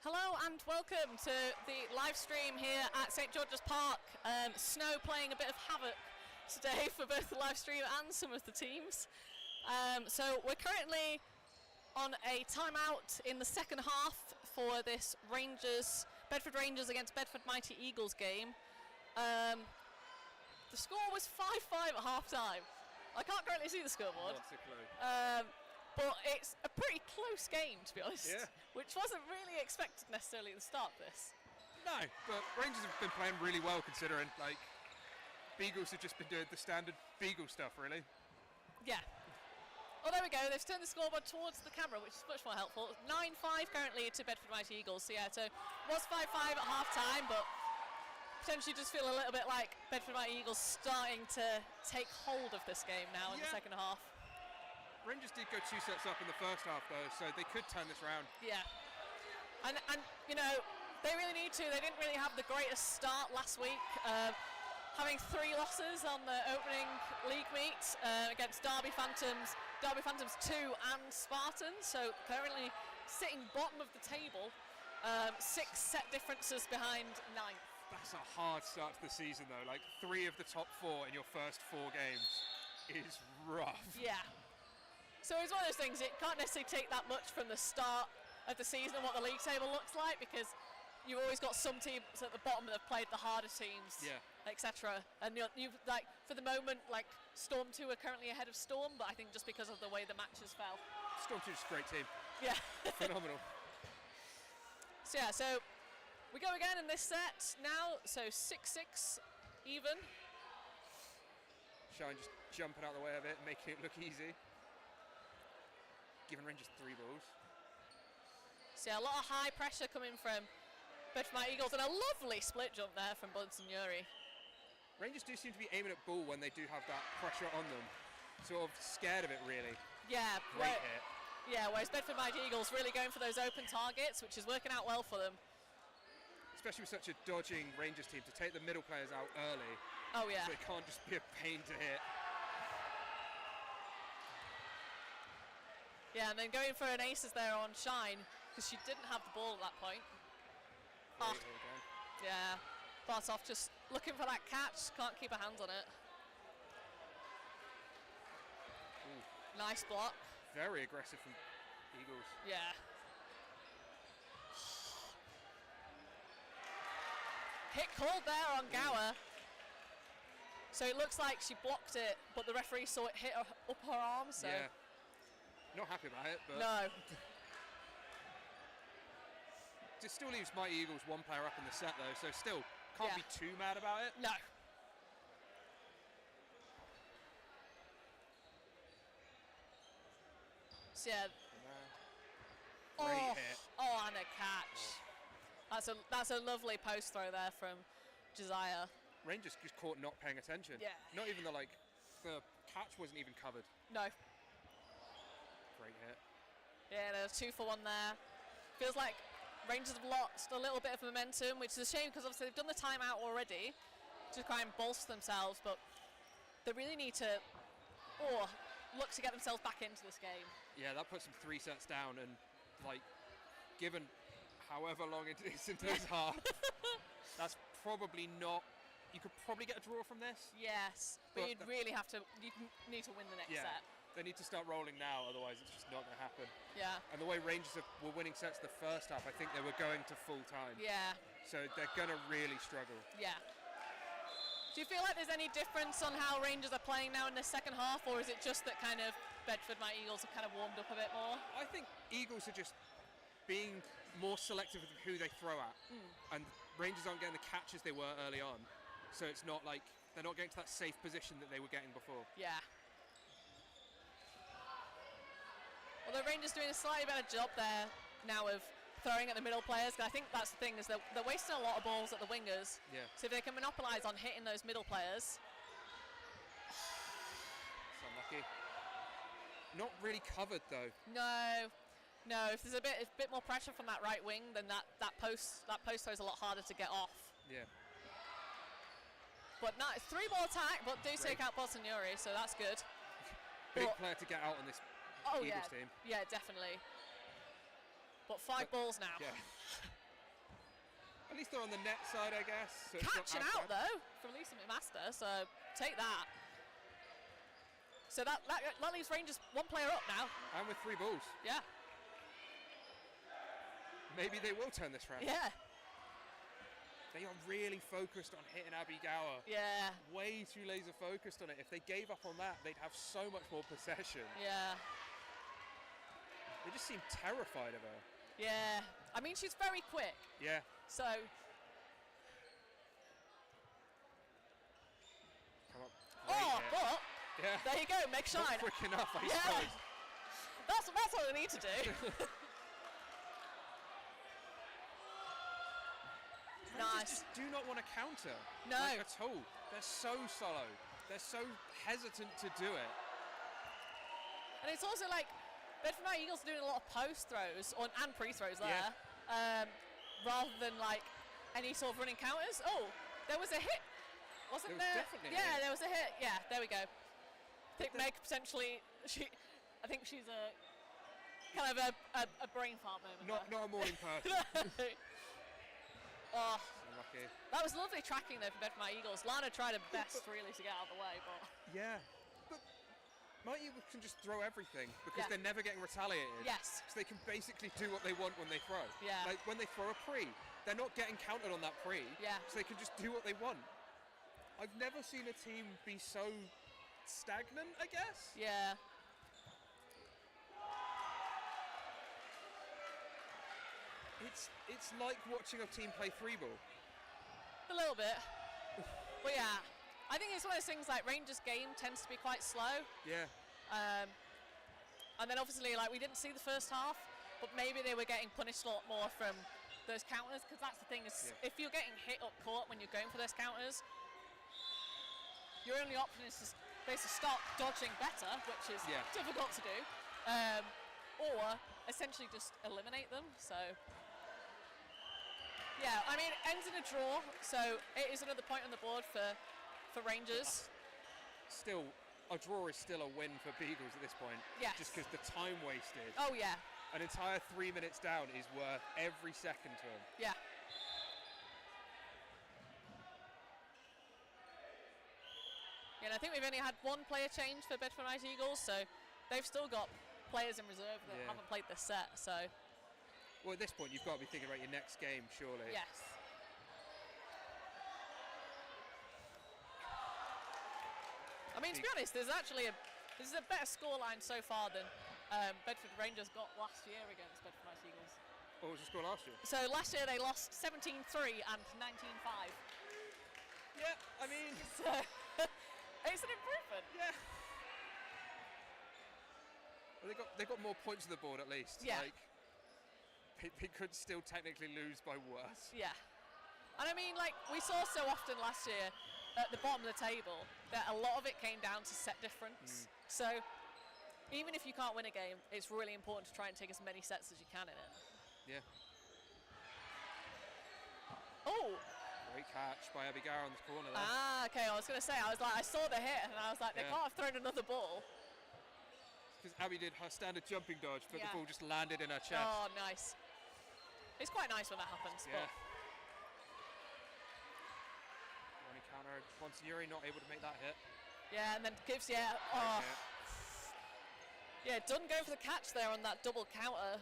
Hello and welcome to the live stream here at St George's Park. Snow playing a bit of havoc today for both the live stream and some of the teams. So we're currently on a timeout in the second half for this Bedford Rangers against Bedford Mighty Eagles game. The score was 5-5 at half time. I can't currently see the scoreboard. Not a clue. But it's a pretty close game, to be honest, Yeah. which wasn't really expected necessarily at the start of this. No, but Rangers have been playing really well considering, like, Beagles have just been doing the standard Beagle stuff, really. Yeah. Oh, there we go. They've turned the scoreboard towards the camera, which is much more helpful. 9-5 currently to Bedford Mighty Eagles. So, yeah, so it was 5-5 at half-time, but potentially just feel a little bit like Bedford Mighty Eagles starting to take hold of this game now in the second half. Rangers did go 2 sets up in the first half, though, so they could turn this round. Yeah. And you know, they really need to. They didn't really have the greatest start last week. Having 3 losses on the opening league meet against Derby Phantoms 2 and Spartans, so currently sitting bottom of the table, 6 set differences behind 9th. That's a hard start to the season, though. Like, 3 of the top 4 in your first 4 games is rough. Yeah. So it's one of those things, it can't necessarily take that much from the start of the season and what the league table looks like, because you've always got some teams at the bottom that have played the harder teams, etc. And you've like, for the moment, like Storm 2 are currently ahead of Storm, but I think just because of the way the matches fell. Storm 2 is a great team. Yeah. Phenomenal. So yeah, so we go again in this set now, so 6-6 even. Shine just jumping out of the way of it, making it look easy. Giving Rangers 3 balls. So yeah, a lot of high pressure coming from Bedford Mighty Eagles, and a lovely split jump there from Bunsen Yuri. Rangers do seem to be aiming at ball when they do have that pressure on them. Sort of scared of it, really. Yeah. Great hit. Yeah, whereas Bedford Mighty Eagles really going for those open targets, which is working out well for them. Especially with such a dodging Rangers team, to take the middle players out early. Oh yeah. So it can't just be a pain to hit. Yeah, and then going for an aces there on Shine, because she didn't have the ball at that point. Yeah, Bartoff just looking for that catch, can't keep her hands on it. Ooh. Nice block. Very aggressive from Eagles. Yeah. Hit called there on Gower. So it looks like she blocked it, but the referee saw it hit her, up her arm, so... Yeah. Not happy about it, but... No. It still leaves Mighty Eagles 1 player up in the set, though, so still can't be too mad about it. No. So yeah. Great hit. Oh, and a catch. That's a lovely post throw there from Josiah. Rangers just caught not paying attention. Yeah. Not even the catch wasn't even covered. No. Great hit. Yeah, there's 2 for 1 there. Feels like Rangers have lost a little bit of momentum, which is a shame because obviously they've done the timeout already to try and bolster themselves, but they really need to look to get themselves back into this game. Yeah, that puts them 3 sets down, and like, given however long it is into this half, that's probably not. You could probably get a draw from this. Yes, but you'd really have to. You need to win the next set. They need to start rolling now, otherwise it's just not going to happen. Yeah. And the way Rangers were winning sets the first half, I think they were going to full time. Yeah. So they're going to really struggle. Yeah. Do you feel like there's any difference on how Rangers are playing now in the second half, or is it just that kind of Bedford Mighty Eagles have kind of warmed up a bit more? I think Eagles are just being more selective with who they throw at. And Rangers aren't getting the catches they were early on. So it's not like they're not getting to that safe position that they were getting before. Yeah. Although Rangers doing a slightly better job there now of throwing at the middle players, because I think that's the thing, is they're wasting a lot of balls at the wingers. Yeah. So if they can monopolise on hitting those middle players. It's unlucky. Not really covered though. No. If there's a bit more pressure from that right wing, then that post throw is a lot harder to get off. Yeah. But no, it's 3-ball attack, but do take out Bolsonaro, so that's good. Big player to get out on this Eagles team. Yeah, definitely. But 5 balls now. Yeah. At least they're on the net side, I guess. So it's not Catching out outside. though from Lisa McMaster, so take that. So that leaves Rangers one player up now. And with 3 balls. Yeah. Maybe they will turn this round. Yeah. They are really focused on hitting Abby Gower. Yeah. Way too laser focused on it. If they gave up on that, they'd have so much more possession. Yeah. They just seem terrified of her. Yeah. I mean, she's very quick. Yeah. So. Come on. Oh, Great hit. but Yeah. there you go, Meg Shine. Not quick enough, I Yeah. suppose. That's what they need to do. Rangers Nice. just do not want to counter. No. Like, at all. They're so solo. They're so hesitant to do it. And it's also like Bedford Mountain Eagles are doing a lot of post throws and pre-throws there, Yeah. rather than like any sort of running counters. Oh, there was a hit, wasn't There was there? definitely a Yeah, hit. there was a hit. Yeah, there we go. I think Meg potentially I think she's a kind of a brain fart moment. Not a morning person. Oh, Unlucky. that was lovely tracking though for Bedford Mountain Eagles. Lana tried her best really to get out of the way, but Yeah. But Mighty Eagles can just throw everything because Yeah. they're never getting retaliated. yes, So they can basically do what they want when they throw. Yeah. Like when they throw a pre, they're not getting counted on that pre. Yeah. So they can just do what they want. I've never seen a team be so stagnant, I guess. yeah. It's like watching a team play 3-ball. A little bit. But yeah, I think it's one of those things like Rangers' game tends to be quite slow. Yeah. And then obviously, like, we didn't see the first half, but maybe they were getting punished a lot more from those counters, because that's the thing is, Yeah. if you're getting hit up court when you're going for those counters, your only option is to basically start dodging better, which is Yeah. difficult to do, or essentially just eliminate them. So yeah, I mean, it ends in a draw, so it is another point on the board for Rangers. Still, a draw is still a win for Beagles at this point. Yes. Just because the time wasted, Oh yeah, an entire 3 minutes down is worth every second to them. yeah. Yeah, and I think we've only had one player change for Bedford United Eagles, so they've still got players in reserve that Yeah. haven't played this set. So Well, at this point, you've got to be thinking about your next game, surely. yes. I mean, to be honest, this is a better scoreline so far than Bedford Rangers got last year against Bedford United Eagles. What was the score last year? So last year they lost 17-3 and 19-5. Yeah, I mean, So it's an improvement. yeah. Well, they got more points on the board at least. Yeah. Like, they could still technically lose by worse. Yeah. And I mean, like, we saw so often last year at the bottom of the table that a lot of it came down to set difference. So even if you can't win a game, it's really important to try and take as many sets as you can in it. Yeah. Oh, Great catch by Abigail on the corner there. okay. I was going to say, I saw the hit and I was like, they Yeah. can't have thrown another ball. Because Abby did her standard jumping dodge, but Yeah. the ball just landed in her chest. Oh, nice. It's quite nice when that happens. Yeah. Running counter. Bonsignori not able to make that hit. But yeah, and then gives, yeah. Great Oh, hit. yeah, Dunn going for the catch there on that double counter.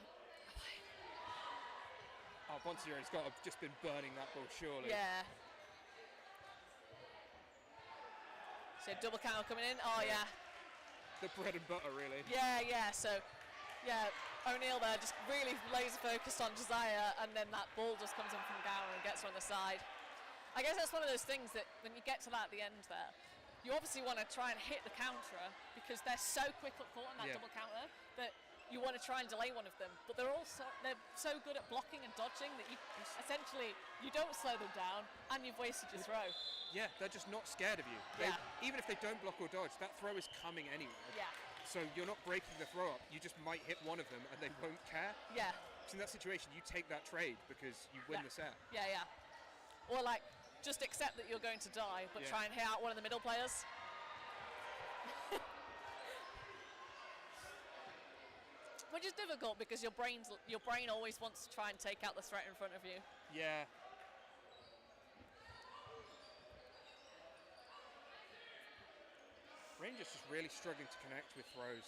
Oh, Bonsignori's got to have just been burning that ball, surely. Yeah. So double counter coming in. Oh, Yeah. yeah. The bread and butter, really. Yeah, yeah. So, yeah, O'Neill there just really laser focused on Josiah, and then that ball just comes in from Gower and gets her on the side. I guess that's one of those things that when you get to that at the end there, you obviously want to try and hit the counterer because they're so quick up court on that Yeah. double counter that you want to try and delay one of them. But they're so good at blocking and dodging that you essentially you don't slow them down and you've wasted your throw. Yeah, they're just not scared of you. Yeah. Even if they don't block or dodge, that throw is coming anyway. Yeah, So you're not breaking the throw up. You just might hit one of them and they won't care. yeah, So in that situation, you take that trade because you win Yeah. the set. yeah, yeah. Or like just accept that you're going to die, but Yeah. try and hit out one of the middle players. Which is difficult because your brain always wants to try and take out the threat in front of you. Yeah. Rangers just really struggling to connect with throws.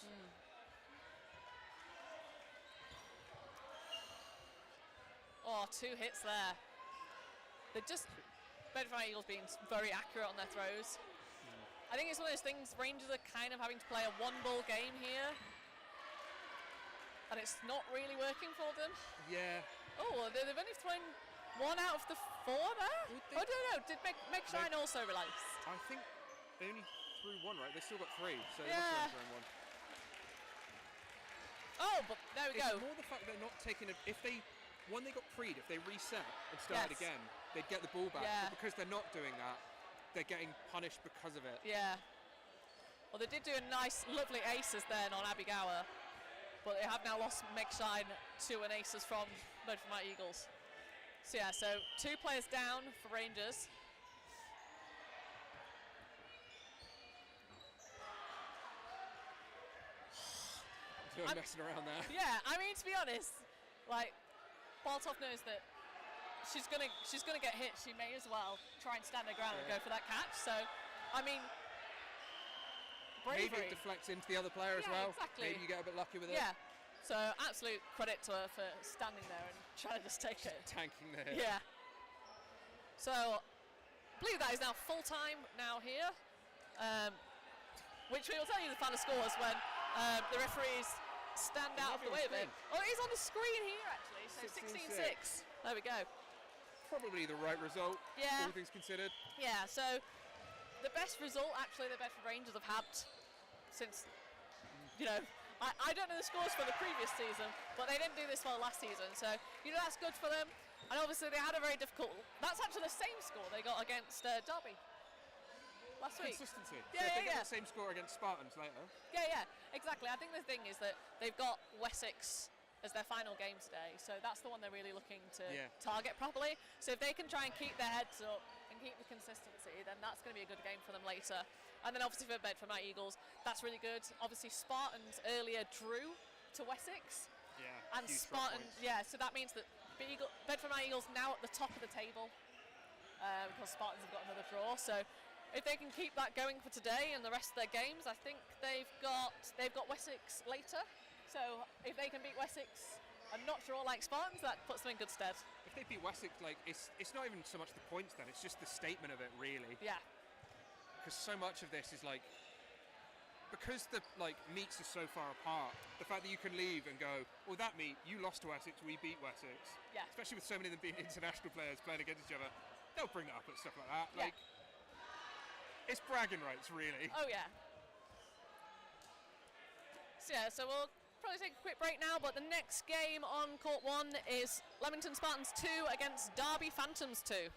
Oh, 2 hits there. They're just Bedford Eagles being very accurate on their throws. I think it's one of those things, Rangers are kind of having to play a one-ball game here. And it's not really working for them. Yeah. Oh, they've only thrown 1 out of the 4 there? Oh, no. Did Meg Shine also release? I think they only threw 1, right? They still got 3, so they Yeah. must have thrown 1. Oh, but there we go. It's more the fact they're not taking if they got preed, if they reset and started again, they'd get the ball back. Yeah. But because they're not doing that, they're getting punished because of it. Yeah. Well, they did do a nice, lovely aces then on Abby Gower, but they have now lost Meg Shine to an aces from Bedford Mighty Eagles. So yeah, so 2 players down for Rangers. I'm messing around there. Yeah, I mean, to be honest, like, Baltov knows that she's gonna get hit. She may as well try and stand her ground and go for that catch. So, I mean, bravery. Maybe it deflects into the other player as well. Exactly. Maybe you get a bit lucky with it. Yeah. So absolute credit to her for standing there and trying to just take it. Tanking the hit. Yeah. So, I believe that is now full time now here, which we will tell you the final scores when the referees stand out of the way of it. Oh, it is on the screen here actually. So 16-6. There we go. Probably the right result. Yeah. All things considered. Yeah. So the best result actually the Bedford Rangers have had since, you know, I don't know the scores for the previous season, but they didn't do this well last season. So, you know, that's good for them. And obviously they had a very difficult, that's actually the same score they got against Derby last week. Consistency. Yeah, so if they yeah. get the same score against Spartans later. Yeah, exactly. I think the thing is that they've got Wessex as their final game today, so that's the one they're really looking to target properly. So if they can try and keep their heads up and keep the consistency, then that's going to be a good game for them later. And then obviously for Bedford Mighty Eagles, that's really good. Obviously Spartans earlier drew to Wessex. Yeah. And Spartans, so that means that Bedford Mighty Eagles now at the top of the table because Spartans have got another draw. So if they can keep that going for today and the rest of their games, I think they've got Wessex later. So if they can beat Wessex, I'm not sure like Spartans, that puts them in good stead. If they beat Wessex, like it's not even so much the points then, it's just the statement of it really. Yeah. Because so much of this is like, because the meets are so far apart, the fact that you can leave and go, well that meet, you lost to Wessex, we beat Wessex. Yeah. Especially with so many of them being international players playing against each other, they'll bring that up and stuff like that. Yeah. Like, it's bragging rights really. Oh yeah. So we'll probably take a quick break now, but the next game on Court 1 is Leamington Spartans 2 against Derby Phantoms 2.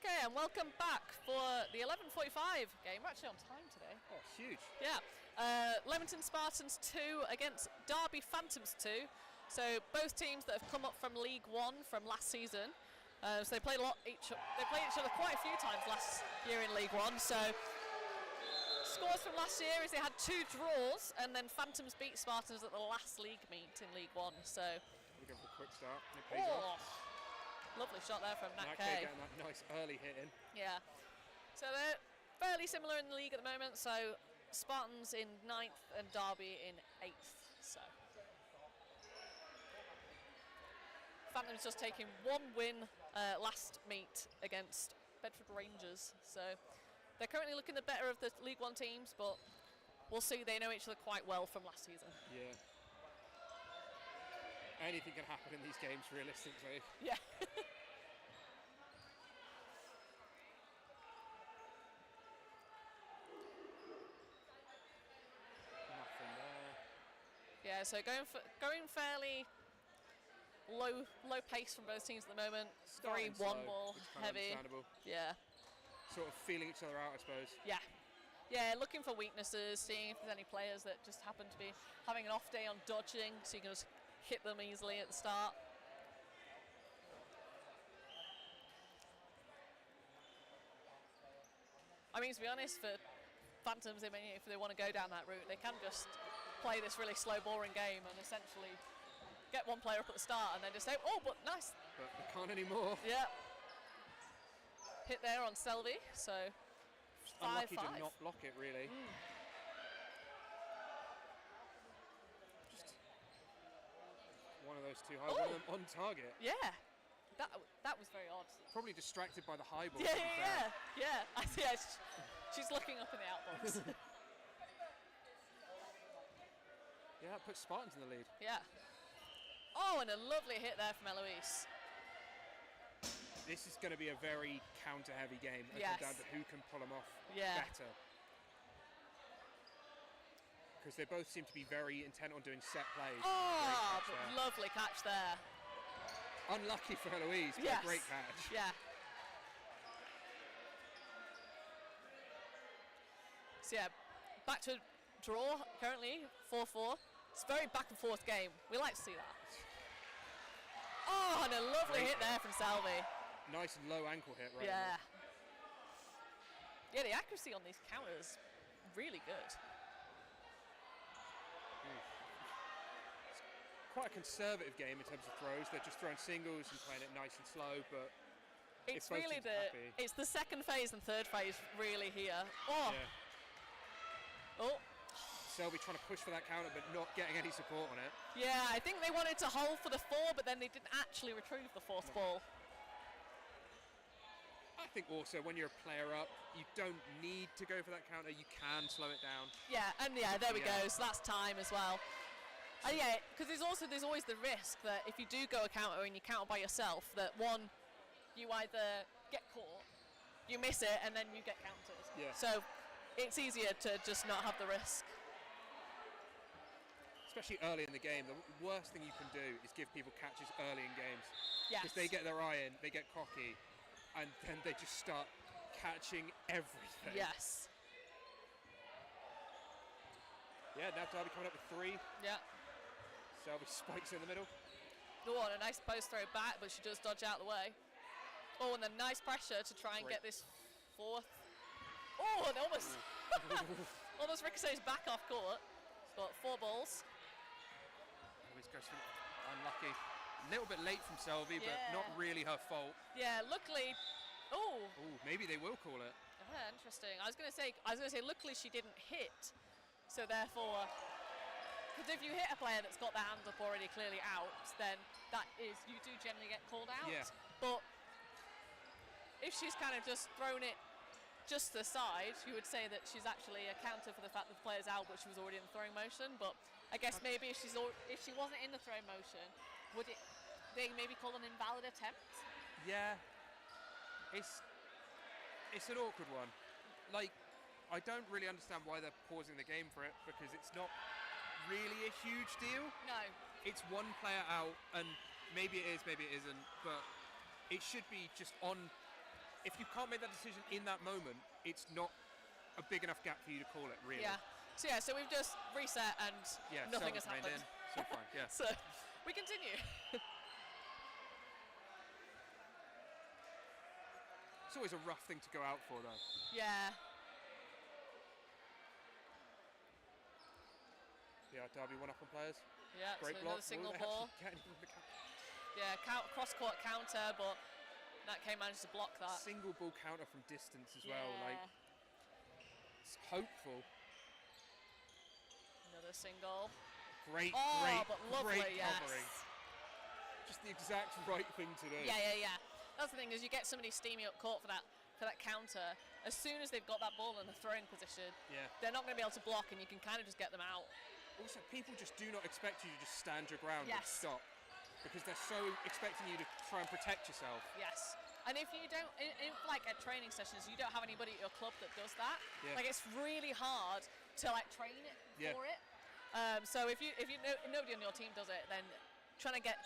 Okay, and welcome back for the 11:45 game. We're actually on time today. Oh, huge. Yeah. Leamington Spartans 2 against Derby Phantoms 2. So both teams that have come up from League One from last season. So they played each other quite a few times last year in League One. So scores from last year is they had 2 draws, and then Phantoms beat Spartans at the last league meet in League One. So We're going for a quick start. And it pays off. Lovely shot there from Nat Nat K. getting that nice early hit in. Yeah. So they're fairly similar in the league at the moment. So Spartans in 9th and Derby in 8th. So Phantoms just taking 1 win last meet against Bedford Rangers. So they're currently looking the better of the League One teams, but we'll see. They know each other quite well from last season. Yeah. Anything can happen in these games, realistically. Yeah. Nothing there. Yeah, so going fairly low pace from both teams at the moment. Very Starting one slow, ball which is kind of heavy. understandable. Yeah. Sort of feeling each other out, I suppose. Yeah. Yeah, looking for weaknesses, seeing if there's any players that just happen to be having an off day on dodging, so you can just hit them easily at the start. I mean, to be honest, for Phantoms, I mean, if they want to go down that route, they can just play this really slow, boring game and essentially get one player up at the start and then just say, oh, but nice. But they can't anymore. Yeah. Hit there on Selby, so Unlucky 5-5. to not block it, really. Just one of those two high, one of them on target. Yeah, that was very odd. Probably distracted by the high ball. Yeah. I see. She's looking up in the outbox. Yeah, that puts Spartans in the lead. Yeah. Oh, and a lovely hit there from Eloise. This is going to be a very counter-heavy game. It Yes. comes down to who can pull them off Yeah. better. Because they both seem to be very intent on doing set plays. Oh, Great catch but there. lovely catch there. Unlucky for Eloise, but Yes. a great catch. Yeah. So yeah, back to draw currently, 4-4. It's a very back and forth game. We like to see that. Oh, and a lovely Great hit there from Salvi. Nice low ankle hit right Yeah. Yeah, the accuracy on these counters, really good. Quite a conservative game in terms of throws. They're just throwing singles and playing it nice and slow, but It's both really teams are happy. it's the second phase and third phase really here. Oh, yeah. oh, Selby trying to push for that counter, but not getting any support on it. yeah. I think they wanted to hold for the 4, but then they didn't actually retrieve the 4th ball. I think also when you're a player up, you don't need to go for that counter. You can slow it down. Yeah, and yeah, there we Yeah. go. So that's time as well. Yeah, because there's always the risk that if you do go a counter and you counter by yourself, that one, you either get caught, you miss it, and then you get countered. Yeah. So it's easier to just not have the risk. Especially early in the game, the worst thing you can do is give people catches early in games. Yes. Because they get their eye in, they get cocky, and then they just start catching everything. Yes. Yeah, now Derby coming up with 3. Yeah. Selby spikes in the middle. Oh, and a nice post throw back, but she does dodge out of the way. Oh, and then nice pressure to try and Great. get this 4th. Oh, and almost, almost ricochets back off court. But 4 balls. Always goes for unlucky. A little bit late from Selby, but Yeah. not really her fault. Yeah, luckily. Oh, Ooh, maybe they will call it. yeah, interesting. I was gonna say, luckily she didn't hit. So therefore, because if you hit a player that's got their hands up already clearly out, then you do generally get called out. Yeah. But if she's kind of just thrown it just to the side, you would say that she's actually a counter for the fact that the player's out, but she was already in the throwing motion. But I guess maybe if she wasn't in the throwing motion, would they maybe call an invalid attempt? Yeah. It's an awkward one. Like, I don't really understand why they're pausing the game for it, because it's not really a huge deal. No. It's one player out, and maybe it is, maybe it isn't, but it should be just on. if you can't make that decision in that moment, it's not a big enough gap for you to call it, really. Yeah. So we've just reset and nothing has happened. In, so fine, yeah. So we continue. It's always a rough thing to go out for, though. Yeah. Yeah, Derby one up on players. Yeah, Great so block. another single Will they ball. actually get anything from the counter? Yeah, cross-court counter, but Nat managed to block that. Single ball counter from distance as well. Like, it's hopeful. Another single. Great but lovely, covering. yes. Just the exact right thing to do. Yeah. That's the thing, is you get somebody steamy up court for that counter. As soon as they've got that ball in the throwing position, they're not going to be able to block, and you can kind of just get them out. Also, people just do not expect you to just stand your ground and Yes. stop, because they're so expecting you to try and protect yourself. Yes. And if you don't, in like at training sessions, you don't have anybody at your club that does that. Yeah. Like, it's really hard to like train it for it. So if you know nobody on your team does it, then trying to get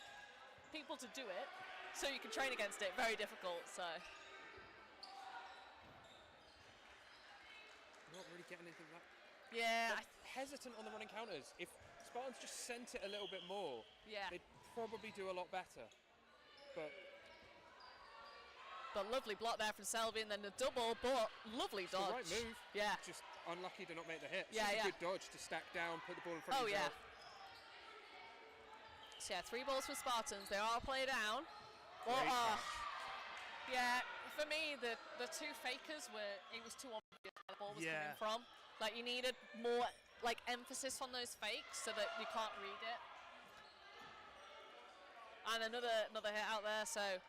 people to do it so you can train against it, very difficult. So Not really getting anything like that. yeah, Hesitant on the running counters. If Spartans just sent it a little bit more, they'd probably do a lot better. But lovely block there from Selby, and then the double, but lovely It's the dodge. right move. Yeah. Just unlucky to not make the hit. Yeah, Such yeah. a good dodge to stack down, put the ball in front of yourself. So yeah, 3 balls for Spartans. They are play down. Great catch. Yeah, for me, the 2 fakers it was too obvious where the ball was coming from. Like, you needed more like emphasis on those fakes so that you can't read it. And another hit out there. So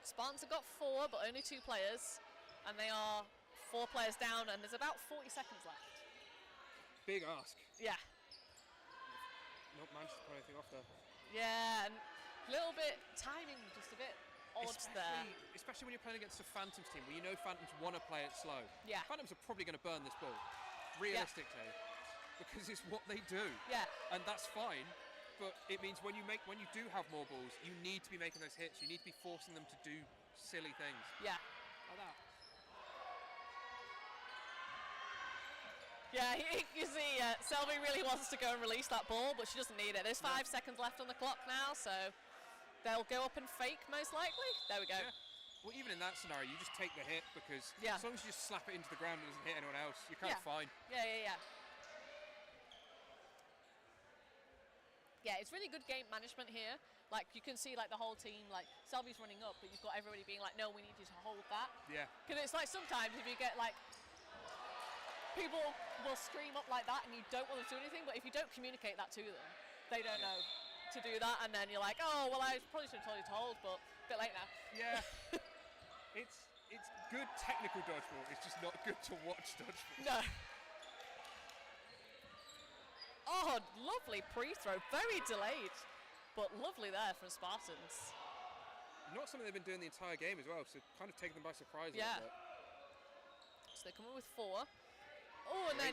Spartans have got 4, but only 2 players, and they are 4 players down, and there's about 40 seconds left. Big ask. Yeah. Not managed to put anything off there. Yeah, and a little bit timing, just a bit odd there. Especially when you're playing against a Phantoms team, where you know Phantoms want to play it slow. Yeah. Phantoms are probably going to burn this ball, realistically, because it's what they do. Yeah. And that's fine, but it means when you do have more balls, you need to be making those hits. You need to be forcing them to do silly things. Yeah. Like that. Yeah, you see, Selby really wants to go and release that ball, but she doesn't need it. There's 5 seconds left on the clock now, so they'll go up and fake, most likely. There we go. Yeah. Well, even in that scenario, you just take the hit, because as long as you just slap it into the ground and it doesn't hit anyone else, you're kind of fine. Yeah. Yeah, it's really good game management here. Like, you can see, like, the whole team, like, Selby's running up, but you've got everybody being like, no, we need you to hold that. Yeah. Because it's like sometimes if you get, like, people will scream up like that and you don't want them to do anything, but if you don't communicate that to them, they don't know to do that, and then you're like, oh, well, I probably should have told you to hold, but a bit late now. Yeah. It's good technical dodgeball, it's just not good to watch dodgeball. No. Oh, lovely pre-throw, very delayed, but lovely there from Spartans. Not something they've been doing the entire game as well, so kind of taking them by surprise a Yeah. little bit. So they come in with 4. Oh, and then,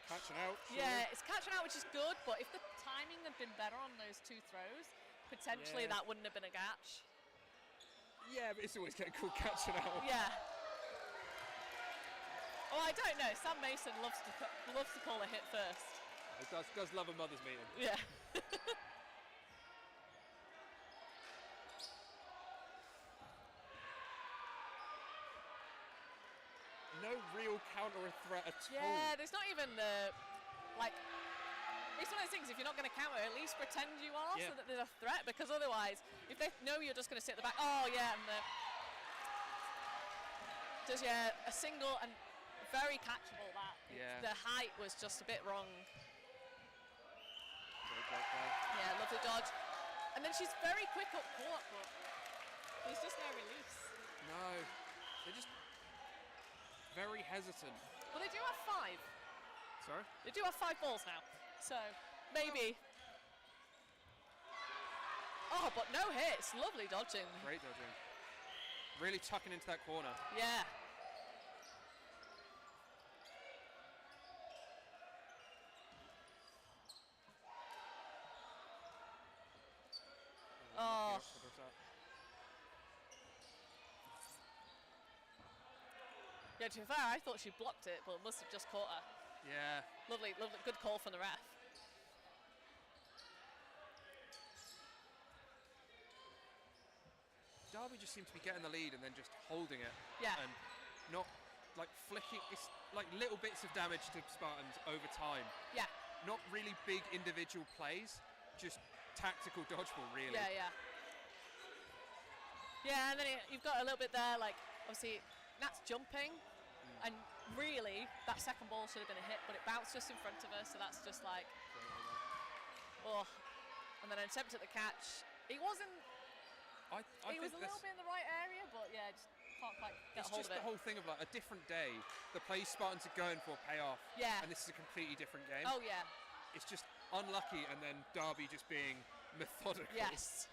Catching out. Yeah, it's catching out, which is good, but if the timing had been better on those 2 throws, potentially that wouldn't have been a catch. Yeah, but it's always getting called catching out. Yeah. Oh, I don't know. Sam Mason loves to call a hit first. He does love a mother's meeting. Yeah. No real counter threat at all. Yeah, there's not even it's one of those things, if you're not going to counter, at least pretend you are so that there's a threat, because otherwise, if they know you're just going to sit at the back, and a single and very catchable that. Yeah. The height was just a bit wrong. Great. Yeah, lovely dodge. And then she's very quick up court, but there's just no release. No, they're just very hesitant. Well, they do have 5. Sorry? They do have 5 balls now, so maybe. Oh, but no hits. Lovely dodging. Great dodging. Really tucking into that corner. Yeah. Oh. Yeah, to be fair, I thought she blocked it, but must have just caught her. Yeah. Lovely, lovely, good call from the ref. Derby just seemed to be getting the lead and then just holding it. Yeah. And not like flicking. It's like little bits of damage to Spartans over time. Yeah. Not really big individual plays, just tactical dodgeball, really. Yeah, yeah. Yeah, and then you've got a little bit there, like, obviously, Nat's jumping, and really, that second ball should have been a hit, but it bounced just in front of her, so that's just like, oh. And then an attempt at the catch. He wasn't, he was a little bit in the right area, but yeah, just can't quite get a hold of it. It's just the whole thing of like a different day. The plays Spartans are going for pay off. Yeah. And this is a completely different game. Oh, yeah. It's just unlucky, and then Derby just being methodical. Yes.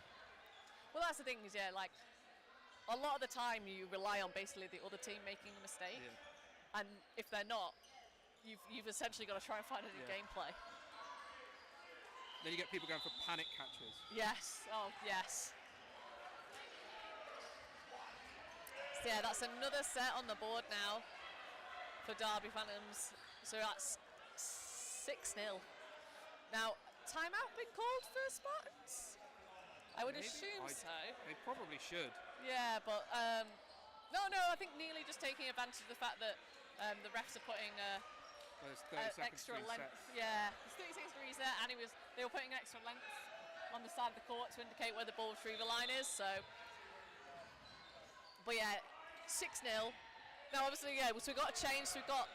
Well, that's the thing is, yeah, like, a lot of the time you rely on basically the other team making a mistake. Yeah. And if they're not, you've essentially got to try and find a new gameplay. Then you get people going for panic catches. Yes. Oh, yes. So yeah, that's another set on the board now for Derby Phantoms. So that's 6-0. Now, timeout been called for Spartans? I would assume so. They probably should. Yeah, but no, I think Neely just taking advantage of the fact that the refs are putting there's 30 seconds extra between length. sets. Yeah, it's 30 seconds for reset, and they were putting an extra length on the side of the court to indicate where the ball retrieval line is. So, but yeah, 6-0. Now, obviously, yeah, so we've got a change. So we've got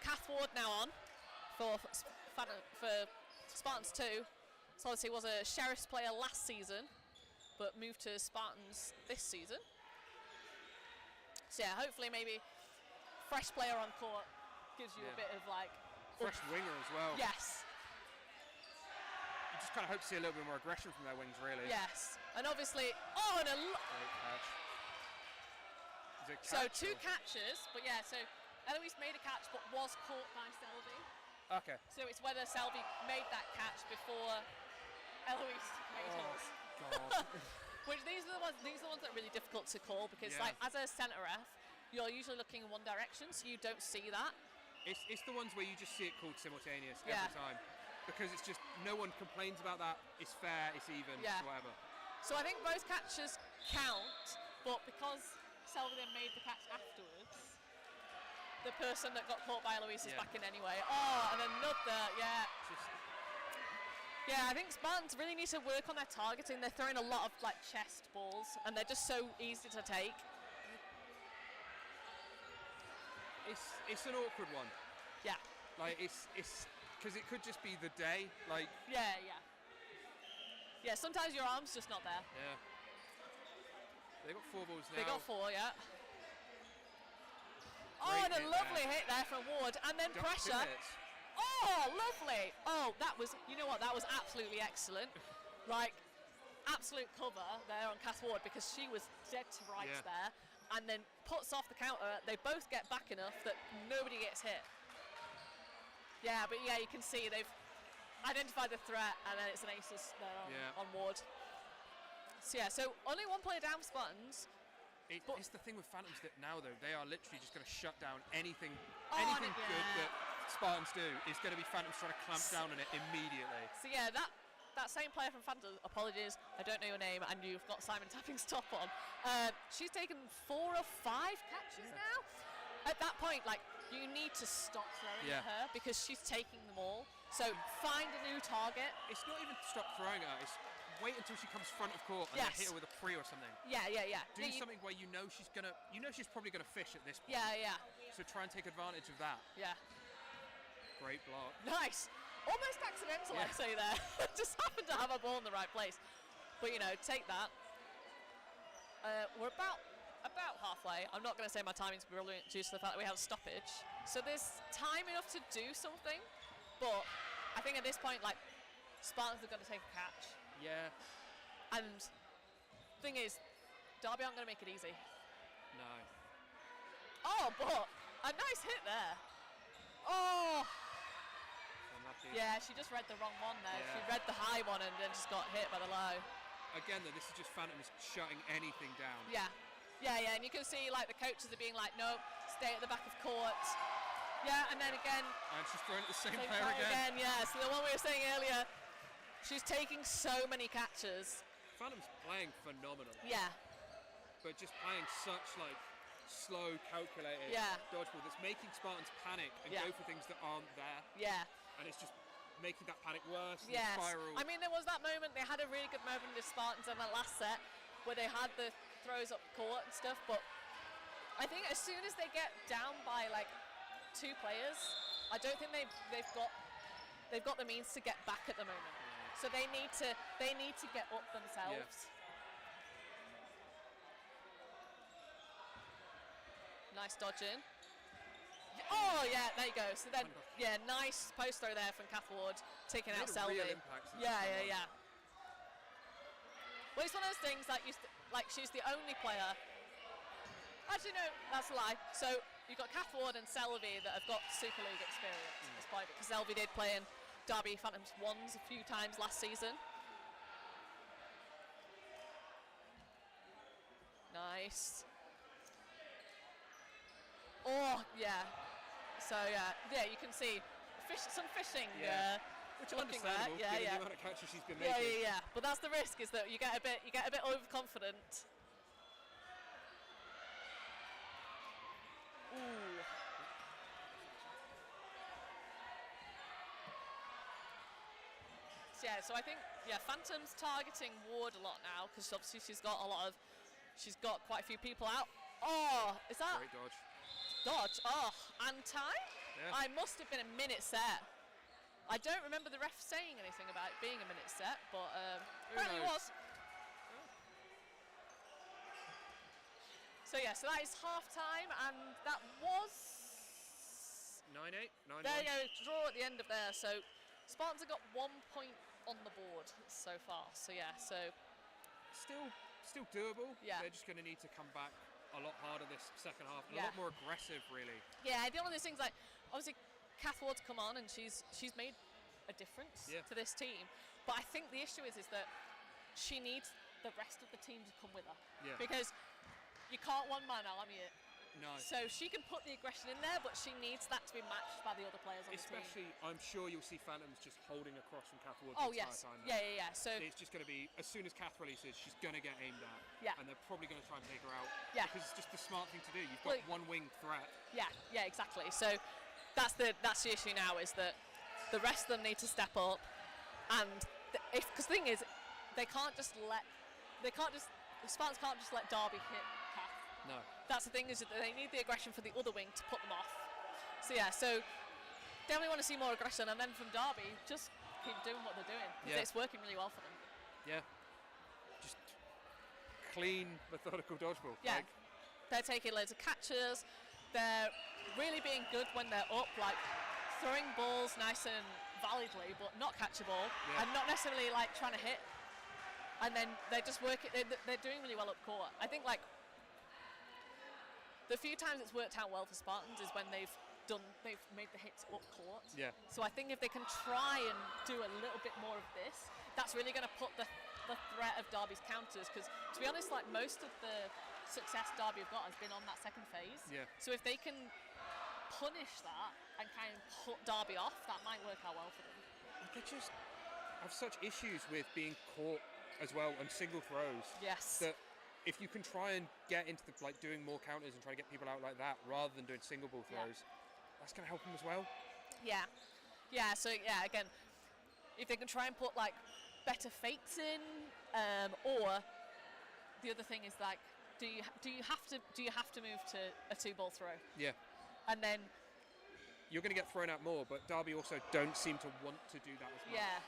Kath Ward now on for Spartans 2. So obviously was a Sheriff's player last season, but moved to Spartans this season. So yeah, hopefully maybe fresh player on court gives you a bit of like... Fresh winger as well. Yes. You just kind of hope to see a little bit more aggression from their wings, really. Yes. And obviously... Oh, and Great catch. Is it so catch two catches, but yeah, so Eloise made a catch but was caught by Selby. Okay. So it's whether Selby made that catch before Eloise made hers. God. Which these are the ones that are really difficult to call because like as a centre ref, you're usually looking in one direction, so you don't see that. It's the ones where you just see it called simultaneous every time. Because it's just, no one complains about that, it's fair, it's even, whatever. So I think both catches count, but because Selby then made the catch afterwards, the person that got caught by Eloise is back in anyway. Oh, and another, Yeah, I think Spartans really need to work on their targeting. They're throwing a lot of like chest balls, and they're just so easy to take. It's an awkward one. Yeah. Like it's because it could just be the day. Like. Yeah. Yeah. Sometimes your arm's just not there. Yeah. They got 4 balls now. They got 4, yeah. Oh, and a lovely hit there from Ward, and then pressure. Oh, lovely. Oh, that was, you know what, that was absolutely excellent. Like, absolute cover there on Kath Ward because she was dead to rights there, and then puts off the counter. They both get back enough that nobody gets hit. Yeah, but yeah, you can see they've identified the threat, and then it's an aces there on Ward. So yeah, so only 1 player down for Spartans. It's the thing with Phantoms that now though they are literally just going to shut down anything good that Spartans do is going to be Phantoms trying to clamp down on it immediately. So yeah, that same player from Phantoms, apologies, I don't know your name, and you've got Simon Tapping's top on. She's taken 4 or 5 catches now. At that point, like, you need to stop throwing at her because she's taking them all. So find a new target. It's not even stop throwing at her. It's wait until she comes front of court and then hit her with a free or something. Yeah. Do something where you know she's probably gonna fish at this point. Yeah. So try and take advantage of that. Yeah. Great block. Nice. Almost accidental, I'd say there. Just happened to have a ball in the right place. But you know, take that. We're about halfway. I'm not going to say my timing's brilliant due to the fact that we have a stoppage. So there's time enough to do something, but I think at this point, like, Spartans are going to take a catch. Yeah. And thing is, Derby aren't going to make it easy. No. Oh, but a nice hit there. Oh. Unlucky. Yeah, she just read the wrong one there. Yeah. She read the high one and then just got hit by the low. Again, though, this is just Phantoms shutting anything down. Yeah, and you can see like the coaches are being like, no, stay at the back of court. Yeah, and then again. And she's throwing at the same player player again. Yeah, so the one we were saying earlier, she's taking so many catches. Phantom's playing phenomenal. Yeah. But just playing such like slow, calculated dodgeball that's making Spartans panic and go for things that aren't there. Yeah. And it's just making that panic worse. And Yes. spiral. I mean, there was that moment, they had a really good moment with Spartans in that last set where they had the throws up court and stuff, but I think as soon as they get down by like 2 players, I don't think they've got the means to get back at the moment. So they need to get up themselves. Nice dodging. Oh yeah, there you go. So then, nice post throw there from Kath Ward, taking out Selby. Yeah. Well, it's one of those things that she's the only player. Actually, no, that's a lie. So you've got Kath Ward and Selby that have got Super League experience. That's probably because Selby did play in Derby Phantoms 1s a few times last season. Nice. Oh, yeah. So, yeah, you can see some fishing. Which is understandable, given the amount of catches she's been making. Yeah. But that's the risk, is that you get a bit overconfident. Ooh. So I think Phantom's targeting Ward a lot now because obviously she's got quite a few people out. Oh, is that great dodge? Dodge. Oh, anti. Yeah. I must have been a minute set. I don't remember the ref saying anything about it being a minute set, but apparently it was. So so that is half time, and that was 9-8, 9-1. There you go, draw at the end of there. So Spartans have got 1 point on the board so far. So still doable. Yeah. They're just going to need to come back a lot harder this second half, and a lot more aggressive, really. Yeah, the only things like obviously Kath Ward's come on and she's made a difference to this team, but I think the issue is that she needs the rest of the team to come with her because you can't one-man army it. No. So she can put the aggression in there, but she needs that to be matched by the other players on the team. Especially, I'm sure you'll see Phantoms just holding across from Kath Ward the entire time. Yeah. So it's just going to be, as soon as Kath releases, she's going to get aimed at. Yeah. And they're probably going to try and take her out. Yeah. Because it's just the smart thing to do. You've got one wing threat. Yeah, exactly. So that's the issue now, is that the rest of them need to step up, and because the thing is, the Spartans can't just let Derby hit Kath. No. That's the thing, is that they need the aggression for the other wing to put them off. So definitely want to see more aggression, and then from Derby, just keep doing what they're doing. It's working really well for them. Yeah. Just clean, methodical dodgeball. Yeah. They're taking loads of catches. They're really being good when they're up, like throwing balls nice and validly, but not catchable, and not necessarily like trying to hit. And then they're just working. They're doing really well up court. I think like the few times it's worked out well for Spartans is when they've made the hits up court. Yeah. So I think if they can try and do a little bit more of this, that's really going to put the threat of Derby's counters. Because to be honest, like most of the success Derby have got has been on that second phase. Yeah. So if they can punish that and kind of put Derby off, that might work out well for them. They just have such issues with being caught as well on single throws. Yes. That if you can try and get into doing more counters and try to get people out like that rather than doing single ball throws, that's going to help them as well. Yeah. So again, if they can try and put like better fakes in, or the other thing is like, do you have to move to a 2-ball throw? Yeah. And then you're going to get thrown out more, but Derby also don't seem to want to do that as much. Yeah.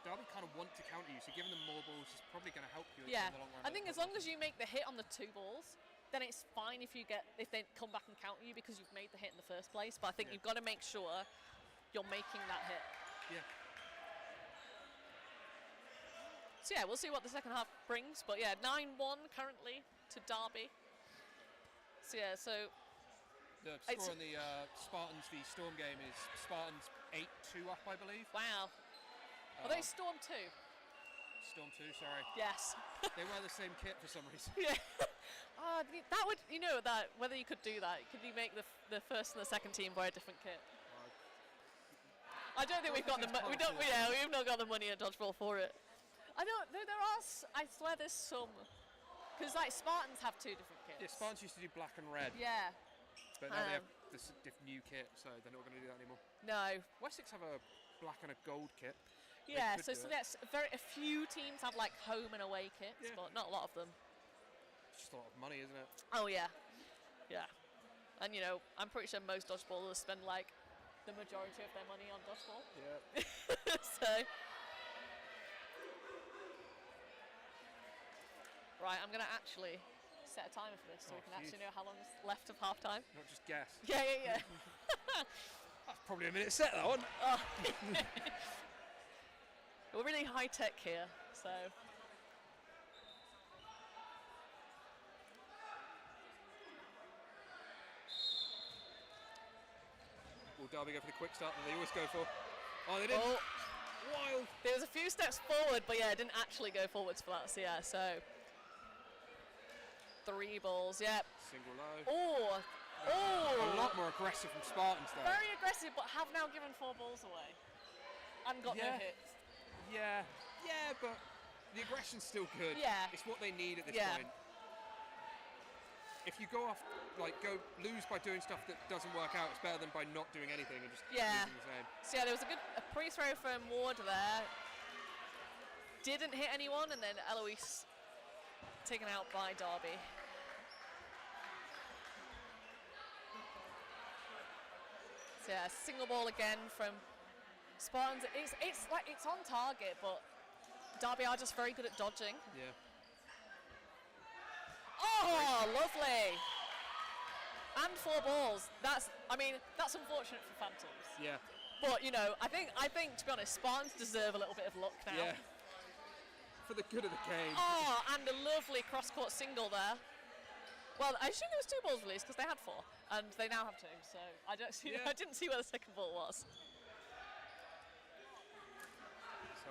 Derby kind of want to counter you, so giving them more balls is probably going to help you in the long run. I think as long as you make the hit on the 2 balls, then it's fine if they come back and counter you because you've made the hit in the first place. But I think you've got to make sure you're making that hit. Yeah. So we'll see what the second half brings. But 9-1 currently to Derby. So the score on the Spartans v Storm game is Spartans 8-2 up, I believe. Wow. Are they Storm 2? Storm 2, sorry. Yes. They wear the same kit for some reason. Yeah. That would, that whether you could do that, could you make the first and the second team wear a different kit? I don't think we've got the we've not got the money at Dodgeball for it. I don't. I swear there's some, because like Spartans have 2 different kits. Yeah, Spartans used to do black and red. Yeah. But now they have this new kit, so they're not going to do that anymore. No. Wessex have a black and a gold kit. Yeah, so that's a few teams have like home and away kits, but not a lot of them. It's just a lot of money, isn't it? Oh yeah, yeah. And I'm pretty sure most dodgeballers spend like the majority of their money on dodgeball. Yeah. So. Right, I'm gonna actually set a timer for this so we can actually know how long is left of half time. Not just guess. Yeah. That's probably a minute set, that one. Oh. We're really high tech here, so. Will Derby go for the quick start that they always go for? Oh, they didn't. Oh. Wild. There was a few steps forward, but yeah, it didn't actually go forwards for that. So yeah, so 3 balls, yep. Single low. Oh. A lot more aggressive from Spartans though. Very aggressive, but have now given 4 balls away. And got no hits. Yeah, but the aggression's still good. Yeah. It's what they need at this point. If you go lose by doing stuff that doesn't work out, it's better than by not doing anything and just losing the same. So yeah, there was a pre-throw from Ward there. Didn't hit anyone, and then Eloise taken out by Derby. So yeah, single ball again from Spartans. It's on target, but Derby are just very good at dodging. Yeah. Oh, lovely! And 4 balls. That's unfortunate for Phantoms. Yeah. But I think to be honest, Spartans deserve a little bit of luck now. Yeah. For the good of the game. Oh, and a lovely cross-court single there. Well, I assume there was 2 balls released because they had 4, and they now have 2. So I didn't see where the second ball was.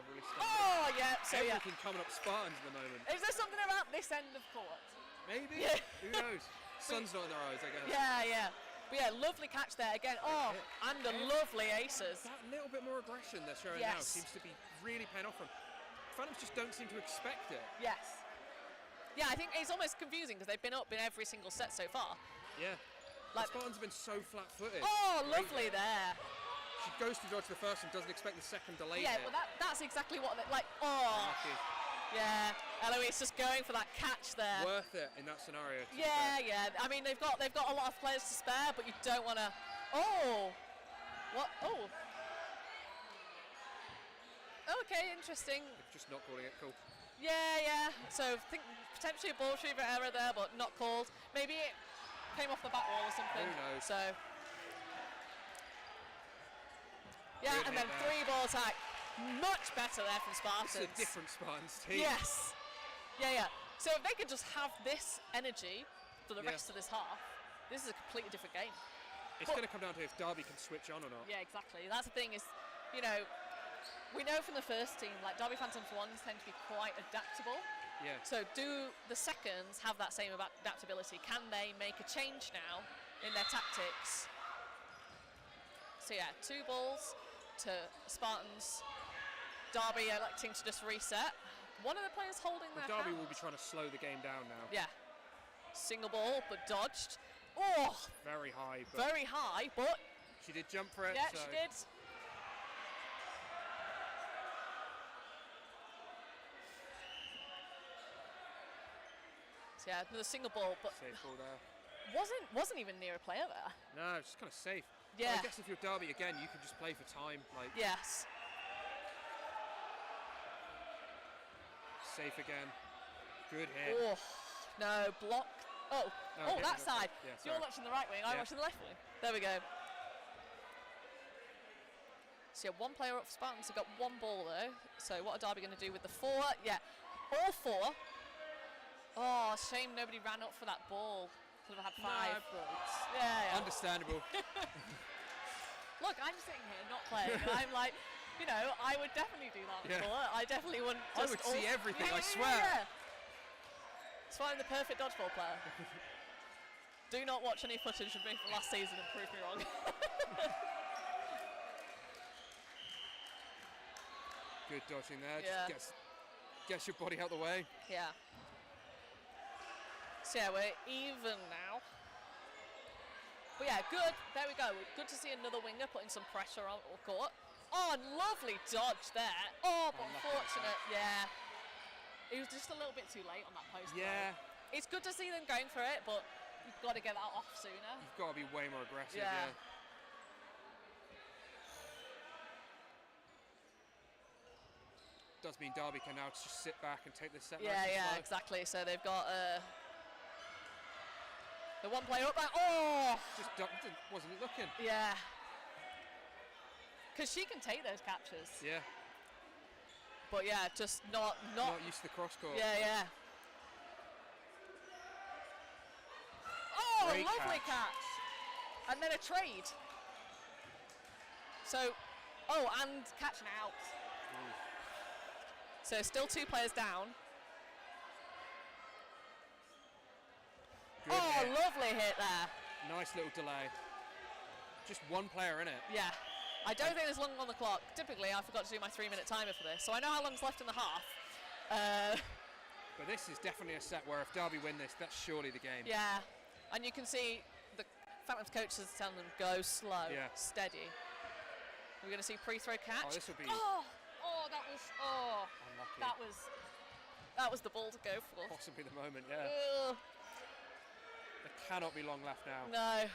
Really oh yeah, so everything coming up Spartans at the moment. Is there something about this end of court? Maybe. Yeah. Who knows? Sun's not in their eyes, I guess. Yeah. But yeah, lovely catch there again. Oh, and a lovely aces. That little bit more aggression they're showing now seems to be really paying off from. Phantoms just don't seem to expect it. Yes. Yeah, I think it's almost confusing because they've been up in every single set so far. Yeah. Like Spartans have been so flat-footed. Oh, lovely there. She goes to dodge the first and doesn't expect the second delay. Yeah, well that's exactly what Lucky. Yeah, Eloise just going for that catch there. Worth it in that scenario. Yeah. I mean they've got a lot of players to spare, but you don't want to. Oh, what? Oh. Okay, interesting. They're just not calling it. Cool. Yeah. So I think potentially a ball retriever error there, but not called. Maybe it came off the back wall or something. Who knows? So. Yeah, good and then 3 ball attack. Much better there from Spartans. It's a different Spartans team. Yes. Yeah. So if they could just have this energy for the rest of this half, this is a completely different game. It's going to come down to if Derby can switch on or not. Yeah, exactly. That's the thing is, we know from the first team, like Derby Phantoms 1s tend to be quite adaptable. Yeah. So do the seconds have that same adaptability? Can they make a change now in their tactics? So yeah, 2 balls to Spartans. Derby electing to just reset. One of the players holding their Derby hand. will be trying to slow the game down now. Yeah. Single ball, but dodged. Oh! Very high. Very high, but... She did jump for it. Yeah, she did. So yeah, another single ball, but... Safe ball there. Wasn't even near a player there. No, it's just kind of safe. Yeah. But I guess if you're Derby, again, you can just play for time. Yes. Safe again. Good hit. Oh, no, block. Oh, no, that side. Yeah, you're watching the right wing, I'm watching the left wing. There we go. So yeah, 1 player up for Spartans. They've got 1 ball though. So what are Derby going to do with the 4? Yeah, all 4. Oh, shame nobody ran up for that ball. Could have had 5. No, yeah. Understandable. Look, I'm sitting here not playing. I'm like, I would definitely do that before. I definitely wouldn't. I would see everything, I swear. Yeah. That's why I'm the perfect dodgeball player. Do not watch any footage of me from last season and prove me wrong. Good dodging there. Yeah. Just gets your body out the way. Yeah. So yeah, we're even now. But yeah, good. There we go. Good to see another winger putting some pressure on court. Oh, and lovely dodge there. Oh, but unfortunate. Yeah. He was just a little bit too late on that post. Yeah. Though. It's good to see them going for it, but you've got to get that off sooner. You've got to be way more aggressive. Yeah. Does mean Derby can now just sit back and take this set. Yeah, nice yeah, exactly. So they've got the one player up there. Oh! Just wasn't looking. Yeah. Because she can take those catches. Yeah. But yeah, just not used to the cross court. Yeah, yeah. Oh, Great lovely catch. And then a trade. So, and catching out. Ooh. So still 2 players down. Good hit. Lovely hit there. Nice little delay. Just one player in it. Yeah. I don't think there's long on the clock. Typically, I forgot to do my 3-minute timer for this, so I know how long's left in the half. But this is definitely a set where if Derby win this, that's surely the game. Yeah. And you can see the Phantoms coaches telling them, go slow, steady. We're going to see pre-throw catch. Oh, this will be... unlucky. That was the ball to go for. Possibly the moment, yeah. There cannot be long left now. No,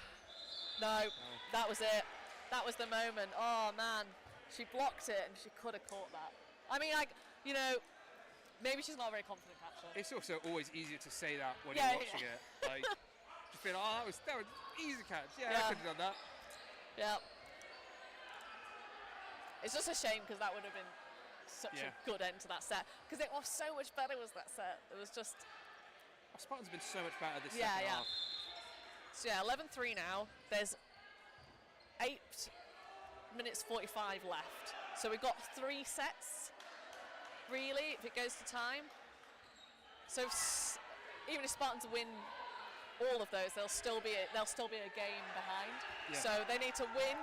that was it. That was the moment. Oh man, she blocked it and she could have caught that. I mean, like, you know, maybe she's not a very confident catcher. It's also always easier to say that when you're watching it. Like, just being like, oh, that was easy catch. Yeah, I could have done that. Yeah. It's just a shame because that would have been such a good end to that set. Because it was so much better was that set. It was just... Spartans have been so much better this second half. So yeah, 11-3 now. There's 8 minutes 45 left. So we've got 3 sets, really, if it goes to time. So even if Spartans win all of those, there'll still be a game behind. Yeah. So they need to win.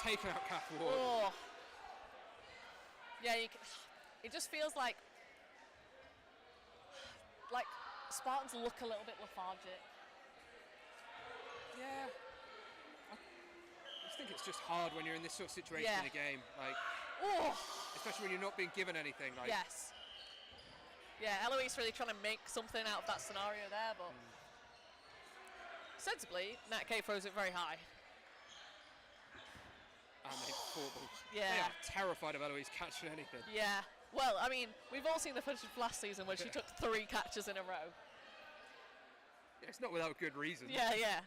Taking out Kath Ward. Yeah, it just feels like Spartans look a little bit lethargic. Yeah. I think it's just hard when you're in this sort of situation in a game, like, especially when you're not being given anything. Like. Yes. Yeah, Eloise really trying to make something out of that scenario there, but sensibly, Nat K throws it very high. And they fought. Yeah. They are terrified of Eloise catching anything. Yeah. Well, I mean, we've all seen the footage of last season when she took 3 catches in a row. Yeah, it's not without good reason. Yeah, yeah.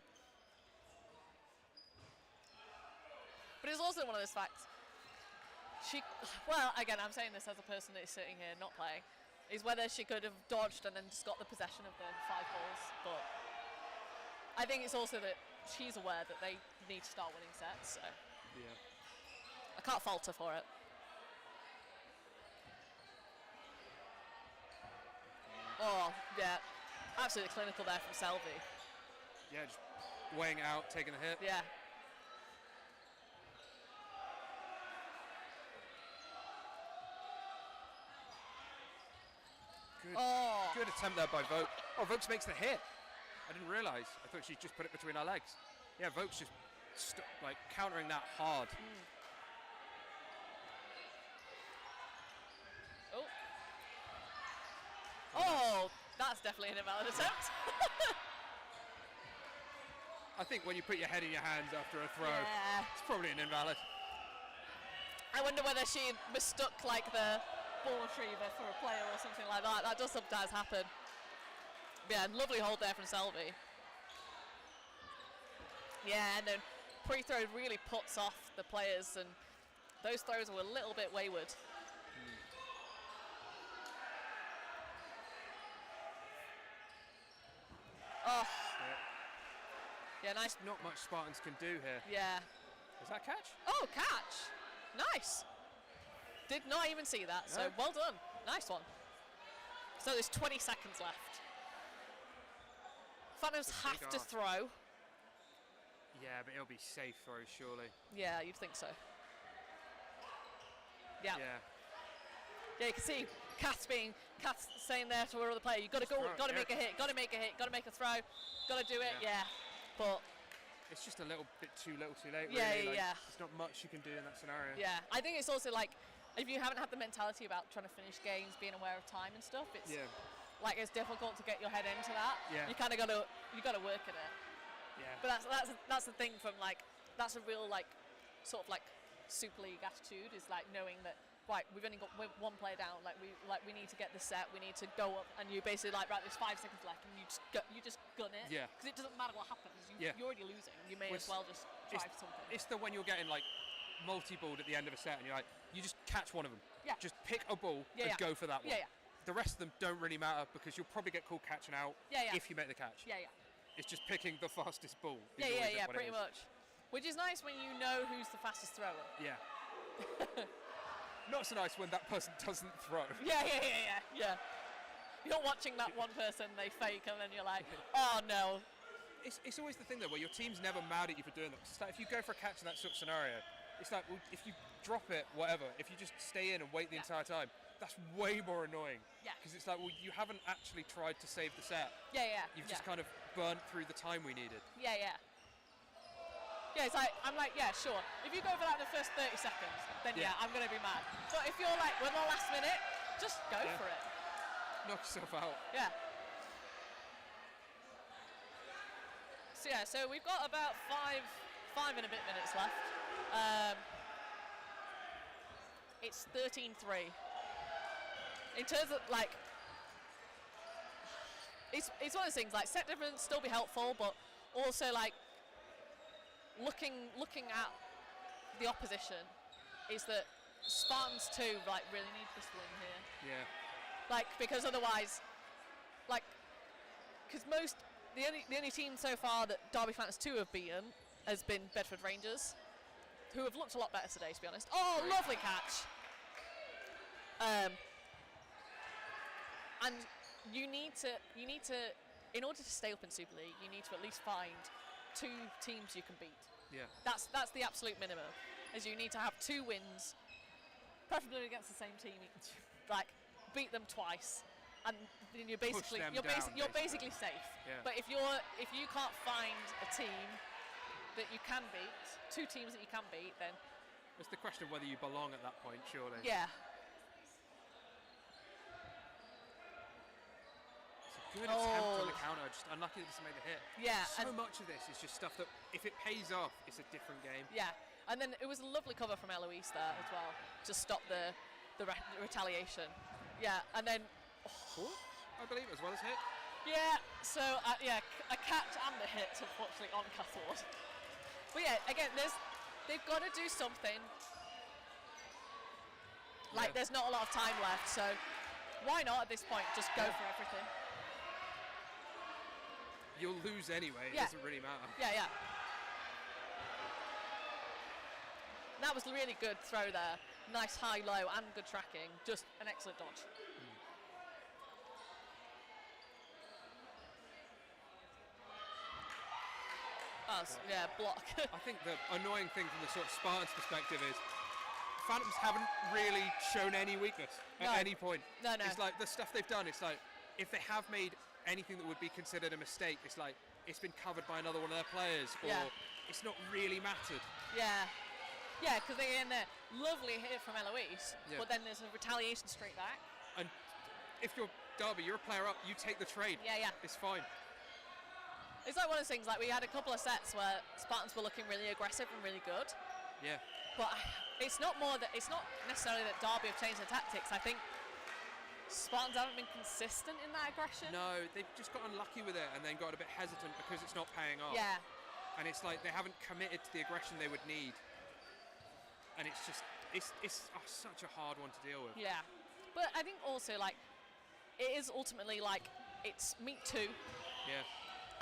But it's also one of those facts. Well, again, I'm saying this as a person that is sitting here not playing, is whether she could have dodged and then just got the possession of the 5 balls. But I think it's also that she's aware that they need to start winning sets. So yeah, I can't fault her for it. Oh, yeah. Absolutely clinical there from Selby. Yeah, just weighing out, taking the hit. Yeah. Good attempt there by Vokes. Oh, Vokes makes the hit. I didn't realise. I thought she just put it between her legs. Yeah, Vokes just countering that hard. Oh, that's definitely an invalid attempt. I think when you put your head in your hands after a throw, it's probably an invalid. I wonder whether she mistook like the ball retriever for a player or something like that. That does sometimes happen. Yeah, lovely hold there from Selby. Yeah, and then pre-throw really puts off the players, and those throws were a little bit wayward. Oh. Yeah, nice. Not much Spartans can do here. Yeah. Is that catch? Oh, catch. Nice. Did not even see that. So well done. Nice one. So there's 20 seconds left. Phantoms have to throw. Yeah, but it'll be safe throws, surely. Yeah, you'd think so. Yeah. Yeah. Yeah, you can see Kath's saying there to her other player, you've got to go, got to make a hit, got to make a hit, got to make a throw, got to do it, But it's just a little bit too little too late, yeah, really. yeah. There's not much you can do in that scenario. Yeah, I think it's also like, if you haven't had the mentality about trying to finish games, being aware of time and stuff, it's like it's difficult to get your head into that. Yeah. You kind of got to work at it. Yeah. But that's the thing from like, that's a real like sort of like Super League attitude, is like knowing that, right, we've only got one player down, like we need to get the set, we need to go up, and you basically like, right, there's 5 seconds left, and you just gun it. Yeah. Because it doesn't matter what happens, you're already losing. You may as well just try for something. It's the when you're getting like multi-balled at the end of a set, and you're like, you just catch one of them. Yeah. Just pick a ball and go for that one. Yeah, yeah. The rest of them don't really matter because you'll probably get called catching out if you make the catch. Yeah, yeah. It's just picking the fastest ball. Yeah, pretty much. Which is nice when you know who's the fastest thrower. Yeah. Not so nice when that person doesn't throw. Yeah. You're watching that one person, they fake, and then you're like, oh no. It's always the thing though, where your team's never mad at you for doing that. It's like if you go for a catch in that sort of scenario, it's like, well, if you drop it, whatever, if you just stay in and wait the entire time, that's way more annoying. Yeah. Because it's like, well, you haven't actually tried to save the set. Yeah. You've just kind of burnt through the time we needed. Yeah. Yeah, it's like, I'm like, yeah, sure. If you go for like the first 30 seconds, then I'm going to be mad. But if you're like, we're the last minute, just go for it. Knock yourself out. Yeah. So we've got about five and a bit minutes left. It's 13-3. In terms of like, it's one of those things, like set difference still be helpful, but also like looking at the opposition is that Spartans too like really need this win here. Yeah. Like, because otherwise, like, because the only team so far that Derby Phantoms 2 have beaten has been Bedford Rangers, who have looked a lot better today, to be honest. Oh, lovely catch. And you need to, in order to stay up in Super League, you need to at least find 2 teams you can beat. Yeah. That's the absolute minimum. Is you need to have 2 wins, preferably against the same team. Like, beat them twice, and then you're basically basically safe. Yeah. But if you can't find a team that you can beat, 2 teams that you can beat, then it's the question of whether you belong at that point, surely. Yeah. Good attempt on the counter, just unlucky that it doesn't make the hit. Yeah. So much of this is just stuff that, if it pays off, it's a different game. Yeah. And then it was a lovely cover from Eloise there as well to stop the retaliation. Yeah. And then. I believe as well as hit. Yeah. So a catch and a hit, unfortunately, on Cathode. But yeah, again, they've got to do something. Like there's not a lot of time left, so why not at this point just go for everything? You'll lose anyway, it doesn't really matter. Yeah. That was a really good throw there. Nice high, low, and good tracking. Just an excellent dodge. Block. I think the annoying thing from the sort of Spartans perspective is Phantoms haven't really shown any weakness at any point. No. It's like the stuff they've done, it's like if they have made anything that would be considered a mistake, it's like it's been covered by another one of their players, or it's not really mattered. Yeah, because they get in there. Lovely hit from Eloise, but then there's a retaliation straight back. And if you're Derby, you're a player up, you take the trade. Yeah. It's fine. It's like one of those things, like we had a couple of sets where Spartans were looking really aggressive and really good. Yeah. But it's not necessarily that Derby have changed their tactics. I think Spartans haven't been consistent in that aggression. No, they've just got unlucky with it and then got a bit hesitant because it's not paying off. Yeah. And it's like they haven't committed to the aggression they would need. And it's just, it's such a hard one to deal with. Yeah. But I think also, like, it is ultimately, like, it's meet 2. Yeah.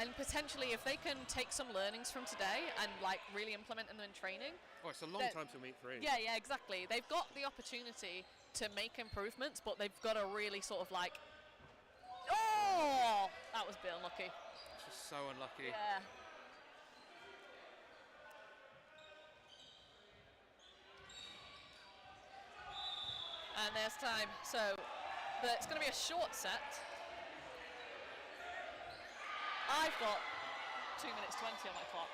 And potentially, if they can take some learnings from today and like really implement them in training. Oh, it's a long time till meet 3. Yeah, yeah, exactly. They've got the opportunity to make improvements, but they've got to really sort of like. Oh, that was a bit unlucky. It's just so unlucky. Yeah. And there's time. So it's going to be a short set. I've got 2 minutes 20 on my clock.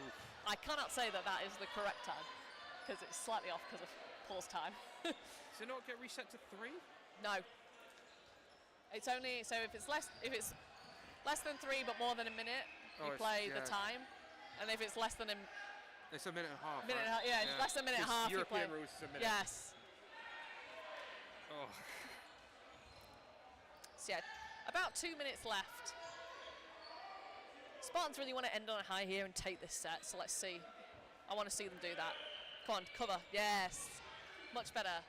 Oof. I cannot say that that is the correct time because it's slightly off because of pause time. Does it not get reset to 3? No. It's only so if it's less than 3 but more than a minute, you play the time, and if it's less than it's a minute and a half. Minute and a half, yeah, it's less than a minute and a half. European you play. rules is a minute. Yes. Oh. So yeah, about 2 minutes left. Spartans really want to end on a high here and take this set, so let's see. I want to see them do that. Come on, cover. Yes. Much better.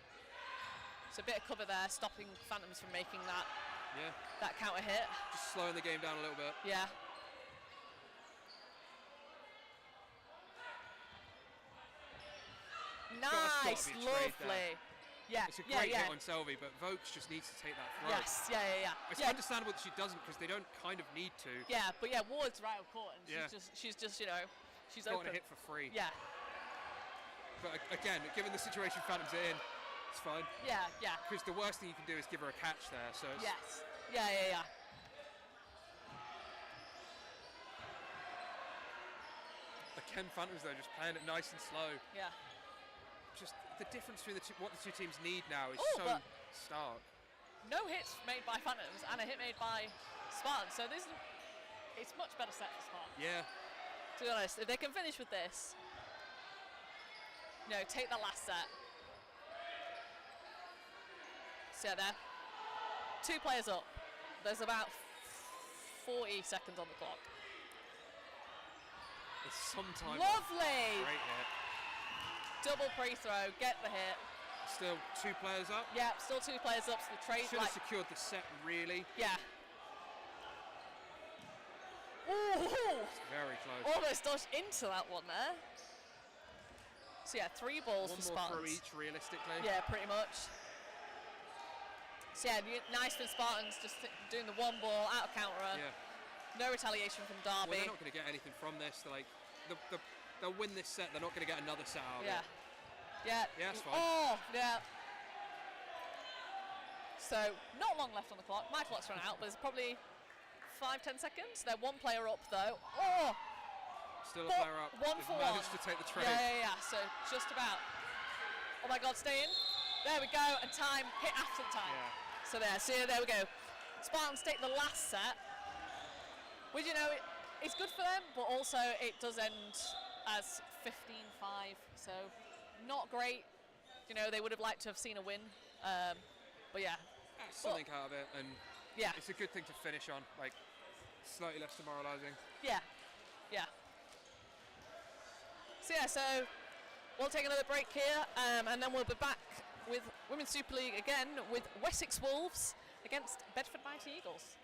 So a bit of cover there, stopping Phantoms from making that counter hit. Just slowing the game down a little bit. Yeah. Nice, lovely. Yeah, it's a great hit on Selby, but Vokes just needs to take that throw. Yes, yeah. It's understandable that she doesn't because they don't kind of need to. Yeah, but Ward's right of court, and she's just she's got open. a hit for free. Yeah. But again, given the situation Phantom's in, it's fine. Yeah. Because the worst thing you can do is give her a catch there. So. It's yes. Yeah. Again, Phantoms though just playing it nice and slow. Yeah. Just the difference between what the two teams need now is so stark. No hits made by Phantoms and a hit made by Spartans, so it's much better set for Spartans. Yeah. To be honest, if they can finish with this, take that last set. So there, 2 players up. There's about 40 seconds on the clock. It's sometime. Lovely. Great hit. Double pre-throw, get the hit. Still 2 players up? Yeah, still 2 players up, so the trade should have secured the set, really. Yeah. Ooh! It's very close. Almost dodged into that one there. So 3 balls for Spartans. 1 more throw each, realistically. Yeah, pretty much. So nice for Spartans, just doing the 1 ball, out of counter. Yeah. No retaliation from Derby. Well, they're not going to get anything from this. They're like, they'll win this set. They're not going to get another set out of it. Yeah, it's fine. Oh, yeah. So, not long left on the clock. My clock's run out, but there's probably 5-10 seconds. They're 1 player up, though. Oh! Still a player up. 1 for 1. Managed to take the trade. Yeah. So, just about. Oh my God, stay in. There we go. And time hit after the time. Yeah. So there we go. Spartans take the last set. Which, it's good for them, but also it does end as 15-5. So, not great. They would have liked to have seen a win. But yeah. Something out of it, and yeah, it's a good thing to finish on, like slightly less demoralising. Yeah. So we'll take another break here, and then we'll be back with Women's Super League again with Wessex Wolves against Bedford Mighty Eagles.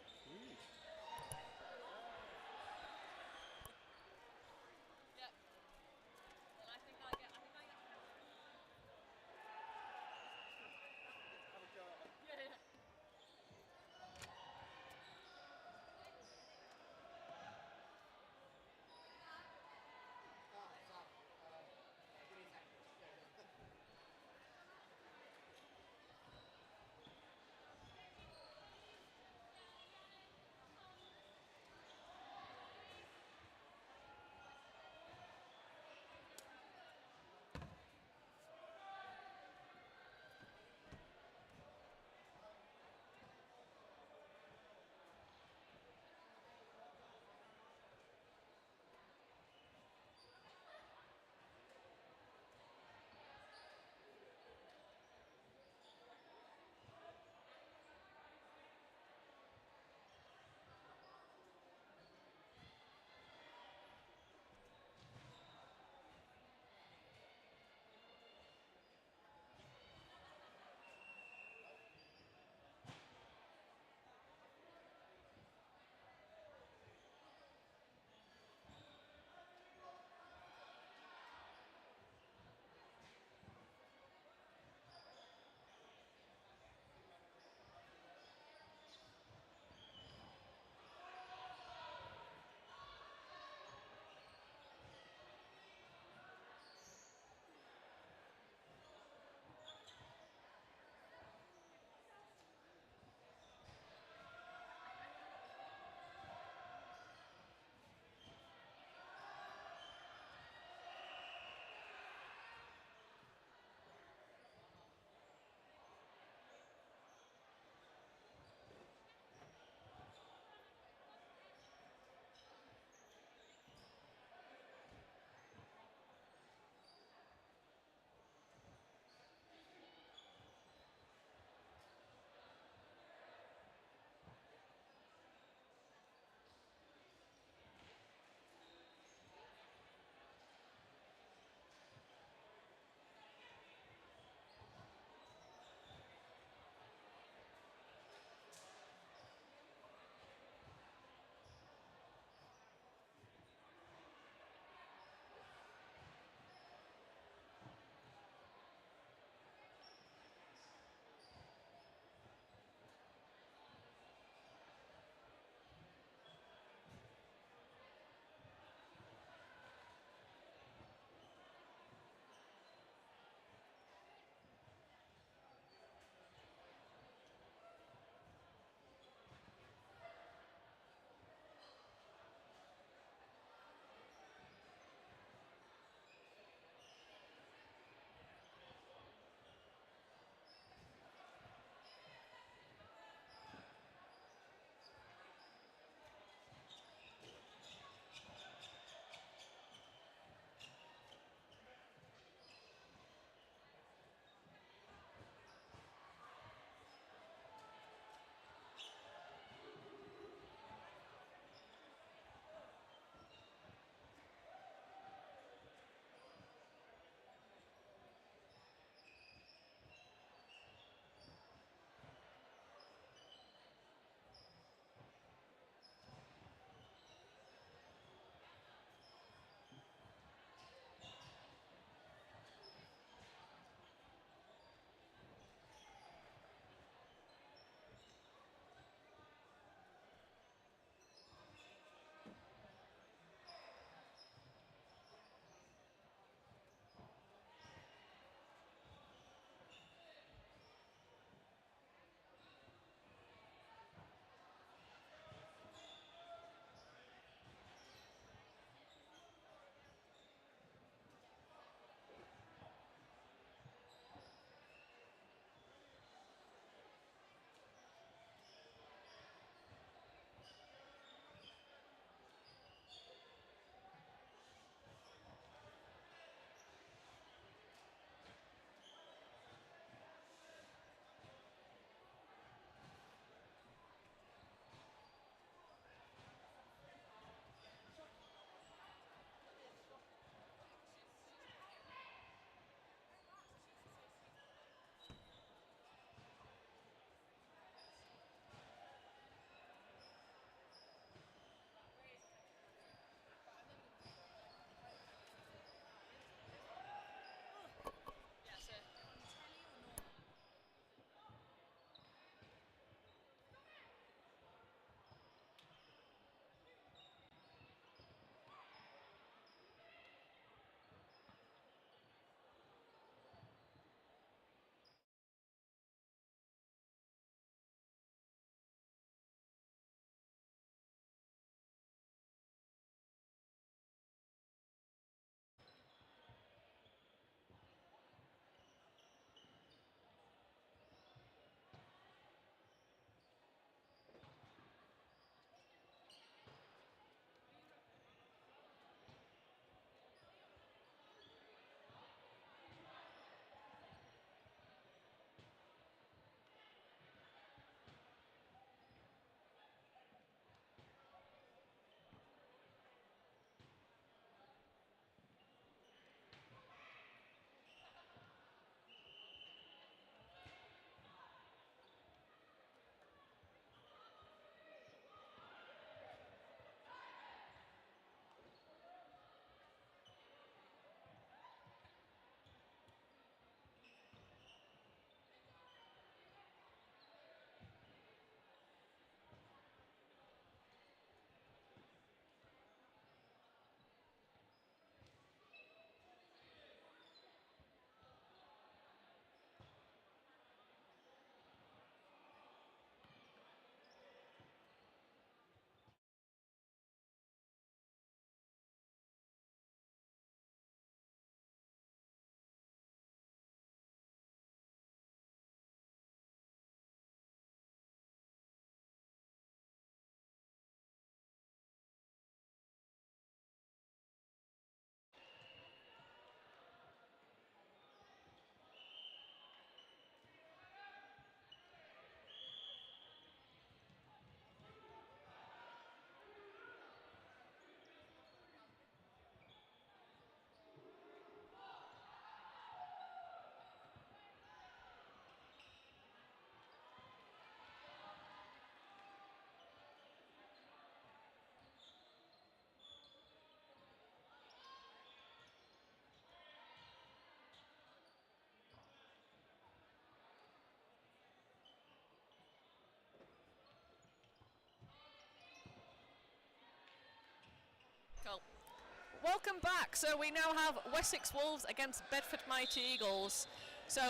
welcome back. So we now have Wessex Wolves against Bedford Mighty Eagles. So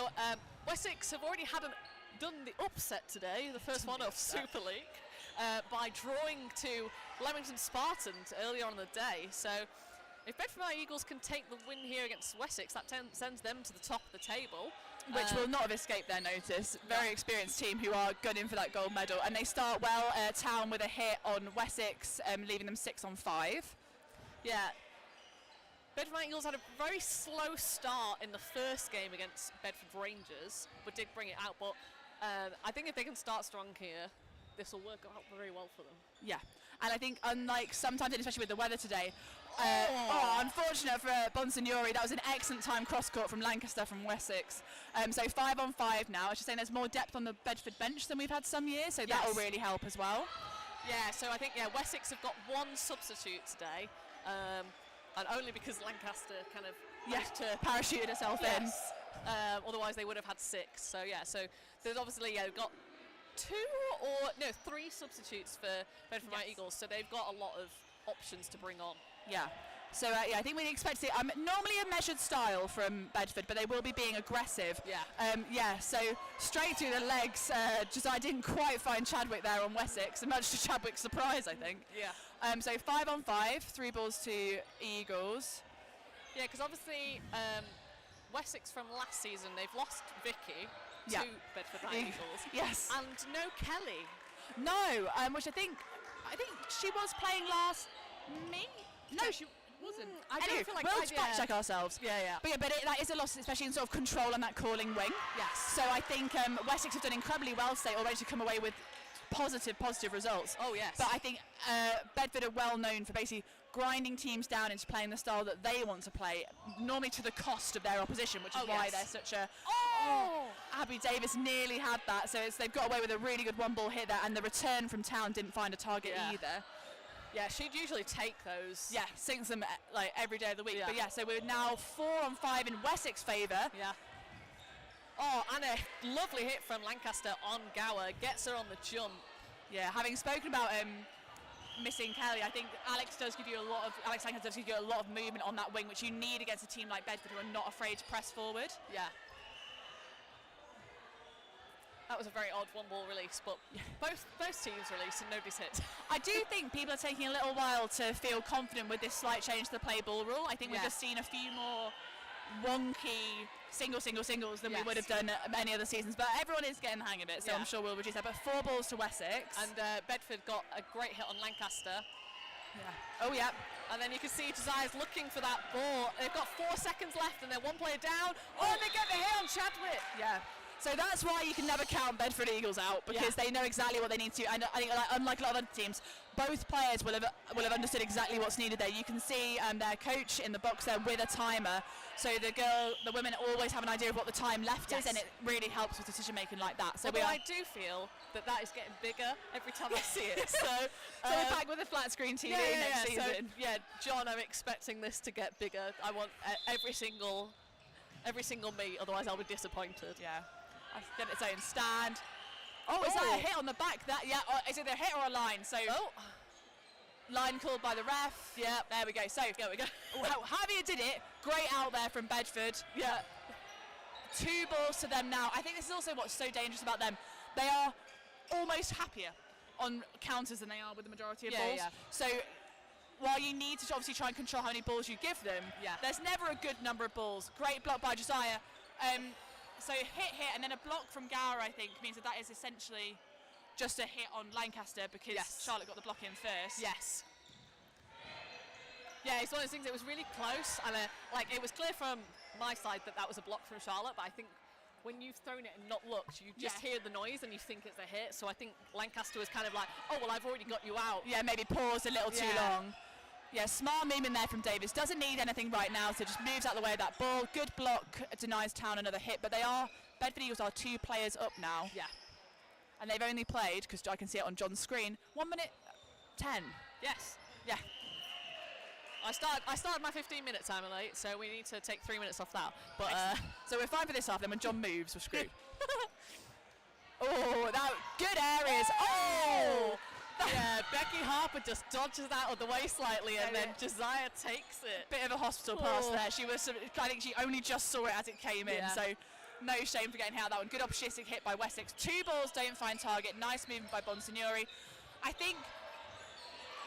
Wessex have already done the upset today, the first one of Super League, by drawing to Leamington Spartans earlier on in the day. So if Bedford Mighty Eagles can take the win here against Wessex, that sends them to the top of the table. Which will not have escaped their notice. Very experienced team who are gunning for that gold medal. And they start well, Town with a hit on Wessex, leaving them 6 on 5. Yeah. Bedford Mighty Eagles had a very slow start in the first game against Bedford Rangers, but did bring it out. But I think if they can start strong here, this will work out very well for them. Yeah, and I think unlike sometimes, and especially with the weather today, unfortunate for Bonsignori, that was an excellent time cross-court from Lancaster from Wessex. So 5 on 5 now. I was just saying there's more depth on the Bedford bench than we've had some years, so that will really help as well. Yeah, so I think, Wessex have got 1 substitute today, and only because Lancaster kind of managed to parachuted herself in. Otherwise they would have had 6. So so there's obviously got 3 substitutes for Bedford Mighty Eagles, so they've got a lot of options to bring on. Yeah. So I think we expect to see normally a measured style from Bedford, but they will be being aggressive. Yeah. So straight through the legs. I didn't quite find Chadwick there on Wessex, much to Chadwick's surprise, I think. Yeah. So 5 on 5, 3 balls to Eagles. Yeah, because obviously Wessex from last season, they've lost Vicky to Bedford Mighty Eagles. Yes. And no Kelly. No, which I think she was playing last No, she wasn't. I anyway, don't feel like we'll fact check ourselves. Yeah. But that is a loss, especially in sort of control on that calling wing. Yes. So I think Wessex have done incredibly well today, already to come away with positive results. Oh yes. But I think Bedford are well known for basically grinding teams down into playing the style that they want to play, normally to the cost of their opposition, which is why they're such a. Abby Davis nearly had that, so they've got away with a really good 1-ball hit there, and the return from Town didn't find a target either. Yeah, she'd usually take those. Yeah, sinks them like every day of the week. Yeah. But so we're now 4 on 5 in Wessex favour. Yeah. Oh, and a lovely hit from Lancaster on Gower, gets her on the jump. Yeah, having spoken about missing Kelly, I think Alex Lancaster does give you a lot of movement on that wing, which you need against a team like Bedford who are not afraid to press forward. Yeah. That was a very odd 1-ball release, but both teams released and nobody's hit. I do think people are taking a little while to feel confident with this slight change to the play ball rule. I think we've just seen a few more wonky singles than we would have done any other seasons, but everyone is getting the hang of it, so I'm sure we'll reduce that. But 4 balls to Wessex. And Bedford got a great hit on Lancaster. Yeah. Oh, yeah. And then you can see Josiah's looking for that ball. They've got 4 seconds left and they're 1 player down. Oh, and they get the hit on Chadwick. Yeah. So that's why you can never count Bedford Eagles out, because they know exactly what they need to. And I think, unlike a lot of other teams, both players will have understood exactly what's needed there. You can see their coach in the box there with a timer. So the women always have an idea of what the time left is, and it really helps with decision making like that. So I do feel that is getting bigger every time I see it. So we're back with a flat screen TV next season. So, John, I'm expecting this to get bigger. I want every single meet, otherwise I'll be disappointed. Yeah. I get its own stand. Oh, is that a hit on the back? Is it a hit or a line? So line called by the ref. Yeah, there we go. So there we go. Javier did it. Great out there from Bedford. Yeah. 2 balls to them now. I think this is also what's so dangerous about them. They are almost happier on counters than they are with the majority of balls. Yeah. So while you need to obviously try and control how many balls you give them, there's never a good number of balls. Great block by Josiah. So hit, and then a block from Gower, I think, means that is essentially just a hit on Lancaster, because Charlotte got the block in first. Yes. Yeah, it's one of those things, it was really close, and it was clear from my side that was a block from Charlotte, but I think when you've thrown it and not looked, you just hear the noise and you think it's a hit, so I think Lancaster was kind of like, oh, well, I've already got you out. Yeah, maybe paused a little too long. Yeah, smart movement there from Davis. Doesn't need anything right now, so just moves out of the way of that ball. Good block, denies Town another hit, but Bedford Eagles are 2 players up now. Yeah. And they've only played, because I can see it on John's screen, 1 minute 10. Yes. Yeah. I started my 15-minute timer late, so we need to take 3 minutes off that. But so we're fine for this half, then when John moves, we're screwed. Oh, that good areas. Oh! Yeah, Becky Harper Harper just dodges out of the way slightly, and then Josiah takes it. Bit of a hospital pass there. I think she only just saw it as it came in, so no shame for getting hit out that one. Good opportunistic hit by Wessex. 2 balls, don't find target. Nice movement by Bonsignori. I think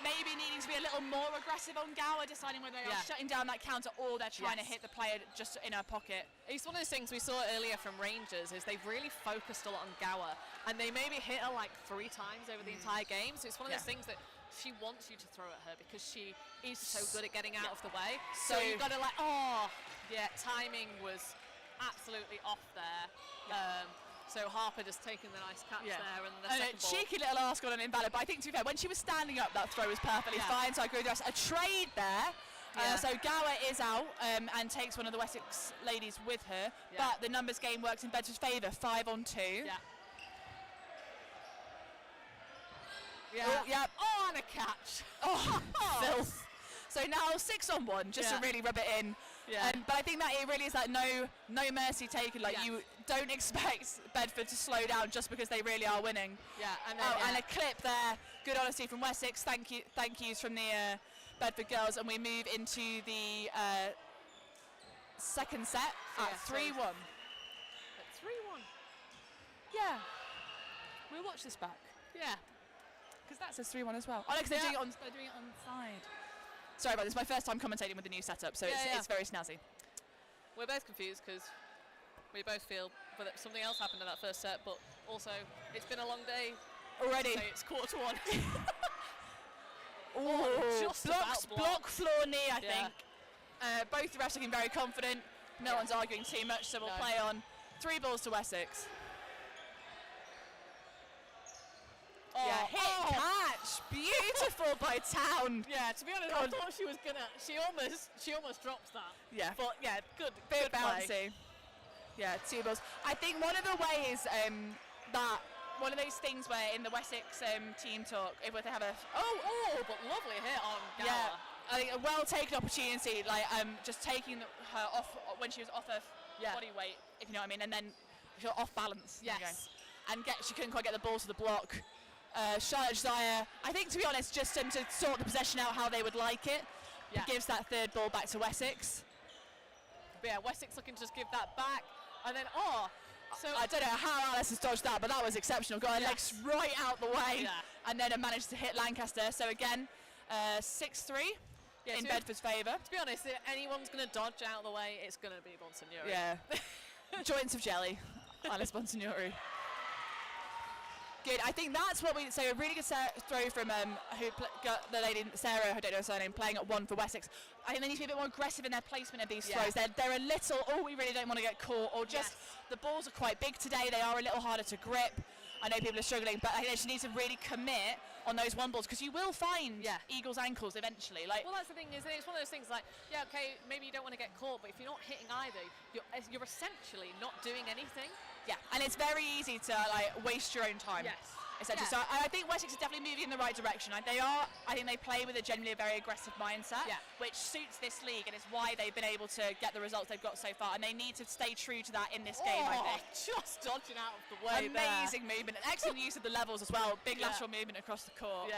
maybe needing to be a little more aggressive on Gower, deciding whether they are shutting down that counter or they're trying to hit the player just in her pocket. It's one of those things we saw earlier from Rangers is they've really focused a lot on Gower, and they maybe hit her like 3 times over the entire game. So it's one of those things that she wants you to throw at her because she is so good at getting out of the way. So you've got to timing was absolutely off there. So Harper just taking the nice catch there, and the second ball. Cheeky little ask on an invalid, but I think to be fair, when she was standing up, that throw was perfectly fine. So I agree with the rest. A trade there. So Gower is out and takes one of the Wessex ladies with her, but the numbers game works in Bedford's favour. 5 on 2. Oh, and a catch. Oh, filth. So now 6 on 1, just to really rub it in. But I think that it really is that no mercy taken. Like you don't expect Bedford to slow down just because they really are winning. And a clip there. Good honesty from Wessex. Thank yous from the Bedford girls, and we move into the second set at 3-1. At 3-1. Yeah. We'll watch this back. Yeah. Because that says 3-1 as well. Oh, no, because they're doing it on the side. Sorry about this. My first time commentating with the new setup, so it's very snazzy. We're both confused because we both feel that something else happened in that first set, but also it's been a long day already. So it's 1:45. Just block floor knee, I think. Both the refs looking very confident. No one's arguing too much, so we'll play on. 3 balls to Wessex. Catch, beautiful by Town. To be honest, I thought she was gonna. She almost drops that. But good. Bit good bouncy. Play. 2 balls. I think one of the ways that one of those things where in the Wessex team talk, if they have a but lovely hit on Gower. I think a well taken opportunity, like just taking her off when she was off her body weight, if you know what I mean, and then she was off balance. Yes. And she couldn't quite get the ball to the block. Charlotte Josiah, I think to be honest, just to sort the possession out how they would like it, gives that 3rd ball back to Wessex. But Wessex looking to just give that back, and then so I don't know how Alice has dodged that, but that was exceptional. Got her legs right out the way, and then managed to hit Lancaster. So again, 6-3 in Bedford's favour. To be honest, if anyone's going to dodge out of the way, it's going to be Bonsignori. Yeah, joints of jelly, Alice Bonsignori. Good. I think that's what we. So a really good throw from got the lady Sarah. I don't know her surname. Playing at 1 for Wessex. I think they need to be a bit more aggressive in their placement of these throws. They're a little. Oh, we really don't want to get caught. Or just the balls are quite big today. They are a little harder to grip. I know people are struggling, but I think they just need to really commit on those 1 balls because you will find Eagles' ankles eventually. Like, well, that's the thing, isn't it? It's one of those things like, okay, maybe you don't want to get caught, but if you're not hitting either, you're essentially not doing anything. Yeah, and it's very easy to waste your own time. Yes. Essentially. So I think Wessex is definitely moving in the right direction. I think they play with a generally very aggressive mindset, which suits this league, and it's why they've been able to get the results they've got so far. And they need to stay true to that in this game, I think. Just dodging out of the way. Amazing movement, and excellent use of the levels as well. Big lateral movement across the court.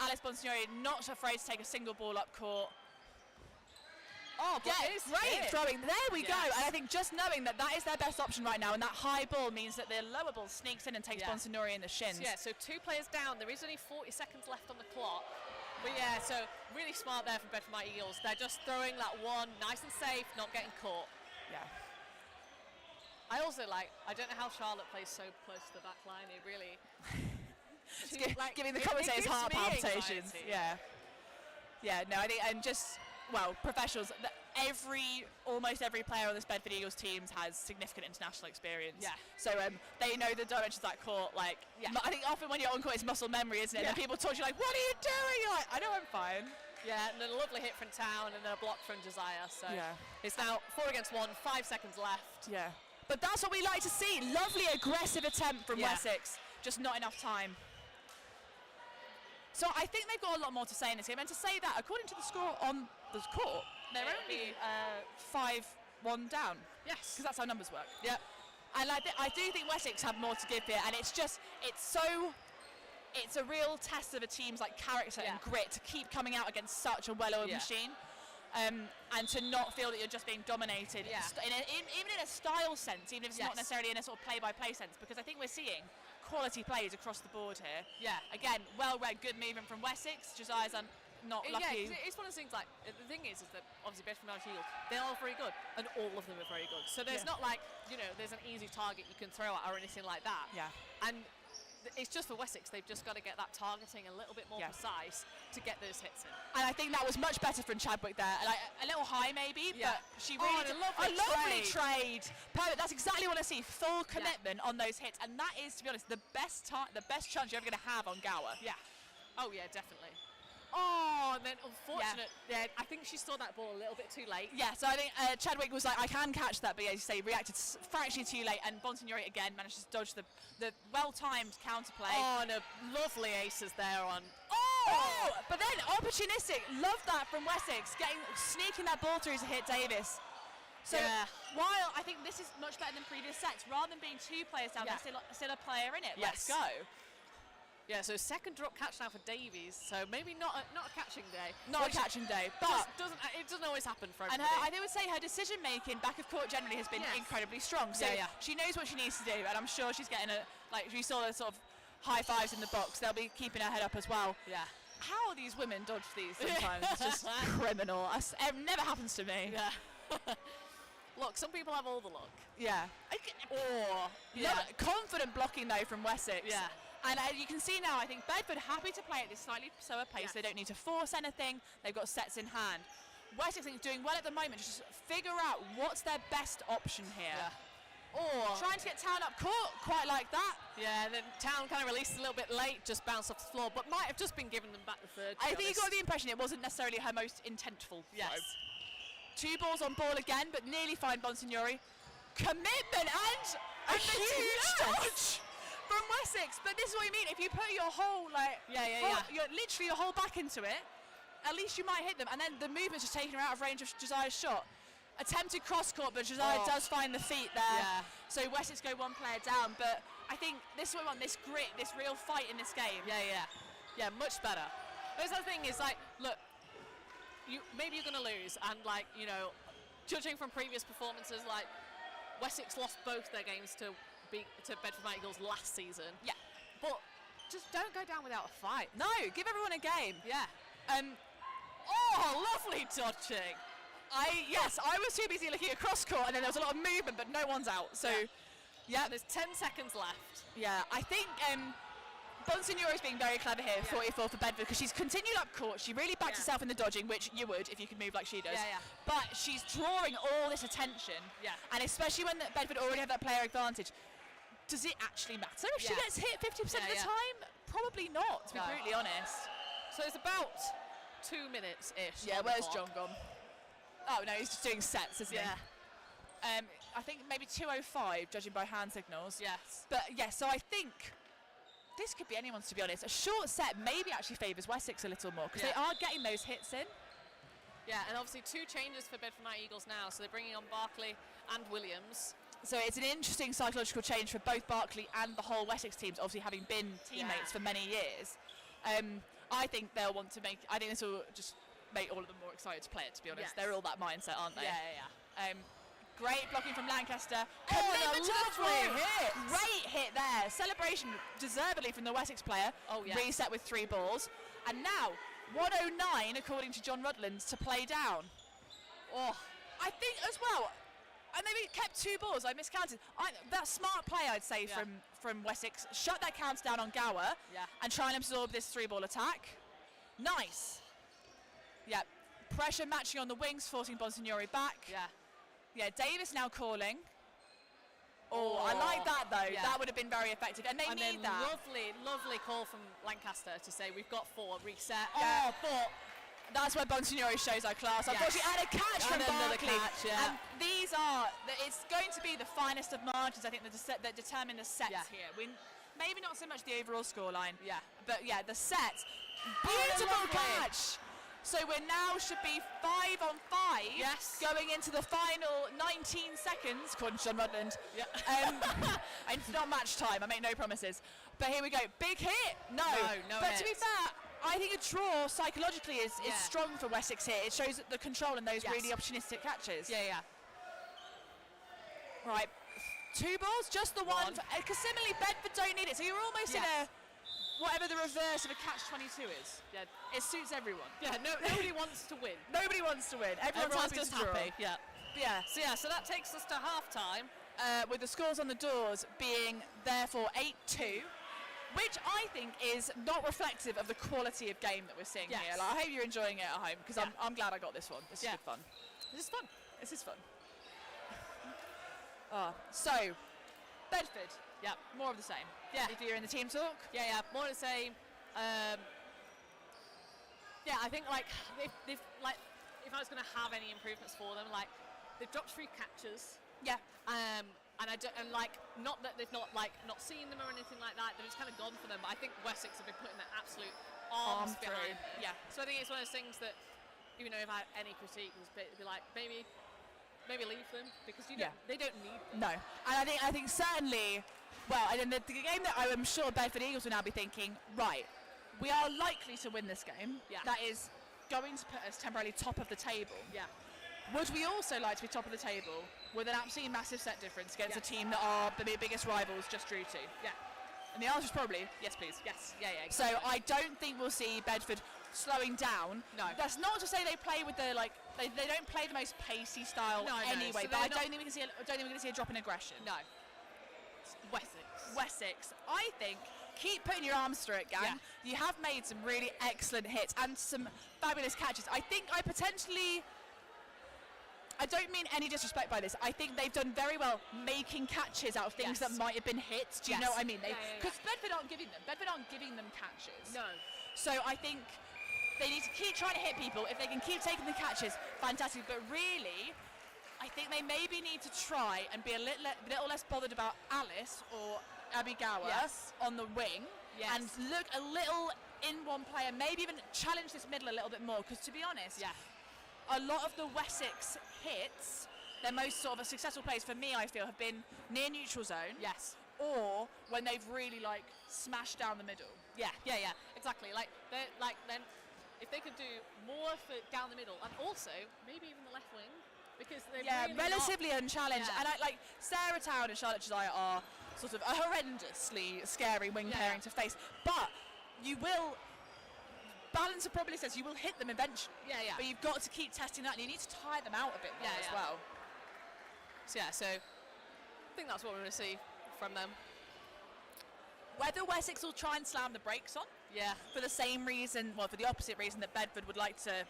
Alice Bonsignori not afraid to take a single ball up court. Great throwing. There we go. And I think just knowing that is their best option right now, and that high ball means that the lower ball sneaks in and takes Bonsignori in the shins. So 2 players down. There is only 40 seconds left on the clock. But so really smart there from Bedford Mighty Eagles. They're just throwing that one nice and safe, not getting caught. I also I don't know how Charlotte plays so close to the back line. It really... giving the commentators heart palpitations. No, I think, and just... Well, professionals. Almost every player on this Bedford Eagles teams has significant international experience. So they know the dimensions of that court. I think often when you're on court, it's muscle memory, isn't it? And people talk to you like, "What are you doing?" You're like, "I know, I'm fine." And then a lovely hit from Town, and then a block from Josiah. So it's now 4 against 1. 5 seconds left. But that's what we like to see. Lovely aggressive attempt from Wessex. Just not enough time. So I think they've got a lot more to say in this game. And to say that, according to the score on the court, they're only 5-1 down. Yes. Because that's how numbers work. And I do think Wessex have more to give here. And it's so it's a real test of a team's like character and grit to keep coming out against such a well-oiled machine. And to not feel that you're just being dominated, even in a style sense, even if it's not necessarily in a sort of play-by-play sense, because I think we're seeing quality plays across the board here. Yeah. Again, well-read, good movement from Wessex. Josiah's not lucky. Yeah, it's one of those things, like, the thing is that obviously Bedford United, they're all very good, and all of them are very good. So there's not like, there's an easy target you can throw at or anything like that. Yeah. And it's just for Wessex, they've just got to get that targeting a little bit more precise to get those hits in. And I think that was much better from Chadwick there. Like, a little high maybe, but she really did a lovely trade. Perfect. That's exactly what I see. Full commitment on those hits, and that is, to be honest, the best chance you're ever going to have on Gower. Yeah. Oh yeah, definitely. Oh, and then unfortunate. Yeah, I think she saw that ball a little bit too late. Yeah, so I think Chadwick was like, I can catch that, but as you say, reacted fractionally too late, and Bonsignori again managed to dodge the well-timed counterplay. Oh, and a lovely aces there on. Oh, but then opportunistic. Love that from Wessex, sneaking that ball through to hit Davis. So while I think this is much better than previous sets, rather than being two players down, there's still a player in it. Let's go. Yeah, so second drop catch now for Davies. So maybe not a catching day. Not a catching day, but it doesn't always happen for everybody. And I would say her decision making back of court generally has been incredibly strong. So she knows what she needs to do, and I'm sure she's getting we saw the sort of high fives in the box. They'll be keeping her head up as well. Yeah. How these women dodge these sometimes? It's just criminal. It never happens to me. Yeah. Look, some people have all the luck. Yeah. Confident blocking though from Wessex. Yeah. And you can see now, I think Bedford happy to play at this slightly slower pace. They don't need to force anything. They've got sets in hand. Wessex is doing well at the moment. Just figure out what's their best option here. Yeah. Or trying to get Town up court, quite like that. Yeah, and then Town kind of released a little bit late, just bounced off the floor, but might have just been giving them back the third. I think you got the impression it wasn't necessarily her most intentful. Yes. Throw. 2 balls on ball again, but nearly fine Bonsignori. Commitment and a huge dodge from Wessex. But this is what you mean. If you put your whole your whole back into it, at least you might hit them. And then the movement's just taking her out of range of Josiah's shot. Attempted cross court, but Josiah does find the feet there. Yeah. So Wessex go one player down. But I think this is what we want, this grit, this real fight in this game. Yeah, much better. There's the thing is, like, look, maybe you're going to lose, and judging from previous performances, like, Wessex lost both their games to Bedford Mighty Eagles last season. Yeah. But just don't go down without a fight. No, give everyone a game. Yeah. Lovely dodging. I was too busy looking across court, and then there was a lot of movement, but no one's out. So, there's 10 seconds left. Yeah, I think Bonsignori's being very clever here, 44 for Bedford, because she's continued up court. She really backed herself in the dodging, which you would if you could move like she does. But she's drawing all this attention. Yeah. And especially when Bedford already have that player advantage. Does it actually matter if she gets hit 50% of the time? Probably not, to be brutally honest. So it's about 2 minutes-ish. Yeah, where's John gone? Oh, no, he's just doing sets, isn't he? I think maybe 2:05, judging by hand signals. Yes. But, so I think this could be anyone's, to be honest. A short set maybe actually favours Wessex a little more, because they are getting those hits in. Yeah, and obviously 2 changes for Bedford Mighty Eagles now, so they're bringing on Barkley and Williams. So it's an interesting psychological change for both Barkley and the whole Wessex teams, obviously having been teammates for many years. I think they'll want to I think this will just make all of them more excited to play it, to be honest. Yes. They're all that mindset, aren't they? Yeah. Great blocking from Lancaster. Commitment to the floor. Great hit there. Celebration deservedly from the Wessex player. Reset with 3 balls. And now 109, according to John Rutland, to play down. I think as well. And they kept 2 balls. I miscounted. That smart play, I'd say, from Wessex. Shut that counter down on Gower and try and absorb this 3-ball attack. Nice. Yeah. Pressure matching on the wings, forcing Bonsignori back. Yeah, Davis now calling. I like that, though. That would have been very effective. And they need that. Lovely call from Lancaster to say, we've got 4, reset. But that's where Bonsignori shows our class. Unfortunately, and a catch from Barkley. And these it's going to be the finest of margins, I think, that determine the sets here. Maybe not so much the overall scoreline. But the set. Beautiful catch. So we now should be 5 on 5. Yes. Going into the final 19 seconds, according to John Rutland. It's not match time. I make no promises. But here we go. Big hit. No. But to be fair, I think a draw psychologically is strong for Wessex here. It shows the control in those really opportunistic catches. Yeah. Right. 2 balls, just the one. Because similarly, Bedford don't need it. So you're almost in a, whatever the reverse of a catch-22 is. Yeah. It suits everyone. Yeah, nobody wants to win. Nobody wants to win. Everyone's just happy to draw. happy. Yeah. So that takes us to half-time. With the scores on the doors being therefore 8-2, which I think is not reflective of the quality of game that we're seeing here. Like, I hope you're enjoying it at home, because I'm glad I got this one. This is good fun. This is fun. So, Bedford. Yeah. More of the same. Yeah. If you're in the team talk. Yeah. More of the same. I think like they've like, if I was going to have any improvements for them, like they've dropped 3 catches. Yeah. And I don't, and like, not that they've not seen them or anything like that. They've just kind of gone for them. But I think Wessex have been putting their absolute arms behind. Yeah. So I think it's one of those things that, even though if I had any critique, was be like maybe leave them, because they don't need them. No. And I think certainly, well, and the game that I'm sure Bedford Eagles will now be thinking, right, we are likely to win this game. Yeah. That is going to put us temporarily top of the table. Yeah. Would we also like to be top of the table with an absolutely massive set difference against a team that our biggest rivals just drew to? Yeah. And the answer is probably yes, please. Yes. Yeah. Exactly. So I don't think we'll see Bedford slowing down. No. That's not to say they play with the they don't play the most pacey style anyway. So but I don't think we can see. I don't think we're going to see a drop in aggression. No. Wessex. I think keep putting your arms through it, gang. Yeah. You have made some really excellent hits and some fabulous catches. I think I don't mean any disrespect by this. I think they've done very well making catches out of things that might have been hits. Do you know what I mean? Because Bedford aren't giving them catches. No. So I think they need to keep trying to hit people. If they can keep taking the catches, fantastic. But really, I think they maybe need to try and be a little less bothered about Alice or Abby Gower on the wing and look a little in one player, maybe even challenge this middle a little bit more. Because to be honest, a lot of the Wessex hits, their most sort of successful plays for me, I feel, have been near neutral zone. Yes. Or when they've really smashed down the middle. Yeah. Exactly. Then if they could do more for down the middle, and also maybe even the left wing, because they're really relatively unchallenged. And Sarah Town and Charlotte Josiah are sort of a horrendously scary wing pairing to face, but you will. Balance of probability says you will hit them eventually. But you've got to keep testing that, and you need to tire them out a bit more as well. So I think that's what we're going to see from them. Whether Wessex will try and slam the brakes on, for the same reason, for the opposite reason that Bedford would like to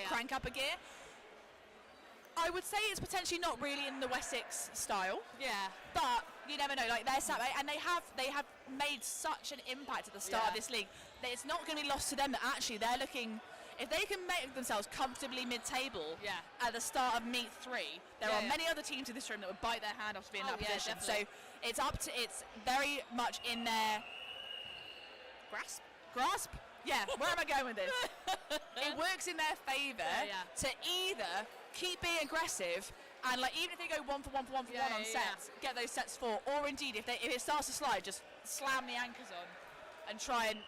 crank up a gear, I would say it's potentially not really in the Wessex style. But you never know. They're sat and they have made such an impact at the start of this league that it's not going to be lost to them that actually they're looking. If they can make themselves comfortably mid-table at the start of Meet 3, there are many other teams in this room that would bite their hand off to be in that position. Definitely. So it's very much in their grasp. Yeah, where am I going with this? It works in their favour to either keep being aggressive and even if they go one for one on sets, get those sets 4, or indeed if it starts to slide, just slam the anchors on and try and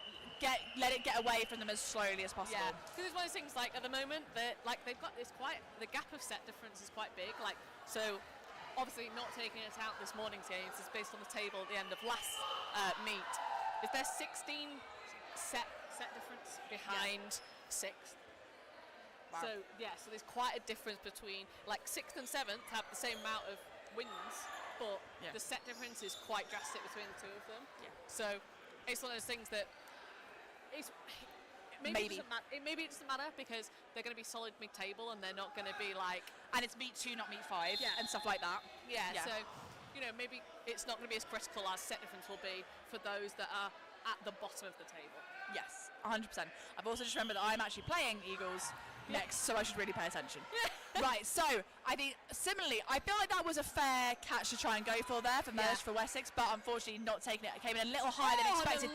let it get away from them as slowly as possible. Because it's one of those things at the moment that they've got this the gap of set difference is quite big. So obviously not taking into account this morning's games is based on the table at the end of last meet. Is there 16 set difference behind 6th? Wow. So so there's quite a difference between 6th and 7th have the same amount of wins, but the set difference is quite drastic between the two of them. So it's one of those things that maybe it doesn't matter because they're going to be solid mid-table and they're not going to be and it's Meet 2 not Meet 5 and stuff like that. So maybe it's not going to be as critical as set difference will be for those that are at the bottom of the table. Yes, 100%. I've also just remembered that I'm actually playing Eagles next, so I should really pay attention. Right, so I think similarly, I feel like that was a fair catch to try and go for there for Merge for Wessex, but unfortunately not taking it. It came in a little higher than expected.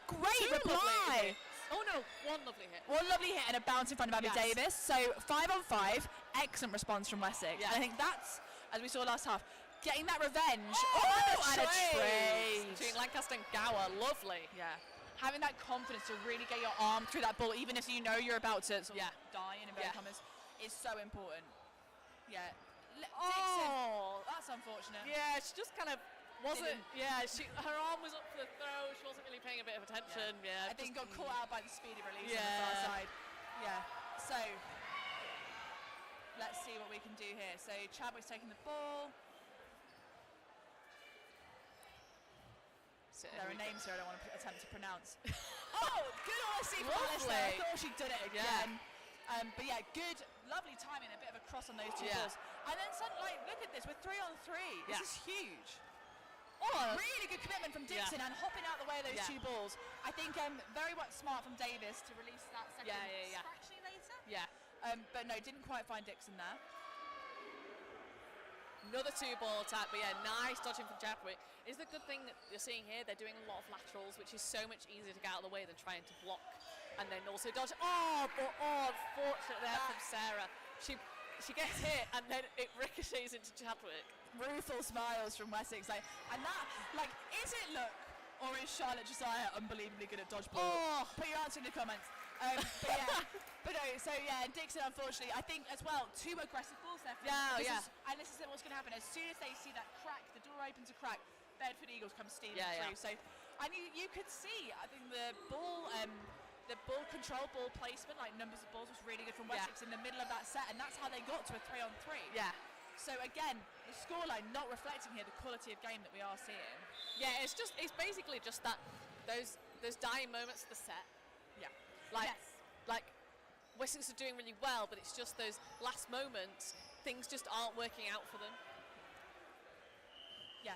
Great reply. Oh no, one lovely hit. One lovely hit and a bounce in front of Abby Davis. So 5 on 5, excellent response from Wessex. And I think that's, as we saw last half, getting that revenge. And a trade. Between Lancaster and Gower, lovely. Yeah. Having that confidence to really get your arm through that ball, even if you know you're about to sort of die in inverted commas, is so important. Yeah. Dixon, that's unfortunate. Yeah, she just kind of wasn't. Her arm was up for the throw. She wasn't really paying a bit of attention. I think got caught out by the speedy release on the far side. Yeah. So let's see what we can do here. So Chadwick's taking the ball. So there are names here I don't want to attempt to pronounce. Good honesty from Alistair. I thought she'd done it again. But yeah, good, lovely timing, a bit of a cross on those two balls. And then suddenly, look at this, we're 3-on-3. This is huge. Really good commitment from Dixon and hopping out the way of those two balls. I think very much smart from Davis to release that second fractionally later. But no, didn't quite find Dixon there. Another 2-ball attack, but nice dodging from Chadwick. Is the good thing that you're seeing here, they're doing a lot of laterals, which is so much easier to get out of the way than trying to block and then also dodge. Unfortunate there from Sarah. She gets hit and then it ricochets into Chadwick. Rueful smiles from Wessex, and that, is it luck or is Charlotte Josiah unbelievably good at dodgeball? Put your answer in the comments. But no, so Dixon, unfortunately, I think as well, 2 aggressive balls there. And this is what's going to happen. As soon as they see that crack, the door opens a crack, Bedford Eagles come steaming through. So, and you could see, I think the ball control, ball placement, numbers of balls was really good from Wessex in the middle of that set, and that's how they got to a 3-on-3. So again, the scoreline not reflecting here the quality of game that we are seeing. It's basically just that those dying moments of the set. Wessex are doing really well, but it's just those last moments, things just aren't working out for them.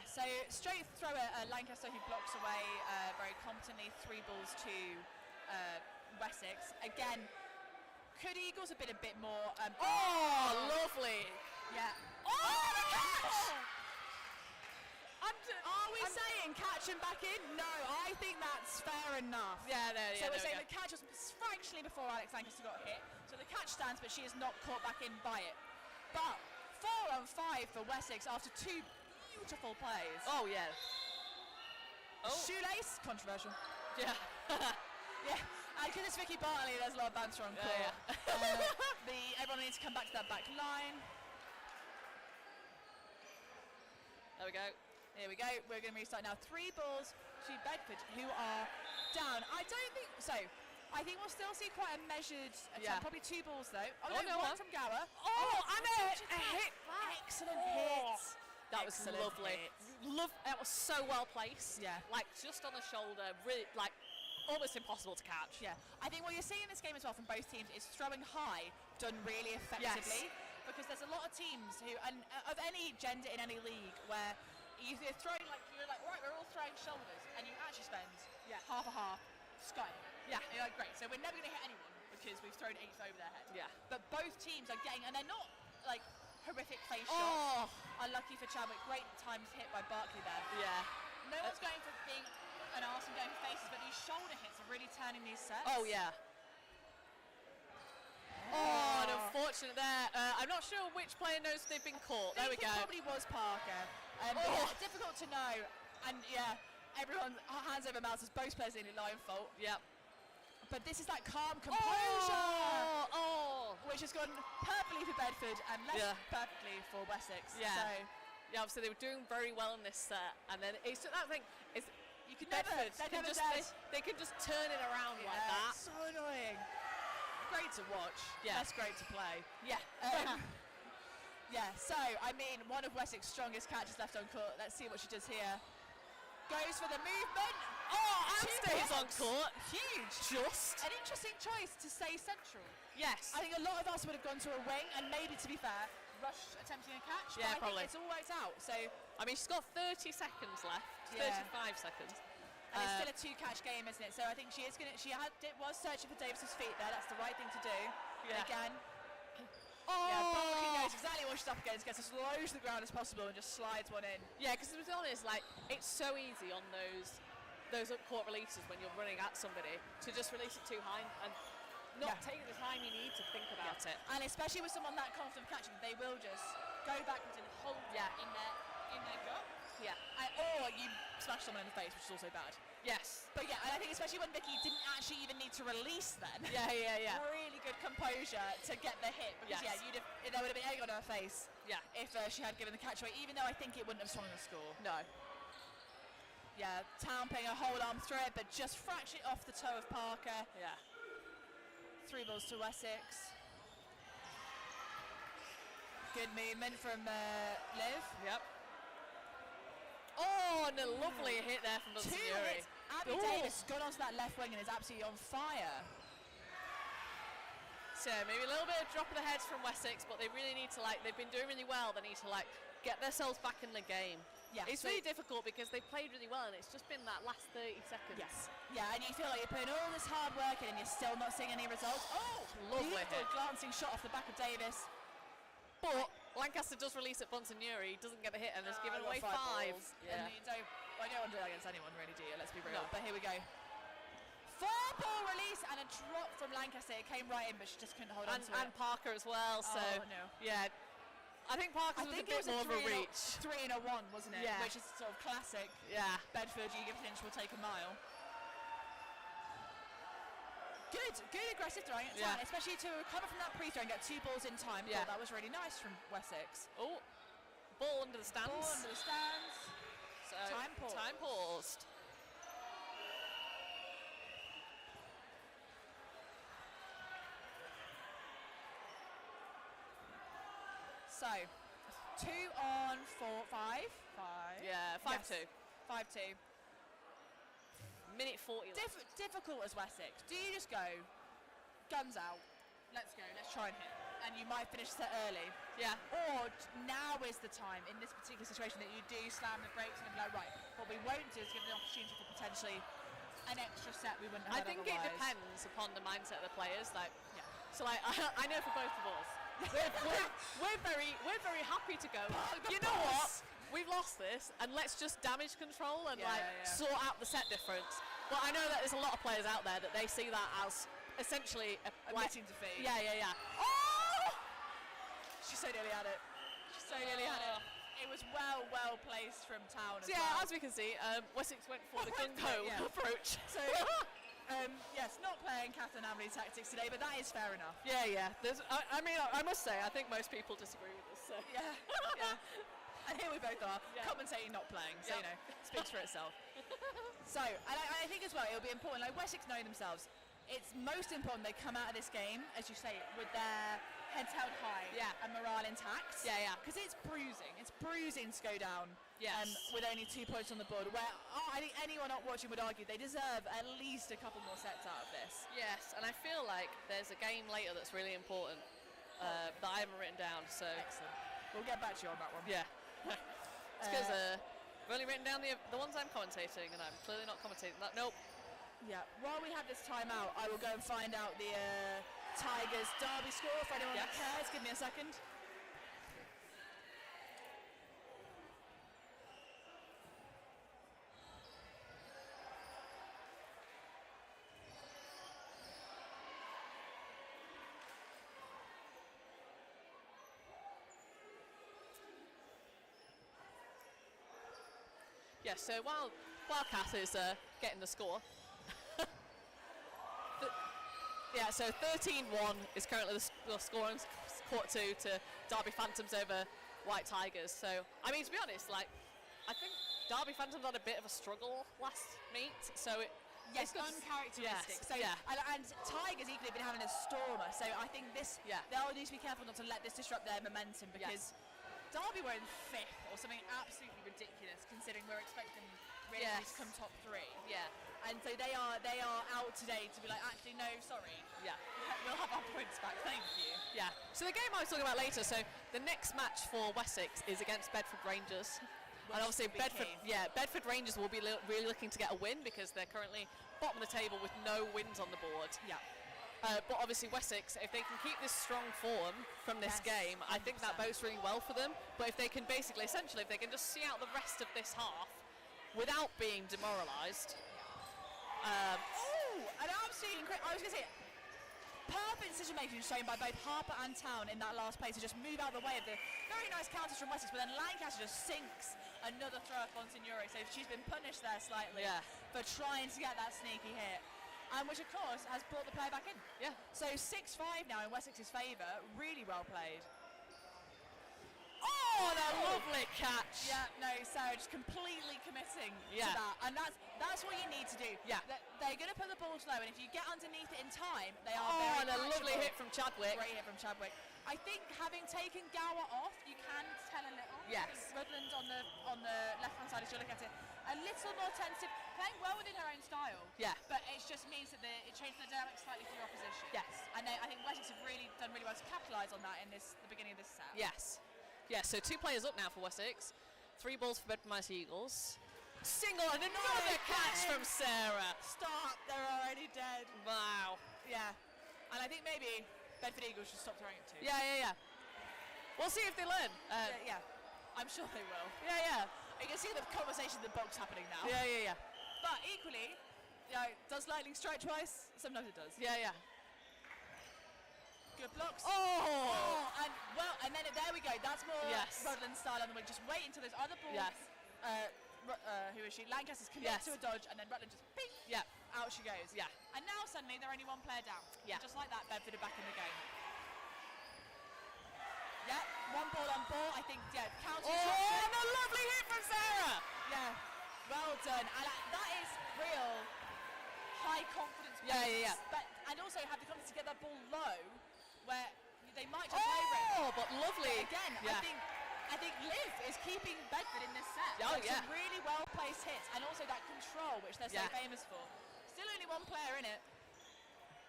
So straight thrower Lancaster, who blocks away very competently, 3 balls to Wessex. Again, could Eagles have been a bit more... lovely! The catch! Are we saying catch him back in? No, I think that's fair enough. So we're saying the catch was fractionally before Alex Lancaster got hit. So the catch stands, but she is not caught back in by it. But 4-on-5 for Wessex after 2 beautiful plays. Shoelace, controversial. And because it's Vicky Bartley, there's a lot of banter on court. Everyone needs to come back to that back line. There we go. Here we go. We're going to restart now. 3 balls to Bedford, who are down. I don't think so. I think we'll still see quite a measured attempt. Probably 2 balls though. One from Gower. And a hit back. Excellent hit. That was lovely. That was so well placed. Just on the shoulder. Really, almost impossible to catch. I think what you're seeing in this game as well from both teams is throwing high done really effectively. Because there's a lot of teams who, and of any gender in any league, where you're throwing you're right, we're all throwing shoulders, and you actually spend half a half sky. You're great. So we're never going to hit anyone because we've thrown 8 over their head. But both teams are getting, and they're not horrific face shots. Unlucky for Chadwick, great times hit by Barkley there. No one's going for being an arse and going for faces, but these shoulder hits are really turning these sets. And unfortunate there. I'm not sure which player knows they've been caught. There we go. It probably was Parker. Difficult to know. And everyone hands over mouths as both players in line fault. But this is that calm composure, which has gone perfectly for Bedford and less perfectly for Wessex. So they were doing very well in this set, and then it's that thing. You can Bedford never, they can just turn it around like that. So annoying. Great to watch. That's great to play. So I mean, one of Wessex's strongest catches left on court. Let's see what she does here. Goes for the movement. And stays on court. Huge. Just an interesting choice to stay central. Yes. I think a lot of us would have gone to a wing, and maybe, to be fair, rushed attempting a catch. But probably. I think it's all worked out. So I mean, she's got 30 seconds left. 35 seconds. And it's still a 2-catch game, isn't it? So I think she is was searching for Davis's feet there. That's the right thing to do. And again. Barkley knows exactly what she's up against, gets as low to the ground as possible and just slides one in. Because to be honest, it's so easy on those up-court releases when you're running at somebody to just release it too high and not take the time you need to think about it. And especially with someone that confident catching, they will just go backwards and hold in in their gut. Yeah. Or you smash someone in the face, which is also bad. Yes. But yeah, and I think especially when Vicky didn't actually even need to release then. Yeah. Really good composure to get the hit. Because Yes. there would have been egg on her face. Yeah. If she had given the catch away, even though I think it wouldn't have swung the score. No. Yeah, Town putting a whole arm through it, but just fraction off the toe of Parker. Yeah. 3 balls to Wessex. Good movement from Liv. Yep. Oh, and a lovely hit there from Two Yuri. hits. Abby Davis has gone onto that left wing and is absolutely on fire. So maybe a little bit of drop of the heads from Wessex, but they really need to they've been doing really well. They need to get themselves back in the game. Yeah, it's really difficult because they played really well and it's just been that last 30 seconds. Yes. Yeah, and you feel like you're putting all this hard work in and you're still not seeing any results. Oh, lovely hit. Glancing shot off the back of Davis. But Lancaster does release at Yuri, doesn't get the hit and has given away 5. Yeah. And you don't want to do that against anyone, really, do you? Let's be real. No. But here we go. 4-ball release and a drop from Lancaster. It came right in, but she just couldn't hold on to it. And Parker as well. So no. Yeah. I think Parker's was a bit more of a reach. 3 and a 1, wasn't it? Yeah. Which is sort of classic. Yeah. Bedford, you give an inch, we'll take a mile. Good aggressive throwing, especially to recover from that pre-throw and get 2 balls in time. Yeah. That was really nice from Wessex. Oh, ball under the stands. Ball under the stands. So time paused. So, 2 on 4, 5. Yeah, 5-2. 5-2. Minute 40 left. Difficult as Wessex. Do you just go, guns out, let's go, let's try and hit, and you might finish set early? Yeah. Or now is the time, in this particular situation, that you do slam the brakes and be like, right, what we won't do is give the opportunity for potentially an extra set we wouldn't have I think otherwise. it depends upon the mindset of the players. So I know for both of us, we're very happy to go. You know what? We've lost this, and let's just damage control and sort out the set difference. But I know that there's a lot of players out there that they see that as essentially admitting defeat. Yeah. Oh! She so nearly had it. It was well placed from Town as well. As we can see, Wessex went for the gung-ho approach. So, yes, not playing cat and Emily tactics today, but that is fair enough. Yeah. I must say, I think most people disagree with this. So. Yeah. And here we both are, commentating, not playing, so, speaks for itself. So, and I think as well, it'll be important, Wessex know themselves. It's most important they come out of this game, as you say, with their heads held high and morale intact. Yeah. Because it's bruising to go down with only 2 points on the board, where I think anyone not watching would argue they deserve at least a couple more sets out of this. Yes, and I feel like there's a game later that's really important that I haven't written down, so... Excellent. We'll get back to you on that one. Yeah. It's because I've only written down the ones I'm commentating, and I'm clearly not commentating that. Nope. Yeah. While we have this time out, I will go and find out the Tigers derby score for anyone that cares. Give me a second. Yeah, so while Wildcat is getting the score, so 13-1 is currently the score in quarter 2 to Derby Phantoms over White Tigers. So, I mean, to be honest, I think Derby Phantoms had a bit of a struggle last meet, so it's uncharacteristic. And Tigers equally have been having a stormer, so I think they'll need to be careful not to let this disrupt their momentum, because Derby were in 5th or something absolutely ridiculous, considering we're expecting really to come top 3. Yeah. And so they are out today to be like, actually, no, sorry. Yeah. We'll have our points back, thank you. Yeah. So the game I was talking about later, so the next match for Wessex is against Bedford Rangers. And obviously Bedford Rangers will be really looking to get a win because they're currently bottom of the table with no wins on the board. Yeah. But obviously Wessex, if they can keep this strong form from this game, 100%. I think that bodes really well for them. But if they can essentially, if they can just see out the rest of this half without being demoralised. An absolutely incredible, I was going to say, perfect decision making shown by both Harper and Town in that last play to just move out of the way of the very nice counters from Wessex, but then Lancaster just sinks another throw up on Signore. So she's been punished there slightly for trying to get that sneaky hit. Which of course has brought the play back in. Yeah. So 6-5 now in Wessex's favour. Really well played. Oh, that lovely catch. Yeah, no, Sarah just completely committing to that. And that's what you need to do. Yeah. They're going to put the ball low, and if you get underneath it in time, they are very very and a lovely hit from Chadwick. Great hit from Chadwick. I think having taken Gower off, you can tell a little. Yes. Rutland on the left-hand side as you look at it, a little more tentative, playing well within her own style. Yeah. But it just means that it changed the dynamic slightly for your opposition. Yes. And I think Wessex have really done really well to capitalise on that in the beginning of this set. Yes. Yeah, so 2 players up now for Wessex. 3 balls for Bedford Mighty Eagles. Single and another catch from Sarah. Stop, they're already dead. Wow. Yeah. And I think maybe Bedford Eagles should stop throwing it too. Yeah. We'll see if they learn. Yeah. I'm sure they will. Yeah. You can see the conversation in the box happening now. Yeah. But equally, does lightning strike twice? Sometimes it does. Yeah. Good blocks. And then there we go. That's more Rutland style on the wing. Just wait until there's other balls. Yes. Who is she? Lancaster's commit to a dodge, and then Rutland just ping. Yeah. Out she goes. Yeah. And now suddenly they're only 1 player down. Yeah. Just like that, Bedford are back in the game. Yeah. 1 ball on ball. I think. Yeah. Counter. And a lovely hit from Sarah. Yeah. Well done. And that is real high confidence. Yeah. But and also have the confidence to get that ball low, where they might just over it. Oh, but lovely. But again, I think Liv is keeping Bedford in this set. Some really well placed hits, and also that control, which they're so famous for. Still only 1 player in it.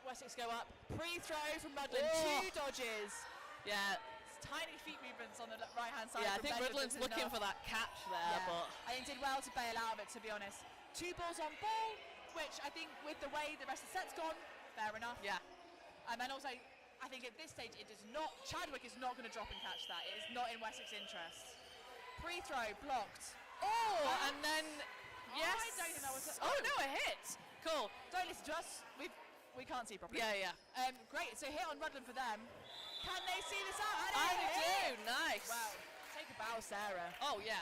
Wessex go up. Pre-throw from Rutland. 2 dodges. Yeah. Tiny feet movements on the right-hand side. Yeah, I think Rutland's looking for that catch there, but I think did well to bail out of it, to be honest. 2 balls on ball, which I think with the way the rest of the set's gone, fair enough. Yeah. And also, I think at this stage it is not. Chadwick is not going to drop and catch that. It is not in Wessex interest. Pre-throw blocked. And then yes. I don't think that was. No, it hit. Cool. Don't listen to us. We can't see properly. Yeah. Great. So hit on Rutland for them. Can they see this out? I do. Nice. Wow. Take a bow, Sarah. Oh yeah.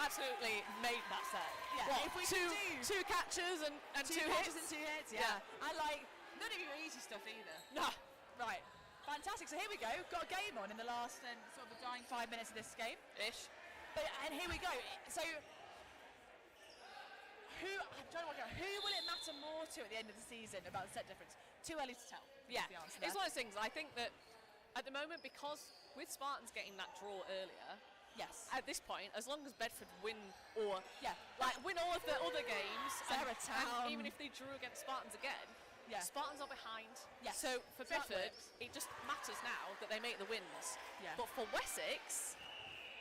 Absolutely made that set. Yeah. What, if we two catches and 2 catches hits. and 2 hits. Yeah. And none of your easy stuff either. No. Right. Fantastic. So here we go. Got a game on in the last sort of the dying 5 minutes of this game. Ish. And here we go. So I'm trying to work out who will it matter more to at the end of the season about the set difference? Too early to tell. Yeah. The answer It's there. one of those things. I think that at the moment, because with Spartans getting that draw earlier, yes. at this point, as long as Bedford win or win all of the other games, Sarah and Town, even if they drew against Spartans again, Spartans are behind. Yes. So for So that Bedford, works. it just matters now that they make the wins. Yeah. But for Wessex,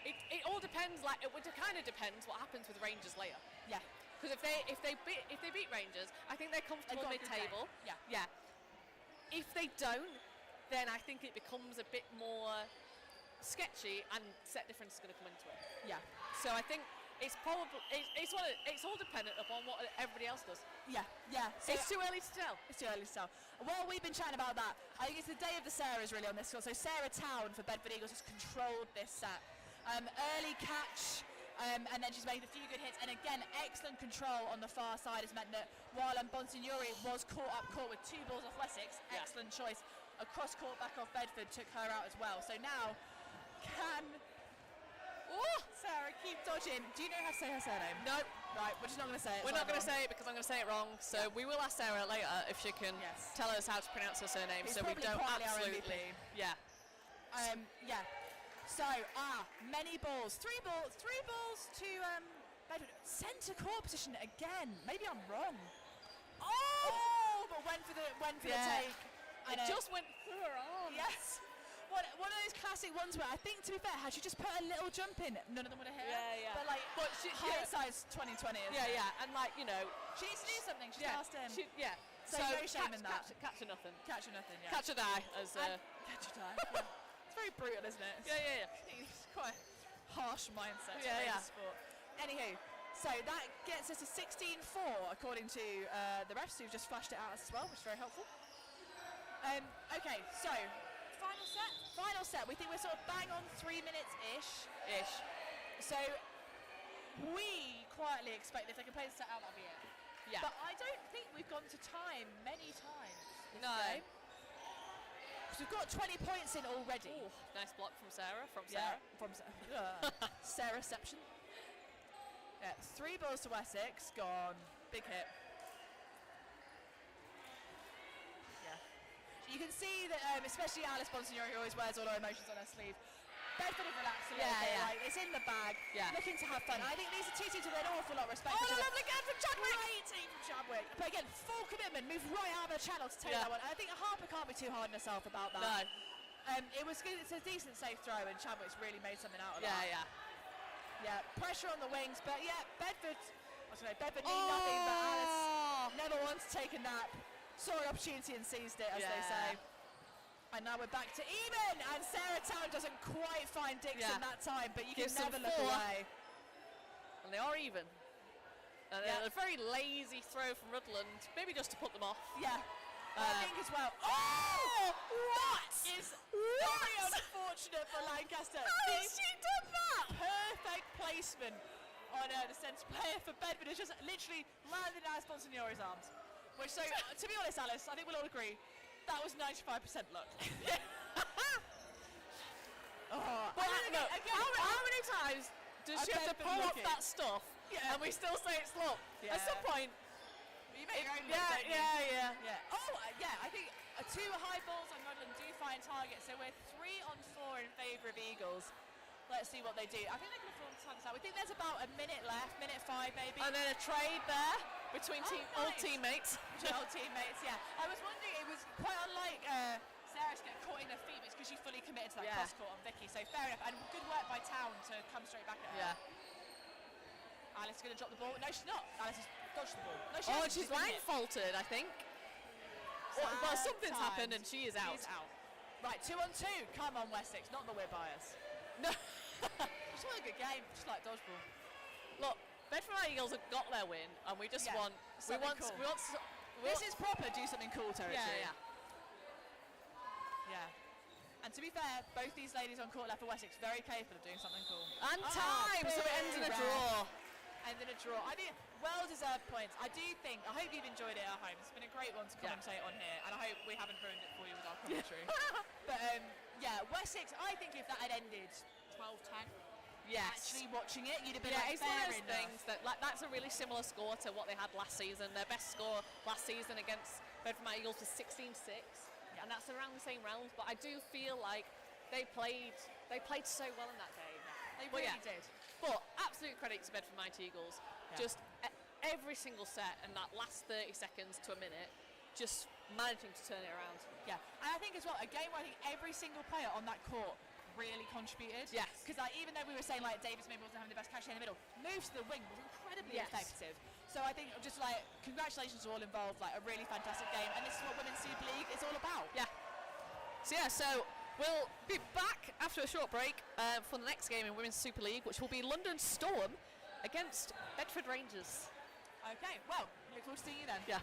it all depends. It kind of depends what happens with Rangers later. Yeah. Because if they beat Rangers, I think they're comfortable They've got a good mid-table. game. Yeah. If they don't, then I think it becomes a bit more sketchy, and set difference is going to come into it. Yeah. So I think it's probably it's all dependent upon what everybody else does. Yeah. So It's too early to tell. It's too early to tell. While we've been chatting about that, I think it's the day of the Sarahs really on this score. So Sarah Town for Bedford Eagles has controlled this set. Early catch, and then she's made a few good hits. And again, excellent control on the far side has meant that while Bonsignori was caught up court with 2 balls off Wessex, excellent choice. Across court back off Bedford took her out as well. So now, can Sarah keep dodging? Do you know how to say her surname? No. Right, we're just not going to say it. We're not going to say it because I'm going to say it wrong. So we will ask Sarah later if she can tell us how to pronounce her surname. It's so we don't quietly our absolutely. MVP. Yeah. So many balls. 3 balls to Bedford. Centre court position again. Maybe I'm wrong. But went for the take. It just went through her arm. Yes. One of those classic ones where I think, to be fair, had she just put a little jump in, none of them would have hit her. Yeah. But hindsight's 2020. Yeah. And she needs to do something. She's asked him. So no shame in that. Catch or nothing. Catch or nothing. Yeah. Catch or die, as catch or die. Yeah. It's very brutal, isn't it? Yeah. It's quite a harsh mindset. Yeah. Sport. Anywho, so that gets us to 16-4 according to the refs who've just flashed it out as well, which is very helpful. Okay, so final set. We think we're sort of bang on 3 minutes ish. So we quietly expect if they can play the set out, that'll be it. Yeah. But I don't think we've gone to time many times this No. game. So we've got 20 points in already. Ooh, nice block from Sarah. Sarah-ception. Yeah, 3 balls to Wessex, gone. Big hit. Yeah. You can see that, especially Alice Bonsignori, who always wears all her emotions on her sleeve. Bedford have relaxed a little bit, like it's in the bag, looking to have fun. I think these are two teams with an awful lot of respect. Oh, lovely again from Chadwick! Great team from Chadwick. But again, full commitment, move right out of the channel to take that one. And I think Harper can't be too hard on herself about that. No. It's a decent safe throw, and Chadwick's really made something out of that. Yeah, pressure on the wings, but Bedford need nothing, but Alice never once taken that. Saw an opportunity and seized it, as they say. And now we're back to even, and Sarah Town doesn't quite find Dixon that time, but you can never look away. And they are even. And a very lazy throw from Rutland, maybe just to put them off. Yeah, I think as well. Oh, what is very unfortunate for Lancaster. How has she done that? Perfect placement on the centre player for Bedford. It's just literally landed in Alice Bonsignori's arms. Which, so to be honest, Alice, I think we'll all agree, that was 95% luck. How many times does she have to pull off that stuff and we still say it's luck? At some point. You make your own luck, Oh, I think 2 high balls on Rutland do find targets, so we're 3 on 4 in favour of Eagles. Let's see what they do. I think they can afford to time this out. We think there's about a minute left, minute 5 maybe. And then a trade there between old teammates. Old teammates, yeah. I was wondering, it was quite unlike Sarah's getting caught in her feet, it's because she fully committed to that cross court on Vicky, so fair enough. And good work by Town to come straight back at her. Alice is going to drop the ball. No, she's not. Alice has dodged the ball. No, she hasn't. She's line-faulted, I think. Well, something's happened and she is out. She's out. Right, 2 on 2. Come on, Wessex. Not that we're biased. No. Just want a good game. Just like dodgeball. Look, Bedford Eagles have got their win, and we just want. This is proper. Do something cool territory. Yeah. And to be fair, both these ladies on court left for Wessex very capable of doing something cool. And time, so it ends in a draw. I think well-deserved points. I hope you've enjoyed it at home. It's been a great one to commentate on here, and I hope we haven't ruined it for you with our commentary. But Wessex, I think if that had ended 12-10, actually watching it, you'd have been it's one of those things that's a really similar score to what they had last season. Their best score last season against Bedford Eagles was 16-6, and that's around the same rounds. But I do feel like they played so well in that game. They really did. But absolute credit to Bedford Mighty Eagles. Just every single set and that last 30 seconds to a minute, just managing to turn it around. Yeah, and I think as well, a game where I think every single player on that court really contributed. Yes. Because even though we were saying like Davis maybe wasn't having the best catch in the middle, moves to the wing was incredibly effective. So I think just like congratulations to all involved, like a really fantastic game, and this is what Women's Super League is all about. So we'll be back after a short break for the next game in Women's Super League, which will be London Storm against Bedford Rangers. Okay, well, look forward to seeing you then. Yeah.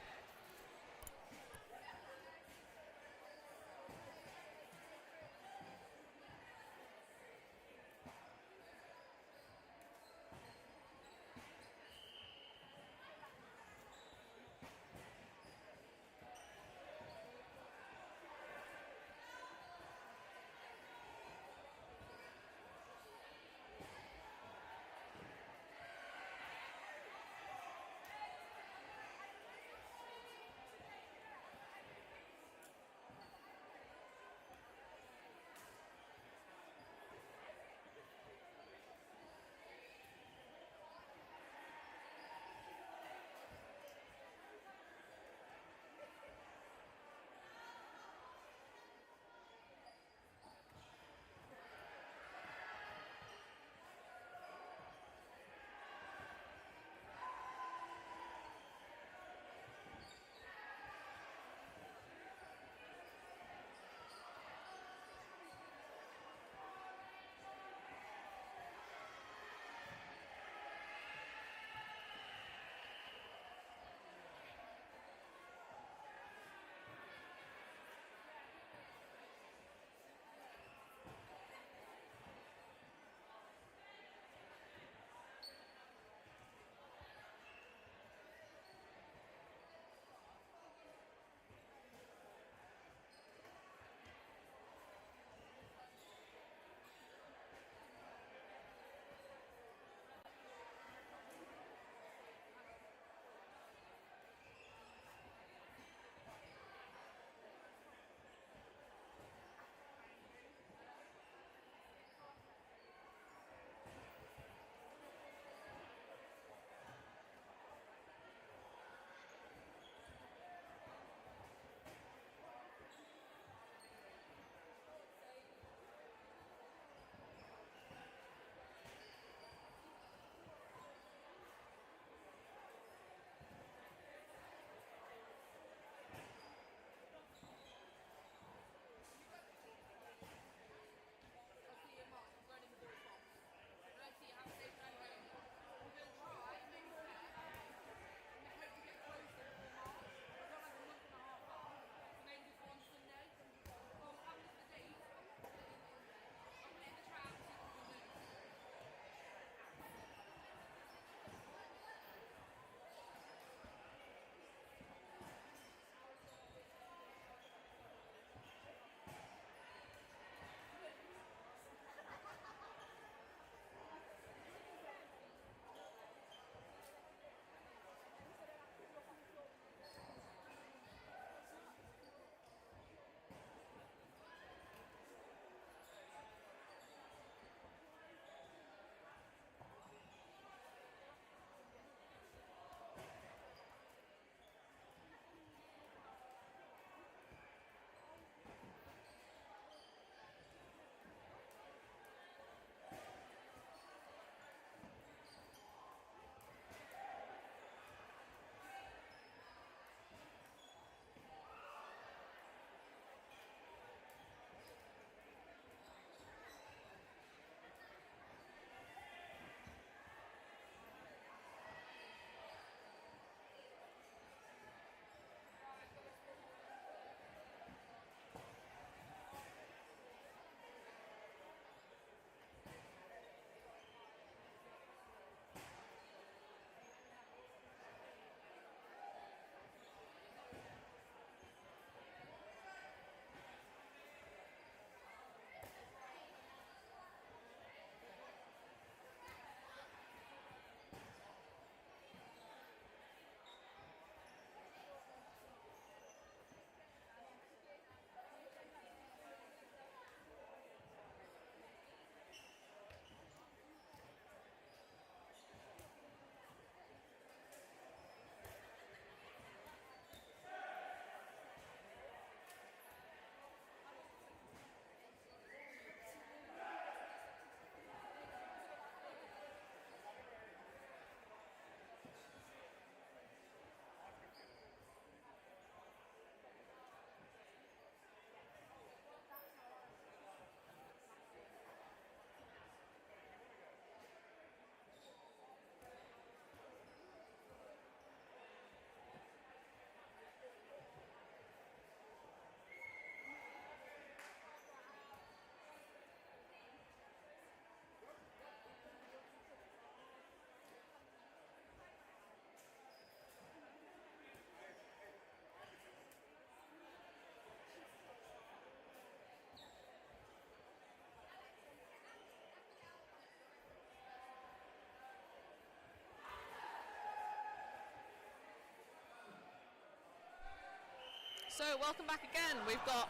So welcome back again. We've got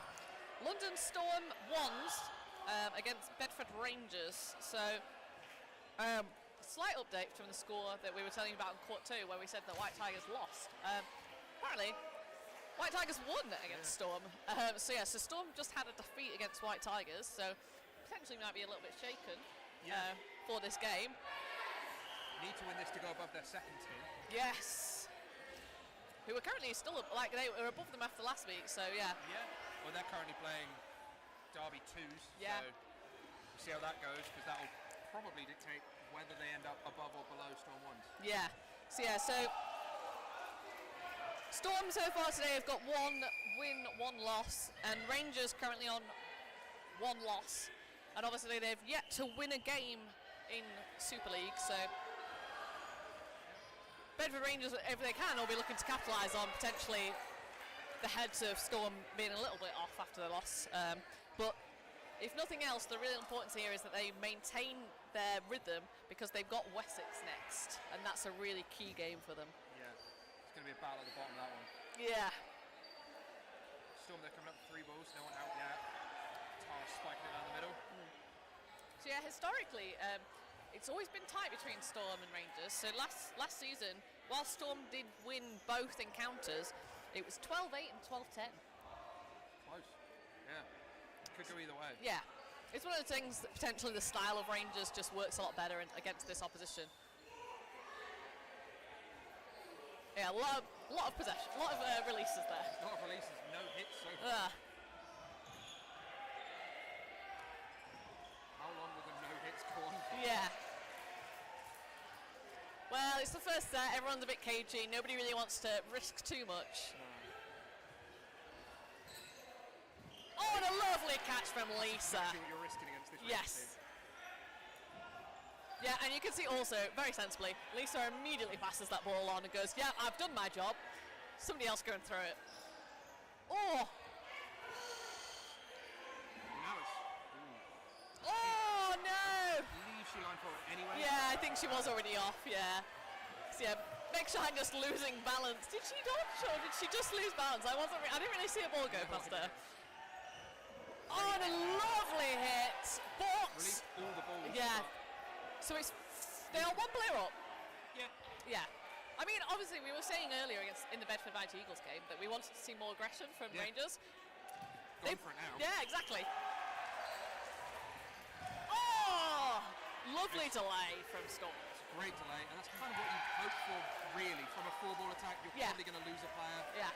London Storm Wands against Bedford Rangers. So slight update from the score that we were telling you about in Court 2, where we said that White Tigers lost. Apparently, White Tigers won against Storm. So Storm just had a defeat against White Tigers, so potentially might be a little bit shaken for this game. Need to win this to go above their second team. Yes. Who are currently still, like, they were above them after last week, so yeah. Yeah, well, they're currently playing Derby 2s, so we'll see how that goes, because that will probably dictate whether they end up above or below Storm 1s. Yeah, so Storm so far today have got 1 win, 1 loss, and Rangers currently on 1 loss. And obviously they've yet to win a game in Super League, so Bedford Rangers, if they can, will be looking to capitalise on potentially the heads of Storm being a little bit off after the loss. But if nothing else, the real importance here is that they maintain their rhythm, because they've got Wessex next, and that's a really key game for them. Yeah, it's going to be a battle at the bottom of that one. Yeah. Storm, they're coming up with 3 balls, no one out yet. Tar spiking it down the middle. So yeah, historically, it's always been tight between Storm and Rangers. So last season, while Storm did win both encounters, it was 12-8 and 12-10. Close. Yeah. Could go either way. Yeah. It's one of the things that potentially the style of Rangers just works a lot better against this opposition. Yeah, a lot of possession, a lot of releases there. A lot of releases, no hits so far. How long will the no hits go on for? Yeah. Well, it's the first set, everyone's a bit cagey, nobody really wants to risk too much. Oh, and a lovely catch from Lisa. Exactly what you're risking against this team. Yeah, and you can see also, very sensibly, Lisa immediately passes that ball on and goes, yeah, I've done my job. Somebody else go and throw it. Oh! Oh, no! Leave she line forward anyway. Yeah, I think she was already off, yeah. So yeah, Meg Shine just losing balance. Did she dodge or did she just lose balance? I didn't really see a ball go past her. Oh, and a lovely hit. But released all the balls. Yeah. So they are 1 player up. Yeah. Yeah. I mean, obviously, we were saying earlier in the Bedford Mighty Eagles game that we wanted to see more aggression from Rangers. Going for it now. Yeah, exactly. Oh, lovely delay from Storm. Great delay, and that's kind of what you hope for, really. From a 4-ball attack, you're probably going to lose a player. Yeah.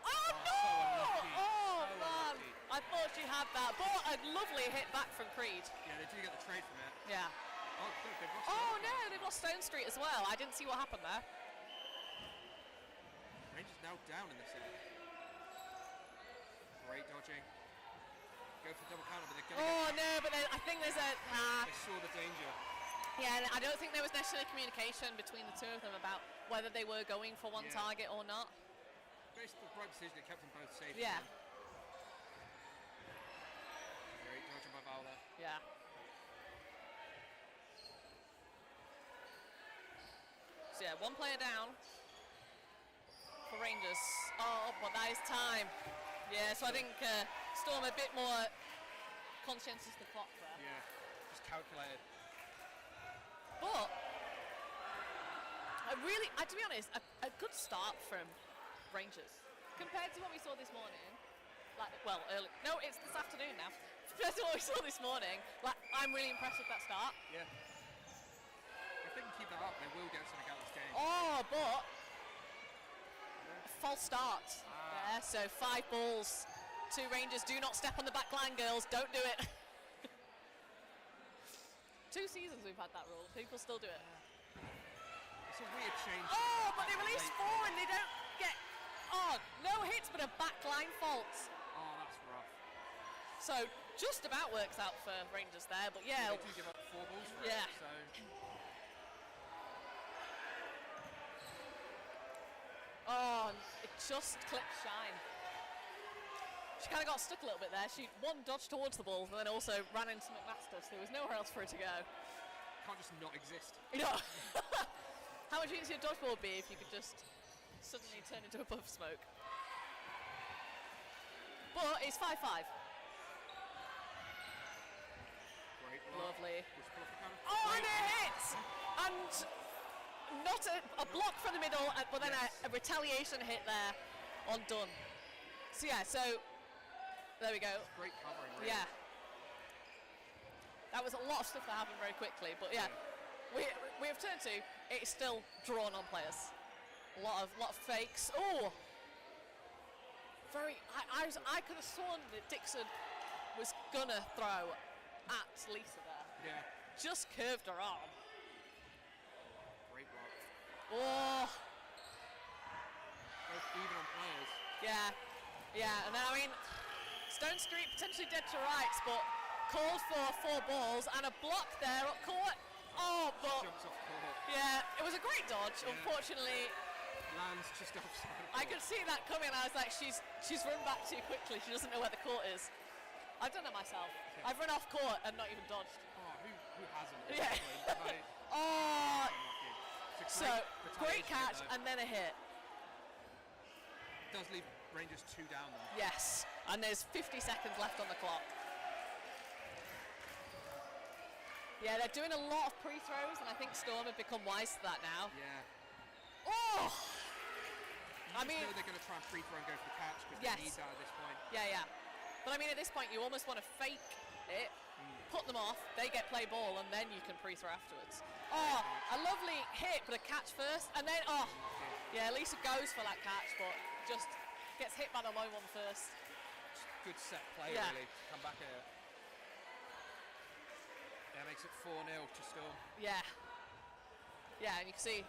Oh, no! So unlucky. Oh, so man. unlucky. I thought she had that, but a lovely hit back from Creed. Yeah, they do get the trade from it. Yeah. Oh, look, they've lost. Oh, no, they've lost Stone Street as well. I didn't see what happened there. Rangers now down in this set. Great dodging. Go for double counter, but they're going to Oh, no, but I think there's a... They saw the danger. Yeah, I don't think there was necessarily communication between the two of them about whether they were going for one target or not. Based on the right decision, it kept them both safe. Yeah. Great dodging by Val there. Yeah. So yeah, 1 player down for Rangers. Oh, but that is time. Yeah, so I think Storm a bit more conscientious of the clock there. Yeah, just calculated. But to be honest, a good start from Rangers compared to what we saw this morning. Like, well, early. No, it's this afternoon now. Compared to what we saw this morning, like, I'm really impressed with that start. Yeah. If they can keep that up, they will get something out of this game. Oh, but a false start. Yeah, so 5 balls. 2 Rangers. Do not step on the back line, girls. Don't do it. 2 seasons we've had that rule. People still do it. It's a weird change. Oh, but they release 4 and they don't get... Oh, no hits, but a back line fault. Oh, that's rough. So just about works out for Rangers there, but yeah. They do give up 4 balls for it, so... Oh, it just clipped Shine. She kind of got stuck a little bit there. She dodged towards the ball, and then also ran into McMaster, so there was nowhere else for her to go. Can't just not exist. No. How much easier dodgeball would be if you could just suddenly turn into a puff of smoke. But it's 5-5. Great block. Lovely. Oh, and it hits! And not a block from the middle, but then a retaliation hit there on Dunn. So yeah, so there we go. Great covering, really. Yeah. That was a lot of stuff that happened very quickly, but yeah. We have turned to, it's still drawn on players. A lot of fakes. Oh! I could have sworn that Dixon was gonna throw at Lisa there. Yeah. Just curved her arm. Great block. Oh! Both even on players. Yeah, and then I mean, Stone Street potentially dead to rights, but called for 4 balls and a block there up court. Oh, but jumps off court. Yeah, it was a great dodge. Yeah. Unfortunately, lands just offside. I could see that coming. I was like, she's run back too quickly. She doesn't know where the court is. I've done it myself. Yeah. I've run off court and not even dodged. Oh, who hasn't? Yeah. Oh. So great catch and then a hit. Does leave Rangers 2 down though. Yes, and there's 50 seconds left on the clock. Yeah, they're doing a lot of pre-throws, and I think Storm have become wise to that now. Yeah. Oh! I mean, know they're going to try and free-throw and go for the catch because they need that at this point. Yeah. But I mean, at this point, you almost want to fake it, put them off, they get play ball, and then you can pre-throw afterwards. Oh, a lovely hit, but a catch first, and then, yeah, Lisa goes for that catch, but just gets hit by the low one first. Good set play, really, to come back at it. Yeah, makes it 4-0 to Storm. Yeah, and you can see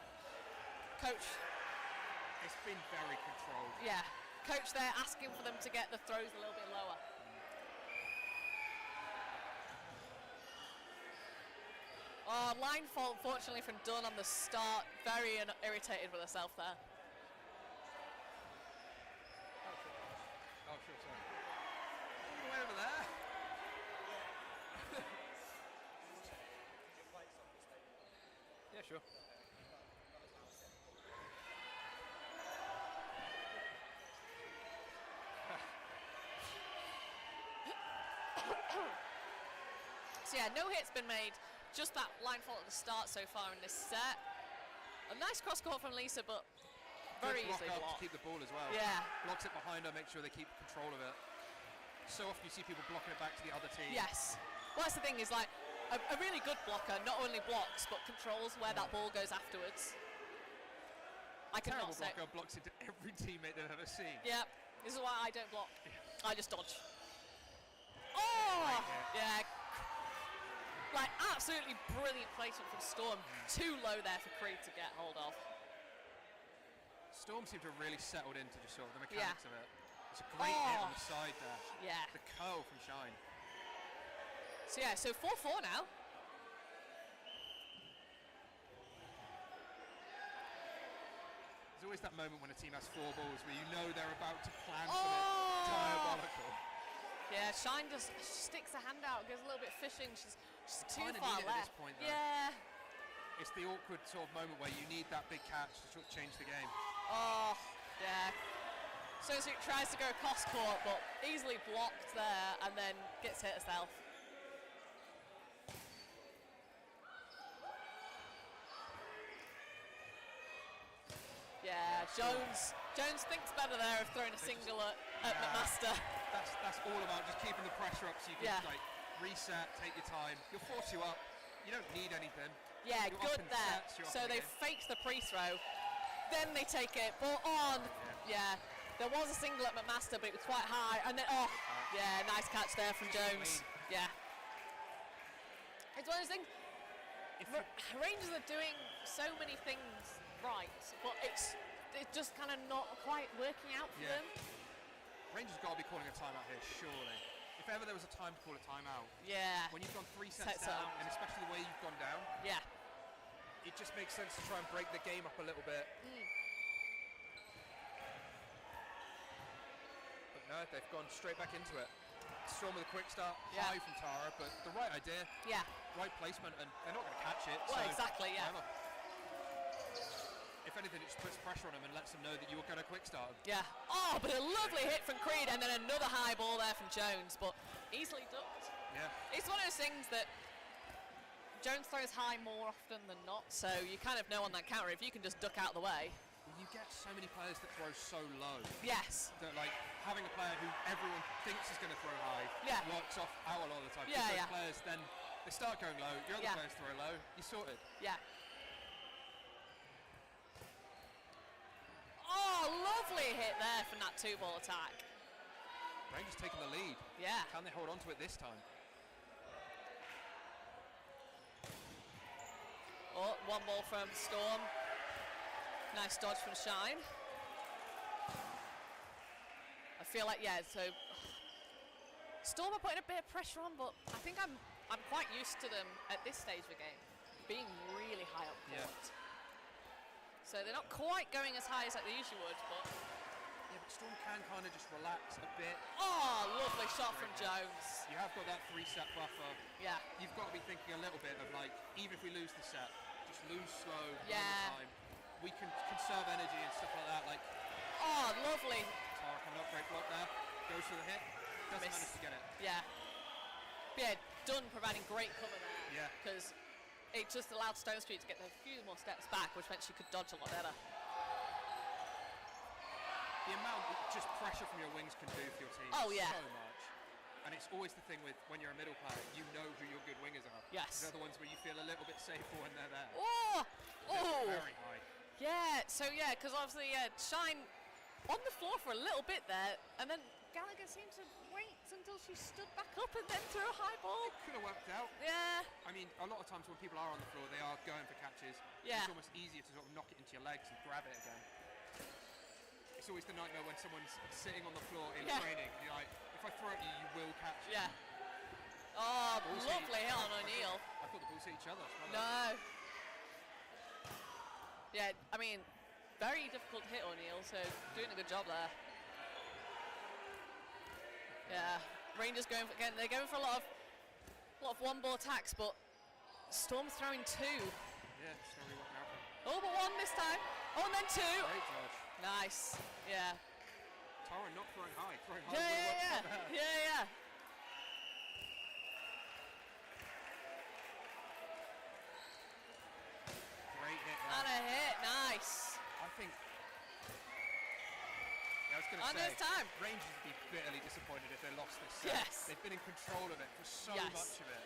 Coach. It's been very controlled. Yeah, Coach there asking for them to get the throws a little bit lower. Oh, line fault, fortunately, from Dunn on the start. Very irritated with herself there. Oh, sure, sorry. All the way over there. Yeah, sure. So yeah, no hits been made. Just that line fault at the start so far in this set. A nice cross court from Lisa, but very easily blocked. To keep the ball as well. Yeah. Blocks it behind her, make sure they keep control of it. So often you see people blocking it back to the other team. Yes. Well, that's the thing is like a really good blocker not only blocks but controls where that ball goes afterwards. I cannot say. Terrible blocker blocks into every teammate they've ever seen. Yeah. This is why I don't block. I just dodge. Oh! Yeah. Like absolutely brilliant placement from Storm. Too low there for Creed to get hold of. Storm seem to have really settled into just sort of the mechanics of it. It's a great hit on the side there. Yeah. The curl from Shine. So yeah, so 4-4 now. There's always that moment when a team has 4 balls where you know they're about to plan something diabolical. Yeah, Shine just sticks a hand out, goes a little bit fishing. She's too far left. At this point, though. Yeah. It's the awkward sort of moment where you need that big catch to sort of change the game. Oh, yeah. So she tries to go cross court, but easily blocked there, and then gets hit herself. Yeah, Jones thinks better there of throwing a single at McMaster. That's all about just keeping the pressure up so you can like reset, take your time. He'll force you up. You don't need anything. Yeah, you're good there. So they faked the pre-throw, then they take it, ball on. Yeah, there was a single at McMaster, but it was quite high, and then yeah, nice catch there from Jones. Yeah, it's one of those things. Rangers are doing so many things right, but it's just kind of not quite working out for them. Rangers got to be calling a timeout here, surely. If ever there was a time to call a timeout. Yeah. When you've gone 3 sets down, and especially the way you've gone down. Yeah. It just makes sense to try and break the game up a little bit. But no, they've gone straight back into it. Storm with a quick start, high from Tara, but the right idea. Yeah. Right placement, and they're not going to catch it. Well, exactly, yeah. If anything, it just puts pressure on them and lets them know that you're going to quick start. Yeah. Oh, but a lovely hit from Creed, and then another high ball there from Jones, but easily ducked. Yeah. It's one of those things that Jones throws high more often than not, so you kind of know on that counter if you can just duck out of the way. You get so many players that throw so low. Yes. That like having a player who everyone thinks is going to throw high works off out a lot of the time. Yeah, those players then they start going low. Your other players throw low. You sorted. Yeah. Oh, lovely hit there from that 2-ball attack. Rangers taking the lead. Yeah. Can they hold on to it this time? Oh, 1 ball from Storm. Nice dodge from Shine. I feel like, so Storm are putting a bit of pressure on, but I think I'm quite used to them at this stage of the game being really high up court. Yeah. So they're not quite going as high as like they usually would, but yeah, but Storm can kind of just relax a bit. Oh, lovely shot from Jones. You have got that 3-set buffer. Yeah. You've got to be thinking a little bit of like, even if we lose the set, just lose slow, yeah. time. We can conserve energy and stuff like that. Like, oh, lovely. Tara coming up, great block there. Goes for the hit. Doesn't manage to get it. Yeah. But yeah, Dunn providing great cover there. Yeah. Because it just allowed Stone Street to get a few more steps back, which meant she could dodge a lot better. The amount of just pressure from your wings can do for your team so much. And it's always the thing with when you're a middle player, you know who your good wingers are. Yes. They're the ones where you feel a little bit safer when they're there. Oh! Very high. Yeah, so because obviously Shine on the floor for a little bit there, and then Gallagher seemed to wait until she stood back up and then threw a high ball. It could have worked out. Yeah. I mean, a lot of times when people are on the floor, they are going for catches. Yeah. It's almost easier to sort of knock it into your legs and grab it again. It's always the nightmare when someone's sitting on the floor in training. You're like, if I throw at you, you will catch it. Yeah. Oh, lovely hit on O'Neill. I thought the balls hit each other. No. Yeah, I mean, very difficult to hit O'Neill, so doing a good job there. Yeah, Rangers going for, again. They're going for a lot of 1-ball attacks, but Storm's throwing 2. Yeah, sorry, what happened? Oh, but 1 this time. Oh, and then 2. Great dodge. Nice. Yeah. Tara not throwing high, throwing high. Yeah. Great hit. And a hit, nice. I think. Yeah, I was going to say. Time. Rangers would be bitterly disappointed if they lost this set. Yes. They've been in control of it for so much of it,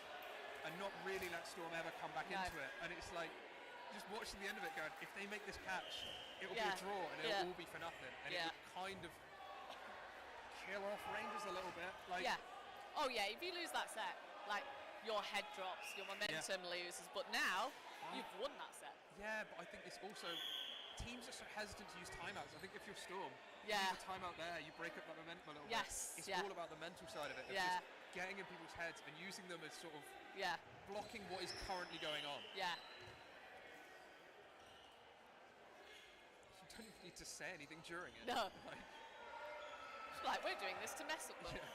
and not really let Storm ever come back into it. And it's like, just watching the end of it, going, if they make this catch, it will be a draw, and it'll all be for nothing, and it would kind of kill off Rangers a little bit. Like. Yeah. Oh yeah. If you lose that set, like your head drops, your momentum loses. But now you've won that set. Yeah, but I think it's also teams are so hesitant to use timeouts. I think if you're Storm, you Yeah. use a timeout there, you break up that momentum a little Yes, bit. It's yeah. all about the mental side of it. Of Yeah. just getting in people's heads and using them as sort of Yeah. blocking what is currently going on. Yeah. You don't even need to say anything during it. No. Like, It's like we're doing this to mess up them. yeah.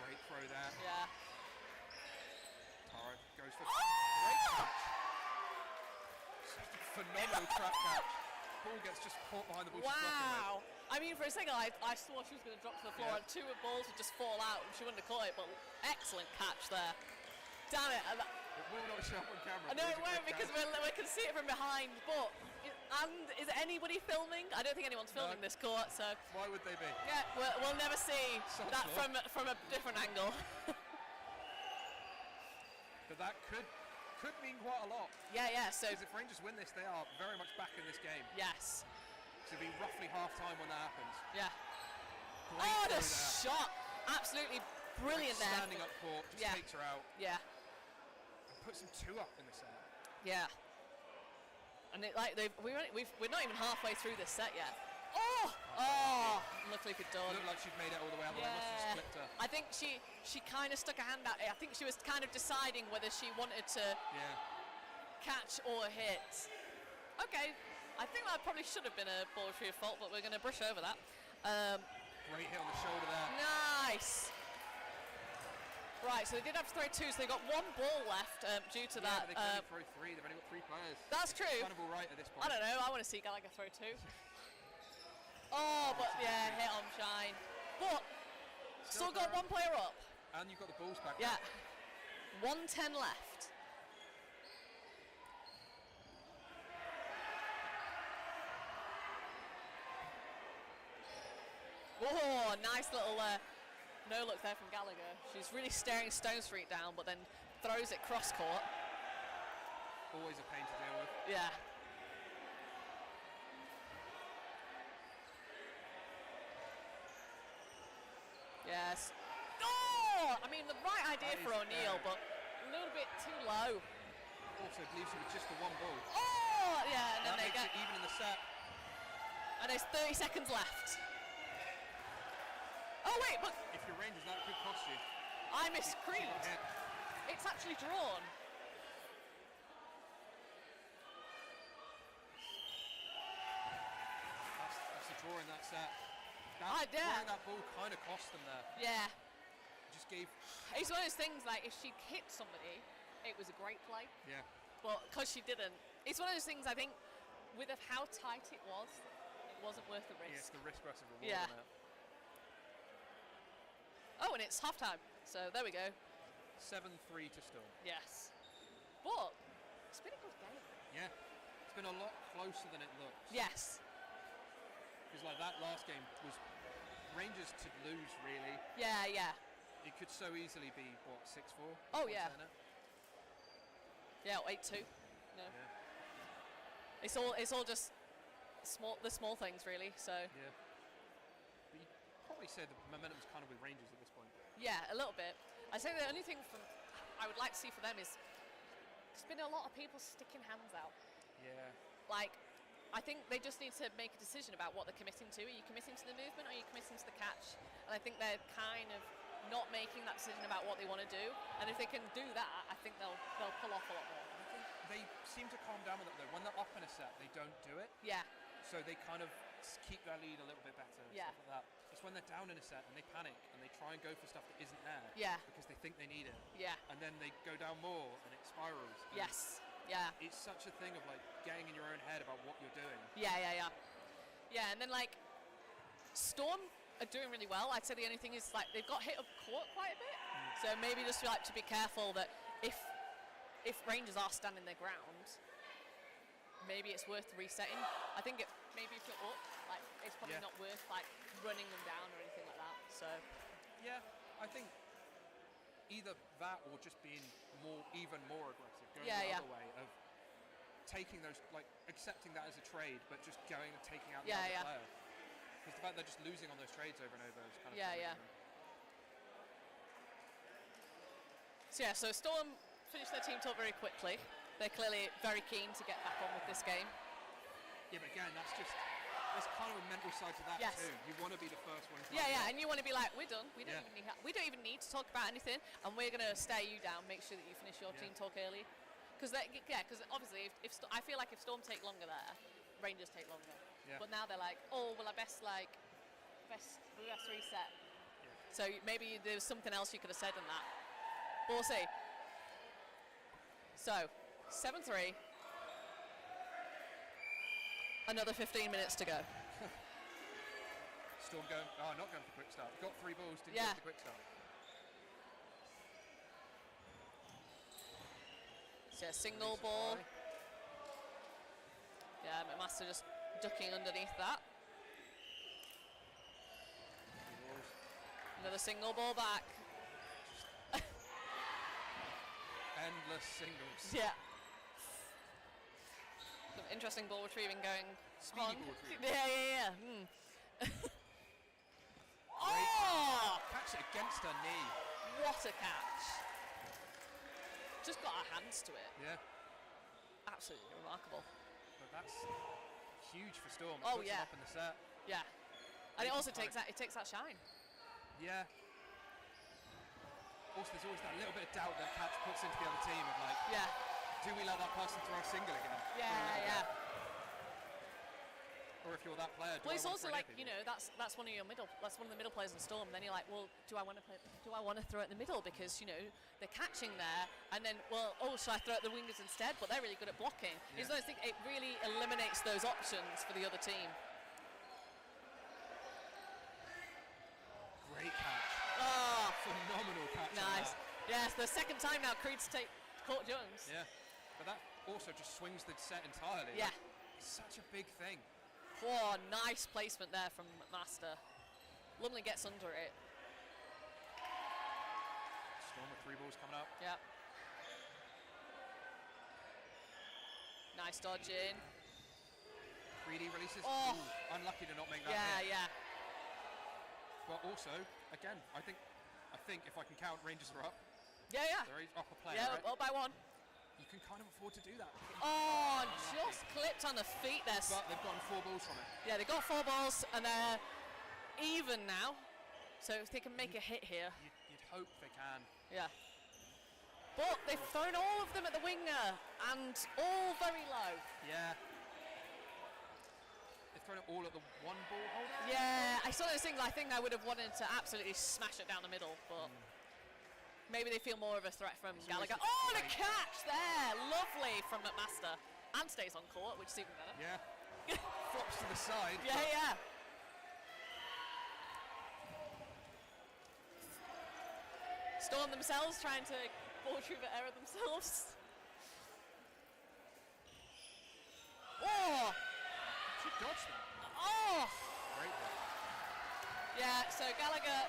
Great throw there. Yeah. Tara goes for Oh! great catch. Such a phenomenal trap catch. Ball gets just caught behind the ball. she's blocking with. Wow. I mean, for a second, I thought she was going to drop to the floor and 2 balls would just fall out and she wouldn't have caught it, but excellent catch there. Damn it. It will not show up on camera. I know but it won't because we can see it from behind, but is anybody filming? I don't think anyone's filming this court, so Why would they be? yeah, we'll never see Sounds that good. from a different angle. But that could mean quite a lot. Yeah, so Because if Rangers win this, they are very much back in this game. yes. It'll be roughly half time when that happens. Yeah. Great Oh, the throw there. shot. Absolutely brilliant there. Standing up court, just Yeah. takes her out. Yeah. And puts them 2 up in the set. Yeah. And we're not even halfway through this set yet. Luckily for Dawn. Looked like she'd made it all the way out, but they must have split her. I think she kind of stuck her hand out. I think she was kind of deciding whether she wanted to Yeah. catch or hit. Okay, I think that probably should have been a ball retriever fault, but we're going to brush over that. Great hit on the shoulder there. Nice. Right, so they did have to throw 2, so they got 1 ball left due to that. But they can only throw 3. They've only got 3 players. That's true. Kind of all right at this point. I don't know. I want to see Gallagher throw 2. Oh, but yeah, hit on shine. But still got 1 player up. And you've got the balls back. Yeah. 1:10 left. Oh, nice little no look there from Gallagher. She's really staring Stone Street down, but then throws it cross court. Always a pain to deal with. Yeah. Yes. Oh! I mean, the right idea for O'Neill, but a little bit too low. Also leaves you with just the 1 ball. Oh! Yeah, and then that they makes get... it even in the set. And there's 30 seconds left. Oh, wait, but... If you're Rangers, that could cost you. I miscreed. It's actually drawn. That's the draw in that set. Yeah. That ball kind of cost them there. Yeah. Just gave... It's one of those things, like, if she'd hit somebody, it was a great play. Yeah. But because she didn't, it's one of those things, I think, with how tight it wasn't worth the risk. Yeah, it's the risk versus reward. Yeah. On it. Oh, and it's halftime. So there we go. 7-3 to Storm. Yes. But it's been a good game. Yeah. It's been a lot closer than it looks. Yes. Because like that last game was Rangers to lose, really. Yeah, yeah. It could so easily be, what, 6-4? Oh, yeah. Yeah, 8-2. No. Yeah. It's all just the small things, really. So. Yeah. But you'd probably say the momentum's kind of with Rangers at this point. Yeah, a little bit. I'd say the only thing I would like to see for them is there's been a lot of people sticking hands out. Yeah. Like, I think they just need to make a decision about what they're committing to. Are you committing to the movement or are you committing to the catch? And I think they're kind of not making that decision about what they want to do. And if they can do that, I think they'll pull off a lot more. I think they seem to calm down with it though. When they're up in a set, they don't do it. Yeah. So they kind of keep their lead a little bit better. Yeah. Stuff like that. It's when they're down in a set and they panic and they try and go for stuff that isn't there. Yeah. Because they think they need it. Yeah. And then they go down more and it spirals. And Yes. Yeah. It's such a thing of like getting in your own head about what you're doing. Yeah, and then like Storm are doing really well. I'd say the only thing is like they've got hit up court quite a bit. So maybe just like to be careful that if Rangers are standing their ground, maybe it's worth resetting. I think maybe if you're up, like it's probably not worth like running them down or anything like that. So yeah, I think either that or just being even more aggressive, going the other way of taking those, like accepting that as a trade, but just going and taking out the other player. Because the fact they're just losing on those trades over and over is kind of So Storm finished their team talk very quickly. They're clearly very keen to get back on with this game. Yeah, but again, there's kind of a mental side to that too. You want to be the first one. And you want to be like, we're done. We don't even need to talk about anything, and we're going to stare you down. Make sure that you finish your team talk early. Because obviously, if I feel like if Storm take longer there, Rangers take longer. Yeah. But now they're like, oh well, I best reset. Yeah. So maybe there's something else you could have said in that. But we'll see. So 7-3. Another 15 minutes to go. Storm going, not going for quick start. Got 3 balls, didn't go for quick start. So single ball. Yeah, McMaster just ducking underneath that. Another single ball back. Endless singles. Yeah. Some interesting ball retrieving going Speedy on. Ball retrieving. Yeah. Oh! Catch it against her knee. What a catch. Just got her hands to it. Yeah. Absolutely remarkable. But that's huge for Storm. It puts them up in the set. Yeah. And it also takes that shine. Yeah. Also, there's always that little bit of doubt that Catch puts into the other team of like, do we let that person throw a single again? Yeah. Or if you're that player, well, it's also like, you know, that's one of the middle players in Storm. Then you're like, well, do I want to throw it in the middle because, you know, they're catching there, and then, well, oh, should I throw it at the wingers instead? But they're really good at blocking. Yeah. I think it really eliminates those options for the other team. Great catch. Oh, Phenomenal catch. nice. Yes, the second time now Creed's caught Jones. Yeah, but that also just swings the set entirely. Yeah. Like, it's such a big thing. Oh, nice placement there from Master. Lumley gets under it. Storm with 3 balls coming up. Yeah. Nice dodging. Greedy releases. Oh. Ooh, unlucky to not make that hit. Yeah. But also, again, I think if I can count, Rangers are up. Yeah. They're up a player, Yeah, right? up by 1. You can kind of afford to do that. Oh, just clipped on the feet there. But they've gotten 4 balls from it. Yeah, they got 4 balls and they're even now. So if they can make a hit here. You'd hope they can. Yeah. But they've thrown all of them at the winger and all very low. Yeah. They've thrown it all at the 1 ball holder. Yeah, I saw those things. I think I would have wanted to absolutely smash it down the middle, but maybe they feel more of a threat from Gallagher. Oh, the catch there! Lovely from McMaster. And stays on court, which is even better. Yeah. Flops to the side. Yeah. Storm themselves trying to ball retriever error themselves. Oh! She dodged them. Oh! Great one. Yeah, so Gallagher,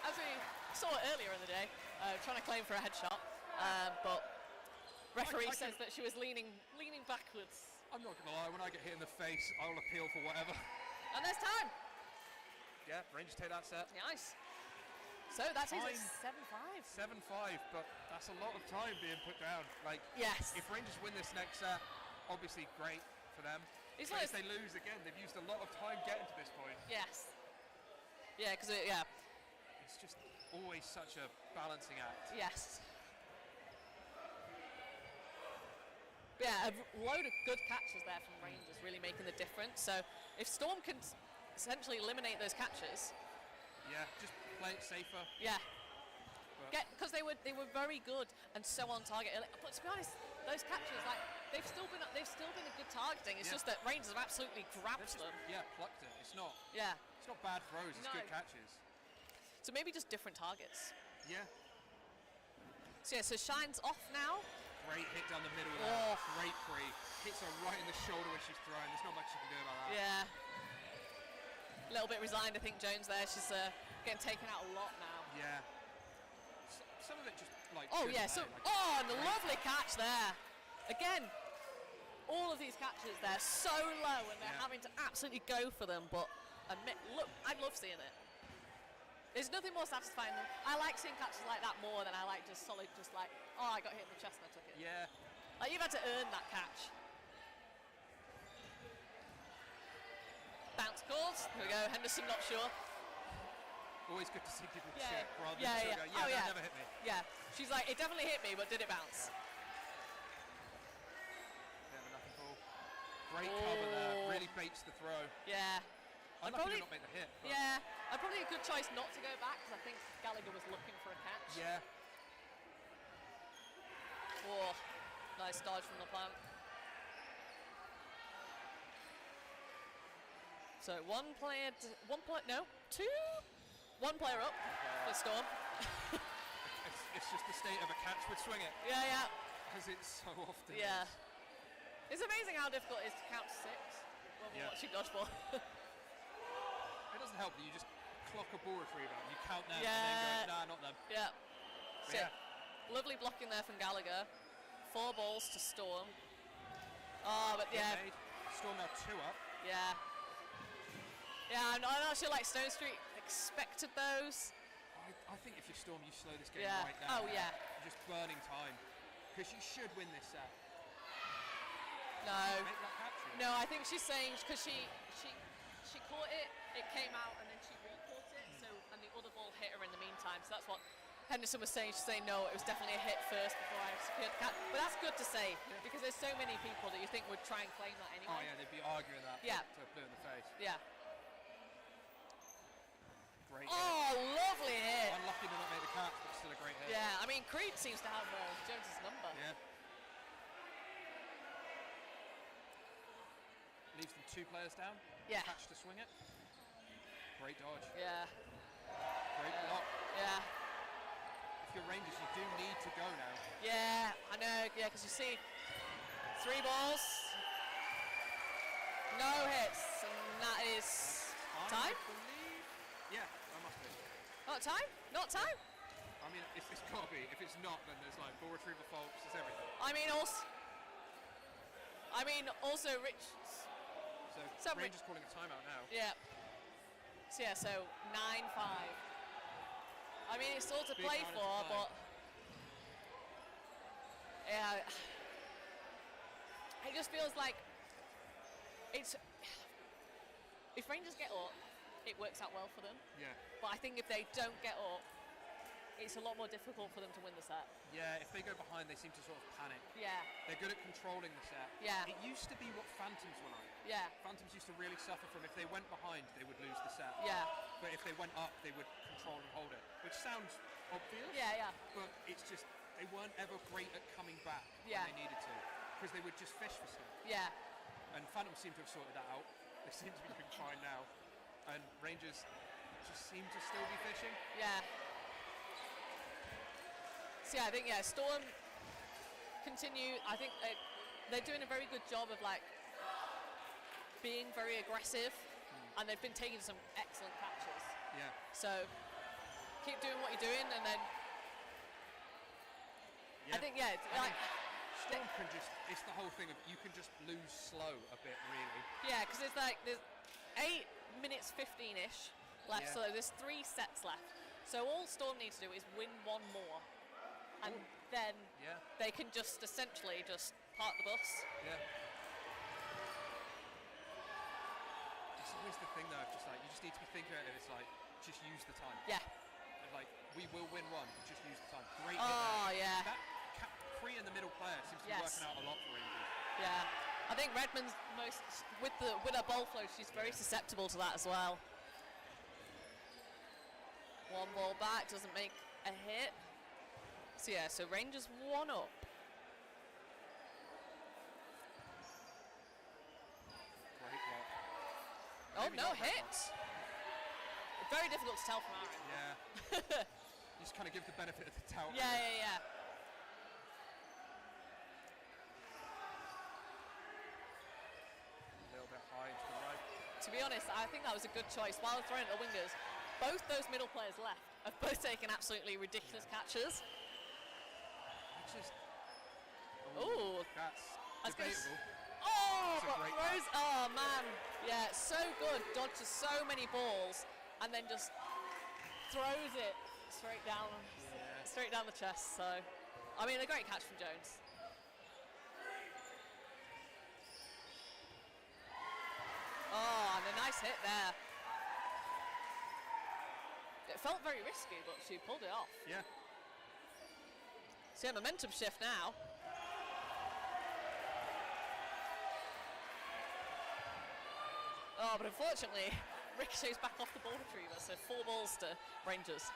as we saw earlier in the day, trying to claim for a headshot, but referee says that she was leaning backwards. I'm not gonna lie, when I get hit in the face, I'll appeal for whatever. And there's time. Yeah, Rangers take that set. Nice. So that's easy. 7-5. 7-5, but that's a lot of time being put down. Like, yes. if Rangers win this next set, obviously great for them. It's but like if they lose again, they've used a lot of time getting to this point. Yes. Yeah, because It's just always such a balancing act. Yes. Yeah, a load of good catches there from Rangers, really making the difference. So if Storm can essentially eliminate those catches. Yeah, just play it safer. Yeah. Because they were very good and so on target. But to be honest, those catches, like they've still been a good targeting. It's just that Rangers have absolutely grabbed them. Yeah, plucked it. It's not. Yeah. It's not bad throws. It's good catches. So maybe just different targets. Yeah. So Shine's off now. Great hit down the middle there. Great free. Hits her right in the shoulder when she's throwing. There's not much you can do about that. Yeah. A little bit resigned, I think, Jones there. She's getting taken out a lot now. Yeah. Some of it just like. Oh yeah. So and the lovely catch there. Again, all of these catches they're so low and they're having to absolutely go for them. But look, I love seeing it. There's nothing more satisfying than I like seeing catches like that more than I like just solid, just like, oh, I got hit in the chest and I took it. Yeah. Like you've had to earn that catch. Bounce calls. Here we go. Henderson not sure. Always good to see people Yeah. check rather than just go, Oh, that never hit me. Yeah. She's like, it definitely hit me, but did it bounce? Never nothing ball. Great cover there. Really baits the throw. Yeah. Unlucky to not make the hit. Yeah. Probably a good choice not to go back because I think Gallagher was looking for a catch. Yeah. Oh, nice dodge from the plant. So one player up for Storm. It's just the state of a catch would swing it. Yeah. As it so often Yeah. is. It's amazing how difficult it is to count 6 when we're watching dodgeball. It doesn't help that you just clock a ball retriever and you count them and Yeah. then go, nah, not them. Yeah. But yeah. Lovely blocking there from Gallagher. 4 balls to Storm. Oh, but yeah. Made. Storm now 2 up. Yeah. Yeah, I'm not sure like Stone Street expected those. I think if you're Storm, you slow this game Yeah. right down. Oh, yeah. You're just burning time. Because you should win this set. No. Make that catch. No, I think she's saying because she caught it, it came out, and then she re-caught it. So and the other ball hit her in the meantime. So that's what Henderson was saying, she's saying no, it was definitely a hit first before I secured the catch. But that's good to say, because there's so many people that you think would try and claim that anyway. Oh yeah, they'd be arguing that to blue in the face. Yeah. Great hit. Lovely hit. Unlucky to not make the catch, but still a great hit. Yeah, I mean, Creed seems to have Jones's number. Yeah. Leaves them 2 players down. Yeah. Catch to swing it. Great dodge. Yeah. Great block. Yeah. If you're Rangers, you do need to go now. Yeah, I know. Yeah, because you see 3 balls, no hits, and that is time? I believe. Yeah, that must be. Not time? Not time? I mean, it's got to be. If it's not, then there's like ball retrieval faults, there's everything. I mean, also Rich. So Rangers calling a timeout now. Yeah. So yeah, so 9-5. I mean, it's all to Big play for, but yeah, it just feels like it's. If Rangers get up, it works out well for them. Yeah. But I think if they don't get up, it's a lot more difficult for them to win the set. Yeah, if they go behind, they seem to sort of panic. Yeah. They're good at controlling the set. Yeah. It used to be what Phantoms were like. Yeah. Phantoms used to really suffer from if they went behind, they would lose the set. Yeah. But if they went up, they would control and hold it, which sounds obvious. Yeah, yeah. But it's just, they weren't ever great at coming back Yeah. when they needed to, because they would just fish for stuff. Yeah. And Phantoms seem to have sorted that out. They seem to be doing fine now. And Rangers just seem to still be fishing. Yeah. So yeah, I think Storm continue. I think they're doing a very good job of like being very aggressive, and they've been taking some excellent catches. Yeah. So keep doing what you're doing, and then I think Storm can just. It's the whole thing of you can just lose slow a bit, really. Yeah, because there's 8 minutes 15-ish left, Yeah. so there's 3 sets left. So all Storm needs to do is win 1 more, and then they can just essentially just park the bus. Yeah. It's always the thing though, of just like you just need to be thinking about it. It's like just use the time. Yeah. And like we will win 1, but just use the time. Great. Oh hit there. yeah. That free in the middle player seems to be working out a lot for Rangers. Yeah. I think Redmond's with her ball flow, she's very susceptible to that as well. 1 ball back, doesn't make a hit. So yeah, so Rangers 1 up. Great block. Oh, Maybe no not that hit. Very difficult to tell from Aaron. Yeah. You just kind of give the benefit of the doubt. Yeah. A little bit high to the right. To be honest, I think that was a good choice. While throwing at the wingers, both those middle players left have both taken absolutely ridiculous catches. It's just. Ooh. That's debatable. But throws. Oh man. Yeah, so good. Dodges so many balls and then just throws it straight down the chest. So, I mean, a great catch from Jones. Oh, and a nice hit there. It felt very risky, but she pulled it off. Yeah. So yeah, momentum shift now. Oh, but unfortunately, ricochets back off the ball retriever, so 4 balls to Rangers.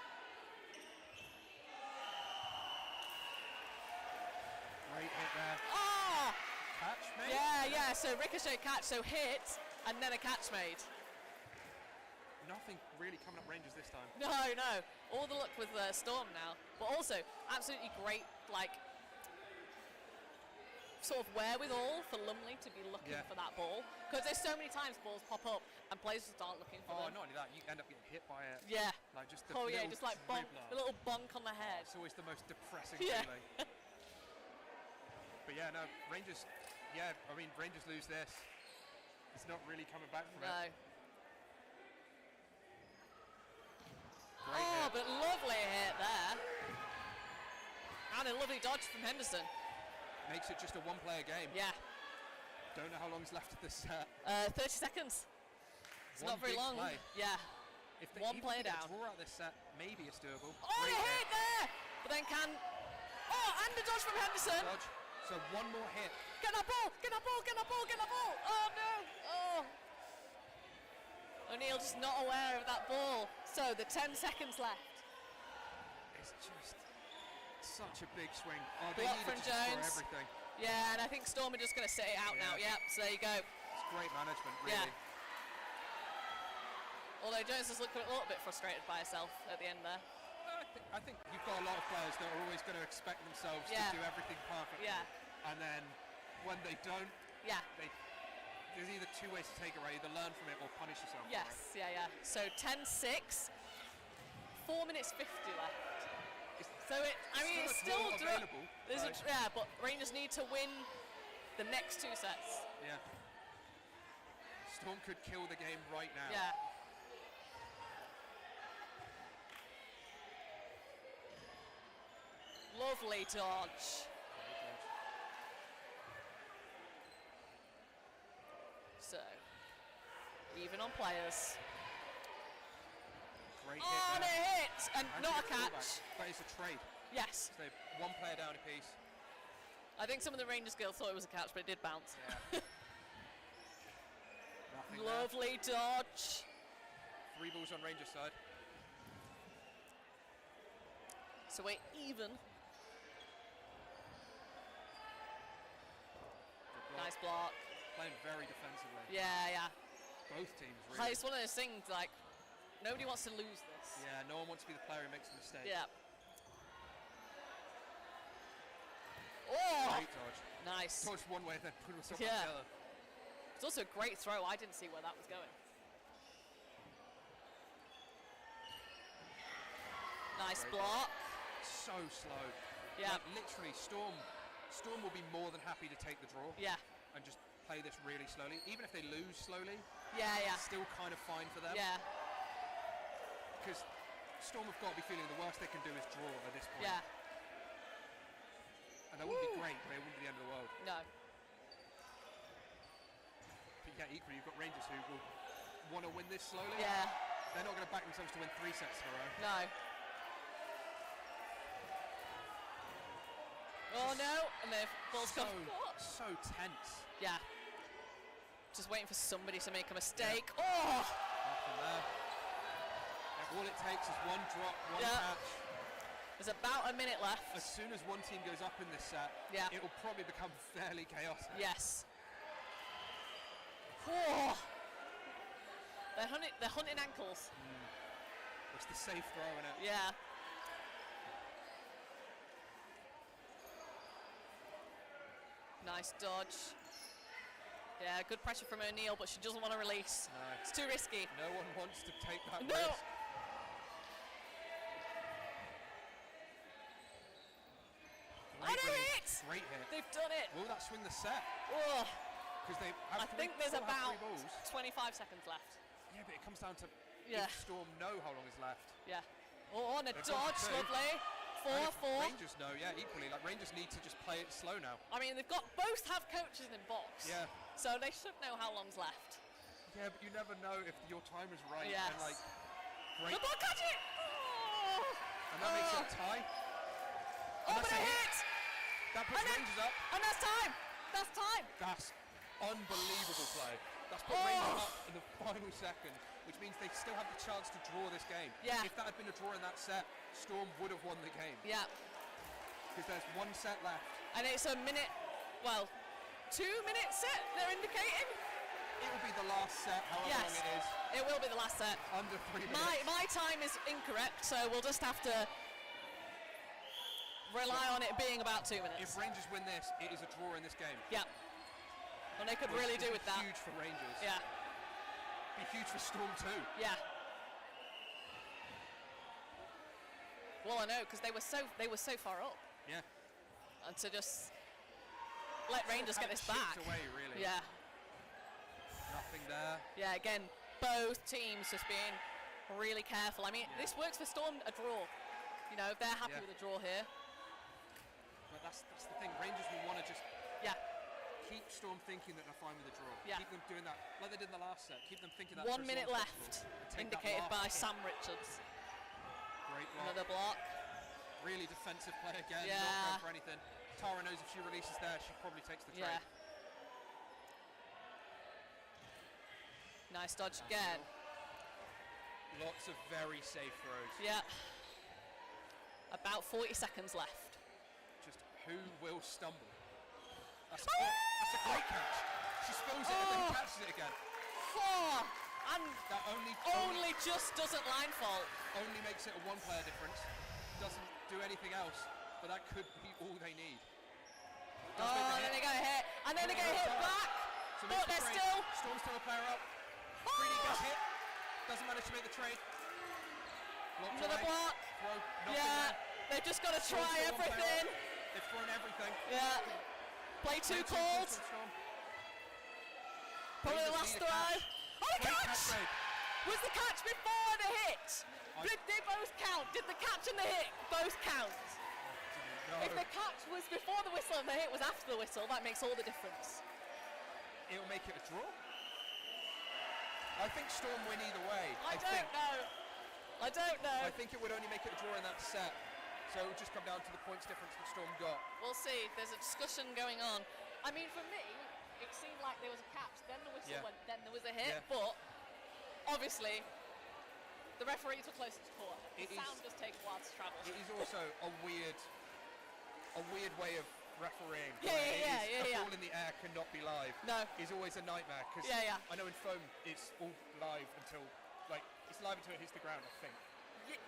Great hit there. Oh! Catch, mate? Yeah, so ricochet catch, so hit, and then a catch made. Nothing really coming up Rangers this time. No. All the luck with Storm now. But also, absolutely great, sort of wherewithal for Lumley to be looking for that ball. Because there's so many times balls pop up and players just aren't looking for them. Not only that, you end up getting hit by it. Yeah. Like just the just like bonk, a little bonk on the head. It's always the most depressing Yeah. feeling. But yeah, no, Rangers lose this. It's not really coming back from it. Great hit. But lovely hit there. And a lovely dodge from Henderson. Makes it just a 1-player game. Yeah. Don't know how long's left of this set. 30 seconds. It's not very long. Play. Yeah. If they One even player get down. a draw out this set, maybe it's doable. Oh, Great a hit there! But then can... Oh, and a dodge from Henderson. Dodge. So one more hit. Get that ball! Get that ball! Get that ball! Get that ball! Oh, no! Oh. O'Neill just not aware of that ball. So the 10 seconds left. It's just such a big swing. Oh, they Block needed from to just throw Jones. everything. Yeah, and I think Storm are just going to sit it out now. Yep, so there you go. It's great management, really. Yeah. Although Jones is looking a little bit frustrated by herself at the end there. I think you've got a lot of players that are always going to expect themselves to do everything perfectly. Yeah. And then when they don't, Yeah. there's either two ways to take it, right? Either learn from it or punish yourself for Yes, it. yeah. So 10-6, 4 minutes 50 left. So it's still available. but Rangers need to win the next 2 sets. Yeah. Storm could kill the game right now. Yeah. Lovely dodge. So, even on players. Great Oh, hit and there. a hit! And Actually, not a it's fullback, catch. But it's a trade. Yes. So one player down a piece. I think some of the Rangers girls thought it was a catch, but it did bounce. Yeah. Nothing there. Lovely dodge. 3 balls on Rangers side. So we're even. Good block. Nice block. Playing very defensively. Yeah. Both teams really. It's one of those things, like, nobody wants to lose this. Yeah, no one wants to be the player who makes a mistake. Yeah. Oh! Great dodge. Nice. Dodged one way, then put himself Yeah. back together. It's also a great throw. I didn't see where that was going. Nice Great block. So slow. Yeah. Like, literally, Storm will be more than happy to take the draw. Yeah. And just play this really slowly. Even if they lose slowly, Yeah. still kind of fine for them. Yeah. Because Storm have got to be feeling the worst they can do is draw at this point. Yeah. And that wouldn't be great, but it wouldn't be the end of the world. No. But yeah, equally, you've got Rangers who will want to win this slowly. Yeah. They're not going to back themselves to win 3 sets in a row. No. Oh no! And the ball's gone. So tense. Yeah. Just waiting for somebody to make a mistake. Yeah. Oh! Nothing there. And all it takes is one drop, one catch. There's about a minute left. As soon as one team goes up in this set, it'll probably become fairly chaotic. Yes. Oh. They're hunting ankles. It's the safe throw in it. Yeah. Nice dodge. Yeah, good pressure from O'Neill, but she doesn't want to release. No. It's too risky. No one wants to take that No. risk. Great hit. They've done it. Will that swing the set? Oh. Because they I think there's still have about 3 balls. 25 seconds left. Yeah, but it comes down to Yeah. if Storm know how long is left. Yeah. Oh, on a They've got dodge, 2. lovely. And if 4-4. Rangers know, yeah, equally. Like Rangers need to just play it slow now. I mean, they've got both have coaches in box. Yeah. So they should know how long's left. Yeah, but you never know if your time is right. Yes. And like, great. The ball catch it! Oh. And that makes it a tie. Oh, but it hit! That puts Rangers up. And that's time! That's time! That's unbelievable play. That's put Oh. Rangers up in the final second, which means they still have the chance to draw this game. Yeah. If that had been a draw in that set, Storm would have won the game. Yeah. Because there's 1 set left. And it's a minute, 2-minute set, they're indicating. It will be the last set, however long it is. It will be the last set. Under 3 minutes. My time is incorrect, so we'll just have to rely on it being about 2 minutes. If Rangers win this, it is a draw in this game. Yeah. And they could Which really would do be with that. Huge for Rangers. Yeah. Be huge for Storm too. Yeah. Well, I know, because they were so far up. Yeah. And to just let Rangers get this Chipped back. away, really. Yeah. Nothing there. Yeah, again, both teams just being really careful. I mean, this works for Storm, a draw. You know, if they're happy with a draw here. But that's the thing. Rangers will want to just keep Storm thinking that they're fine with the draw. Yeah. Keep them doing that like they did in the last set. Keep them thinking that. 1 minute left, indicated by Sam Richards. Great block. Another block. Really defensive play again. Yeah. Not going for anything. Tara knows if she releases there, she probably takes the trade. Yeah. Nice dodge again. Lots of very safe throws. Yeah. About 40 seconds left. Just who will stumble? That's a great catch. She spills it and then catches it again. And that only just doesn't line fault. Only makes it a one-player difference. Doesn't do anything else. But that could be all they need. And then they get hit. And then they get hit back. So but they're still. Storm's still a player up. Greedy gets hit. Doesn't manage to make the trade. Another block. Yeah. They've just got to try everything. They've thrown everything. Yeah. Play two called. Probably the last throw. Oh, the catch! Was the catch before the hit? Did they both count? Did the catch and the hit both count? No. If the catch was before the whistle and the hit was after the whistle, that makes all the difference. It'll make it a draw. I think Storm win either way. I don't know. I think it would only make it a draw in that set. So it would just come down to the points difference that Storm got. We'll see. There's a discussion going on. I mean, for me, it seemed like there was a catch, then the whistle went, then there was a hit. Yeah. But obviously, the referees were closest to court. The sound does take a while to travel. It is also a weird way of refereeing. Yeah. A ball in the air cannot be live. No. It's always a nightmare because I know in foam it's all live until it's live until it hits the ground. I think.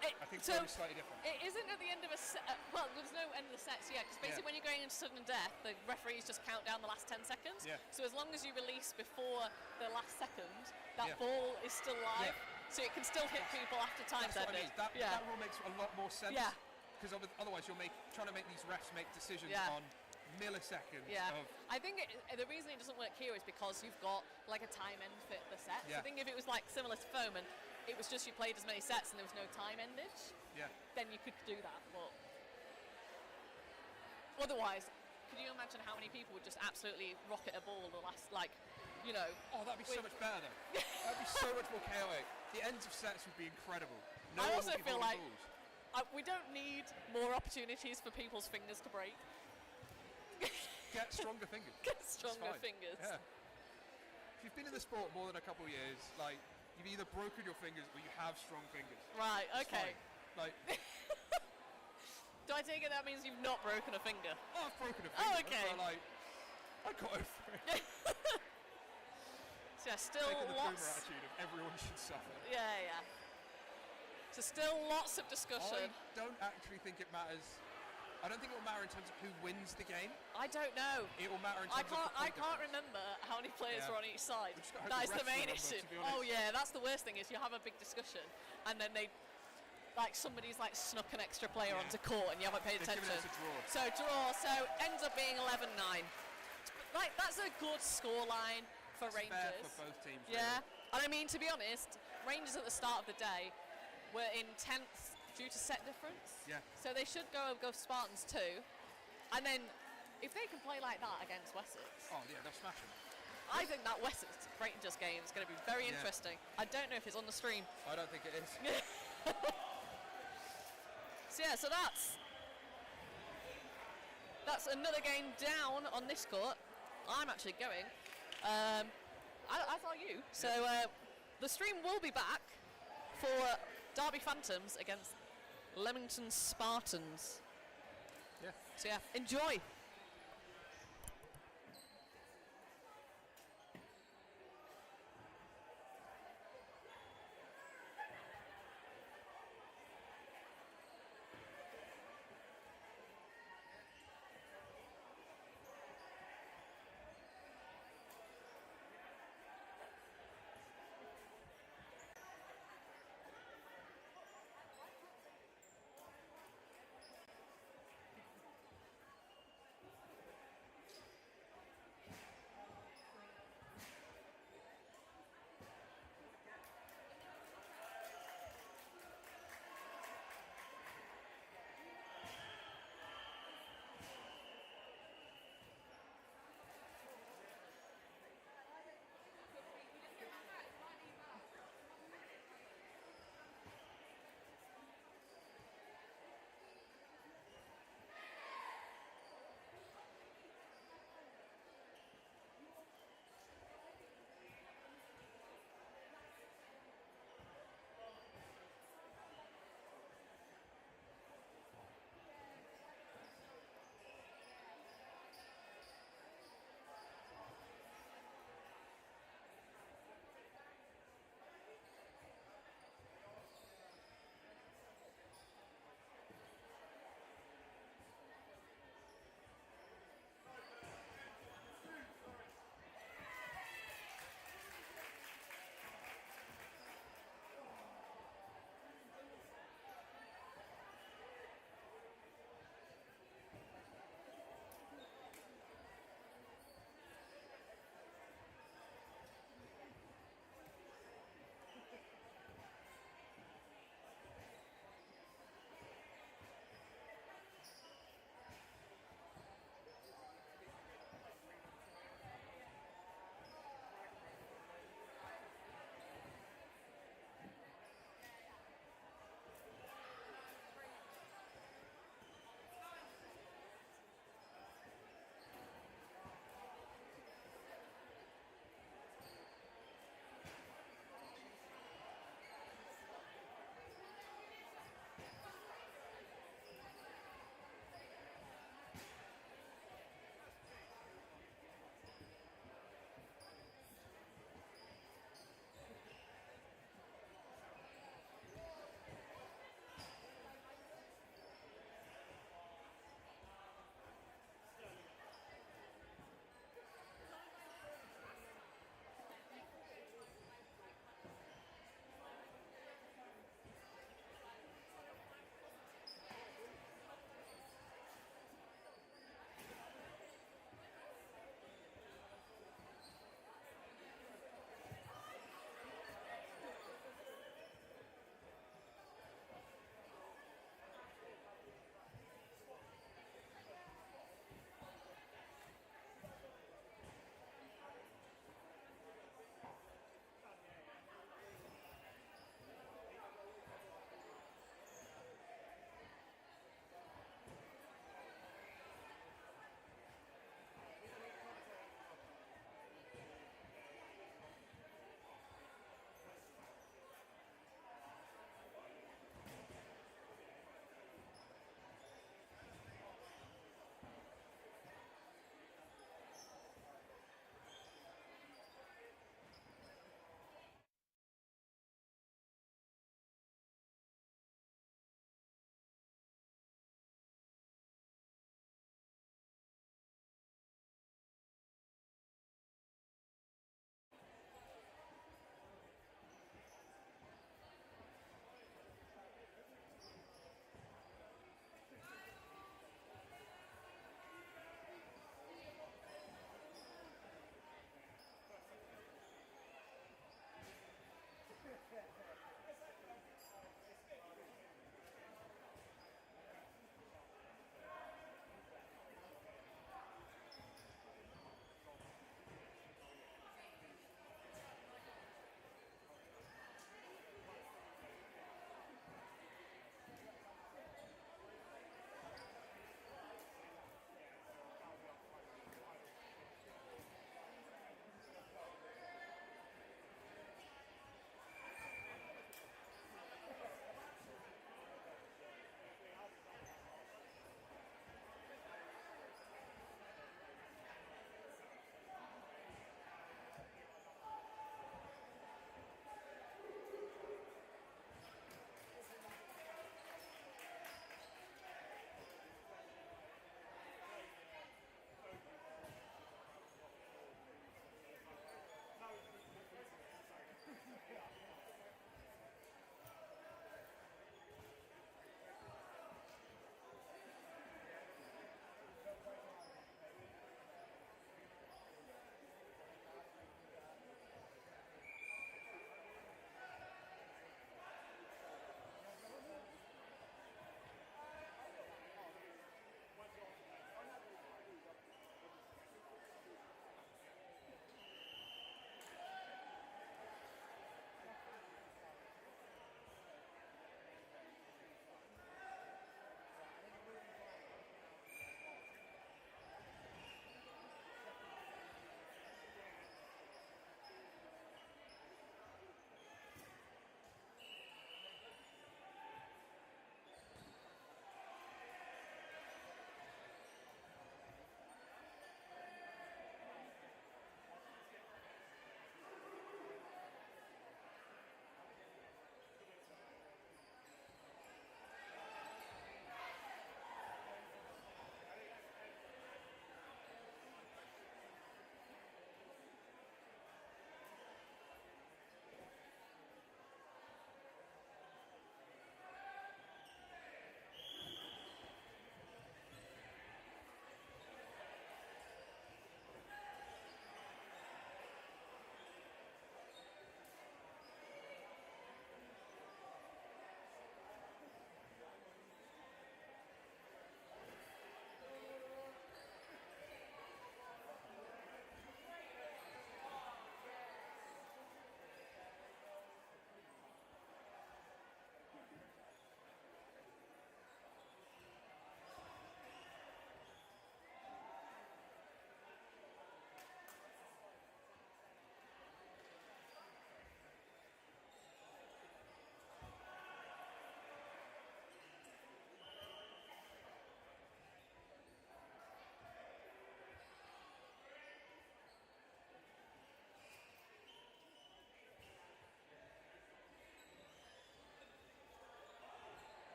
I think so. It's slightly different. It isn't at the end of a set. Well, there's no end of the sets yet because basically when you're going into sudden death, the referees just count down the last 10 seconds. Yeah. So as long as you release before the last second, that ball is still live. So it can still hit people after time's ended. What I mean. That rule makes a lot more sense. Yeah. Because otherwise you're trying to make these refs make decisions on milliseconds. Yeah. I think the reason it doesn't work here is because you've got like a time end for the set. So I think if it was like similar to foam and it was just you played as many sets and there was no time endage, then you could do that. But otherwise, could you imagine how many people would just absolutely rocket a ball the last, Oh, that'd be so much better though. That'd be so much more chaotic. The ends of sets would be incredible. I also feel like we don't need more opportunities for people's fingers to break. Get stronger fingers. Get stronger fingers. Yeah. If you've been in the sport more than a couple of years, you've either broken your fingers or you have strong fingers. Right, okay. Do I take it that means you've not broken a finger? Oh, I've broken a finger. Oh, okay. I got over it. So still taking the lots. boomer attitude of everyone should suffer. Yeah. So still lots of discussion. I don't actually think it matters. I don't think it will matter in terms of who wins the game. I don't know. It will matter in terms of I can't remember how many players are on each side. That is the main issue. Oh yeah, that's the worst thing is you have a big discussion and then somebody's snuck an extra player onto court and you haven't paid attention. Us a draw. So ends up being 11-9. That's a good scoreline for Rangers. Fair for both teams. Yeah, and I mean to be honest, Rangers at the start of the day were in 10th due to set difference. Yeah. So they should go Spartans too. And then if they can play like that against Wessex. Oh yeah, they'll smash them. I think that Wessex Rangers game is going to be very interesting. I don't know if it's on the stream. I don't think it is. So that's another game down on this court. I'm actually going. As are you. So the stream will be back for Derby Phantoms against Leamington Spartans. Yeah. So enjoy.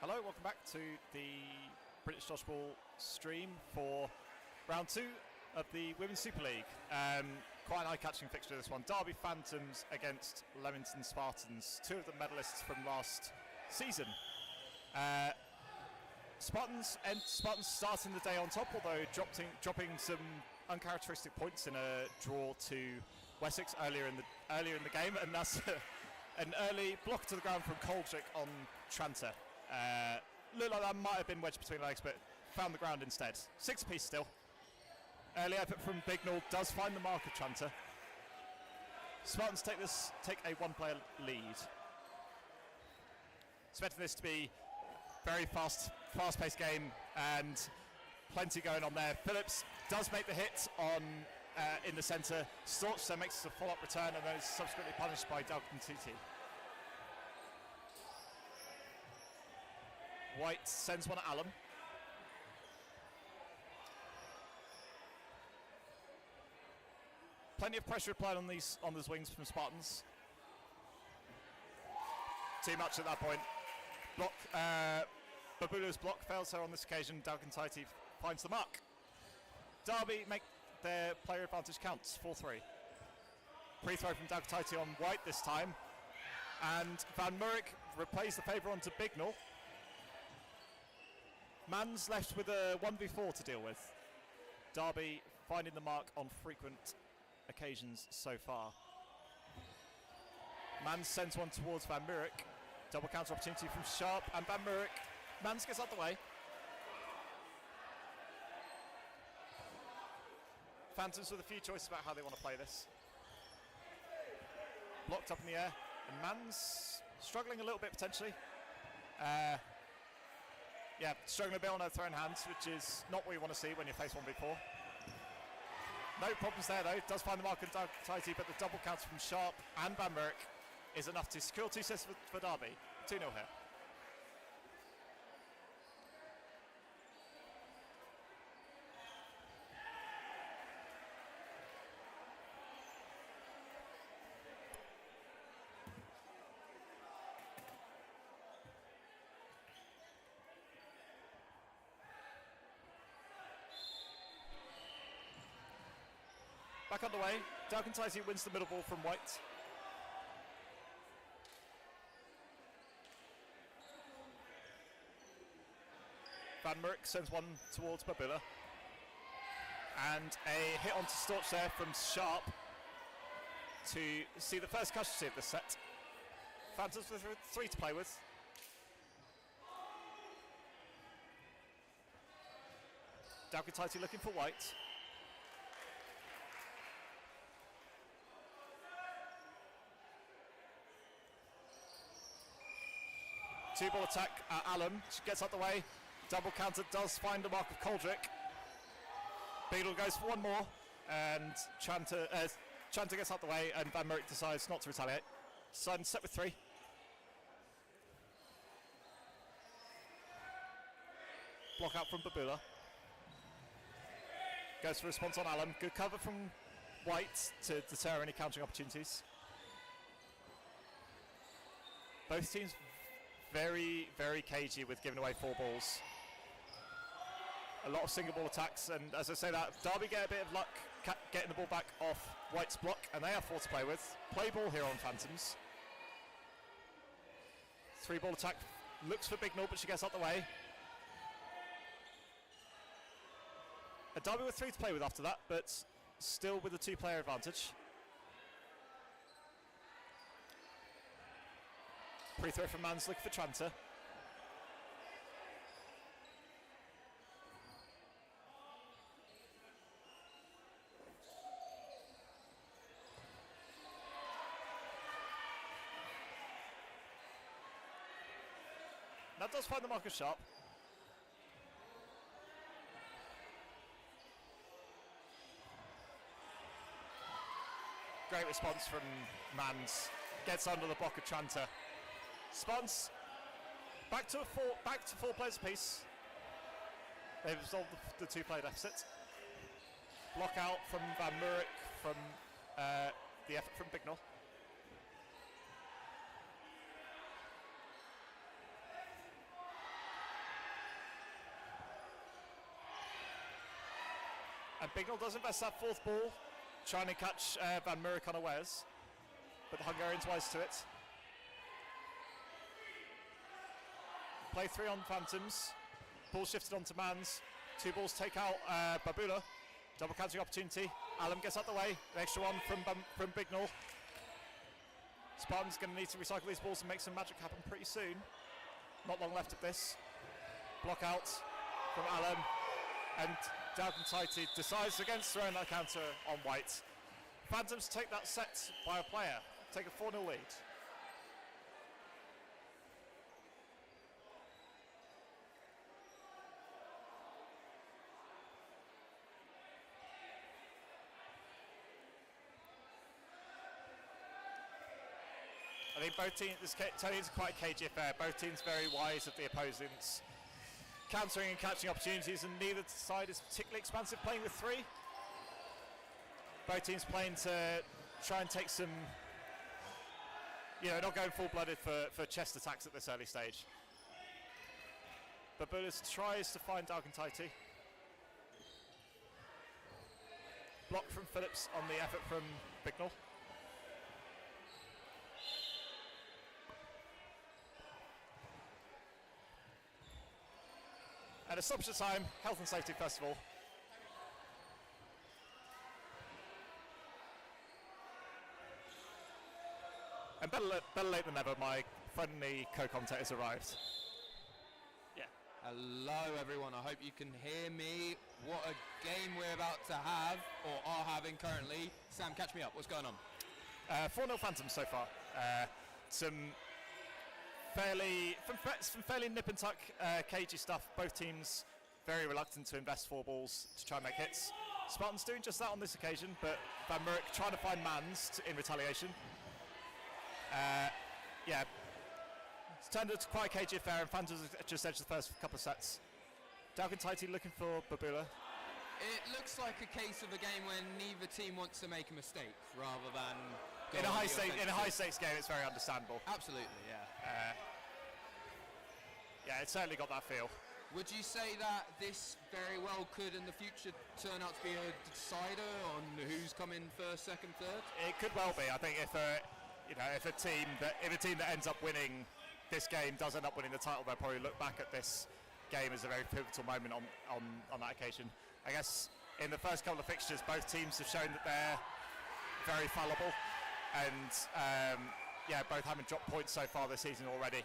Hello, welcome back to the British Dodgeball stream for round 2 of the Women's Super League. Quite an eye-catching fixture this one. Derby Phantoms against Leamington Spartans, 2 of the medalists from last season. Spartans starting the day on top, although dropping some uncharacteristic points in a draw to Wessex earlier in the game, and that's an early block to the ground from Coldrick on Tranter. Looked like that might have been wedged between legs, but found the ground instead. 6 apiece still. Early effort from Bignall does find the mark of Tranter. Spartans take a 1-player lead. Expecting this to be very fast-paced game and plenty going on there. Phillips does make the hit on in the centre. Storch then makes a follow-up return and then is subsequently punished by Dalton Titi. White sends one at Allen. Plenty of pressure applied on these wings from Spartans. Too much at that point. Block. Babula's block fails her on this occasion. Dalton Titi finds the mark. Derby make their player advantage counts. 4-3. Pre-throw from Dalton Titi on White this time, and Van Murrick replays the favour onto Bignall. Mann's left with a 1v4 to deal with. Derby finding the mark on frequent occasions so far. Mann sends one towards Van Murrick. Double counter opportunity from Sharp and Van Murrick. Mans gets out the way. Phantoms with a few choices about how they want to play this. Blocked up in the air, and Mans struggling a little bit potentially. Yeah, struggling a bit on her thrown hands, which is not what you want to see when you face 1v4. No problems there though, does find the mark on Tighty, but the double counter from Sharp and Van Murrick is enough to secure 2 sets for Derby. 2-0 here. Back underway, Dalton Tighty wins the middle ball from White. Van Murrick sends one towards Babula. And a hit onto Storch there from Sharp to see the first casualty of this set. Phantoms with 3 to play with. Dalton Tighty looking for White. Two-ball attack at Allen. She gets out the way. Double counter does find the mark of Coldrick. Beadle goes for one more, and Tranter gets out the way, and Van Murrick decides not to retaliate. Sun set with 3. Block out from Babula. Goes for response on Allen. Good cover from White to deter any countering opportunities. Both teams very, very cagey with giving away 4 balls. A lot of single ball attacks, and as I say that, Derby get a bit of luck getting the ball back off White's block, and they have 4 to play with. Play ball here on Phantoms. 3-ball attack, looks for Bignall, but she gets out the way. A Derby with 3 to play with after that, but still with a 2-player advantage. Pre-throw from Mans looking for Tranter. That does find the mark of Sharp. Great response from Mans. Gets under the block of Tranter. Spartans back to 4 players apiece. They've resolved the 2-player deficit. Block out from Van Murrick from the effort from Bignall. And Bignell does invest that fourth ball, trying to catch Van Murk unawares. But the Hungarians wise to it. Play 3 on Phantoms. Ball shifted onto Mans. 2 balls take out Babula. Double countering opportunity. Alum gets out the way. An extra one from Bignell. Spartans going to need to recycle these balls and make some magic happen pretty soon. Not long left of this. Block out from Alum. And Dalton Tighty decides against throwing that counter on White. Phantoms take that set by a player. Take a 4-0 lead. I think both teams, Tony's quite a cagey affair. Both teams very wise of the opponents, countering and catching opportunities, and neither side is particularly expansive playing with 3. Both teams playing to try and take some, not going full-blooded for chest attacks at this early stage. But Bullets tries to find Dalton-Tighty. Block from Phillips on the effort from Bignell. And a stoppage of time, health and safety first of all. And better late than never, my friendly co-commentator has arrived. Yeah. Hello everyone, I hope you can hear me. What a game we're about to have, or are having currently. Sam, catch me up, what's going on? 4-0 Phantoms so far. Some fairly nip and tuck cagey stuff. Both teams very reluctant to invest 4 balls to try and make hits. Spartans doing just that on this occasion, but Van Murk trying to find Mans in retaliation. It's turned into quite a cagey affair, and Phantoms just edged the first couple of sets. Dalton-Tighty looking for Babula. It looks like a case of a game where neither team wants to make a mistake, rather than in a high stakes game. It's very understandable. Absolutely, yeah. It certainly got that feel. Would you say that this very well could in the future turn out to be a decider on who's coming first, second, third? It could well be. I think if a team that ends up winning this game does end up winning the title, they'll probably look back at this game as a very pivotal moment on that occasion. I guess in the first couple of fixtures, both teams have shown that they're very fallible, and both having dropped points so far this season already.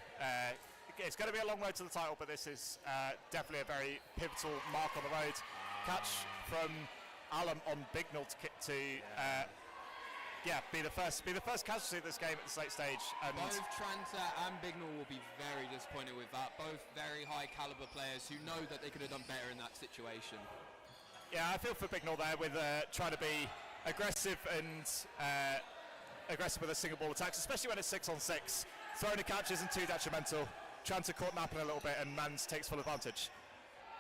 It's going to be a long road to the title, but this is definitely a very pivotal mark on the road. Catch from Alum on Bignell to be the first casualty of this game at this late stage. And both Tranta and Bignell will be very disappointed with that. Both very high caliber players who know that they could have done better in that situation. Yeah, I feel for Bignell there with trying to be aggressive and aggressive with the single ball attacks, especially when it's 6 on 6. Throwing the catch isn't too detrimental. Tranta caught napping a little bit, and Mans takes full advantage.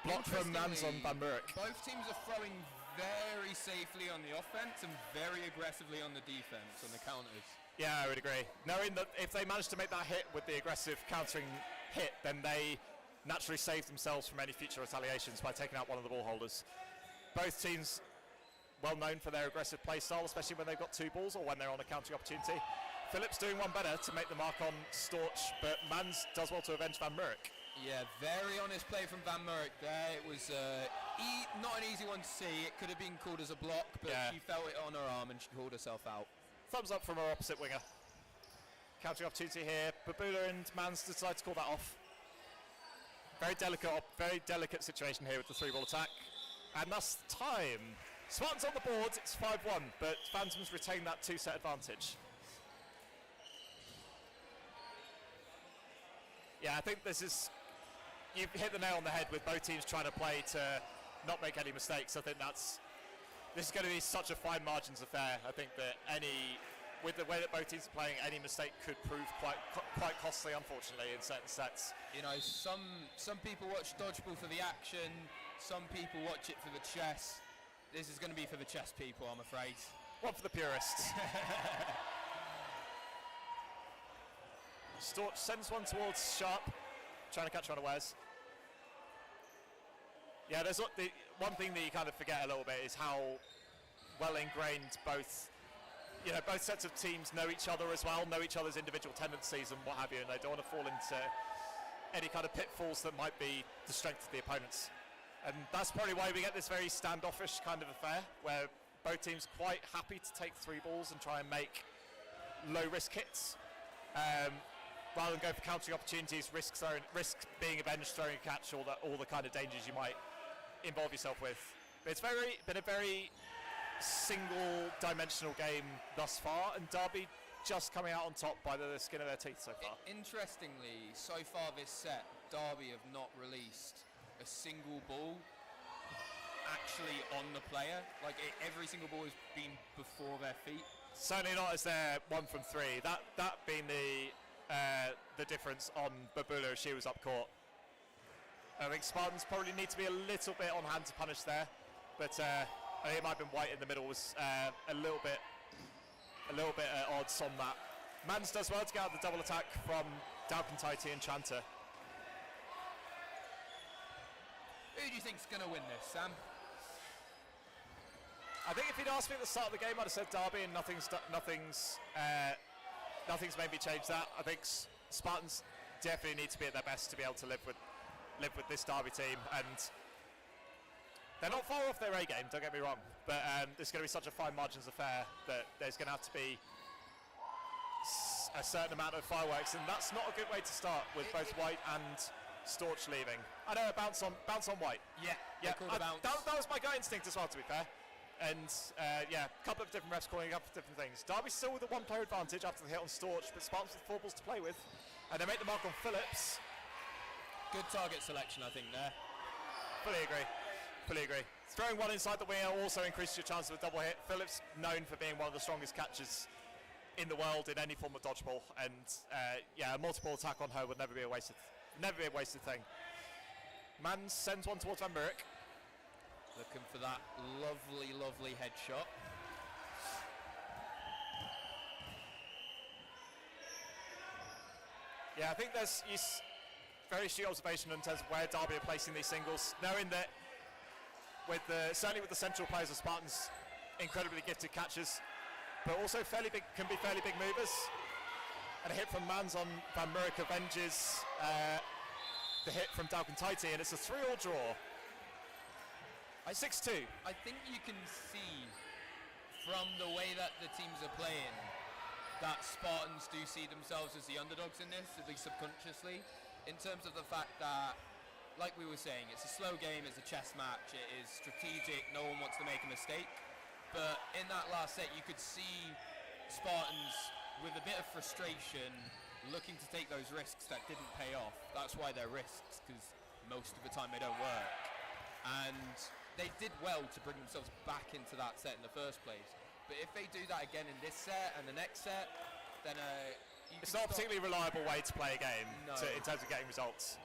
Block from Mans on Van Murk. Both teams are throwing very safely on the offense and very aggressively on the defense, on the counters. Yeah, I would agree. Knowing that if they manage to make that hit with the aggressive countering hit, then they naturally save themselves from any future retaliations by taking out one of the ball holders. Both teams well known for their aggressive play style, especially when they've got 2 balls or when they're on a countering opportunity. Phillips doing one better to make the mark on Storch, but Mans does well to avenge Van Murk. Yeah, very honest play from Van Murk there. It was not an easy one to see. It could have been called as a block, but she felt it on her arm and she called herself out. Thumbs up from our opposite winger. Countering opportunity here. Babula and Mans decide to call that off. Very delicate situation here with the 3-ball attack. And that's time. Spartans on the board, it's 5-1, but Phantoms retain that 2-set advantage. Yeah, I think you've hit the nail on the head with both teams trying to play to not make any mistakes. I think this is going to be such a fine margins affair. I think that with the way that both teams are playing, any mistake could prove quite costly, unfortunately, in certain sets. Some people watch Dodgeball for the action, some people watch it for the chess. This is going to be for the chess people, I'm afraid. One for the purists. Storch sends one towards Sharp, trying to catch her unawares. Yeah, there's the one thing that you kind of forget a little bit is how well ingrained both sets of teams know each other as well, know each other's individual tendencies and what have you, and they don't want to fall into any kind of pitfalls that might be the strength of the opponents. And that's probably why we get this very standoffish kind of affair, where both teams quite happy to take 3 balls and try and make low-risk hits, rather than go for countering opportunities, risk being avenged, throwing a catch, all the kind of dangers you might involve yourself with. But it's been a very single-dimensional game thus far, and Derby just coming out on top by the skin of their teeth so far. Interestingly, so far this set, Derby have not released a single ball actually on the player. Like every single ball has been before their feet. Certainly not as their 1 from 3. That being the difference on Babula as she was up court. I think Spartans probably need to be a little bit on hand to punish there, but I think it might have been White in the middle was a little bit at odds on that. Mans does well to get out the double attack from Dalkintaiti and Chanter. Who do you think's going to win this, Sam? I think if you'd asked me at the start of the game, I'd have said Derby, and nothing's made me change that. I think Spartans definitely need to be at their best to be able to live with this Derby team, and they're not far off their A game, don't get me wrong, but there's going to be such a fine margins affair that there's going to have to be a certain amount of fireworks, and that's not a good way to start with both White and Storch leaving. I know, bounce on White. Yeah. That was my gut instinct as well, to be fair. And a couple of different refs calling up for different things. Derby still with a 1-player advantage after the hit on Storch, but Spartans with 4 balls to play with, and they make the mark on Phillips. Good target selection, I think, there. Fully agree. Throwing one inside the wheel also increases your chance of a double hit. Phillips known for being one of the strongest catchers in the world in any form of dodgeball, and a multiple attack on her would never be a wasted thing. Mans sends one towards Van Murk. Looking for that lovely headshot. Yeah, I think there's very astute observation in terms of where Derby are placing these singles, knowing that certainly with the central players of Spartans, incredibly gifted catchers, but also can be fairly big movers. And a hit from Mans on Van Murk avenges the hit from Dalkintaiti, and it's a 3-all draw. 6-2. I think you can see from the way that the teams are playing that Spartans do see themselves as the underdogs in this, at least subconsciously, in terms of the fact that, like we were saying, it's a slow game, it's a chess match, it is strategic, no one wants to make a mistake. But in that last set, you could see Spartans with a bit of frustration looking to take those risks that didn't pay off. That's why they're risks, because most of the time they don't work. And they did well to bring themselves back into that set in the first place. But if they do that again in this set and the next set, then it's not a particularly reliable way to play a game in terms of getting results.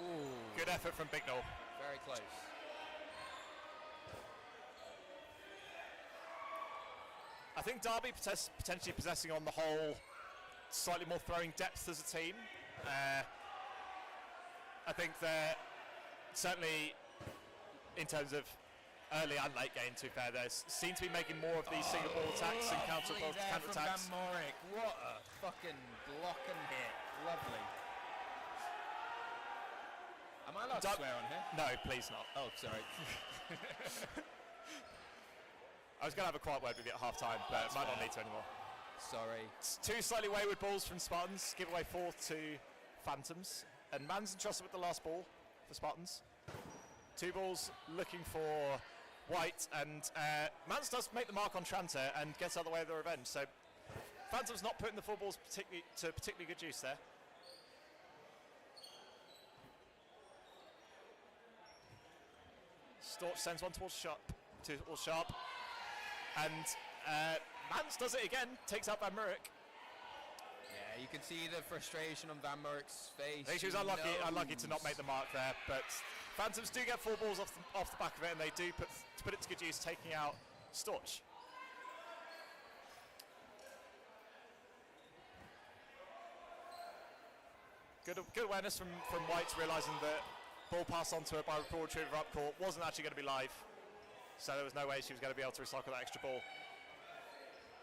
Ooh. Good effort from Bignell. Very close. I think Derby potentially possessing on the whole slightly more throwing depth as a team. I think they're certainly, in terms of early and late game, to be fair, they seem to be making more of these single ball attacks and counter attacks. Van Murk. What a fucking block and hit. Lovely. Am I allowed to swear on here? No, please not. Oh, sorry. I was going to have a quiet word with you at half time, but might not need to anymore. Sorry. It's 2 slightly wayward balls from Spartans, give away 4 to Phantoms, and Mans entrusted with the last ball for Spartans. 2 balls looking for White, and Mans does make the mark on Tranter and gets out of the way of the revenge, so Phantom's not putting the 4 balls to particularly good use there. Storch sends one towards Sharp, and Mans does it again, takes out Van Murk. Yeah, you can see the frustration on Van Murk's face. I think she was unlucky to not make the mark there, but Phantoms do get 4 balls off the back of it, and they do put it to good use, taking out Storch. Good awareness from White, realising that Ball passed onto her by a ball retriever up court. Wasn't actually going to be live, so there was no way she was going to be able to recycle that extra ball.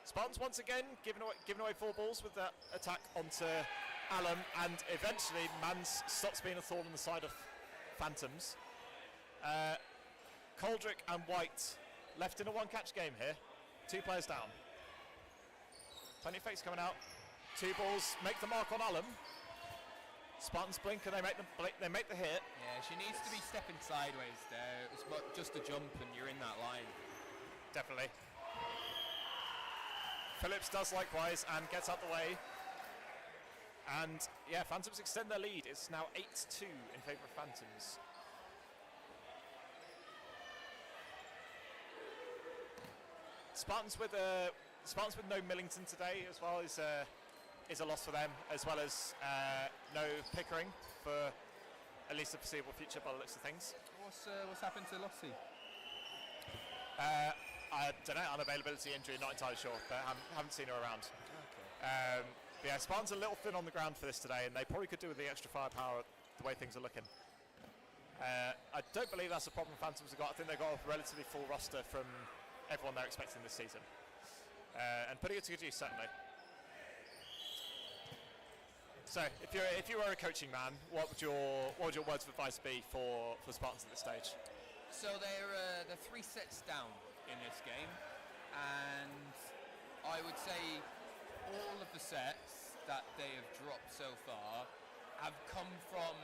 Spartans once again giving away 4 balls with that attack onto Alum, and eventually Mans stops being a thorn on the side of Phantoms. Coldrick and White left in a 1-catch game here. 2 players down. Plenty of fakes coming out. 2 balls make the mark on Alum. Spartans blink and they make the hit. Yeah, she needs to be stepping sideways there. It's just a jump and you're in that line. Definitely. Phillips does likewise and gets out the way. And yeah, Phantoms extend their lead. It's now 8-2 in favour of Phantoms. Spartans with no Millington today as well is a loss for them, as well as no Pickering for at least the foreseeable future by the looks of things. What's happened to Lossie? I don't know, unavailability, injury, not entirely sure, but haven't seen her around. Okay. But yeah, Spartans are a little thin on the ground for this today, and they probably could do with the extra firepower the way things are looking. I don't believe that's a problem Phantoms have got. I think they've got a relatively full roster from everyone they're expecting this season. And putting it to good use, certainly. So, if you were a coaching man, what would your words of advice be for Spartans at this stage? So they're 3 sets down in this game, and I would say all of the sets that they have dropped so far have come from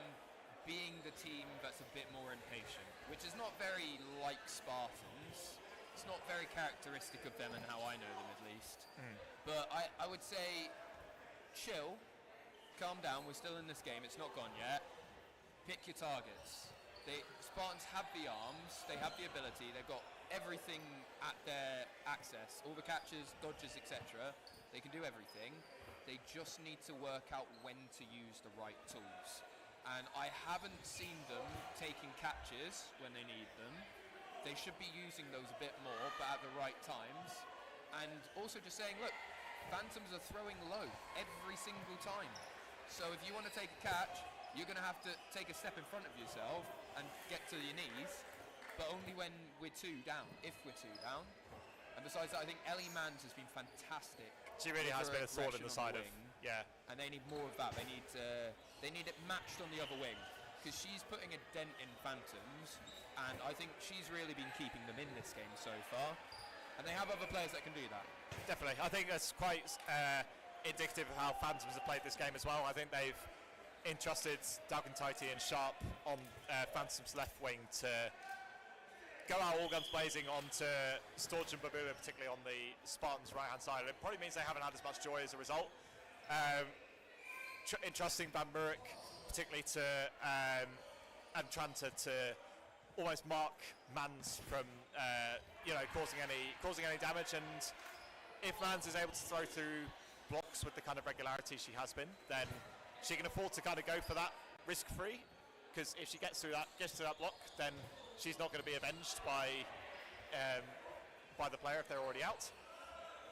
being the team that's a bit more impatient, which is not very like Spartans. It's not very characteristic of them and how I know them, at least. But I would say chill. Calm down, we're still in this game, it's not gone yet. Pick your targets. Spartans have the arms, they have the ability, they've got everything at their access, all the catches, dodges, etc. They can do everything. They just need to work out when to use the right tools. And I haven't seen them taking catches when they need them. They should be using those a bit more, but at the right times. And also just saying, look, Phantoms are throwing low every single time. So if you want to take a catch, you're going to have to take a step in front of yourself and get to your knees, but only when we're 2 down, if we're 2 down. And besides that, I think Ellie Mans has been fantastic. She really has been a sword in the side of, yeah. And they need more of that. They need it matched on the other wing, because she's putting a dent in Phantoms, and I think she's really been keeping them in this game so far. And they have other players that can do that. Definitely. I think that's quite indicative of how Phantoms have played this game as well. I think they've entrusted Dalgantaiti and Sharp on Phantoms' left wing to go out all guns blazing onto Storch and Babula, particularly on the Spartans' right-hand side. It probably means they haven't had as much joy as a result. Entrusting Van Murik, particularly to and Tranter to almost mark Mans from causing any damage, and if Mans is able to throw through blocks with the kind of regularity she has been, then she can afford to kind of go for that risk-free, because if she gets through that block, then she's not going to be avenged by the player if they're already out.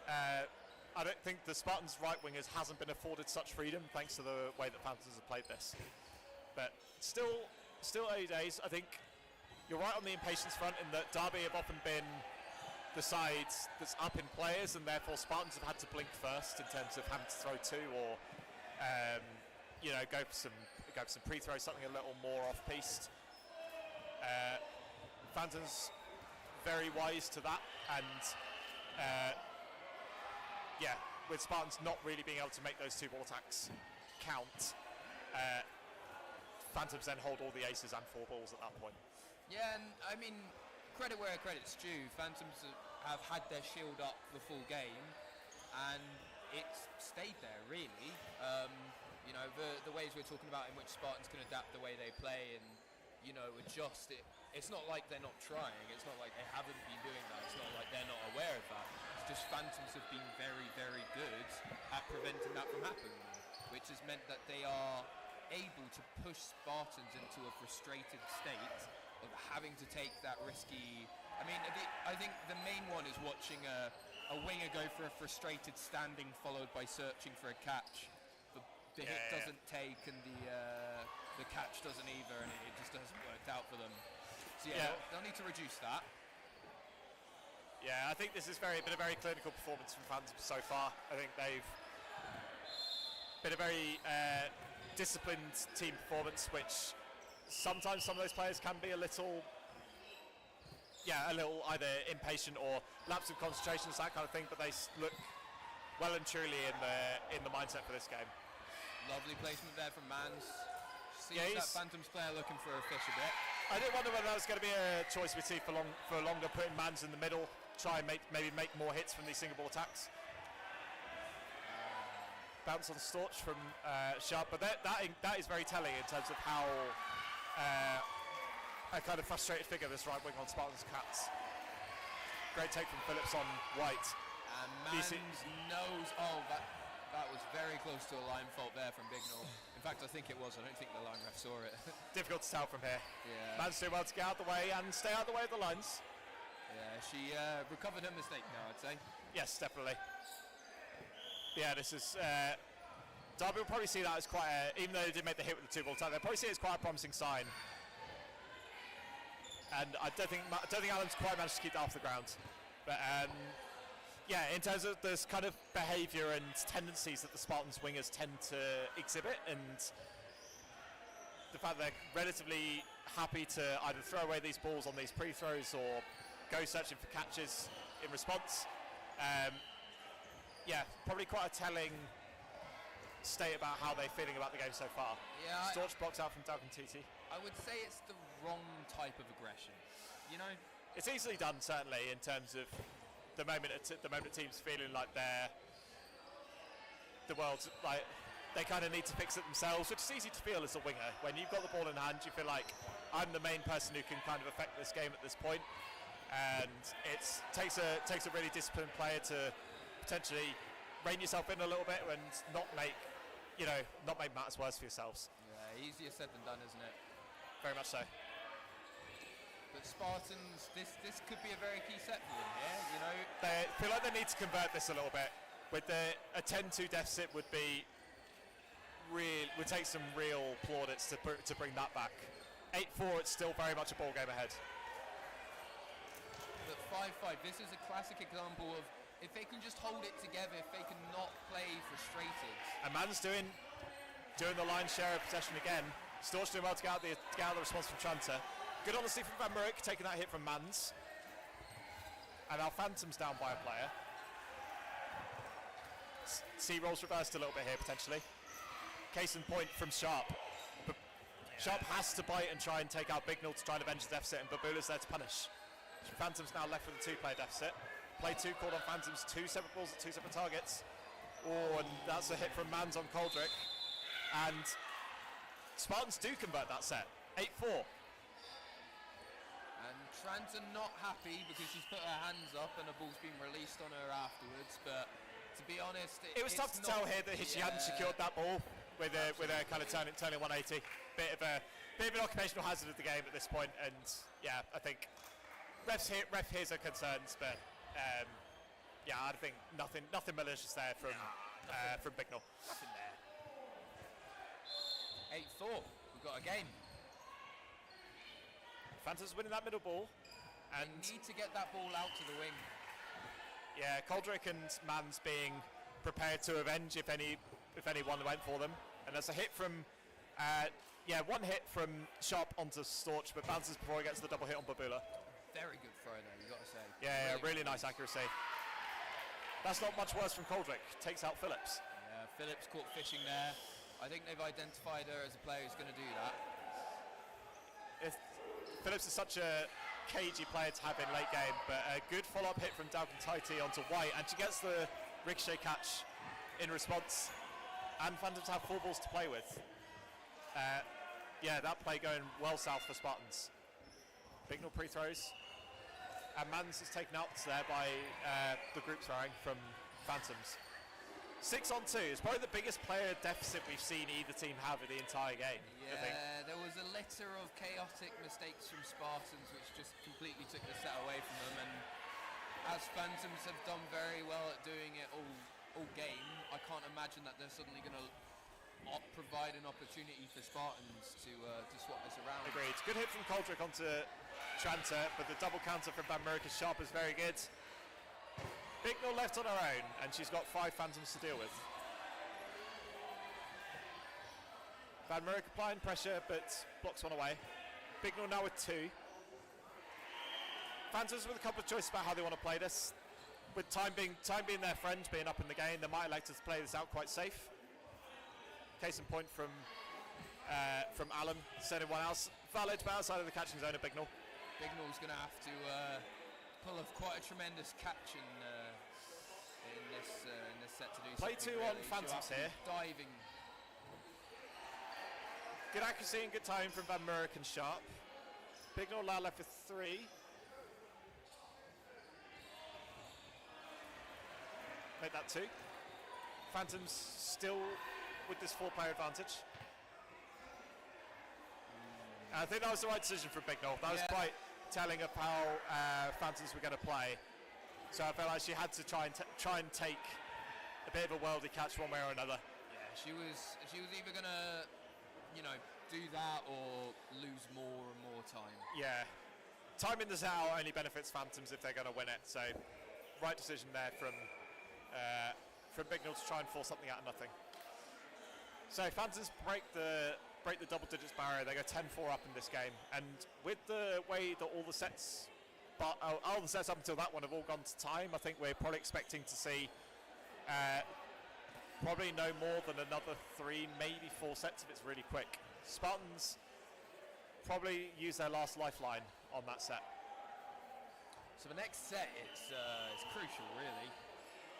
I don't think the Spartans' right wingers hasn't been afforded such freedom thanks to the way that Phantoms have played this. But still early days. I think you're right on the impatience front in that Derby have often been the side that's up in players, and therefore Spartans have had to blink first in terms of having to throw 2 or go for some pre-throws, something a little more off-piste. Phantoms very wise to that, and with Spartans not really being able to make those 2 ball attacks count, Phantoms then hold all the aces and 4 balls at that point. Yeah, and I mean, credit where credit's due. Phantoms have had their shield up the full game, and it's stayed there, really. The ways we're talking about in which Spartans can adapt the way they play and, adjust it. It's not like they're not trying. It's not like they haven't been doing that. It's not like they're not aware of that. It's just Phantoms have been very, very good at preventing that from happening, which has meant that they are able to push Spartans into a frustrated state of having to take that risky. I mean, I think the main one is watching a winger go for a frustrated standing followed by searching for a catch. The hit doesn't take, and the the catch doesn't either, and it just hasn't worked out for them. So yeah, they'll need to reduce that. Yeah, I think this has been a very clinical performance from Phantoms so far. I think they've been a very disciplined team performance, which sometimes some of those players can be a little either impatient or lapse of concentration, that kind of thing, but they look well and truly in the mindset for this game. Lovely placement there from Mans. Sees that Phantoms player looking for a fish a bit. I did wonder whether that was going to be a choice we see for longer, putting Mans in the middle, try and maybe make more hits from these single ball attacks. Bounce on Storch from Sharp, but that is very telling in terms of how a kind of frustrated figure this right wing on Spartans Cats. Great take from Phillips on White. And Mans knows, that was very close to a line fault there from Bignall. In fact, I think it was. I don't think the line ref saw it. Difficult to tell from here. Yeah. Mans doing well to get out of the way and stay out of the way of the lines. Yeah, she recovered her mistake now, I'd say. Yes, definitely. Yeah, this is... Derby will probably see that as quite even though they did make the hit with the 2-ball attack, they'll probably see it as quite a promising sign. And I don't think Alan's quite managed to keep that off the ground. But yeah, in terms of this kind of behaviour and tendencies that the Spartans wingers tend to exhibit, and the fact they're relatively happy to either throw away these balls on these pre-throws or go searching for catches in response. Yeah, probably quite a telling state about how they're feeling about the game so far. Yeah, Storch blocks out from Dalton TT. I would say it's the wrong type of aggression. You know, it's easily done, certainly, in terms of the moment teams feeling like the world's like they kind of need to fix it themselves, which is easy to feel as a winger. When you've got the ball in hand, you feel like I'm the main person who can kind of affect this game at this point, and it takes a really disciplined player to potentially rein yourself in a little bit and not make matters worse for yourselves. Yeah, easier said than done, isn't it? Very much so. But Spartans, this could be a very key set for them here, you know. They feel like they need to convert this a little bit. With a 10-2 deficit would take some real plaudits to bring that back. 8-4, it's still very much a ball game ahead. But 5-5, this is a classic example of if they can just hold it together, if they can not play frustrated. And Man's doing the lion's share of possession again. Storch doing well to get out the response from Tranter. Good honesty from Van Murray, taking that hit from Mans. And now Phantom's down by a player. C-rolls reversed a little bit here, potentially. Case in point from Sharp. Sharp has to bite and try and take out Bignall to try and avenge the deficit, and Babula's there to punish. Phantom's now left with a 2-player deficit. Play 2 called on Phantoms, 2 separate balls at 2 separate targets. Oh, and that's a hit from Mans on Coldrick. And Spartans do convert that set, 8-4. And Tranter not happy because she's put her hands up and a ball's been released on her afterwards, but to be honest, it was tough to tell here that she hadn't secured that ball with a kind of turning 180. Bit of an occupational hazard of the game at this point, and yeah, I think ref hears her concerns, but yeah, I think nothing malicious there from Bignall. Nothing there. 8-4. We've got a game. Phantoms winning that middle ball, and they need to get that ball out to the wing. Yeah, Coldrick and Mans being prepared to avenge if anyone went for them, and there's a hit from one hit from Sharp onto Storch, but bounces before he gets the double hit on Babula. Very good throw there, you got to say. Yeah, really nice accuracy. That's not much worse from Coldrick. Takes out Phillips. Yeah, Phillips caught fishing there. I think they've identified her as a player who's going to do that. Phillips is such a cagey player to have in late game, but a good follow-up hit from Dalton Taiti onto White, and she gets the ricochet catch in response, and Phantoms have 4 balls to play with. Yeah, that play going well south for Spartans. Bignall pre-throws, and Mans is taken out there by the group throwing from Phantoms. 6-on-2 is probably the biggest player deficit we've seen either team have in the entire game. Yeah, I think. There was a litter of chaotic mistakes from Spartans which just completely took the set away from them, and as Phantoms have done very well at doing it all game, I can't imagine that they're suddenly going to provide an opportunity for Spartans to swap this around. Agreed. Good hit from Koldrick onto Tranter, but the double counter from Van Murica's Sharp is very good. Bignall left on her own, and she's got 5 Phantoms to deal with. Van Murica applying pressure, but blocks one away. Bignall now with 2. Phantoms with a couple of choices about how they want to play this. With time being their friend, being up in the game, they might elect to play this out quite safe. Case in point from Alan, sending one else. Valid, but outside of the catching zone of Bignall. Bignall's going to have to pull off quite a tremendous catch in this set to do Play something 2 on really. Phantoms here. Diving. Good accuracy and good timing from Van Murica and Sharp. Bignall now left with 3. Make that 2. Phantoms still with this 4-player advantage. I think that was the right decision for Bignall. That was quite telling of how Phantoms were going to play. So I felt like she had to try and take a bit of a worldly catch one way or another. Yeah, she was either going to, do that or lose more and more time. Yeah. Timing this out only benefits Phantoms if they're going to win it. So right decision there from Bignall to try and force something out of nothing. So Phantoms break the double digits barrier. They go 10-4 up in this game, and with the way that all the sets up until that one have all gone to time, I think we're probably expecting to see probably no more than another 3, maybe 4 sets if it's really quick. Spartans probably use their last lifeline on that set. So the next set is crucial, really.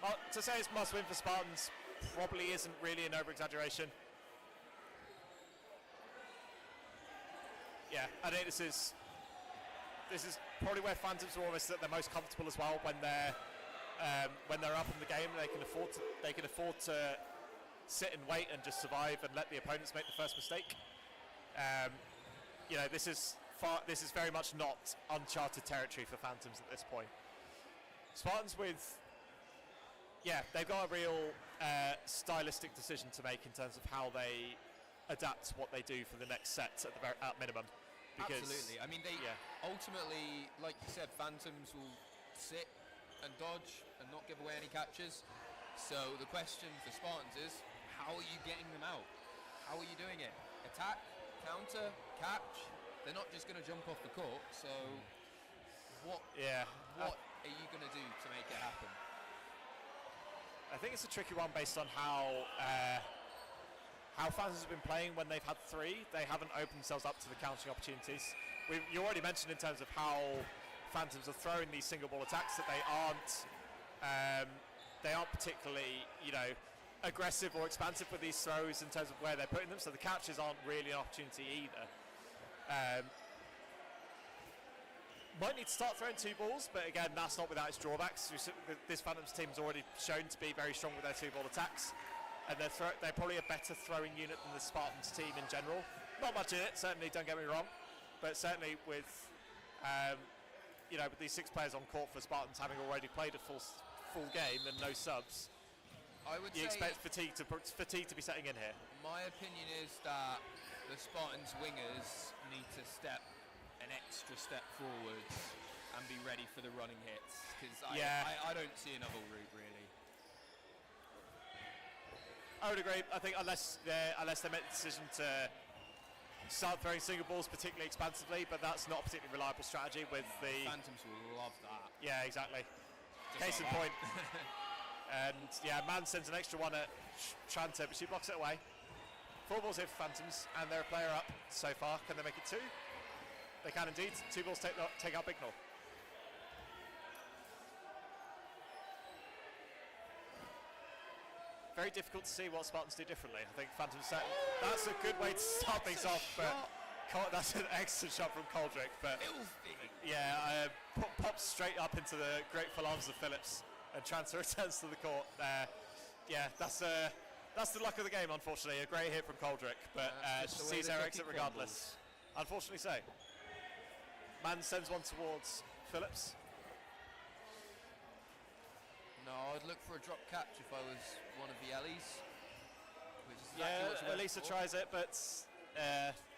Well, to say it's must win for Spartans probably isn't really an over-exaggeration. Yeah, I think this is probably where Phantoms are almost at their most comfortable as well when they're up in the game. They can afford to sit and wait and just survive and let the opponents make the first mistake. This is very much not uncharted territory for Phantoms at this point. Spartans they've got a real stylistic decision to make in terms of how they adapt what they do for the next set at minimum. Because absolutely. I mean, ultimately, like you said, Phantoms will sit and dodge and not give away any catches. So the question for Spartans is, how are you getting them out? How are you doing it? Attack, counter, catch. They're not just going to jump off the court. So what are you going to do to make it happen? I think it's a tricky one based on how Phantoms have been playing when they've had 3. They haven't opened themselves up to the counting opportunities. You already mentioned in terms of how Phantoms are throwing these single ball attacks that they aren't particularly aggressive or expansive with these throws in terms of where they're putting them. So the catches aren't really an opportunity either. Might need to start throwing 2 balls, but again, that's not without its drawbacks. This Phantoms team is already shown to be very strong with their 2-ball attacks, and they're probably a better throwing unit than the Spartans team in general. Not much in it, certainly, don't get me wrong, but certainly with with these 6 players on court for Spartans having already played a full game and no subs, you expect fatigue to be setting in here. My opinion is that the Spartans wingers need to step an extra step forwards and be ready for the running hits, because I don't see another route really. I would agree. I think unless they make the decision to start throwing single balls particularly expansively, but that's not a particularly reliable strategy with the Phantoms will love that. Yeah, exactly. Just Case like in point. And Man sends an extra one at Tranter, but she blocks it away. 4 balls here for Phantoms, and they're a player up so far. Can they make it 2? They can indeed. 2 balls take out Bignall. Very difficult to see what Spartans do differently. I think Phantoms set. That's a good way to start things off, but that's an excellent shot from Koldrick. But pops straight up into the grateful arms of Phillips, and Tranter returns to the court. That's the luck of the game, unfortunately. A great hit from Koldrick, but she sees her exit regardless. Unfortunately so. Man sends one towards Phillips. No, I'd look for a drop catch if I was one of the Ellies. which is exactly what she went Elisa for. tries it, but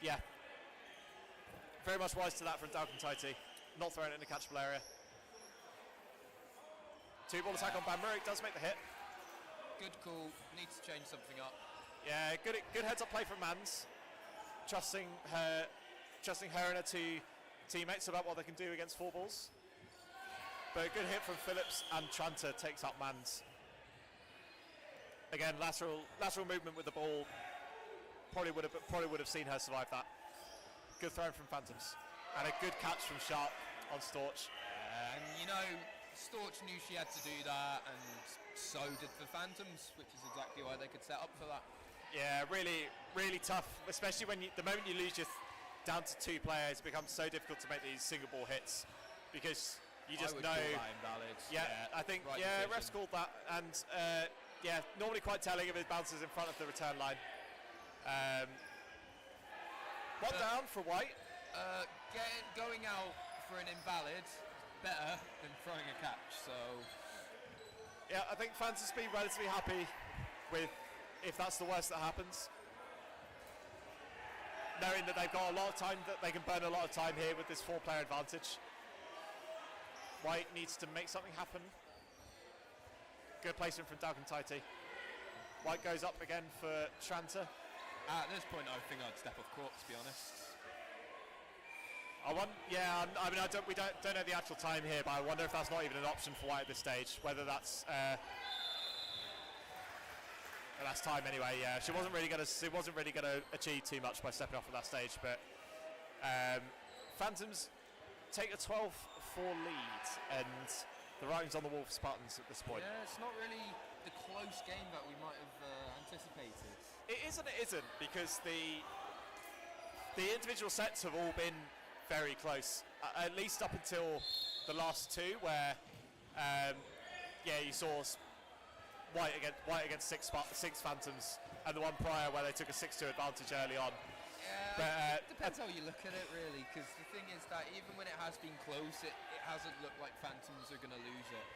yeah, very much wise to that from Dalcontaiti, not throwing it in the catchable area. 2-ball attack on Bamber, it does make the hit. Good call, needs to change something up. Yeah, good heads up play from Mans, trusting her and her 2 teammates about what they can do against 4 balls. But a good hit from Phillips, and Tranter takes up Mans. Again, lateral movement with the ball. Probably would have seen her survive that. Good throw from Phantoms, and a good catch from Sharp on Storch. And you know, Storch knew she had to do that, and so did the Phantoms, which is exactly why they could set up for that. Yeah, really, really tough, especially when the moment you lose down to 2 players, it becomes so difficult to make these single ball hits because you just know. I would call that invalid. Yeah, I think right refs called that, and normally quite telling if it bounces in front of the return line. One down for White. Going out for an invalid better than throwing a catch. So yeah, I think fans will be relatively happy with if that's the worst that happens, knowing that they've got a lot of time, that they can burn a lot of time here with this 4-player advantage. White needs to make something happen. Good placement from Dalcontaiti. White goes up again for Tranter. At this point, I think I'd step off court, to be honest. We don't know the actual time here, but I wonder if that's not even an option for White at this stage. Whether that's time anyway. Yeah, she wasn't really going to achieve too much by stepping off at that stage. But Phantoms take a 12-4 lead, and the writing's on the wall for Spartans at this point. Yeah, it's not really the close game that we might have anticipated. It is and it isn't, because the individual sets have all been very close, at least up until the last 2, where you saw White against 6 Phantoms, and the one prior where they took a 6-2 advantage early on. Yeah, but, it depends how you look at it, really, because the thing is that even when it has been close, it hasn't looked like Phantoms are going to lose it.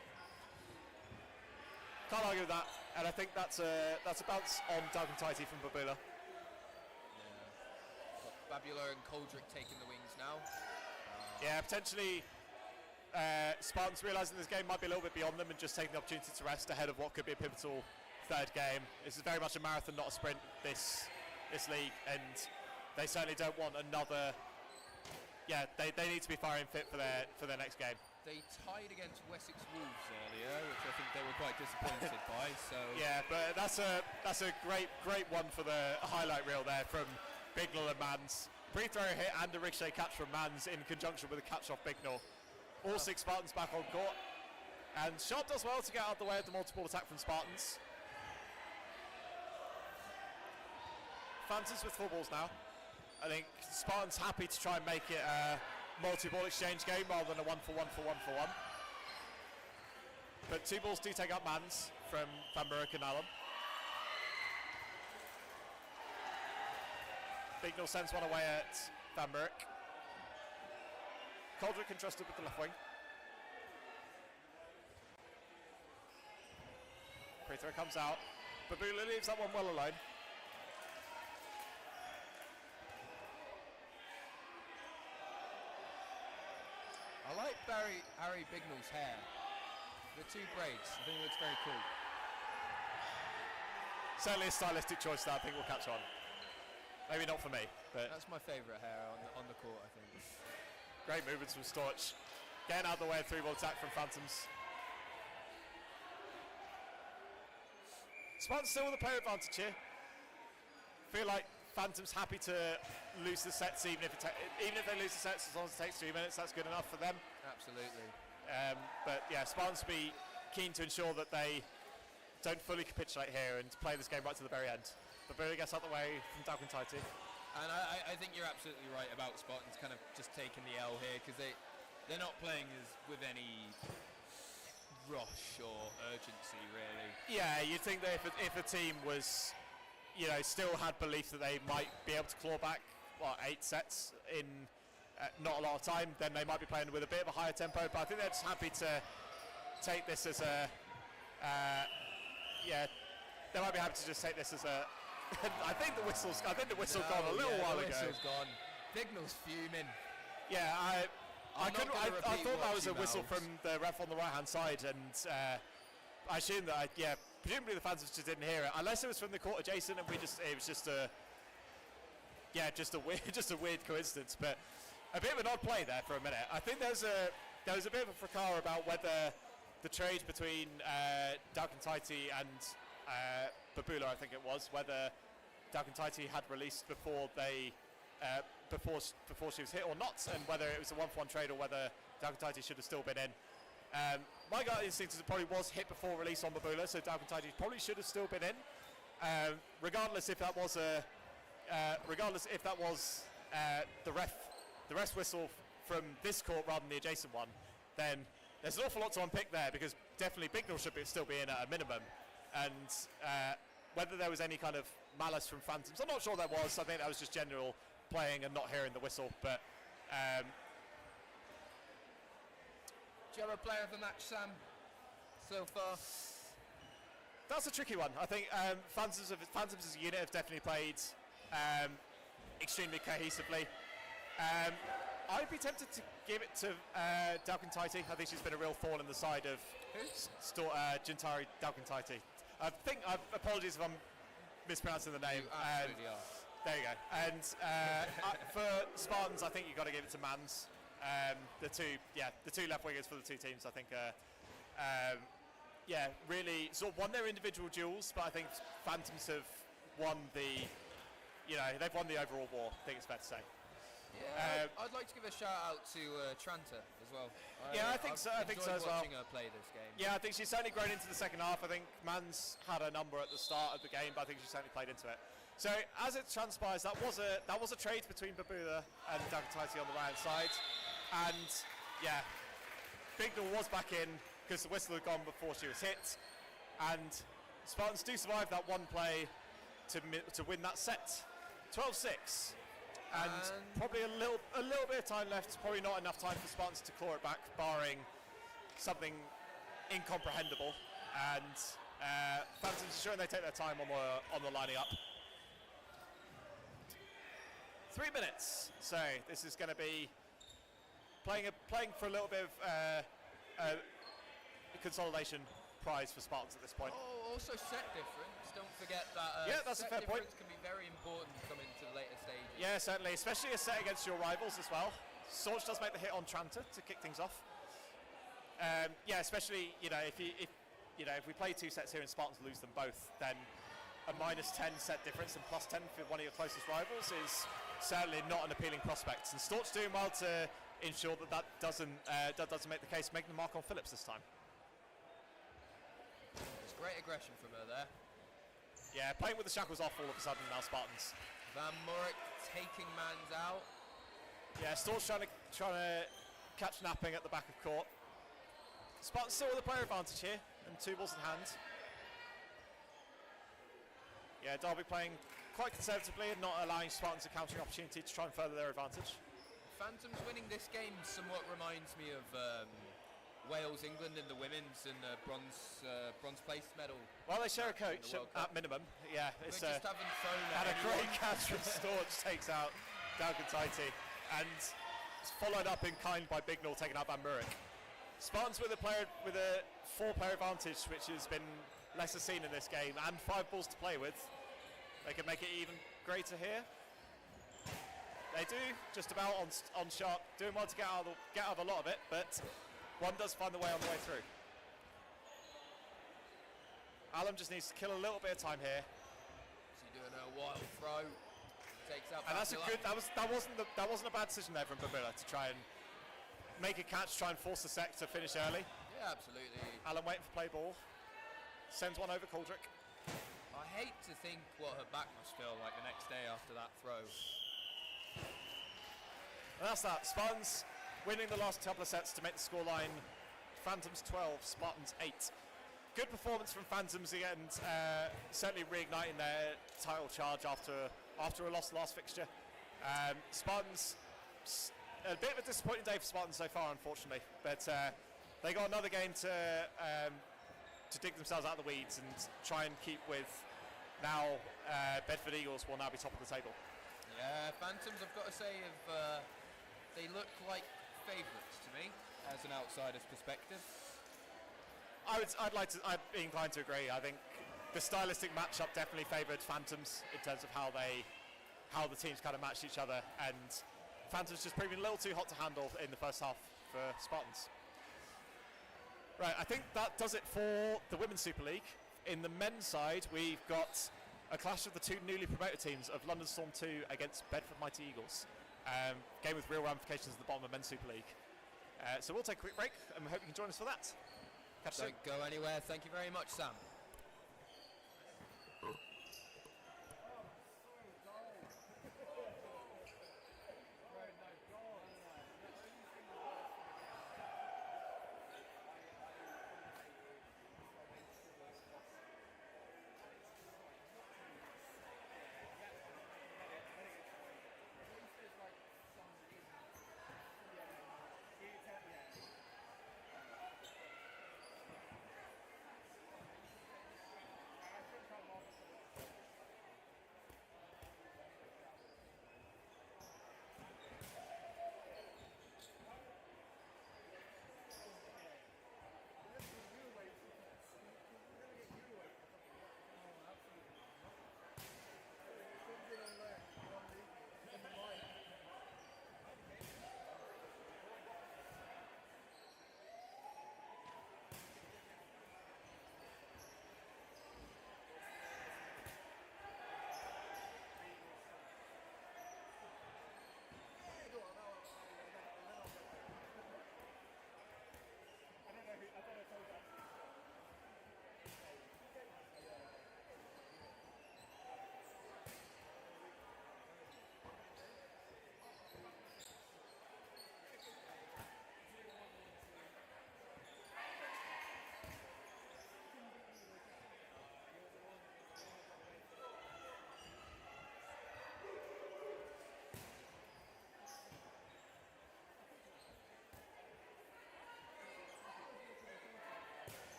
Can't argue with that, and I think that's a bounce on Dalcontaiti from Babula. Yeah. Got Babula and Koldrick taking the wings now. Yeah, potentially Spartans realising this game might be a little bit beyond them and just taking the opportunity to rest ahead of what could be a pivotal 3rd game. This is very much a marathon, not a sprint, this league, and they certainly don't want another. Yeah, they need to be firing fit for their next game. They tied against Wessex Wolves earlier, which I think they were quite disappointed by. So yeah, but that's a great one for the highlight reel there from Bignell and Mans. Free throw hit and a ricochet catch from Mans in conjunction with a catch off Bignell. All 6 Spartans back on court, and Sharp does well to get out of the way of the multiple attack from Spartans. Phantoms with 4 balls now. I think Spartans happy to try and make it a multi-ball exchange game rather than a 1-for-1 for 1-for-1. But 2 balls do take up Mans from Van Burek and Allen. Bignell sends one away at Van Burek. Koldrick entrusted with the left wing. Free throw comes out. Babula leaves that one well alone. I like Harry Bignell's hair. The 2 braids, I think it looks very cool. Certainly a stylistic choice that I think will catch on. Maybe not for me, but that's my favourite hair on the court, I think. Great movements from Storch. Getting out of the way of 3-ball attack from Phantoms. Spartans still with a player advantage here. Feel like Phantoms happy to lose the sets, even if they lose the sets, as long as it takes 3 minutes, that's good enough for them. Absolutely. But yeah, Spartans be keen to ensure that they don't fully capitulate here and play this game right to the very end. But Billy gets out the way from Dalcontaiti. And I think you're absolutely right about Spartans kind of just taking the L here, because they're not playing with any rush or urgency, really. Yeah, you'd think that if a team was, still had belief that they might be able to claw back 8 sets in not a lot of time, then they might be playing with a bit of a higher tempo. But I think they're just happy to take this as a they might be happy to just take this as a I think the whistle's gone a little yeah, while the ago. whistle's gone. Bignell's fuming. Yeah, I thought that was a whistle mouths. from the ref on the right hand side, and I assume that presumably the fans just didn't hear it, unless it was from the court adjacent, and it was just a weird coincidence. But a bit of an odd play there for a minute. I think there was a bit of a fracas about whether the trade between Dalkintaiti and Babula, I think it was, whether Dalkintaiti had released before she was hit or not, and whether it was a 1-for-1 trade or whether Dalkintaiti should have still been in. My gut instinct is it probably was hit before release on Babula, so Dalkintaiti probably should have still been in. Regardless if that was the ref's whistle from this court rather than the adjacent one, then there's an awful lot to unpick there, because definitely Bignell should still be in at a minimum, and whether there was any kind of malice from Phantoms, I'm not sure there was. I think that was just general playing and not hearing the whistle. But do you have a player of the match, Sam, so far? That's a tricky one. I think Phantoms as a unit have definitely played extremely cohesively. I'd be tempted to give it to Dalkintaiti. I think she's been a real thorn in the side of Jintari Dalkintaiti. Apologies if I'm mispronouncing the name. You absolutely are. There you go. And for Spartans, I think you've got to give it to Mans. The two left wingers for the two teams, I think, really sort of won their individual duels, but I think Phantoms have won they've won the overall war, I think it's fair to say. Yeah, I'd like to give a shout out to Tranta as well. I think so as well. Watching her play this game. Yeah, I think she's certainly grown into the second half. I think Mans had a number at the start of the game, but I think she certainly played into it. So as it transpires, that was a trade between Babula and Dalkintaiti on the right side, and Bignell was back in because the whistle had gone before she was hit, and Spartans do survive that one play to win that set, 12-6. And probably a little bit of time left. Probably not enough time for Spartans to claw it back, barring something incomprehensible. And Phantoms ensuring they take their time on the lining up. 3 minutes. So this is going to be playing for a little bit of a consolidation prize for Spartans at this point. Oh, also set difference. Don't forget that. That's set a fair point. Can be very important coming to the later stages. Yeah, certainly, especially a set against your rivals as well. Sorge does make the hit on Tranta to kick things off. Especially if we play 2 sets here and Spartans lose them both, then a -10 set difference and +10 for one of your closest rivals is certainly not an appealing prospect. And Storch doing well to ensure that doesn't make the case, making the mark on Phillips this time. There's great aggression from her there. Yeah, playing with the shackles off all of a sudden now, Spartans. Van Murray taking Mans out. Yeah, Storch trying to catch napping at the back of court. Spartans still with a player advantage here, and 2 balls in hand. Yeah, Derby playing quite conservatively and not allowing Spartans a countering opportunity to try and further their advantage. Phantoms winning this game somewhat reminds me of Wales, England in the women's and bronze place medal. Well, they share a coach at minimum. Yeah, it's just haven't thrown had a great catch from Storch, takes out Dalkintaiti, and it's followed up in kind by Bignell taking out Van Murray. Spartans with a 4-player advantage, which has been lesser seen in this game, and 5 balls to play with. They can make it even greater here. They do just about on sharp, doing well to get out of a lot of it, but one does find the way on the way through. Alum just needs to kill a little bit of time here. She's doing a wild throw. Takes out. And that's a good. That wasn't a bad decision there from Babula to try and make a catch, try and force the set to finish early. Yeah, absolutely. Alum waiting for play ball. Sends one over Coldrick. I hate to think what her back must feel like the next day after that throw. And that's that. Spartans winning the last couple of sets to make the scoreline Phantoms 12, Spartans 8. Good performance from Phantoms again, certainly reigniting their title charge after a lost last fixture. Spartans, a bit of a disappointing day for Spartans so far, unfortunately, but they got another game to dig themselves out of the weeds and try and keep with now Bedford Eagles will now be top of the table. Yeah, Phantoms, I've got to say, they look like favourites to me as an outsider's perspective. I'd be inclined to agree. I think the stylistic matchup definitely favoured Phantoms in terms of how the teams kind of matched each other, and Phantoms just proving a little too hot to handle in the first half for Spartans. Right, I think that does it for the Women's Super League. In the men's side, we've got a clash of the two newly promoted teams of London Storm 2 against Bedford Mighty Eagles. Game with real ramifications at the bottom of Men's Super League. So we'll take a quick break, and we hope you can join us for that. Catch you soon. Don't go anywhere. Thank you very much, Sam.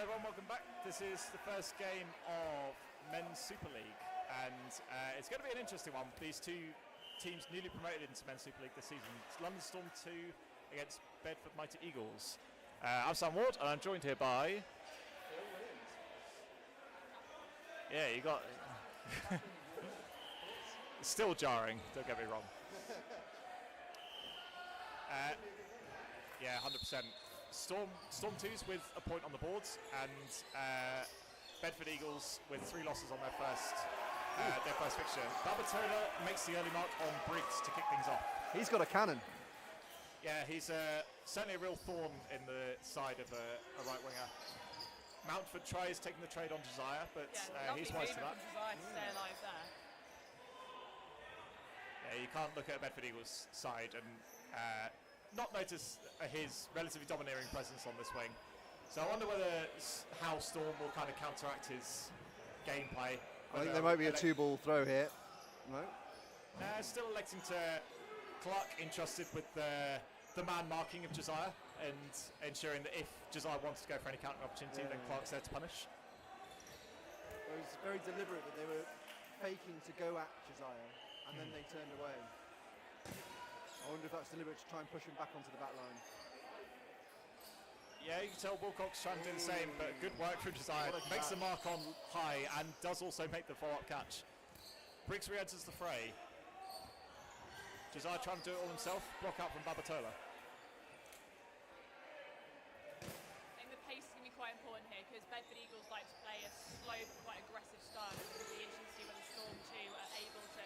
Everyone, welcome back. This is the first game of Men's Super League, and it's going to be an interesting one. These two teams newly promoted into Men's Super League this season. It's London Storm 2 against Bedford Mighty Eagles. I'm Sam Ward, and I'm joined here by... Yeah, you got... It's still jarring, don't get me wrong. Yeah, 100%. Storm 2s with a point on the boards, and Bedford Eagles with 3 losses on their first fixture. Babatola makes the early mark on Briggs to kick things off. He's got a cannon. Yeah, he's certainly a real thorn in the side of a right winger. Mountford tries taking the trade on Josiah, but he's wise to that. Josiah to stay alive there. Yeah, you can't look at a Bedford Eagles side and not notice his relatively domineering presence on this wing. So I wonder how Storm will kind of counteract his gameplay. I think there might be a 2-ball throw here. No? Still electing to Clark entrusted with the man marking of Josiah and ensuring that if Josiah wants to go for any counter opportunity, then Clark's there to punish. It was very deliberate that they were faking to go at Josiah and then they turned away. I wonder if that's deliberate to try and push him back onto the back line. Yeah, you can tell Wilcox trying to do the same, but good work from Josiah. Makes the mark on high and does also make the follow-up catch. Briggs re-enters the fray. Josiah trying to do it all himself. Block out from Babatola. I think the pace is going to be quite important here because Bedford Eagles like to play a slow but quite aggressive style. It's going to be interesting to see whether Storm 2 are able to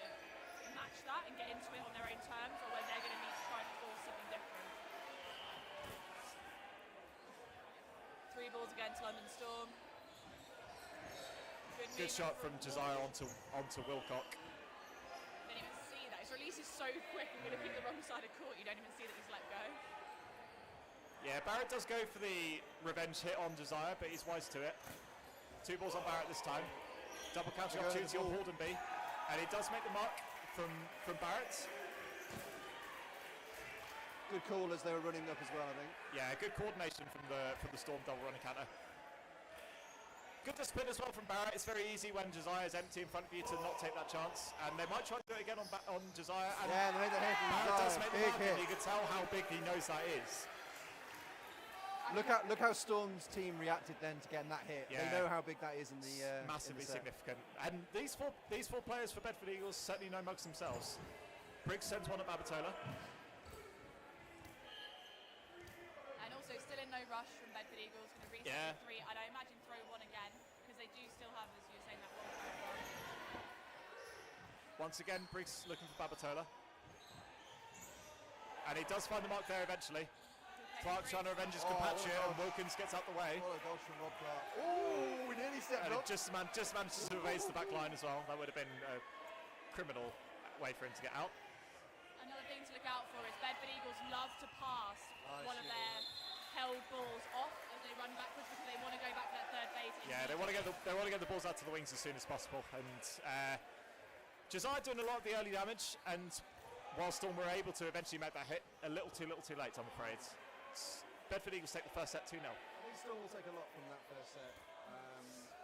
match that and get into it on their own terms, or whether they're going to need to try and force something different. 3 balls against London Storm. Good shot from Josiah onto Wilcock. Didn't even see that. His release is so quick and going to pick the wrong side of court. You don't even see that he's let go. Yeah, Barrett does go for the revenge hit on Josiah, but he's wise to it. 2 balls on Barrett this time. Double counting opportunity on Hordenby, and he does make the mark from Barrett. Good call as they were running up as well, I think. Yeah, good coordination from the Storm double running counter. Good discipline as well from Barrett. It's very easy when Josiah is empty in front of you to not take that chance, and they might try to do it again on Josiah. And yeah, they made the hit from Barrett does make the big mark, hit. and you can tell how big he knows that is. Look how Storm's team reacted then to getting that hit. Yeah. They know how big that is in the massively in the set. significant. And these four players for Bedford Eagles certainly know mugs themselves. Briggs sends one at Babatola. And also still in no rush from Bedford Eagles, going to reset the 3, and I imagine throw 1 again, because they do still have, as you were saying, that 1. Once again, Briggs looking for Babatola. And he does find the mark there eventually. Clark trying to revenge his compatriot, and Wilkins gets out the way. What a dodge from Rob Clark. Oh, we nearly stepped And up. it just manages to evade the back line as well. That would have been a criminal way for him to get out. Another thing to look out for is Bedford Eagles love to pass one of their held balls off as they run backwards because they want to go back to that third phase. Yeah, they want to get the balls out to the wings as soon as possible. And Josiah doing a lot of the early damage, and while Storm were able to eventually make that hit, a little too late, I'm afraid. Bedford Eagles take the first set 2-0. I think Storm will take a lot from that first set.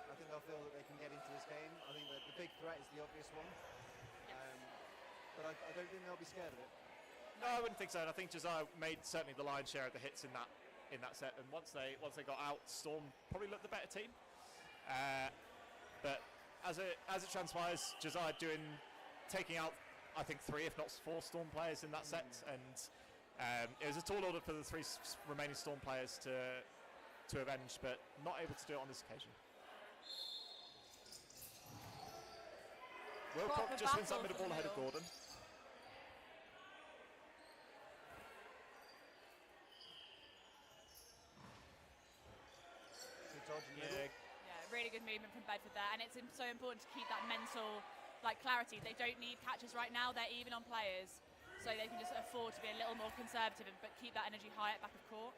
I think they'll feel that they can get into this game. I think that the big threat is the obvious one. But I don't think they'll be scared of it. No, I wouldn't think so. And I think Josiah made certainly the lion's share of the hits in that set. And once they got out, Storm probably looked the better team. But as it transpires, Josiah taking out I think 3 if not 4 Storm players in that set, and it was a tall order for the 3 remaining Storm players to avenge, but not able to do it on this occasion. Wilcock just wins that middle ball ahead of Gordon. Yeah, really good movement from Bedford there, and it's so important to keep that mental clarity. They don't need catches right now, they're even on players, so they can just afford to be a little more conservative but keep that energy high at back of court.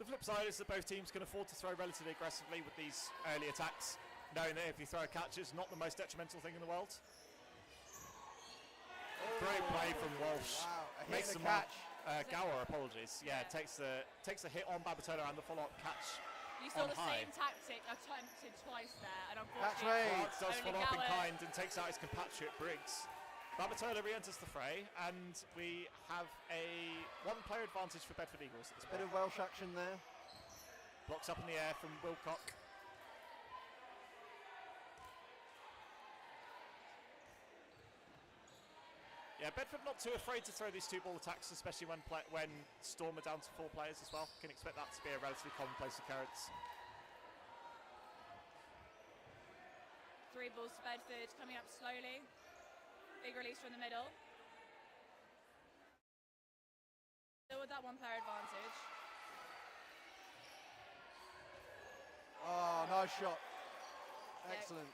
The flip side is that both teams can afford to throw relatively aggressively with these early attacks, knowing that if you throw a catch, it's not the most detrimental thing in the world. Great play from Walsh. Wow, Makes the the catch. Gower, apologies. Yeah, takes the hit on Babatola and the follow-up catch You saw on the high. same tactic attempted twice there, and That's unfortunately, right. Clark does only follow up in Gower- kind and takes out his compatriot Briggs. Babatola re-enters the fray, and we have a one-player advantage for Bedford Eagles at this Bit point. of Welsh action there. Blocks up in the air from Wilcock. Yeah, Bedford not too afraid to throw these two ball attacks, especially when Storm are down to 4 players as well. Can expect that to be a relatively commonplace occurrence. 3 balls to Bedford, coming up slowly. Big release from the middle. Still with that one-player advantage. Oh, nice shot. Excellent.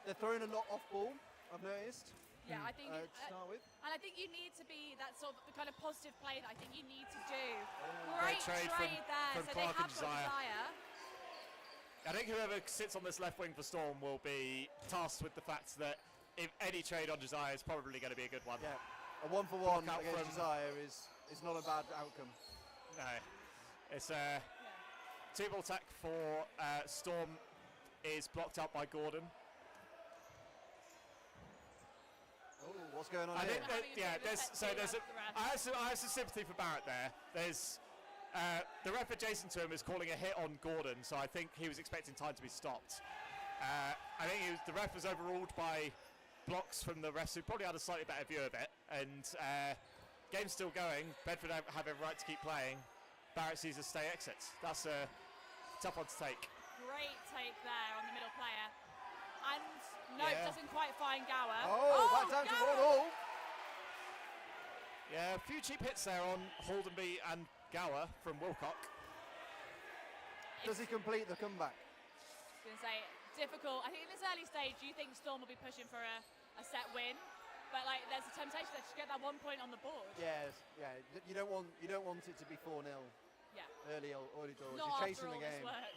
They're throwing a lot off ball, I've noticed. Yeah, I think, To start with. and I think you need to be that sort of the kind of positive play that I think you need to do. Great Great trade trade there, from so Clark they and have got Josiah. Josiah. I think whoever sits on this left wing for Storm will be tasked with the fact that if any trade on Josiah is probably going to be a good one. Yeah, a 1-for-1 Block out against from- Josiah is not a bad outcome. No, it's a 2-ball attack for Storm is blocked up by Gordon. Oh, what's going on I here? think that, yeah, there's I have some sympathy for Barrett there. There's the ref adjacent to him is calling a hit on Gordon, so I think he was expecting time to be stopped. I think the ref was overruled by blocks from the refs who probably had a slightly better view of it, and game's still going. Bedford have every right to keep playing. Barrett sees a stay exit. That's a tough one to take. Great take there on the middle player. And no, Yeah. doesn't quite find Gower. Oh, back down to Gower! 1-1. Yeah, a few cheap hits there on Haldenby and Gower from Wilcock. Does he complete the comeback? I was going to say, difficult. I think in this early stage, you think Storm will be pushing for a set win, but like there's a temptation there to get that 1 point on the board. Yes, yeah. You don't want it to be 4-0 Yeah. early doors. Not You're chasing after all the this game. work.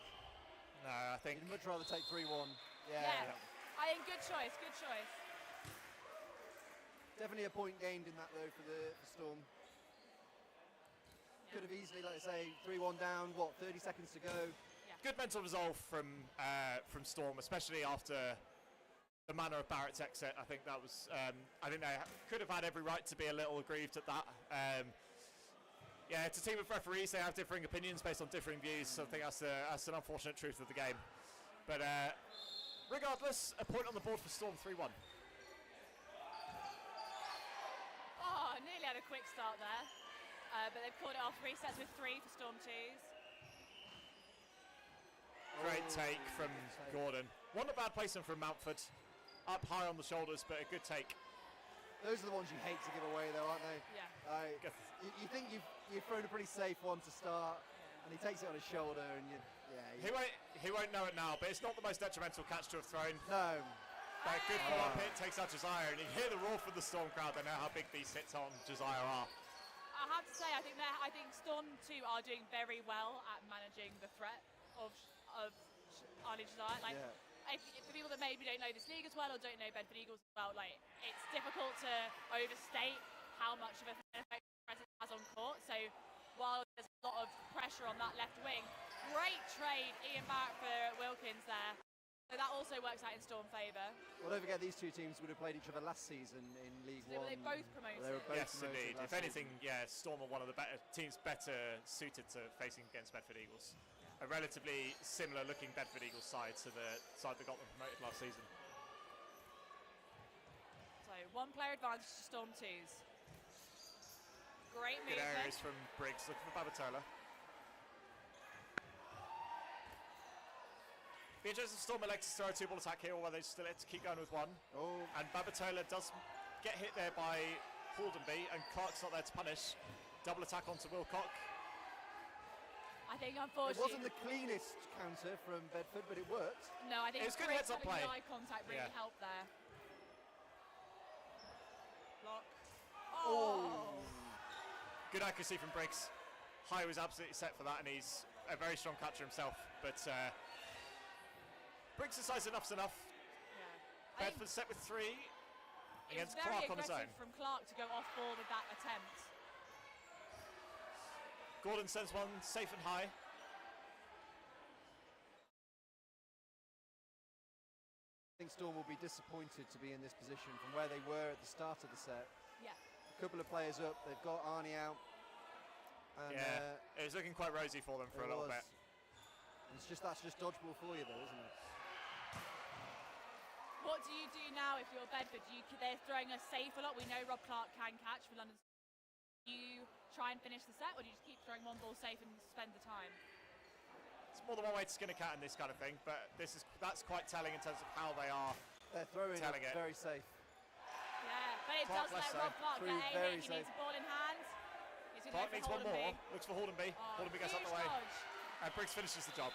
No, I think You'd much rather take 3-1. Yeah. Yeah. I think good choice, good choice. Definitely a point gained in that though for Storm. Could have easily, like I say, 3-1 down. 30 seconds to go. good mental resolve from Storm, especially after the manner of Barrett's exit. I think that was. I think they could have had every right to be a little aggrieved at that. Yeah, it's a team of referees. They have differing opinions based on differing views. So I think that's an unfortunate truth of the game. But regardless, a point on the board for Storm 3-1. Oh, nearly had a quick start there. But they've called it off. Resets with 3 for Storm 2s. Great take from Gordon. Wasn't a bad placement from Mountford. Up high on the shoulders, but a good take. Those are the ones you hate to give away, though, aren't they? Yeah. You think you've thrown a pretty safe one to start, and he takes it on his shoulder, and He won't know it now, but it's not the most detrimental catch to have thrown. No. Good follow-up hit takes out Josiah, and you hear the roar from the Storm crowd. They know how big these hits on Josiah are. I have to say, I think Storm 2 are doing very well at managing the threat of Arlie Josiah. Like, if for people that maybe don't know this league as well or don't know Bedford Eagles as well, like it's difficult to overstate how much of a effect presence has on court. So while there's a lot of pressure on that left wing, great trade Ian Barrett for Wilkins there. So that also works out in Storm favour. Well, don't forget these two teams would have played each other last season in League So One. they both promoted. They were both Yes, promoted indeed. last If anything, season. Storm are one of the teams better suited to facing against Bedford Eagles. A relatively similar looking Bedford Eagles side to the side that got them promoted last season. So 1 player advantage to Storm 2s. Great Good movement. areas from Briggs, looking for Babatola. Be interested if Storm elects to throw a 2-ball attack here, or whether they still have to keep going with 1. Oh. And Babatola does get hit there by Haldenby, and Clark's not there to punish. Double attack onto Wilcock. I think It unfortunately. wasn't the cleanest counter from Bedford, but it worked. No, I think It was good Briggs heads-up having play. the eye contact really Yeah. helped there. Block. Oh. Good accuracy from Briggs. High was absolutely set for that, and he's a very strong catcher himself. But Briggs' size enough's enough. Yeah. I think Bedford set with 3 it was against very Clark on his aggressive own. from Clark to go off ball with that attempt. Gordon sends one safe and high. think Storm will be disappointed to be in this position from where they were at the start of the set. Yeah. A couple of players up, they've got Arnie out. And, it was looking quite rosy for them for a little bit. That's just dodgeball for you though, isn't it? What do you do now if you're Bedford? They're throwing us safe a lot. We know Rob Clark can catch for London. Do you try and finish the set, or do you just keep throwing one ball safe and spend the time? It's more than one way to skin a cat in this kind of thing, but that's quite telling in terms of how they are. They're throwing it very safe. Yeah, but it does let Rob Clark get a hit. He needs a ball in hand. Clark needs one more. Looks for Hordenby. Hordenby gets out the way. And Briggs finishes the job.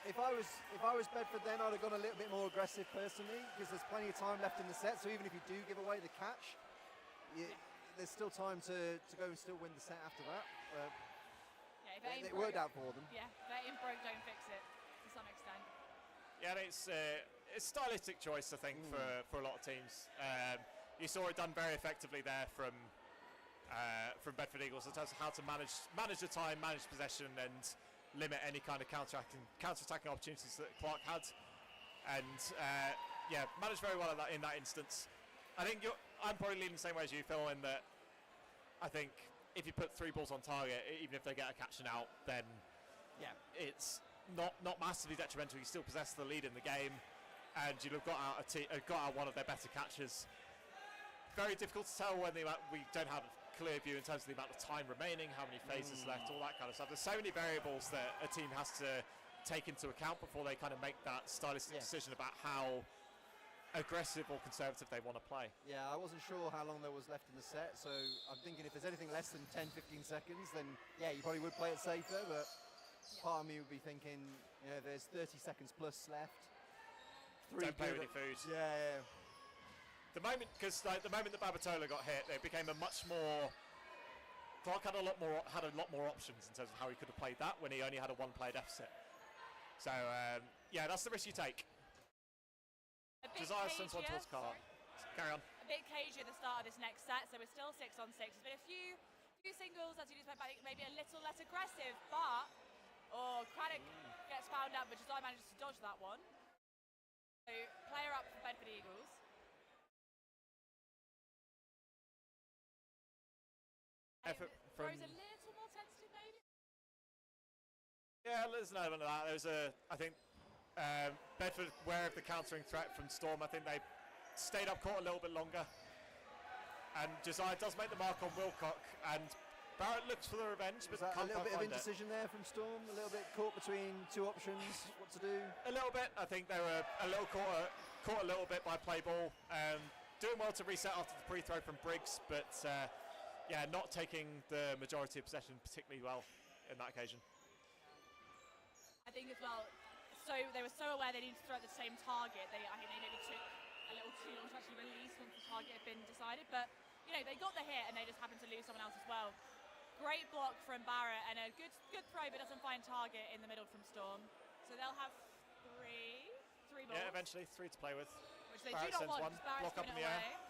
If I was Bedford, then I'd have gone a little bit more aggressive personally, because there's plenty of time left in the set. So even if you do give away the catch, there's still time to go and still win the set after that. It worked out for them. Yeah, if it ain't broke, don't fix it, to some extent. Yeah, it's a stylistic choice, I think, for a lot of teams. You saw it done very effectively there from Bedford Eagles in terms of how to manage the time, manage possession, and limit any kind of counter-attacking opportunities that Clark had. And managed very well in that instance. I think I'm probably leaning the same way as you, Phil, in that I think if you put 3 balls on target, even if they get a catch and out, then it's not massively detrimental. You still possess the lead in the game, and you've got out one of their better catches. Very difficult to tell when we don't have a clear view in terms of the amount of time remaining, how many phases left, all that kind of stuff. There's so many variables that a team has to take into account before they kind of make that stylistic decision about how aggressive or conservative they want to play. Yeah, I wasn't sure how long there was left in the set, so I'm thinking if there's anything less than 10-15 seconds, then you probably would play it safer, but part of me would be thinking, there's 30 seconds plus left. Don't play with your food. Yeah. The moment that Babatola got hit, it became a much more. Clark had a lot more options in terms of how he could have played that when he only had a 1-player deficit. So that's the risk you take. Josiah sends one towards Clark. Carry on. A bit cagey at the start of this next set, so we're still 6-on-6. There's been a few singles, as you just mentioned, maybe a little less aggressive, but Craddock gets found out, but Josiah manages to dodge that one. So player up for Bedford Eagles. Effort from throws a little more tentative, maybe. Yeah, there's an element of that. I think Bedford, aware of the countering threat from Storm, I think they stayed up court a little bit longer. And Josiah does make the mark on Wilcock, and Barrett looks for the revenge, but a can't little bit of find indecision there from Storm, a little bit caught between 2 options, what to do? A little bit. I think they were a little caught a little bit by play ball. Doing well to reset after the pre-throw from Briggs, but not taking the majority of possession particularly well in that occasion. I think as well, so they were so aware they needed to throw at the same target. I think they maybe took a little too long to actually release once the target had been decided. But they got the hit and they just happened to lose someone else as well. Great block from Barrett and a good throw, but doesn't find target in the middle from Storm. So they'll have three balls. Yeah, eventually 3 to play with. Which they Barrett do not want, one, because Barrett's block up in giving the it air. away.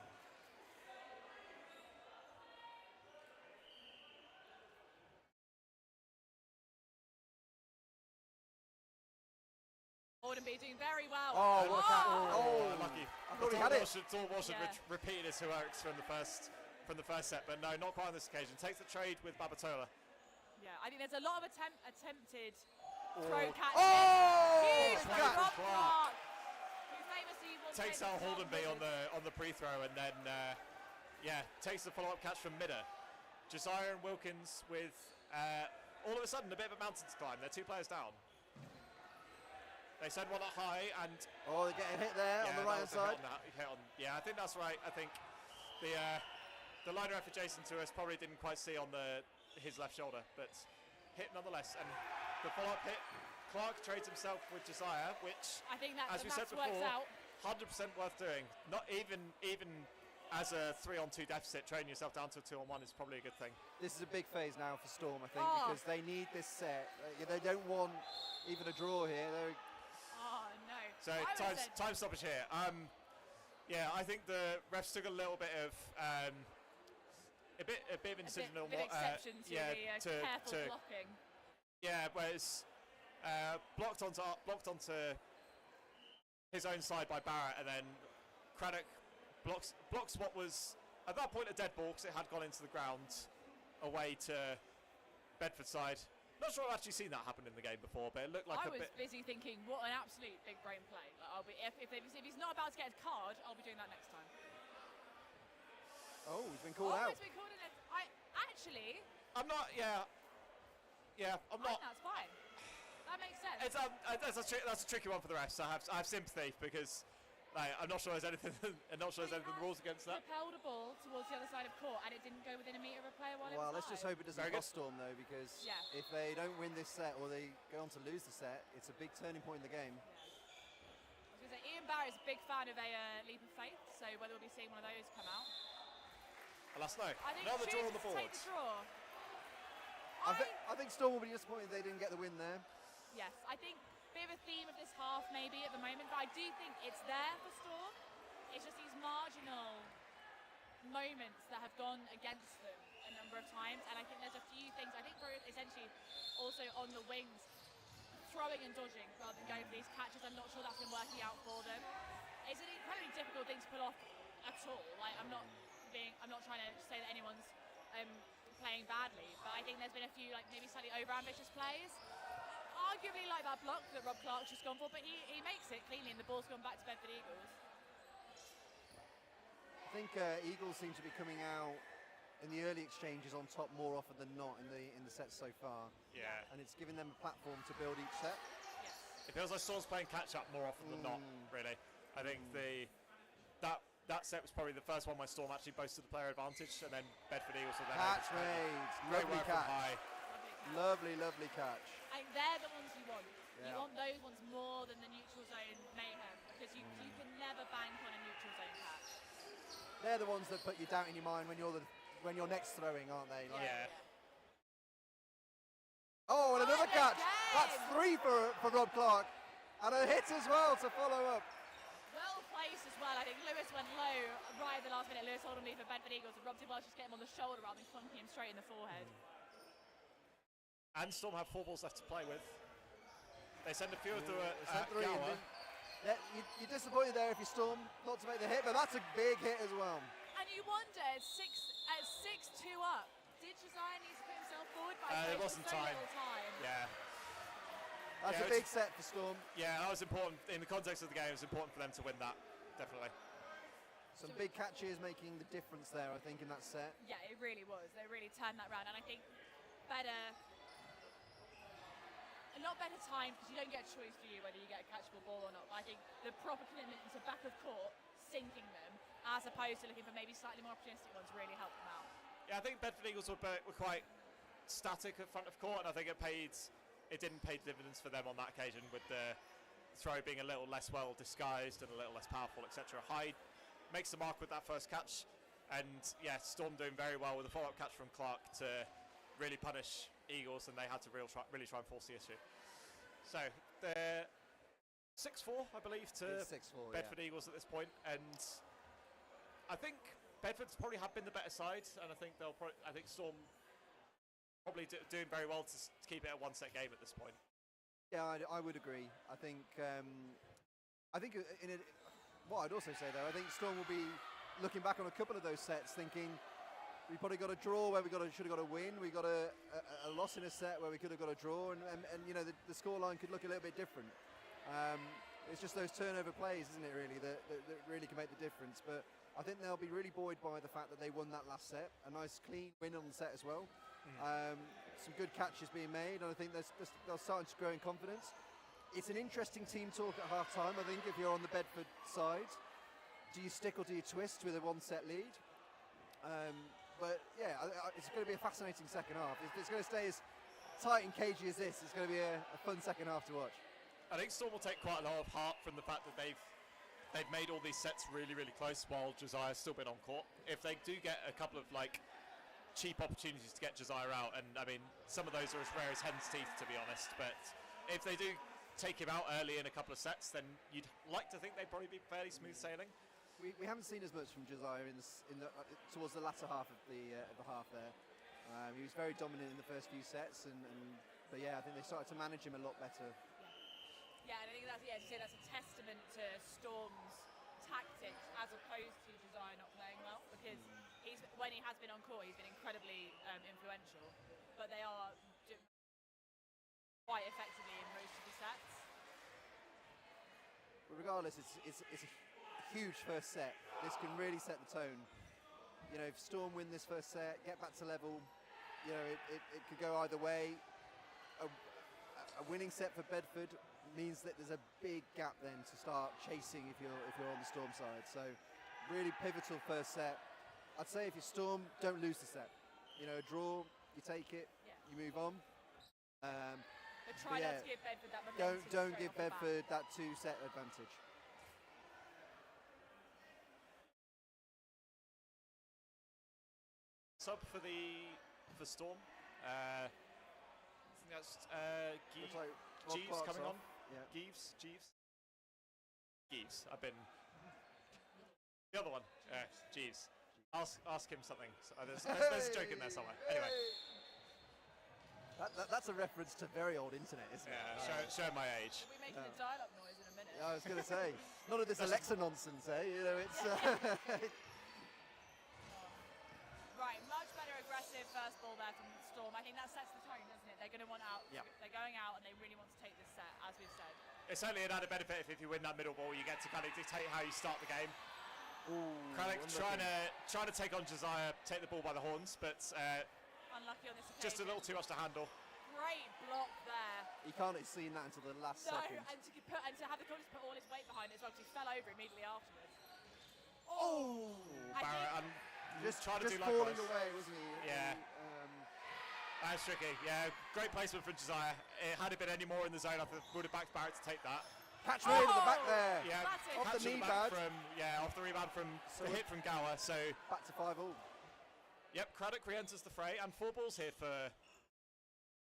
Hordenby doing very well. Lucky. I thought he had it. Should repeat his heroics from the first set, but no, not quite on this occasion. Takes the trade with Babatola. Yeah, I think there's a lot of attempted throw catches. Huge from Rob catch. Clark, who famously will Takes out Hordenby on the pre-throw, and then takes the follow-up catch from Midder. Josiah and Wilkins with all of a sudden a bit of a mountain to climb. They're 2 players down. They send one up high, and they're getting hit there on the right hand side. I think that's right. I think the liner effort Jason to us probably didn't quite see on his left shoulder, but hit nonetheless. And the follow-up hit, Clark trades himself with Josiah, which I think that, as we said before, works out. 100% worth doing. Not even as a 3-on-2 deficit, trading yourself down to a 2-on-1 is probably a good thing. This is a big phase now for Storm, I think, because they need this set. They don't want even a draw here. No. So time stoppage here. I think the refs took a little bit of a bit of incision on what exception to the careful blocking. Yeah, whereas blocked onto his own side by Barrett, and then Craddock blocks what was at that point a dead ball because it had gone into the ground away to Bedford side. Not sure I've actually seen that happen in the game before, but it looked like I a bit. was busy thinking, what an absolute big brain play. Like, I'll be if he's not about to get a card, I'll be doing that next time. Oh, he's been called out. It's been called in. I'm not. Yeah. I'm not. I think that's fine. That makes sense. That's a tricky one for the refs. I have sympathy because I'm not sure there's anything. I'm not sure there's anything rules against that. Propelled a ball towards the other side of court, and it didn't go within a metre of a player while it was Well, let's live. just hope it doesn't Very cost Storm though, because Yeah. if they don't win this set or they go on to lose the set, it's a big turning point in the game. I was going to say, Ian Barrett is a big fan of a leap of faith, so whether we'll be seeing one of those come out. Alas, no. I think Another draw on the choose to board. take the draw. I think Storm will be disappointed they didn't get the win there. Yes, I think a bit of a theme of this half maybe at the moment, but I do think it's there for Storm. It's just these marginal moments that have gone against them a number of times, and I think there's a few things. I think for essentially also on the wings, throwing and dodging rather than going for these catches. I'm not sure that's been working out for them. It's an incredibly difficult thing to pull off at all. Like I'm not trying to say that anyone's playing badly, but I think there's been a few like maybe slightly over-ambitious plays. Arguably like that block that Rob Clark's just gone for, but he makes it cleanly and the ball's gone back to Bedford Eagles. I think Eagles seem to be coming out in the early exchanges on top more often than not in the sets so far. Yeah. And it's giving them a platform to build each set. Yes. It feels like Storm's playing catch up more often than not. Really, I think that set was probably the first one where Storm actually boasted the player advantage, and then Bedford Eagles were then Catch made. great Lovely work from catch. high. Lovely catch. I think they're the ones you want. You Yeah. want those ones more than the neutral zone mayhem, because you can never bank on a neutral zone catch. They're the ones that put you doubt in your mind when you're next throwing, aren't they? Like, Yeah. Oh, and another What a catch. game! That's 3 for Rob Clark. And a hit as well to follow up. Well placed as well. I think Lewis went low right at the last minute. Lewis Hold'em lead for Bedford Eagles, and Rob Welsh just get him on the shoulder rather than clunking him straight in the forehead. And Storm have 4 balls left to play with. They send a few of the Sent 3 in. Gower. You're disappointed there if you Storm not to make the hit, but that's a big hit as well. And you wonder, at 6-2 up, did Josiah need to put himself forward? But There wasn't so time. little time. Yeah. That's Yeah, a big set for Storm. Yeah, that was important in the context of the game. It was important for them to win that, definitely. Some big catches making the difference there, I think, in that set. Yeah, it really was. They really turned that round, and I think a lot better time, because you don't get a choice, do you, whether you get a catchable ball or not. But I think the proper commitment into back of court, sinking them, as opposed to looking for maybe slightly more opportunistic ones, really helped them out. Yeah, I think Bedford Eagles were quite static at front of court, and I think it didn't pay dividends for them on that occasion, with the throw being a little less well disguised and a little less powerful, etc. Hyde makes the mark with that first catch, and yeah, Storm doing very well with a follow-up catch from Clark to really punish Eagles, and they had to really try and force the issue. So they're 6-4, I believe, to It's 6-4, Bedford Eagles at this point, and I think Bedford's probably have been the better side, and I think Storm probably doing very well to keep it a one-set game at this point. Yeah, I would agree. I think what I'd also say though, I think Storm will be looking back on a couple of those sets thinking we probably got a draw where should have got a win. We got a loss in a set where we could have got a draw, and you know the scoreline could look a little bit different. It's just those turnover plays, isn't it, really, that really can make the difference. But I think they'll be really buoyed by the fact that they won that last set, a nice clean win on the set as well. Some good catches being made, and I think they're starting to grow in confidence. It's an interesting team talk at half time. I think if you're on the Bedford side, do you stick or do you twist with a 1-set lead? But yeah, it's going to be a fascinating second half. If it's going to stay as tight and cagey as this, it's going to be a fun second half to watch. I think Storm will take quite a lot of heart from the fact that they've made all these sets really, really close while Josiah's still been on court. If they do get a couple of cheap opportunities to get Josiah out, and I mean some of those are as rare as hen's teeth, to be honest, but if they do take him out early in a couple of sets, then you'd like to think they'd probably be fairly smooth sailing. We haven't seen as much from Josiah towards the latter half of the half there. He was very dominant in the first few sets, but yeah, I think they started to manage him a lot better. Yeah, and I think that's, as you say, that's a testament to Storm's tactics as opposed to Josiah not playing well, because when he has been on court, he's been incredibly influential, but they are quite effectively in most of the sets. But regardless, it's a huge first set. This can really set the tone. You know, if Storm win this first set, get back to level, you know, it could go either way. A winning set for Bedford means that there's a big gap then to start chasing if you're on the Storm side. So really pivotal first set. I'd say if you're Storm, don't lose the set. You know, a draw, you take it, you move on. But try not to give Bedford that momentum. Don't give Bedford that 2-set advantage. Sub for Storm. I think that's Jeeves coming on. Yeah. Jeeves. I've been the other one. Jeeves. Ask him something. There's a joke in there somewhere. Anyway. That's a reference to very old internet, isn't it? Yeah, show my age. We'll be making a dial-up noise in a minute. Yeah, I was going to say, none of this Alexa nonsense, eh? You know, it's. Right, much better aggressive first ball there from Storm. I think that sets the tone, doesn't it? They're going to want out. Yeah. They're going out and they really want to take this set, as we've said. It's certainly an added benefit if you win that middle ball, you get to kind of dictate how you start the game. Craddock trying to take on Josiah, take the ball by the horns, but unlucky on this occasion. just a little too much to handle. Great block there. He can't have seen that until the last second. And to have the confidence put all his weight behind it as well, because he fell over immediately afterwards. Barrett just trying to do falling likewise. away, wasn't he? Yeah. That's tricky. Yeah, great placement from Josiah. Had it been any more in the zone, I would have backed Barrett to take that. Catch made at the back there. Yeah, off catch the knee back pad. off the rebound from the hit from Gower. So back to 5-all. Yep, Craddock re-enters the fray, and 4 balls here for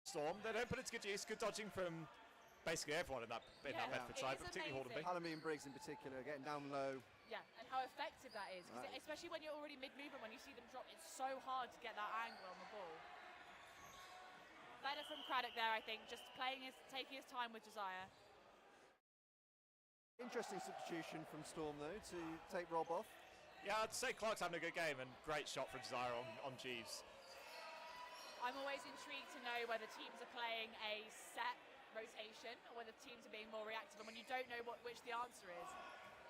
Storm. They don't put it to good use. Good dodging from basically everyone in that Bedford side, but particularly Hornby. Halloumi and Briggs in particular, getting down low. Yeah, and how effective that is, because especially when you're already mid-movement, when you see them drop, it's so hard to get that angle on the ball. Better from Craddock there, I think, just taking his time with Josiah. Interesting substitution from Storm though to take Rob off. Yeah, I'd say Clark's having a good game, and great shot from Josiah on Jeeves. I'm always intrigued to know whether teams are playing a set rotation or whether teams are being more reactive, and when you don't know which the answer is,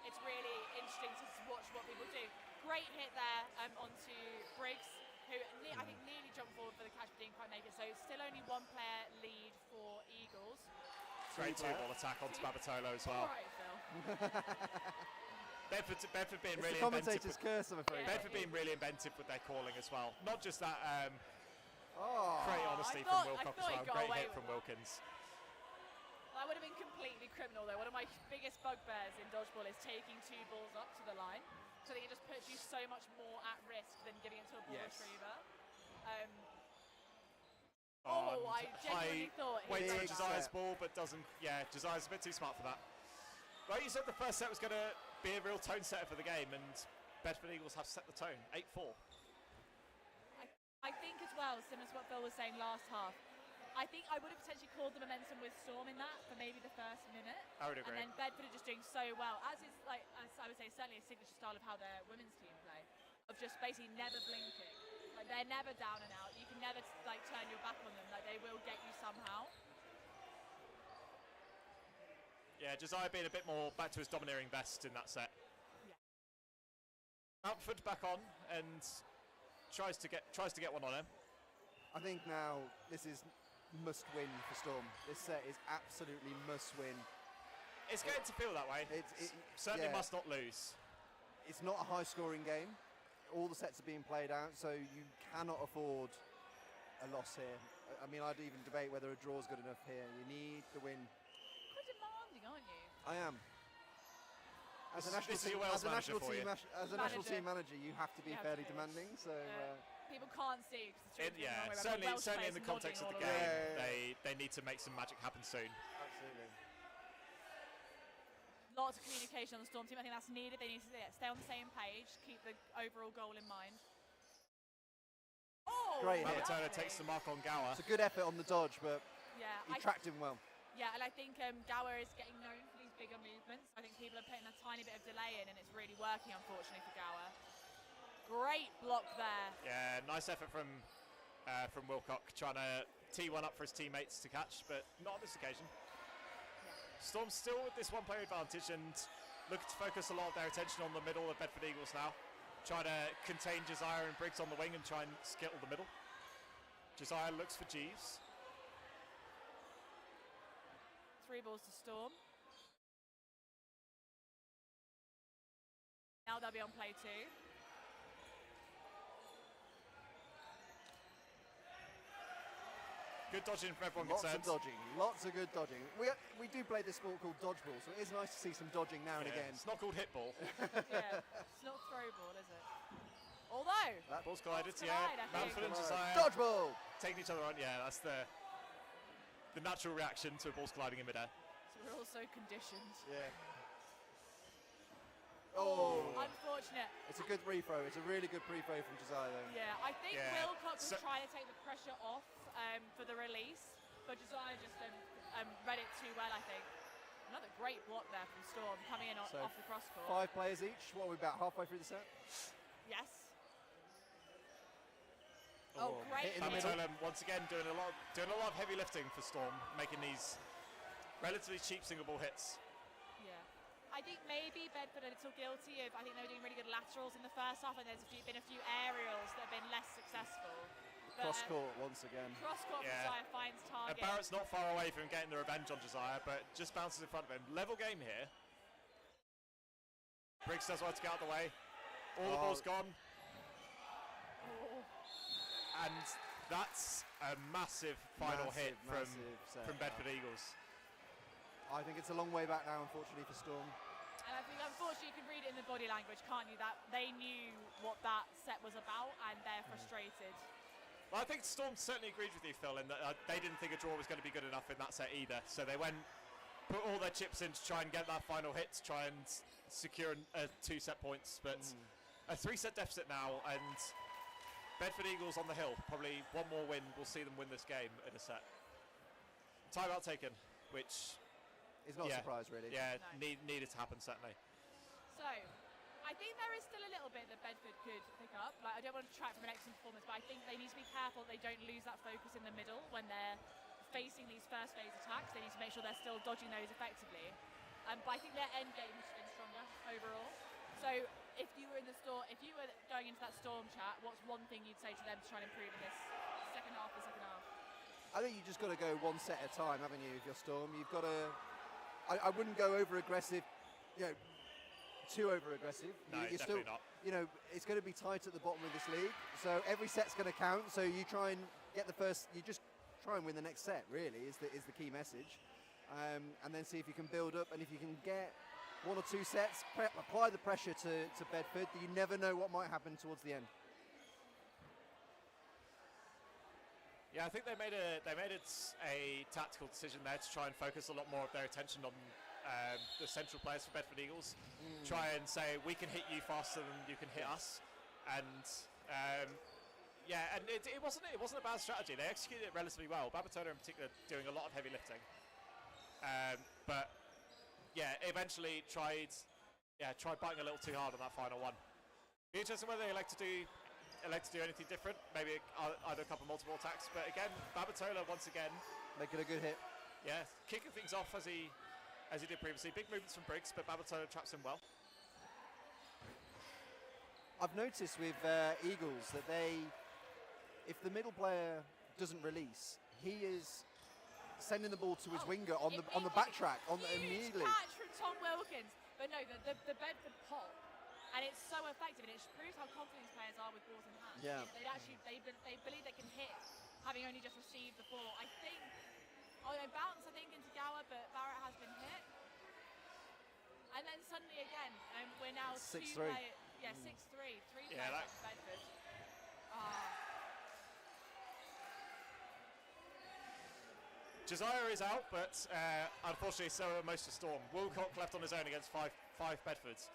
it's really interesting to watch what people do. Great hit there onto Briggs, who I think nearly jumped forward for the catch but didn't quite make it, so still only 1 player lead for Eagles. Great 2-ball attack onto Babatolo as well. All right, Phil. Bedford being It's really the commentator's curse, I'm afraid. Bedford being really inventive with their calling as well. Not just that great honesty I from Wilcox as well. Great hit from Wilkins. That would have been completely criminal though. One of my biggest bugbears in dodgeball is taking 2 balls up to the line. So I think it just puts you so much more at risk than giving it to a ball retriever. I genuinely thought he waits for made Josiah's ball, but doesn't. Yeah, Josiah's a bit too smart for that. Like you said, the first set was going to be a real tone setter for the game, and Bedford Eagles have set the tone. 8-4. I think as well, similar to what Phil was saying last half, I think I would have potentially called the momentum with Storm in that for maybe the first minute. I would agree. And then Bedford are just doing so well, as is as I would say, certainly a signature style of how their women's team play, of just basically never blinking. Like they're never down and out. You can never turn your back on them. Like they will get you somehow. Yeah, Josiah being a bit more back to his domineering best in that set. Yeah. Mountford back on and tries to get one on him. I think now this is must win for Storm. This set is absolutely must win. It's going to feel that way. It certainly must not lose. It's not a high scoring game. All the sets are being played out, so you cannot afford a loss here. I mean, I'd even debate whether a draw is good enough here. You need the win. Quite demanding, aren't you? I am. As a national team manager, you have to be fairly demanding. So people can't see. Certainly in the context of the game, they need to make some magic happen soon. Absolutely. Lots of communication on the Storm team. I think that's needed. They need to stay on the same page, keep the overall goal in mind. Great hit. Babatolo takes the mark on Gower. It's a good effort on the dodge, but he tracked him well. Yeah, and I think Gower is getting known for these bigger movements. I think people are putting a tiny bit of delay in, and it's really working, unfortunately, for Gower. Great block there. Yeah, nice effort from Wilcock, trying to tee one up for his teammates to catch, but not on this occasion. Storm still with this one-player advantage and looking to focus a lot of their attention on the middle of Bedford Eagles now. Trying to contain Josiah and Briggs on the wing and try and skittle the middle. Josiah looks for Jeeves. 3 balls to Storm. Now they'll be on play 2. Good dodging from everyone Lots concerned. of dodging, lots of good dodging. We do play this sport called Dodgeball, so it is nice to see some dodging now and again. It's not called hitball. Yeah, it's not throw ball, is it? Although, That ball's collided, Balls collide, I think. Manford and Josiah Dodgeball! taking each other on. Yeah, that's the natural reaction to balls colliding in midair. so we're also conditioned. Yeah. Oh, Unfortunate. it's a good free-throw. It's a really good free-throw from Josiah though. Yeah, I think Yeah. Wilcox was So- trying to take the pressure off for the release, but Josiah just read it too well, I think. Another great block there from Storm, coming in So off the cross court. 5 players each. What are we about halfway through the set? Yes. Oh, great hit in the hit. middle. Babatola once again doing a lot of heavy lifting for Storm, making these relatively cheap single ball hits. Yeah. I think maybe Bedford are a little guilty of, I think they were doing really good laterals in the first half, and there's been a few aerials that have been less successful. But, Cross court once again. Cross court, Yeah. Josiah finds And target. Barrett's not far away from getting the revenge on Josiah, but just bounces in front of him. Level game here. Briggs does well to get out of the way. All the ball's gone. Oh. And that's a massive final hit Massive set. from Bedford Eagles. I think it's a long way back now, unfortunately, for Storm. And I think, unfortunately, you can read it in the body language, can't you? That they knew what that set was about, and they're frustrated. Well, I think Storm certainly agreed with you, Phil, in that they didn't think a draw was going to be good enough in that set either. So they put all their chips in to try and get that final hit, to try and secure 2 set points. But a 3-set deficit now, and Bedford Eagles on the hill. Probably one more win will see them win this game in a set. Timeout taken, which It's not a surprise, really. Yeah, No. needed to happen certainly. So, I think there is still a little bit that Bedford could pick up. Like, I don't want to detract from an excellent performance, but I think they need to be careful they don't lose that focus in the middle when they're facing these first phase attacks. They need to make sure they're still dodging those effectively. But I think their end game has been stronger overall. So, if you were going into that Storm chat, what's one thing you'd say to them to try and improve in this second half? I think you just got to go one set at a time, haven't you, if you're Storm? You've got to... I wouldn't go over-aggressive, too over-aggressive. No, You're definitely still, not. It's going to be tight at the bottom of this league, so every set's going to count, so you try and get the first... You just try and win the next set, really, is the key message. And then see if you can build up, and if you can get 1 or 2 sets, apply the pressure to Bedford. You never know what might happen towards the end. Yeah, I think they made it a tactical decision there to try and focus a lot more of their attention on the central players for Bedford Eagles. Try and say, we can hit you faster than you can hit us. And it wasn't a bad strategy. They executed it relatively well. Babatola in particular doing a lot of heavy lifting. But yeah, eventually tried biting a little too hard on that final one. Be interesting whether they elect to do anything different, maybe either a couple multiple attacks, but again, Babatola once again Making a good hit. yeah, kicking things off as he did previously. Big movements from Briggs, but Babatola traps him well. I've noticed with Eagles that if the middle player doesn't release, he is sending the ball to his winger on the backtrack immediately. Huge catch from Tom Wilkins, but no, the Bedford pop, and it's so effective, and it proves how confident these players are with balls in hand. Yeah. They believe they can hit, having only just received the ball. I think, bounce into Gower, but Barrett has been hit. And then suddenly again, we're now 6-3. 6-3, 3 Yeah, players for Bedford. Josiah is out, but unfortunately so are most of Storm. Wilcock left on his own against five Bedfords.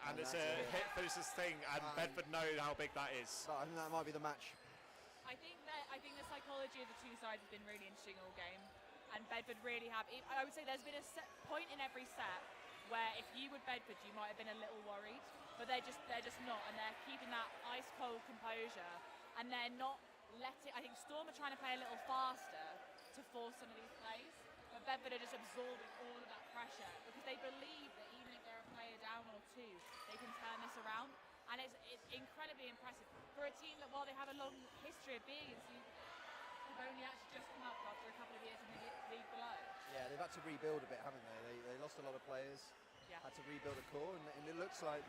And it's a hit finishes thing, and Bedford know how big that is. So I think that might be the match. I think the psychology of the two sides has been really interesting all game, and Bedford really have. I would say there's been a point in every set where if you were Bedford, you might have been a little worried, but they're just not, and they're keeping that ice cold composure, and they're not letting. I think Storm are trying to play a little faster to force some of these plays, but Bedford are just absorbing all of that pressure because they believe that even if they're a player down or two, they can turn this around. And it's incredibly impressive for a team that, while they have a long history of being in Super League, have only actually just come up after a couple of years in the league below. Yeah, they've had to rebuild a bit, haven't they? They lost a lot of players, had to rebuild a core, and it looks like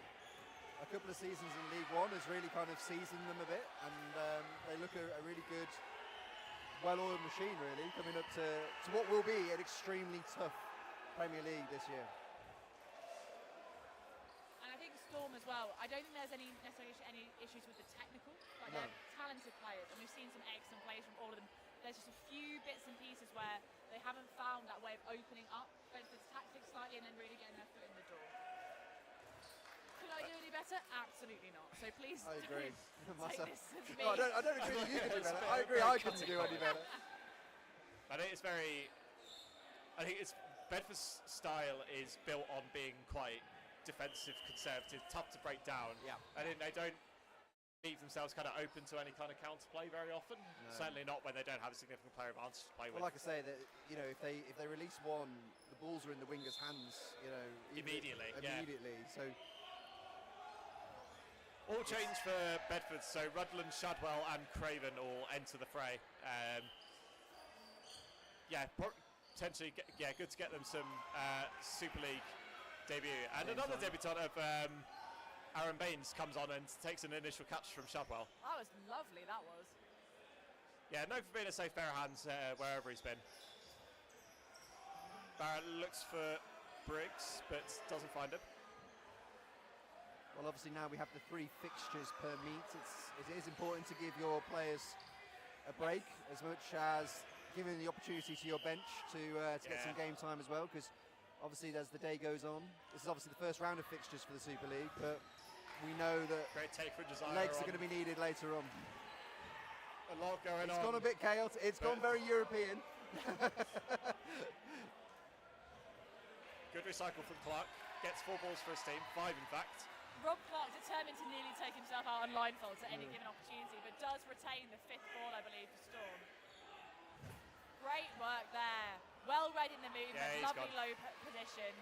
a couple of seasons in League One has really kind of seasoned them a bit, and they look a really good, well-oiled machine, really, coming up to what will be an extremely tough Premier League this year. Storm as well. I don't think there's necessarily any issues with the technical, but they're talented players, and we've seen some excellent plays from all of them. There's just a few bits and pieces where they haven't found that way of opening up Bedford's tactics slightly and then really getting their foot in the door. Could I do any better? Absolutely not. So please I agree. take this as me. No, I don't agree that you can do better. I agree I couldn't do any better. I think it's Bedford's style is built on being quite defensive, conservative, tough to break down. Yeah. I think they don't leave themselves kind of open to any kind of counterplay very often. No. Certainly not when they don't have a significant player advantage to play with. Well, like I say, that if they release one, the balls are in the winger's hands. Immediately. So all change for Bedford. So Rudland, Shadwell, and Craven all enter the fray. Potentially, good to get them some Super League debut. And another debutant of Aaron Baines comes on and takes an initial catch from Shadwell. That was lovely, that was. Yeah, known for being a safe pair of hands wherever he's been. Barrett looks for Briggs, but doesn't find him. Well, obviously now we have the 3 fixtures per meet. It is important to give your players a break, as much as giving the opportunity to your bench to get some game time as well, because obviously, as the day goes on, this is obviously the first round of fixtures for the Super League, but we know that great take for Desire legs are going to be needed later on. A lot going on. It's gone a bit chaotic. It's gone very European. Good recycle from Clark. Gets 4 balls for his team, 5 in fact. Rob Clark determined to nearly take himself out on line faults at any given opportunity, but does retain the 5th ball, I believe, for Storm. Great work there. Well read in the movement, lovely low position.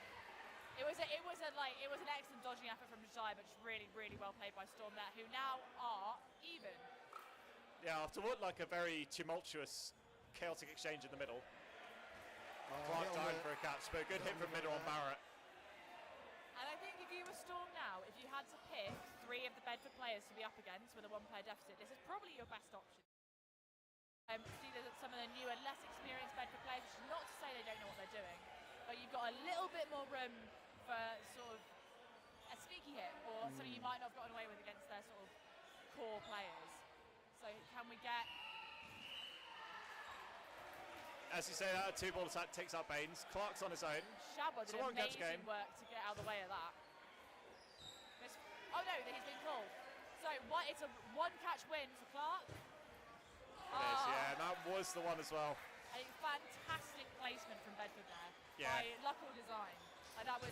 It was an excellent dodging effort from Josiah, but just really, really well played by Storm there, who now are even. Yeah, after what a very tumultuous, chaotic exchange in the middle. Clark diving for a catch, but a good hit from middle on Barrett. And I think if you were Storm now, if you had to pick 3 of the Bedford players to be up against with a 1-player deficit, this is probably your best option. See that some of the newer, less experienced Bedford players, which is not to say they don't know what they're doing, but you've got a little bit more room for sort of a sneaky hit, or something you might not have gotten away with against their sort of core players. So can we get... As you say, that 2-ball attack takes out Baines. Clark's on his own. Shadwell did amazing work to get out of the way of that. Oh no, he's been called. So it's a 1-catch win for Clark. It is, yeah, that was the one as well. A fantastic placement from Bedford there by luck or design. And that was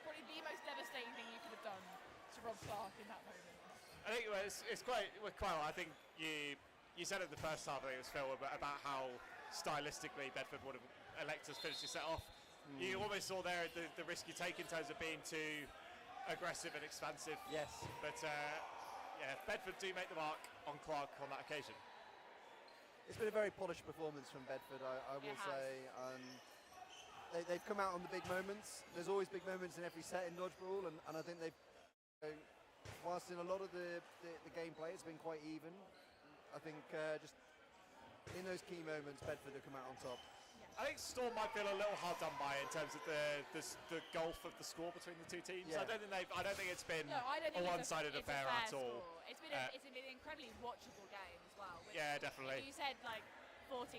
probably the most devastating thing you could have done to Rob Clark in that moment. I think it's quite well. I think you said it in the first half. I think it was Phil about how stylistically Bedford would have elected to finish the set off. You almost saw there the risk you take in terms of being too aggressive and expansive. Yes, but. Bedford do make the mark on Clark on that occasion. It's been a very polished performance from Bedford, I will say. They've come out on the big moments. There's always big moments in every set in Dodgeball, and I think they've, whilst in a lot of the gameplay it's been quite even, I think just in those key moments Bedford have come out on top. I think Storm might feel a little hard done by in terms of the gulf of the score between the two teams. Yeah. I don't think it's been a one-sided affair at all. It's been an incredibly watchable game as well. Yeah, definitely. You said 14-4.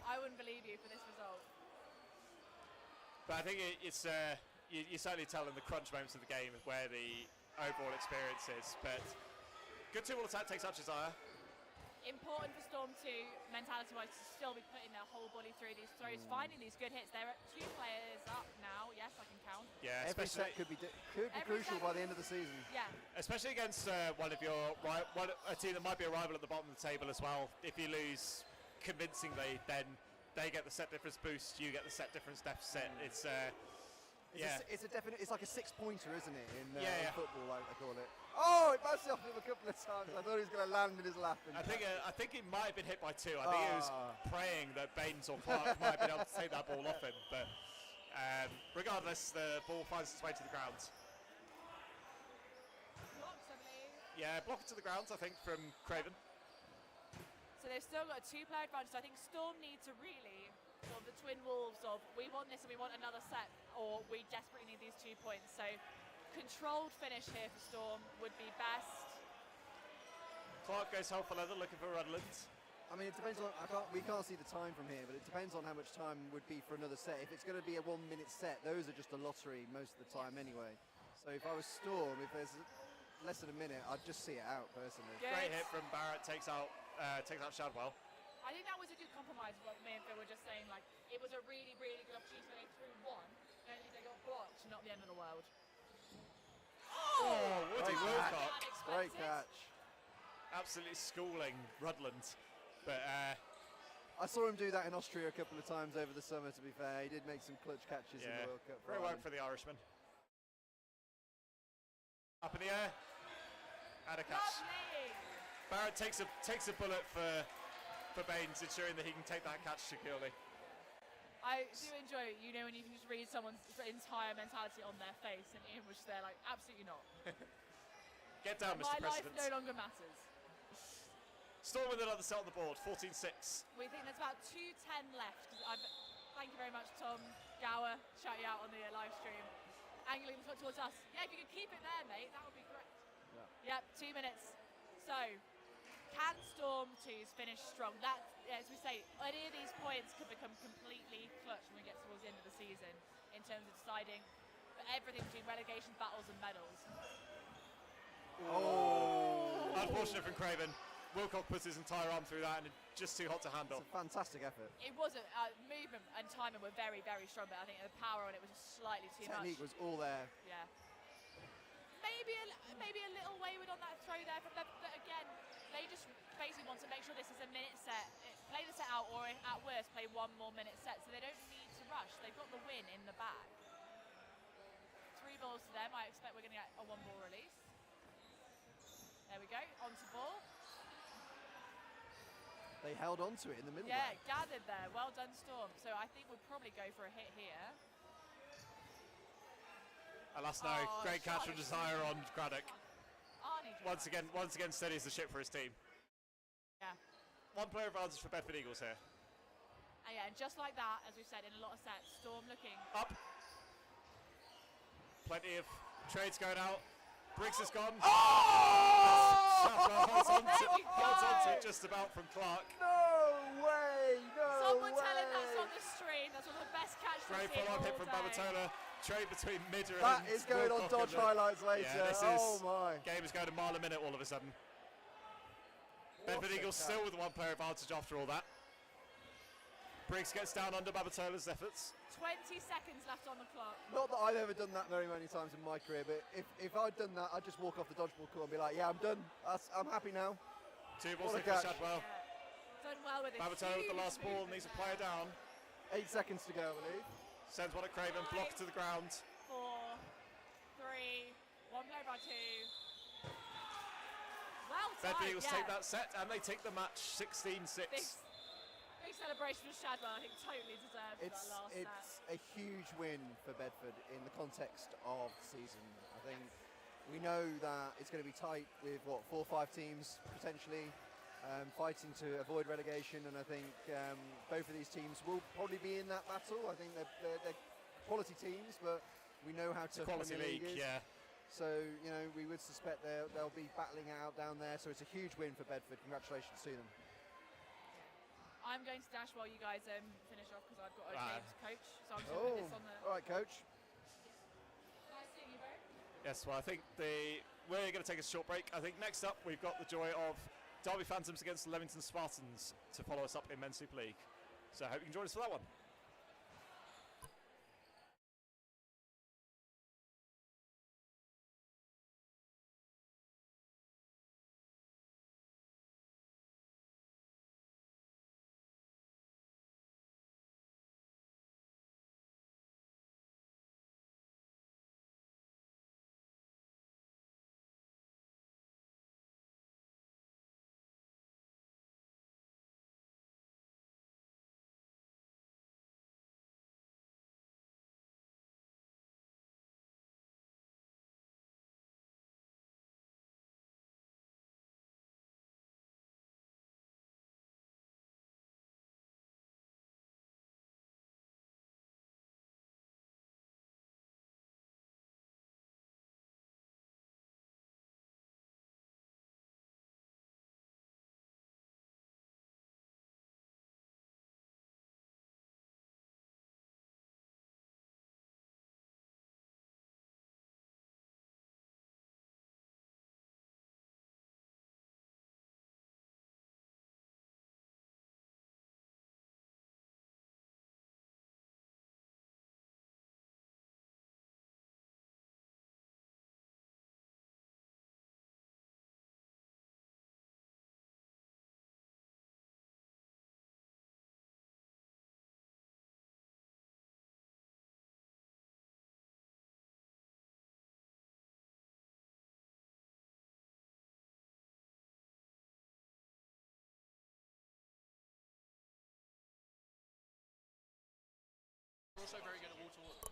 I wouldn't believe you for this result. But I think it's you certainly tell in the crunch moments of the game where the overall experience is. But good 2-wall attack takes out Josiah. Important for Storm 2, mentality-wise, to still be putting their whole body through these throws, finding these good hits. They're at 2 players up now. Yes, I can count. Yeah, every set could be crucial by the end of the season. Yeah. Especially against one of your a team that might be a rival at the bottom of the table as well. If you lose convincingly, then they get the set difference boost. You get the set difference deficit. It's like a 6-pointer, isn't it? In football, like they call it. Oh, it bounced off him a couple of times. I thought he was going to land in his lap. I think he might have been hit by 2. I think he was praying that Baines or Clark might have been able to take that ball off him. But regardless, the ball finds its way to the ground. Blocks, I believe. Yeah, block it to the ground, I think, from Craven. So they've still got a 2-player advantage. So I think Storm need to really, sort of the twin wolves of, we want this and we want another set, or we desperately need these 2 points. So controlled finish here for Storm would be best. Clark goes hell for leather, looking for Rudland. I mean, it depends on. We can't see the time from here, but it depends on how much time would be for another set. If it's going to be a 1-minute set, those are just a lottery most of the time anyway. So if I was Storm, if there's less than a minute, I'd just see it out personally. Good. Great hit from Barrett, takes out Shadwell. I think that was a good compromise. What me and Phil were just saying, like it was a really, really good opportunity when they threw one, and they got blocked. Not the end of the world. Oh, Woody Wilcock. Great catch. Absolutely schooling Rudland. But I saw him do that in Austria a couple of times over the summer, to be fair. He did make some clutch catches in the World Cup. Great work for the Irishman. Up in the air. And a catch. Lovely. Barrett takes a bullet for Baines, ensuring that he can take that catch securely. I do enjoy it, when you can just read someone's entire mentality on their face, and in which they're like, absolutely not. Get down, My Mr. President. life no longer matters. Storm with another set on the board, 14-6. We think there's about 2:10 left. Thank you very much, Tom Gower. Shout you out on the live stream. Angling the foot towards us. Yeah, if you could keep it there, mate, that would be great. Yeah. Yep, 2 minutes. So, can Storm 2s finish strong? That, as we say, any of these points could become completely clutch when we get towards the end of the season in terms of deciding everything between relegation battles and medals. Oh! Unfortunate from Craven. Wilcock puts his entire arm through that and just too hot to handle. It's a fantastic effort. It was movement and timing were very, very strong, but I think the power on it was just slightly too much. Technique was all there. Yeah. Maybe a little wayward on that throw there, but again, they just basically want to make sure this is a minute set. Play the set out, or at worst, play 1 more minute set, so they don't need to rush. They've got the win in the bag. 3 balls to them. I expect we're going to get a 1-ball release. There we go. Onto ball. They held on to it in the middle. Yeah, gathered there. Well done, Storm. So I think we'll probably go for a hit here. Alas, no. Great catch from Josiah on Craddock. Once again steadies the ship for his team. Yeah. 1 player advantage for Bedford Eagles here. And yeah, and just like that, as we've said in a lot of sets, Storm looking up. Plenty of trades going out. Briggs has gone. Holds on to it just about from Clark. No way! Someone tell him that's on the stream. That's one of the best catches. Great follow-up hit from Babatola. Trade between Midra that and is going on Dodge highlights later. Yeah, my. Game is going a mile a minute all of a sudden. Bedford Eagles still with 1 player advantage after all that. Briggs gets down under Babatola's efforts. 20 seconds left on the clock. Not that I've ever done that very many times in my career, but if I'd done that, I'd just walk off the dodgeball court and be like, yeah, I'm done. I'm happy now. 2 balls for Shadwell. Yeah. Done well with it. Babatola with the last ball, needs a player down. 8 seconds to go, I believe. Sends one at Craven, blocked to the ground. 4, 3, 1 player by 2. Well timed, Bedford Eagles take that set and they take the match 16-6. Big celebration from Shadwell, I think totally deserved that last set. It's a huge win for Bedford in the context of the season. I think we know that it's going to be tight with, 4 or 5 teams potentially fighting to avoid relegation, and I think both of these teams will probably be in that battle. I think they're quality teams, but we know how tough quality league is. Yeah. So, we would suspect they'll be battling out down there, so it's a huge win for Bedford. Congratulations to them. I'm going to dash while you guys finish off because I've got a game to coach. So I'm just going to put this on the... All right, coach. Nice seeing you, bro. Yes, well, I think we're going to take a short break. I think next up we've got the joy of Derby Phantoms against Leamington Spartans to follow us up in Men's Super League. So I hope you can join us for that one. Also very good at water.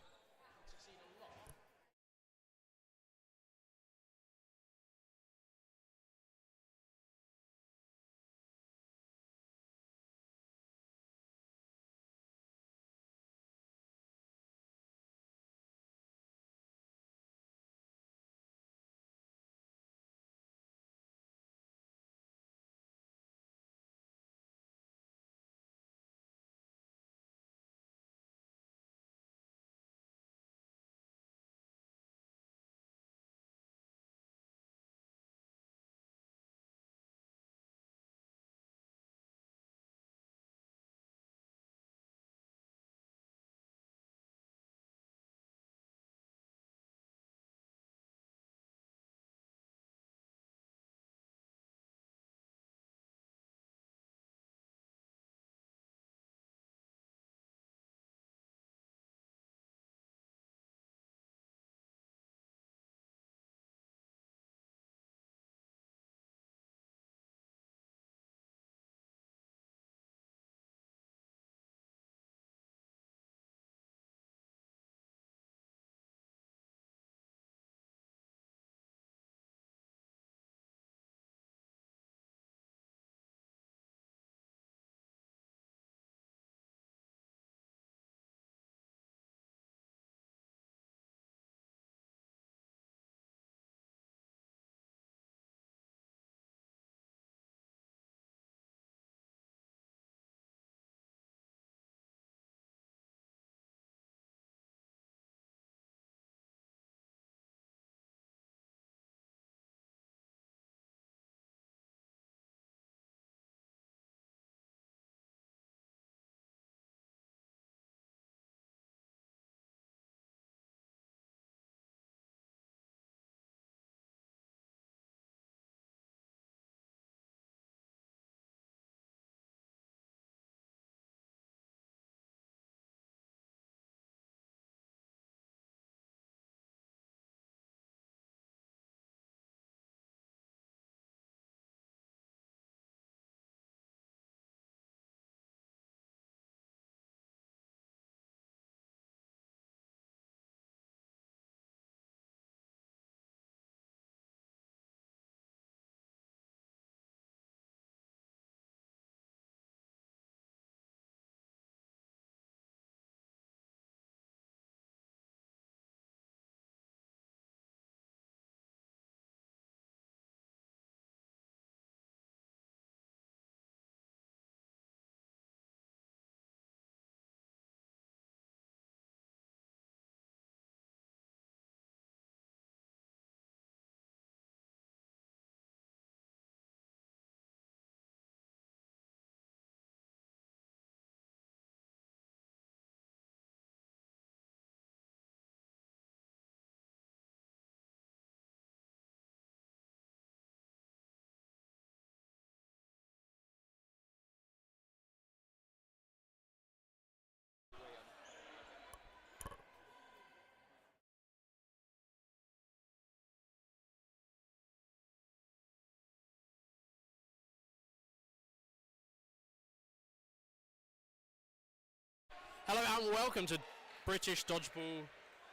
and welcome to British Dodgeball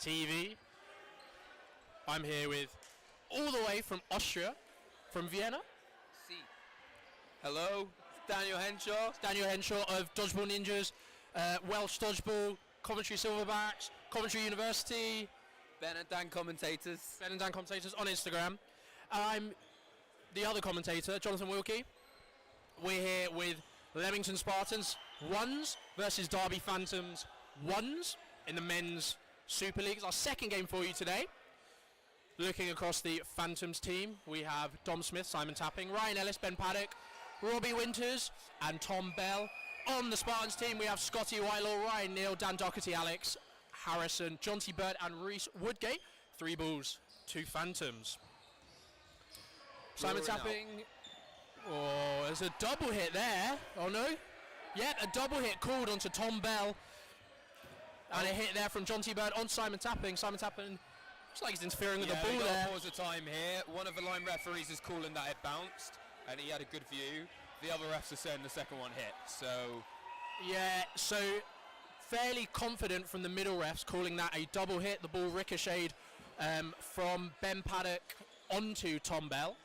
TV. I'm here with, all the way from Austria, from Vienna. See. Hello, Daniel Henshaw. Daniel Henshaw of Dodgeball Ninjas, Welsh Dodgeball, Coventry Silverbacks, Coventry University. Ben and Dan commentators. Ben and Dan commentators on Instagram. I'm the other commentator, Jonathan Wilkie. We're here with Leamington Spartans 1s versus Derby Phantoms 1s in the men's Super League. It's our second game for you today. Looking across the Phantoms team, we have Dom Smith, Simon Tapping, Ryan Ellis, Ben Paddock, Robbie Winters and Tom Bell. On the Spartans team, we have Scotty Whitelaw, Ryan Neal, Dan Doherty, Alex Harrison, John T. Bird and Reese Woodgate. 3 balls, 2 Phantoms. Simon Tapping. Oh, there's a double hit there. Oh no. Yep, a double hit called onto Tom Bell. And a hit there from John T. Bird on Simon Tapping. Simon Tapping looks like he's interfering with the ball there. Pause of time here. One of the line referees is calling that it bounced, and he had a good view. The other refs are saying the second one hit, so... Yeah, so fairly confident from the middle refs calling that a double hit. The ball ricocheted from Ben Paddock onto Tom Bell.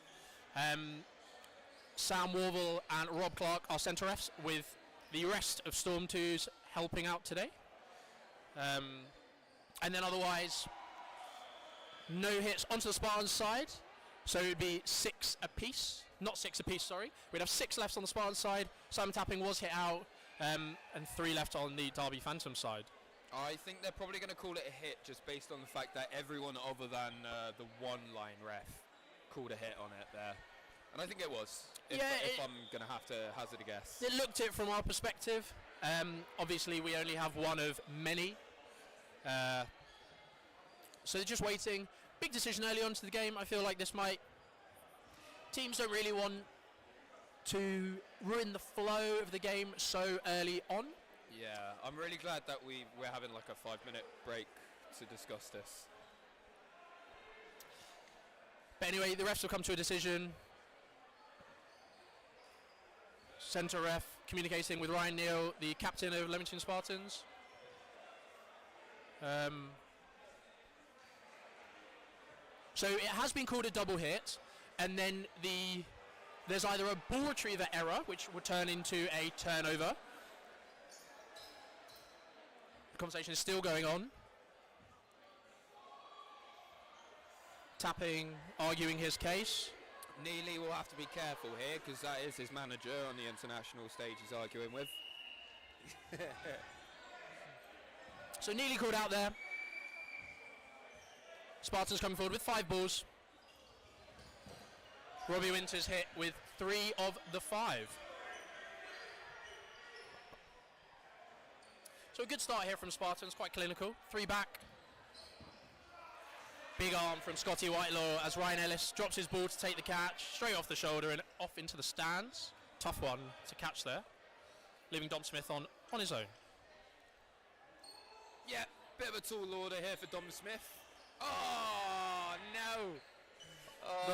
Sam Warville and Rob Clark are centre refs, with the rest of Storm 2s helping out today. And then otherwise, no hits onto the Spartans side, so it would be 6 apiece. Not 6 apiece, sorry. We'd have 6 left on the Spartans side. Simon Tapping was hit out, and 3 left on the Derby Phantom side. I think they're probably going to call it a hit just based on the fact that everyone other than the one line ref called a hit on it there. And I think it was, if I'm going to have to hazard a guess. It looked it from our perspective. Obviously, we only have one of many. So they're just waiting. Big decision early on to the game. I feel like this might... Teams don't really want to ruin the flow of the game so early on. Yeah, I'm really glad that we're having like a 5-minute break to discuss this. But anyway, the refs will come to a decision. Centre ref communicating with Ryan Neal, the captain of Leamington Spartans. So it has been called a double hit, and then there's either a ball retriever error, which would turn into a turnover. The conversation is still going on. Tapping, arguing his case. Neely will have to be careful here, because that is his manager on the international stage he's arguing with. So Neely called out there. Spartans coming forward with 5 balls. Robbie Winters hit with 3 of the 5. So a good start here from Spartans, quite clinical. 3 back. Big arm from Scotty Whitelaw as Ryan Ellis drops his ball to take the catch, straight off the shoulder and off into the stands. Tough one to catch there, leaving Dom Smith on his own. Yeah, bit of a tall order here for Dom Smith. Oh, no.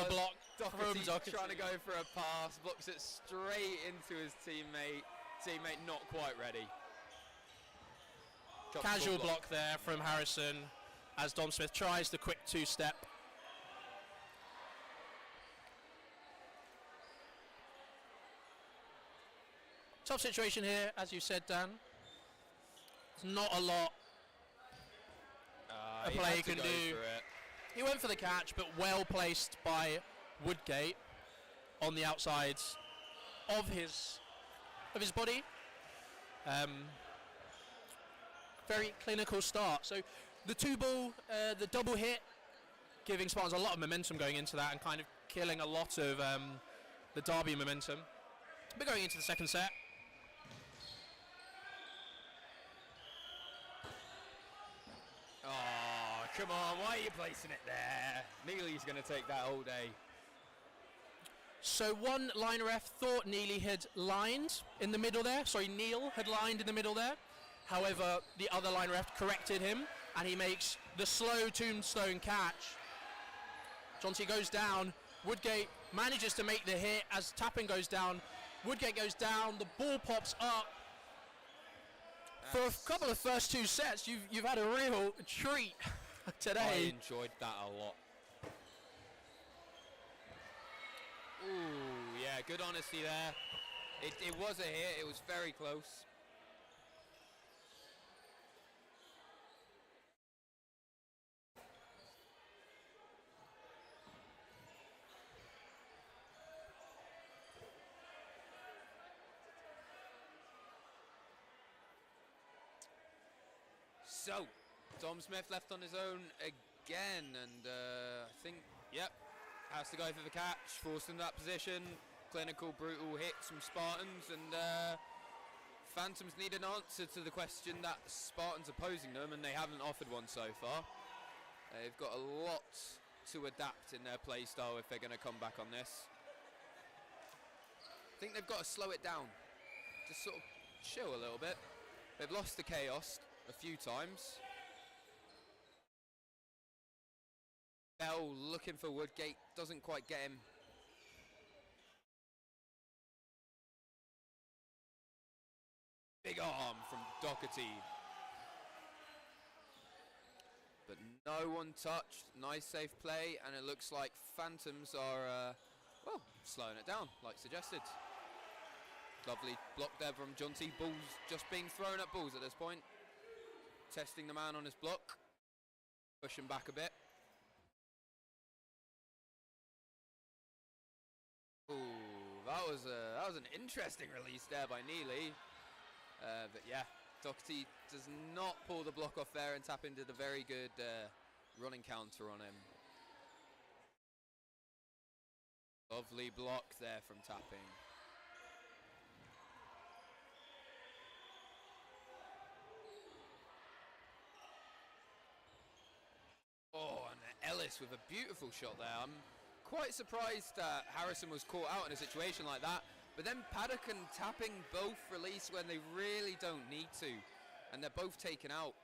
The block Doherty from Doherty. Trying to go for a pass, blocks it straight into his teammate. Teammate not quite ready. Casual block there from Harrison as Dom Smith tries the quick 2-step. Tough situation here, as you said, Dan. It's not a lot a player can do. He went for the catch, but well placed by Woodgate on the outsides of his body. Very clinical start. So the 2-ball, the double hit, giving Spartans a lot of momentum going into that and kind of killing a lot of the Derby momentum. But going into the second set. Oh, come on, why are you placing it there? Neely's going to take that all day. So one line ref thought Neely had lined in the middle there. Sorry, Neil had lined in the middle there. However, the other line ref corrected him, and he makes the slow tombstone catch. Johnsy goes down. Woodgate manages to make the hit as Tapping goes down. Woodgate goes down. The ball pops up. For a couple of first two sets, you've had a real treat today. I enjoyed that a lot. Ooh, yeah, good honesty there. It was a hit, it was very close. So, Tom Smith left on his own again, and I think, yep, has to go for the catch, forced in that position. Clinical, brutal hits from Spartans, and Phantoms need an answer to the question that Spartans are posing them, and they haven't offered one so far. They've got a lot to adapt in their play style if they're going to come back on this. I think they've got to slow it down, just sort of chill a little bit. They've lost to Chaos a few times. Bell looking for Woodgate, doesn't quite get him. Big arm from Doherty. But no one touched, nice safe play, and it looks like Phantoms are, well, slowing it down, like suggested. Lovely block there from Junty. Balls just being thrown at balls at this point. Testing the man on his block. Push him back a bit. Ooh, that was an interesting release there by Neely. But yeah, Doherty does not pull the block off there and tap into the very good running counter on him. Lovely block there from tapping. Oh, and Ellis with a beautiful shot there. I'm quite surprised that Harrison was caught out in a situation like that. But then Paddock and Tapping both release when they really don't need to. And they're both taken out.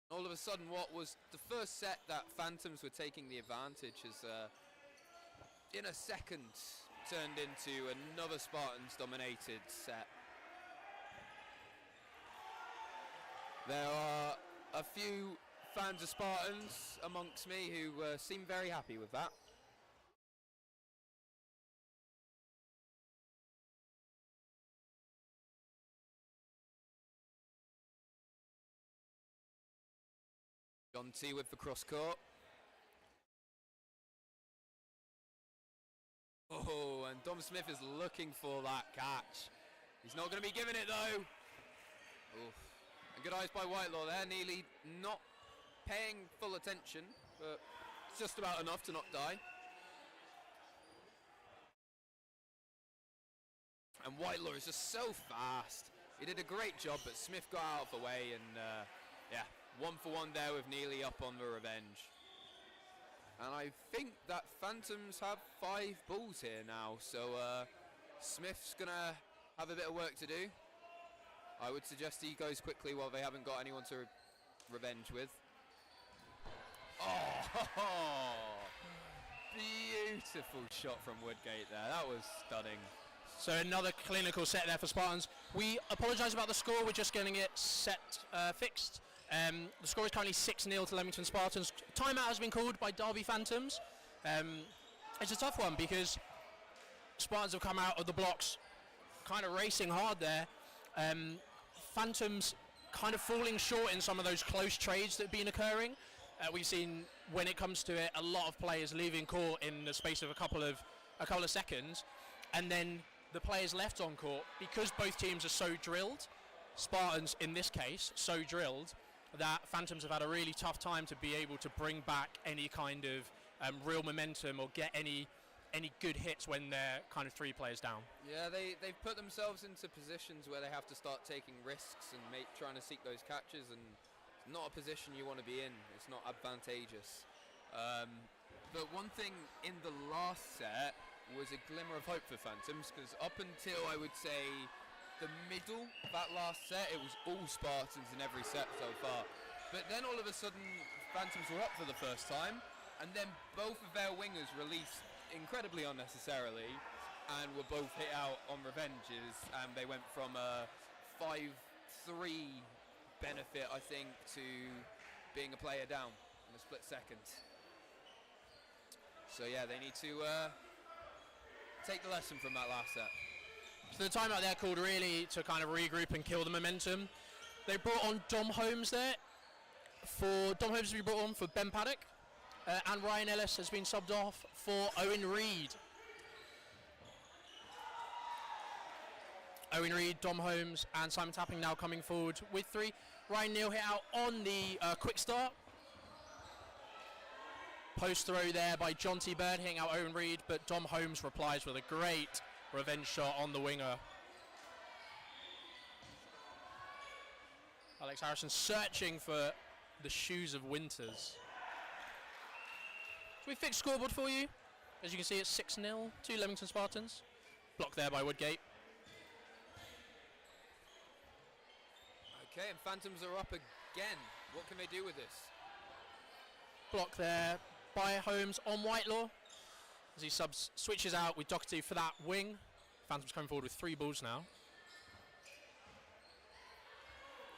All of a sudden, what was the first set that Phantoms were taking the advantage has, in a second, turned into another Spartans-dominated set. There are a few fans of Spartans amongst me who seem very happy with that. John T with the cross court. Oh, and Dom Smith is looking for that catch. He's not going to be giving it though. Oof. And good eyes by Whitelaw there. Neely not paying full attention, but it's just about enough to not die. And Whitelaw is just so fast. He did a great job, but Smith got out of the way, and yeah. 1 for 1 there with Neely up on the revenge. And I think that Phantoms have 5 balls here now, so Smith's gonna have a bit of work to do. I would suggest he goes quickly while they haven't got anyone to revenge with. Oh, beautiful shot from Woodgate there. That was stunning. So another clinical set there for Spartans. We apologise about the score. We're just getting it set fixed. The score is currently 6-0 to Leamington Spartans. Timeout has been called by Derby Phantoms. It's a tough one because Spartans have come out of the blocks kind of racing hard there. Phantoms kind of falling short in some of those close trades that have been occurring. We've seen, when it comes to it, a lot of players leaving court in the space of a couple of seconds, and then the players left on court, because both teams are so drilled, Spartans in this case so drilled, that Phantoms have had a really tough time to be able to bring back any kind of real momentum or get any good hits when they're kind of 3 players down. Yeah, they've put themselves into positions where they have to start taking risks and trying to seek those catches, and it's not a position you want to be in. It's not advantageous. But one thing in the last set was a glimmer of hope for Phantoms, because up until, I would say, the middle of that last set, it was all Spartans in every set so far. But then all of a sudden, Phantoms were up for the first time, and then both of their wingers released incredibly unnecessarily and were both hit out on revenges, and they went from a 5-3 benefit, I think, to being a player down in a split second. So yeah, they need to take the lesson from that last set. So the timeout there called really to kind of regroup and kill the momentum. They brought on Dom Holmes there. Dom Holmes has been brought on for Ben Paddock, and Ryan Ellis has been subbed off for Owen Reed. Owen Reed, Dom Holmes, and Simon Tapping now coming forward with 3. Ryan Neal hit out on the quick start. Post throw there by John T. Bird hitting out Owen Reed, but Dom Holmes replies with a great revenge shot on the winger. Alex Harrison searching for the shoes of Winters. So we fixed scoreboard for you. As you can see, it's 6-0 to Leamington Spartans. Blocked there by Woodgate. Okay, and Phantoms are up again. What can they do with this? Block there by Holmes on Whitelaw. As he switches out with Doherty for that wing. Phantoms coming forward with 3 balls now.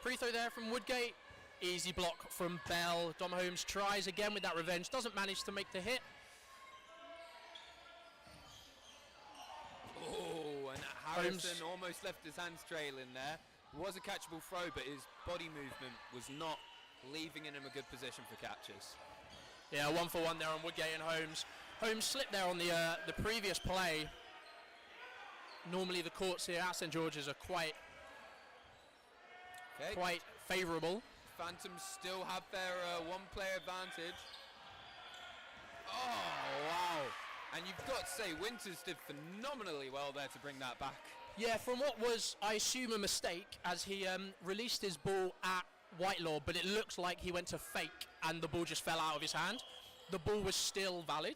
Free throw there from Woodgate. Easy block from Bell. Dom Holmes tries again with that revenge. Doesn't manage to make the hit. Oh, and Harrison almost left his hands trailing there. It was a catchable throw, but his body movement was not leaving him in a good position for catches. Yeah, 1-for-1 there on Woodgate and Holmes. Holmes slipped there on the previous play. Normally the courts here at St George's are quite favourable. Phantoms still have their one-player advantage. Oh, wow. And you've got to say, Winters did phenomenally well there to bring that back. Yeah, from what was, I assume, a mistake, as he released his ball at Whitelaw, but it looks like he went to fake and the ball just fell out of his hand. The ball was still valid,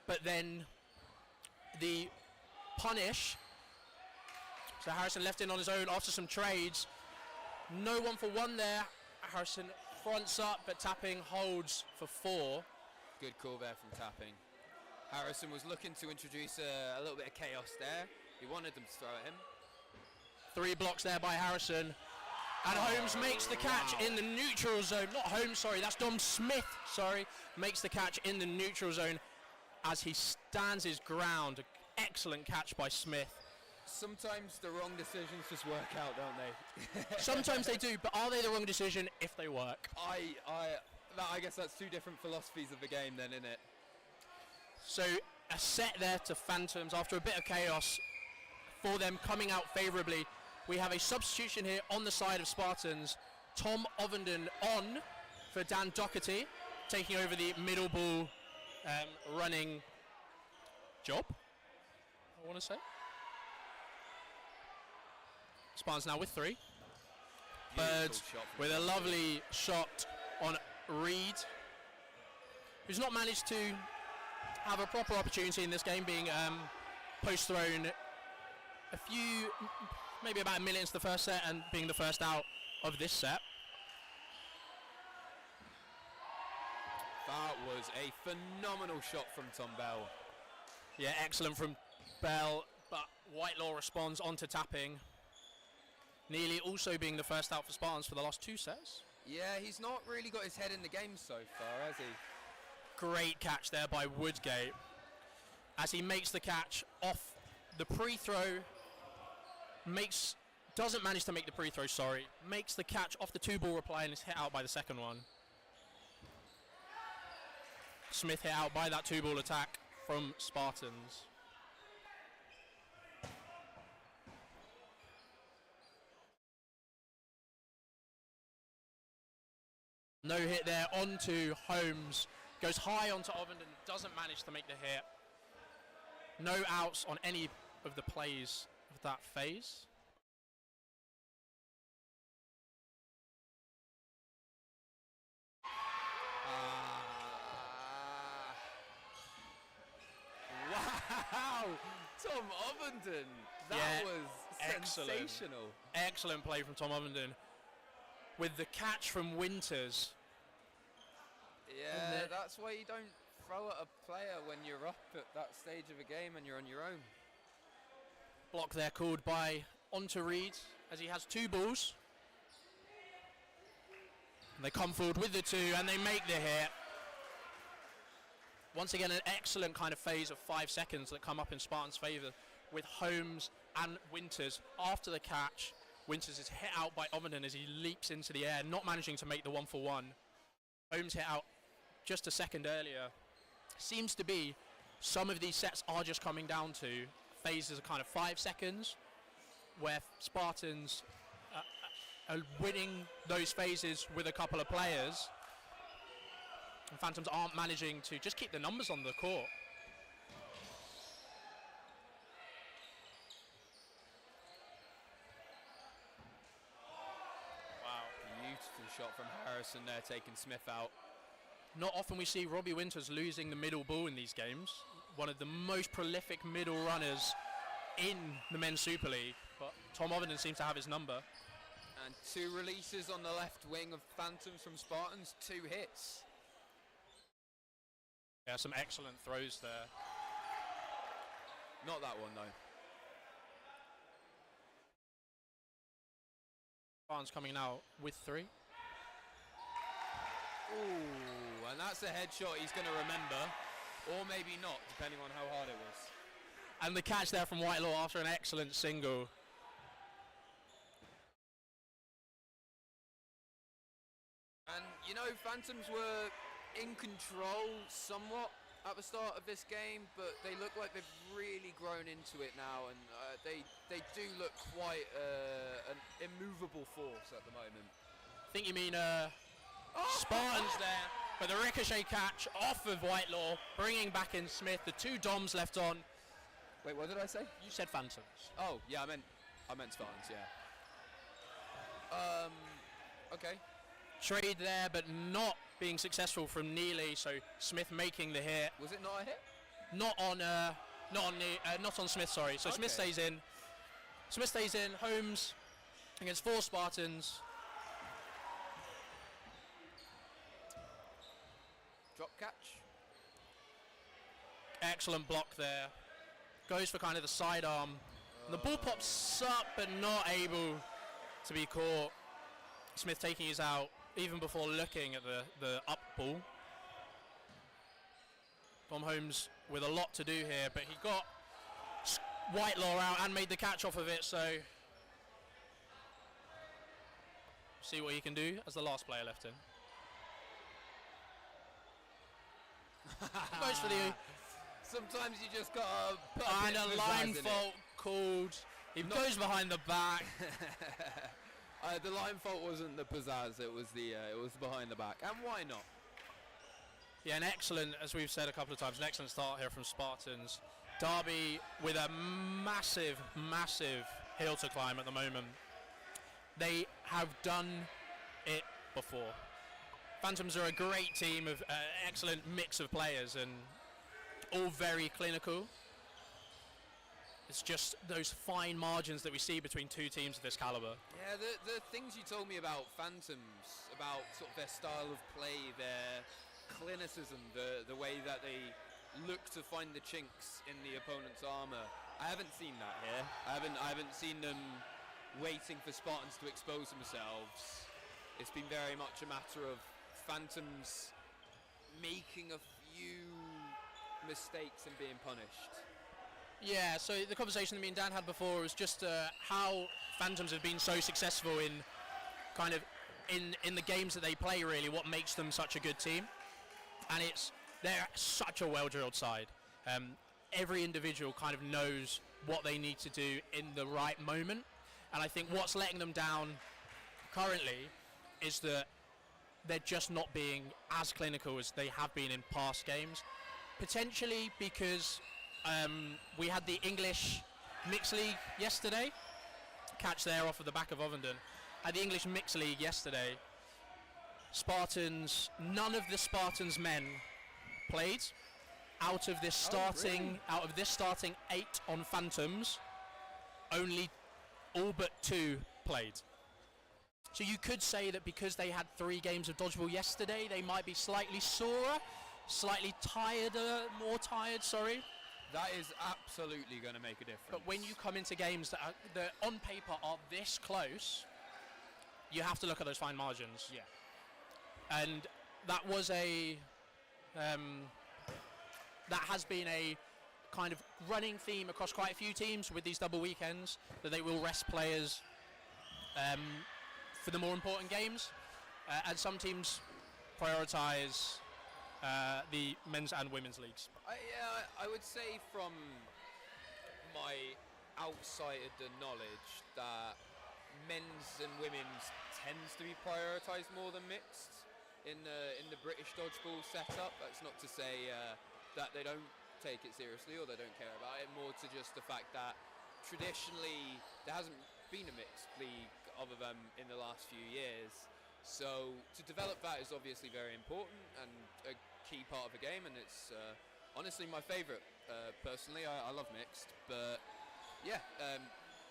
but then the punish, so Harrison left in on his own after some trades. No 1-for-1 there. Harrison fronts up, but Tapping holds for 4. Good call there from Tapping. Harrison was looking to introduce a little bit of chaos there. He wanted them to throw at him. 3 blocks there by Harrison. And Holmes makes the catch in the neutral zone. Not Holmes, sorry, that's Dom Smith, sorry. Makes the catch in the neutral zone as he stands his ground. Excellent catch by Smith. Sometimes the wrong decisions just work out, don't they? Sometimes they do, but are they the wrong decision if they work? I guess that's 2 different philosophies of the game then, isn't it? So a set there to Phantoms after a bit of chaos for them coming out favourably. We have a substitution here on the side of Spartans. Tom Ovenden on for Dan Doherty, taking over the middle ball running job, I want to say. Spartans now with 3. Bird with a lovely shot on Reed, who's not managed to have a proper opportunity in this game, being post thrown a few, maybe about a minute into the first set and being the first out of this set. That was a phenomenal shot from Tom Bell. Yeah, excellent from Bell, but Whitelaw responds onto Tapping. Nearly also being the first out for Spartans for the last 2 sets. Yeah, he's not really got his head in the game so far, has he? Great catch there by Woodgate as he makes the catch off the pre-throw. Doesn't manage to make the pre-throw, sorry. Makes the catch off the 2-ball reply and is hit out by the second one. Smith hit out by that 2-ball attack from Spartans. No hit there onto Holmes. Goes high onto Ovenden, doesn't manage to make the hit. No outs on any of the plays of that phase. Wow! Tom Ovenden! That was sensational. Excellent play from Tom Ovenden. With the catch from Winters. Yeah, that's why you don't throw at a player when you're up at that stage of a game and you're on your own. Block there called by onto Reed. as he has 2 balls. And they come forward with the 2 and they make the hit. Once again, an excellent kind of phase of 5 seconds that come up in Spartans' favour with Holmes and Winters after the catch. Winters is hit out by Ovenden as he leaps into the air, not managing to make the 1-for-1. Holmes hit out just a second earlier. Seems to be some of these sets are just coming down to phases of kind of 5 seconds where Spartans are winning those phases with a couple of players. And Phantoms aren't managing to just keep the numbers on the court. Wow, beautiful shot from Harrison there, taking Smith out. Not often we see Robbie Winters losing the middle ball in these games. One of the most prolific middle runners in the Men's Super League. But Tom Ovenden seems to have his number. And 2 releases on the left wing of Phantoms from Spartans, 2 hits. Yeah, some excellent throws there. Not that one though. Barnes coming now with 3. Ooh, and that's a headshot he's going to remember, or maybe not, depending on how hard it was. And the catch there from Whitelaw after an excellent single. And, you know, Phantoms were in control somewhat at the start of this game, but they look like they've really grown into it now, and they do look quite an immovable force at the moment. I think you mean Spartans there, but the ricochet catch off of Whitelaw, bringing back in Smith, the 2 DOMs left on. Wait, what did I say? You said Phantoms. Oh, yeah, I meant Spartans, yeah. Okay. Trade there, but not being successful from Neely, so Smith making the hit. Was it not a hit? Not on Smith, sorry. So Okay. Smith stays in. Smith stays in. Holmes against 4 Spartans. Drop catch. Excellent block there. Goes for kind of the sidearm. The ball pops up, but not able to be caught. Smith taking his out even before looking at the up ball. Tom Holmes with a lot to do here, but he got Whitelaw out and made the catch off of it, so see what he can do as the last player left in. Goes for the Sometimes you just gotta put and bit of a pizzazz line in it. fault called. He goes behind the back. The line fault wasn't the pizzazz; it was behind the back, and why not? Yeah, an excellent, as we've said a couple of times, an excellent start here from Spartans. Derby with a massive, massive hill to climb at the moment. They have done it before. Phantoms are a great team of excellent mix of players and all very clinical. It's just those fine margins that we see between 2 teams of this caliber. Yeah, the things you told me about Phantoms, about sort of their style of play, their clinicism, the way that they look to find the chinks in the opponent's armor. I haven't seen that here. I haven't seen them waiting for Spartans to expose themselves. It's been very much a matter of Phantoms making a few mistakes and being punished. Yeah, so the conversation that me and Dan had before was just how Phantoms have been so successful in kind of in the games that they play, really, what makes them such a good team. And they're such a well-drilled side. Every individual kind of knows what they need to do in the right moment. And I think what's letting them down currently is that they're just not being as clinical as they have been in past games. Potentially because we had the English Mixed League yesterday. Catch there off of the back of Ovenden. At the English Mixed League yesterday, Spartans, none of the Spartans men played. Out of this starting 8 on Phantoms, only all but 2 played. So you could say that because they had 3 games of Dodgeball yesterday, they might be slightly sorer, slightly more tired, sorry. That is absolutely going to make a difference. But when you come into games that on paper are this close, you have to look at those fine margins. Yeah. And that was that has been a kind of running theme across quite a few teams with these double weekends, that they will rest players for the more important games, and some teams prioritise the men's and women's leagues. I would say from my outsider knowledge that men's and women's tends to be prioritised more than mixed in the British dodgeball setup. That's not to say that they don't take it seriously or they don't care about it, more to just the fact that traditionally there hasn't been a mixed league other than in the last few years. So to develop that is obviously very important and a key part of the game, and it's honestly my favourite. Personally, I love mixed, but yeah,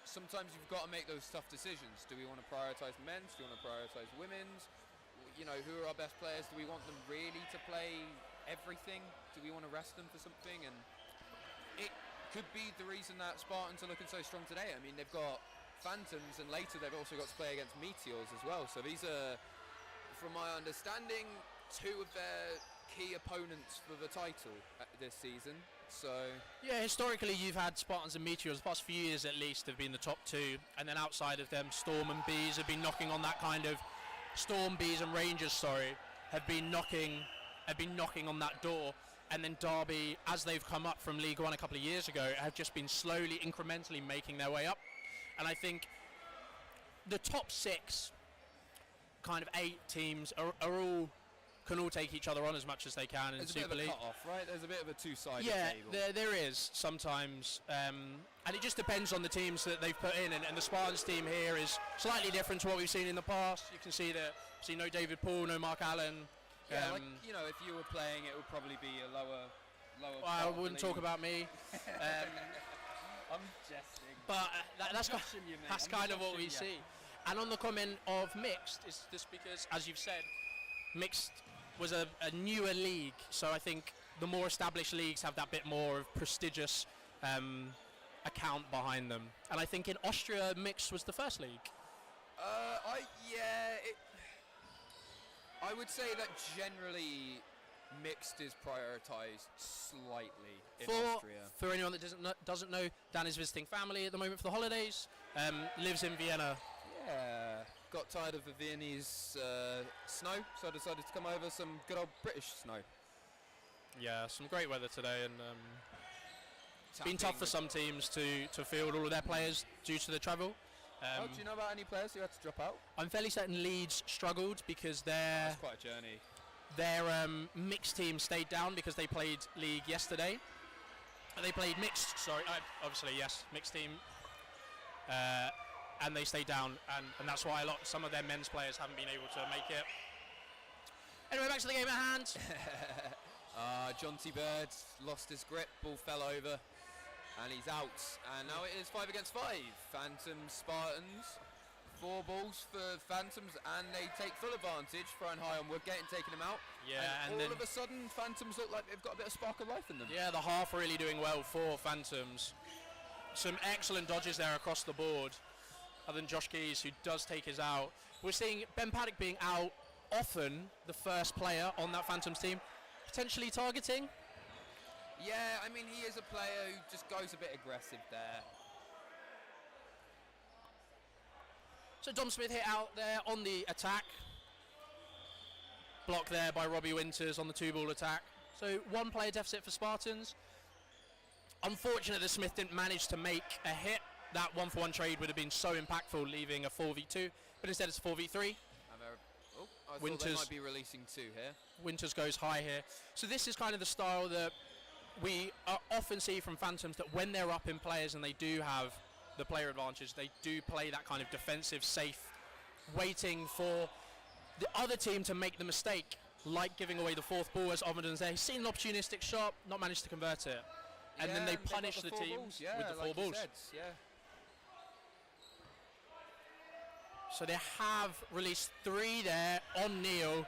sometimes you've got to make those tough decisions. Do we want to prioritise men's? Do we want to prioritise women's? You know, who are our best players? Do we want them really to play everything? Do we want to rest them for something? And it could be the reason that Spartans are looking so strong today. I mean, they've got Phantoms, and later they've also got to play against Meteors as well. So these are, from my understanding, two of their key opponents for the title this season. So yeah, historically you've had Spartans and Meteors. The past few years at least have been the top two, and then outside of them, Storm and Bees have been knocking on that kind of Storm, Bees and Rangers, have been knocking on that door. And then Derby, as they've come up from League One a couple of years ago, have just been slowly, incrementally making their way up. And I think the top six, kind of 8 teams, can all take each other on as much as they can in Super League. There's a bit of a cut-off, right? There's a bit of a two-sided table. Yeah, there is sometimes. And it just depends on the teams that they've put in. And the Spartans team here is slightly different to what we've seen in the past. You can see no David Paul, no Mark Allen. Yeah, if you were playing, it would probably be a lower. I wouldn't talk about me. I'm jesting. But that's kind of what we see. And on the comment of mixed, it's just because, as you've said, mixed was a newer league. So I think the more established leagues have that bit more of prestigious account behind them. And I think in Austria, mixed was the first league. I would say that generally mixed is prioritised slightly in Austria. For anyone that doesn't know, Dan is visiting family at the moment for the holidays, lives in Vienna. Yeah, got tired of the Viennese snow, so I decided to come over some good old British snow. Yeah, some great weather today, and it's been tough for some teams to field all of their players due to the travel. Do you know about any players who had to drop out? I'm fairly certain Leeds struggled because that's quite a journey. Their mixed team stayed down because they played league yesterday. They played mixed, obviously yes, mixed team, and they stayed down, and that's why some of their men's players haven't been able to make it. Anyway, back to the game at hand. John T. Bird lost his grip, ball fell over, and he's out. And now it is 5 against 5. Phantoms, Spartans. 4 balls for Phantoms, and they take full advantage, throwing high on Woodgate and taking him out. Yeah, and all of a sudden, Phantoms look like they've got a bit of spark of life in them. Yeah, the half are really doing well for Phantoms. Some excellent dodges there across the board, other than Josh Keys, who does take his out. We're seeing Ben Paddock being out often, the first player on that Phantoms team, potentially targeting. Yeah, I mean, he is a player who just goes a bit aggressive there. So Dom Smith hit out there on the attack. Blocked there by Robbie Winters on the 2-ball attack. So 1 player deficit for Spartans. Unfortunate that Smith didn't manage to make a hit. That 1-for-1 trade would have been so impactful, leaving a 4v2. But instead it's 4v3. I thought they might be releasing 2 here. Winters goes high here. So this is kind of the style that we often see from Phantoms, that when they're up in players and they do have the player advantage, they do play that kind of defensive, safe, waiting for the other team to make the mistake, like giving away the 4th ball as Oviden's there. He's seen an opportunistic shot, not managed to convert it. And then they punish the team with the 4 balls. Yeah. So they have released 3 there on Neil.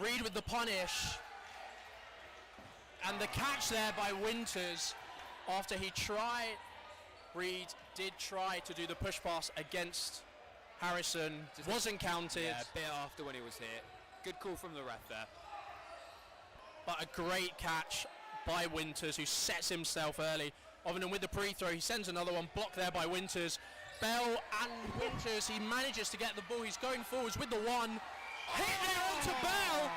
Reed with the punish. And the catch there by Winters after Reed did try to do the push pass against Harrison, wasn't counted. Yeah, a bit after when he was hit. Good call from the ref there. But a great catch by Winters, who sets himself early. Ovenden with the pre-throw, he sends another one, blocked there by Winters. Bell and Winters, he manages to get the ball, he's going forwards with the one. Hit there onto Bell!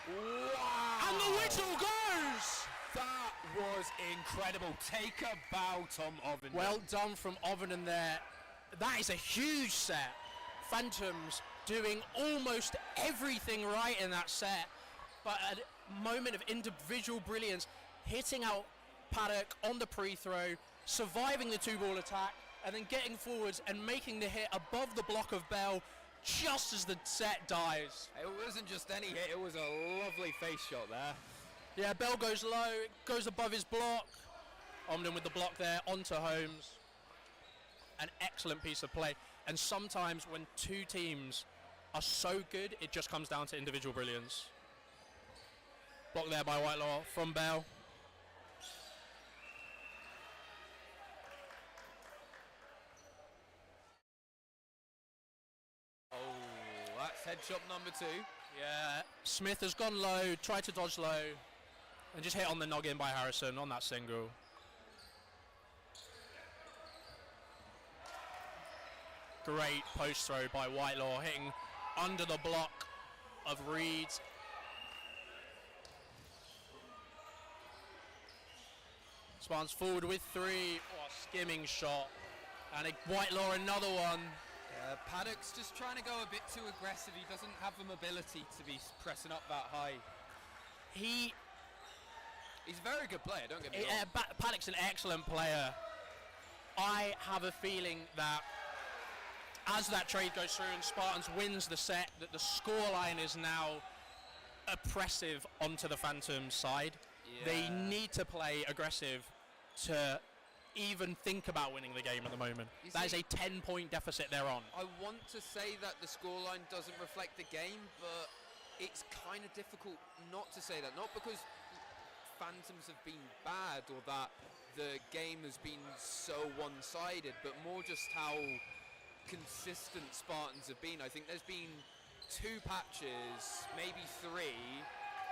Wow! And the whistle goes! That was incredible. Take a bow, Tom Ovenden. Well done from Ovenden there. That is a huge set. Phantoms doing almost everything right in that set. But a moment of individual brilliance, hitting out Paddock on the pre-throw, surviving the two-ball attack, and then getting forwards and making the hit above the block of Bell just as the set dies. It wasn't just any hit, it was a lovely face shot there. Yeah, Bell goes low, goes above his block. Ovenden with the block there, onto Holmes. An excellent piece of play. And sometimes when two teams are so good, it just comes down to individual brilliance. Block there by Whitelaw from Bell. Oh, that's headshot number 2. Yeah, Smith has gone low, tried to dodge low, and just hit on the noggin by Harrison on that single. Great post throw by Whitelaw, hitting under the block of Reed. Spartans forward with 3. Oh, skimming shot. And Whitelaw another one. Paddock's just trying to go a bit too aggressive. He doesn't have the mobility to be pressing up that high. He's a very good player, don't get me wrong. Paddock's an excellent player. I have a feeling that as that trade goes through and Spartans wins the set, that the scoreline is now oppressive onto the Phantoms side. Yeah. They need to play aggressive to even think about winning the game at the moment. That is a 10-point deficit they're on. I want to say that the scoreline doesn't reflect the game, but it's kind of difficult not to say that. Not because Phantoms have been bad or that the game has been so one-sided, but more just how consistent Spartans have been. I think there's been 2 patches, maybe 3,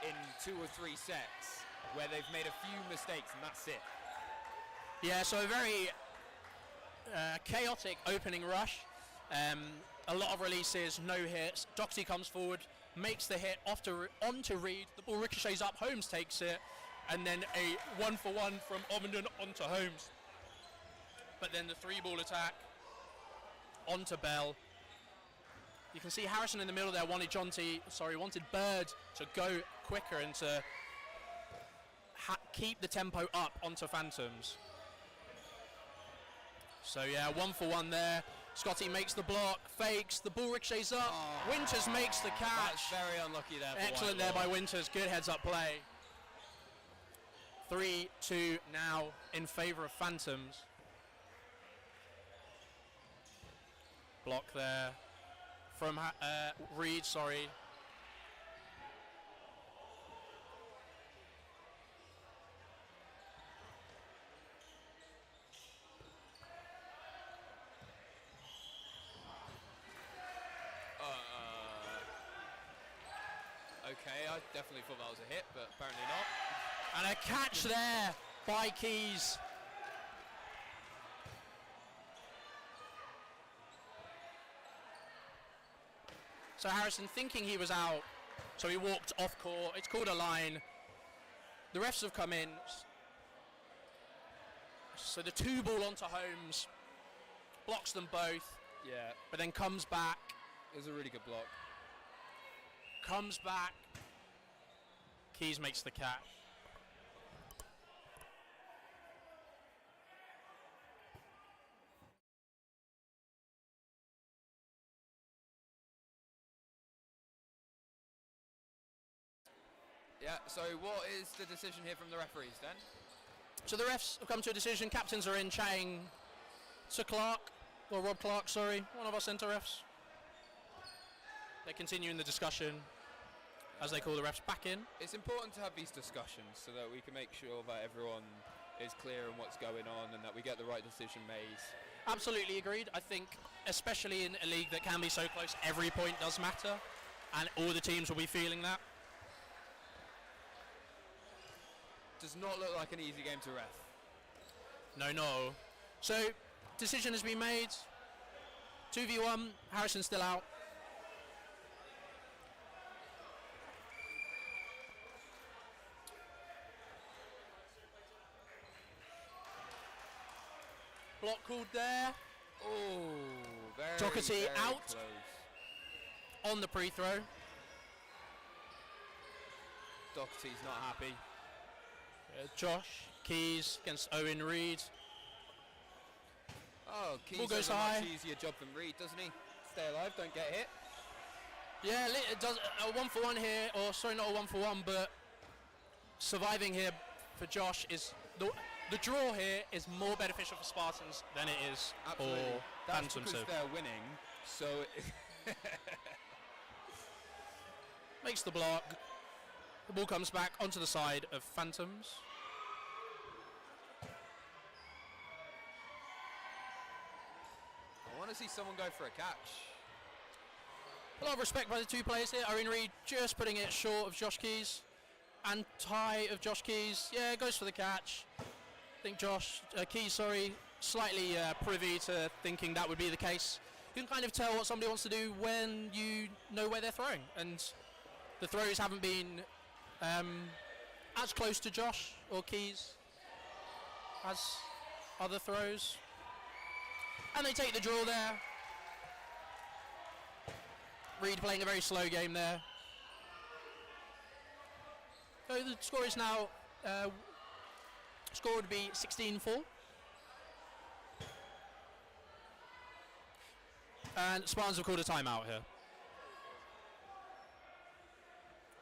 in 2 or 3 sets where they've made a few mistakes and that's it. Yeah, so a very chaotic opening rush. A lot of releases, no hits. Doxy comes forward, makes the hit onto Reed. The ball ricochets up, Holmes takes it, and then a 1-for-1 from Ovenden onto Holmes. But then the 3-ball attack onto Bell. You can see Harrison in the middle there wanted Bird to go quicker and to keep the tempo up onto Phantoms. So yeah, 1-for-1 there. Scotty makes the block, fakes, the ball ricochets up. Winters makes the catch. That's very unlucky there for Excellent Whitelaw. there by Winters, good heads up play. 3-2 now in favour of Phantoms. Block there from Reed, sorry. Okay, I definitely thought that was a hit, but apparently not. And a catch there by Keys. So Harrison thinking he was out, so he walked off court. It's called a line. The refs have come in. So the 2-ball onto Holmes, blocks them both. Yeah, but then comes back. it was a really good block. Comes back. Keys makes the catch. Yeah, so what is the decision here from the referees then? So the refs have come to a decision. Captains are in chatting to Clark, or Rob Clark, sorry, one of our centre refs. They're continuing the discussion. as they call the refs back in. It's important to have these discussions so that we can make sure that everyone is clear on what's going on and that we get the right decision made. Absolutely agreed. I think, especially in a league that can be so close, every point does matter, and all the teams will be feeling that. Does not look like an easy game to ref. No. So, decision has been made. 2v1, Harrison still out. Block called there. Oh, very, Doherty very out close. on the pre-throw. Doherty's not happy. Josh Keys against Owen Reed. Oh, Keys Ball goes has a high. much easier job than Reed, doesn't he? Stay alive, don't get hit. Yeah, it does a 1-for-1 here, or sorry, not a 1-for-1, but surviving here for Josh is the draw here is more beneficial for Spartans than it is Absolutely. for That's Phantoms. because they're winning, so Makes the block. The ball comes back onto the side of Phantoms. I want to see someone go for a catch. A lot of respect by the two players here. Owen Reed just putting it short of Josh Keys. And Ty of Josh Keys, yeah, goes for the catch. I think Keys, slightly privy to thinking that would be the case. You can kind of tell what somebody wants to do when you know where they're throwing. And the throws haven't been as close to Josh or Keys as other throws. And they take the draw there. Reed playing a very slow game there. So the score is now, score would be 16-4. And Spartans have called a timeout here.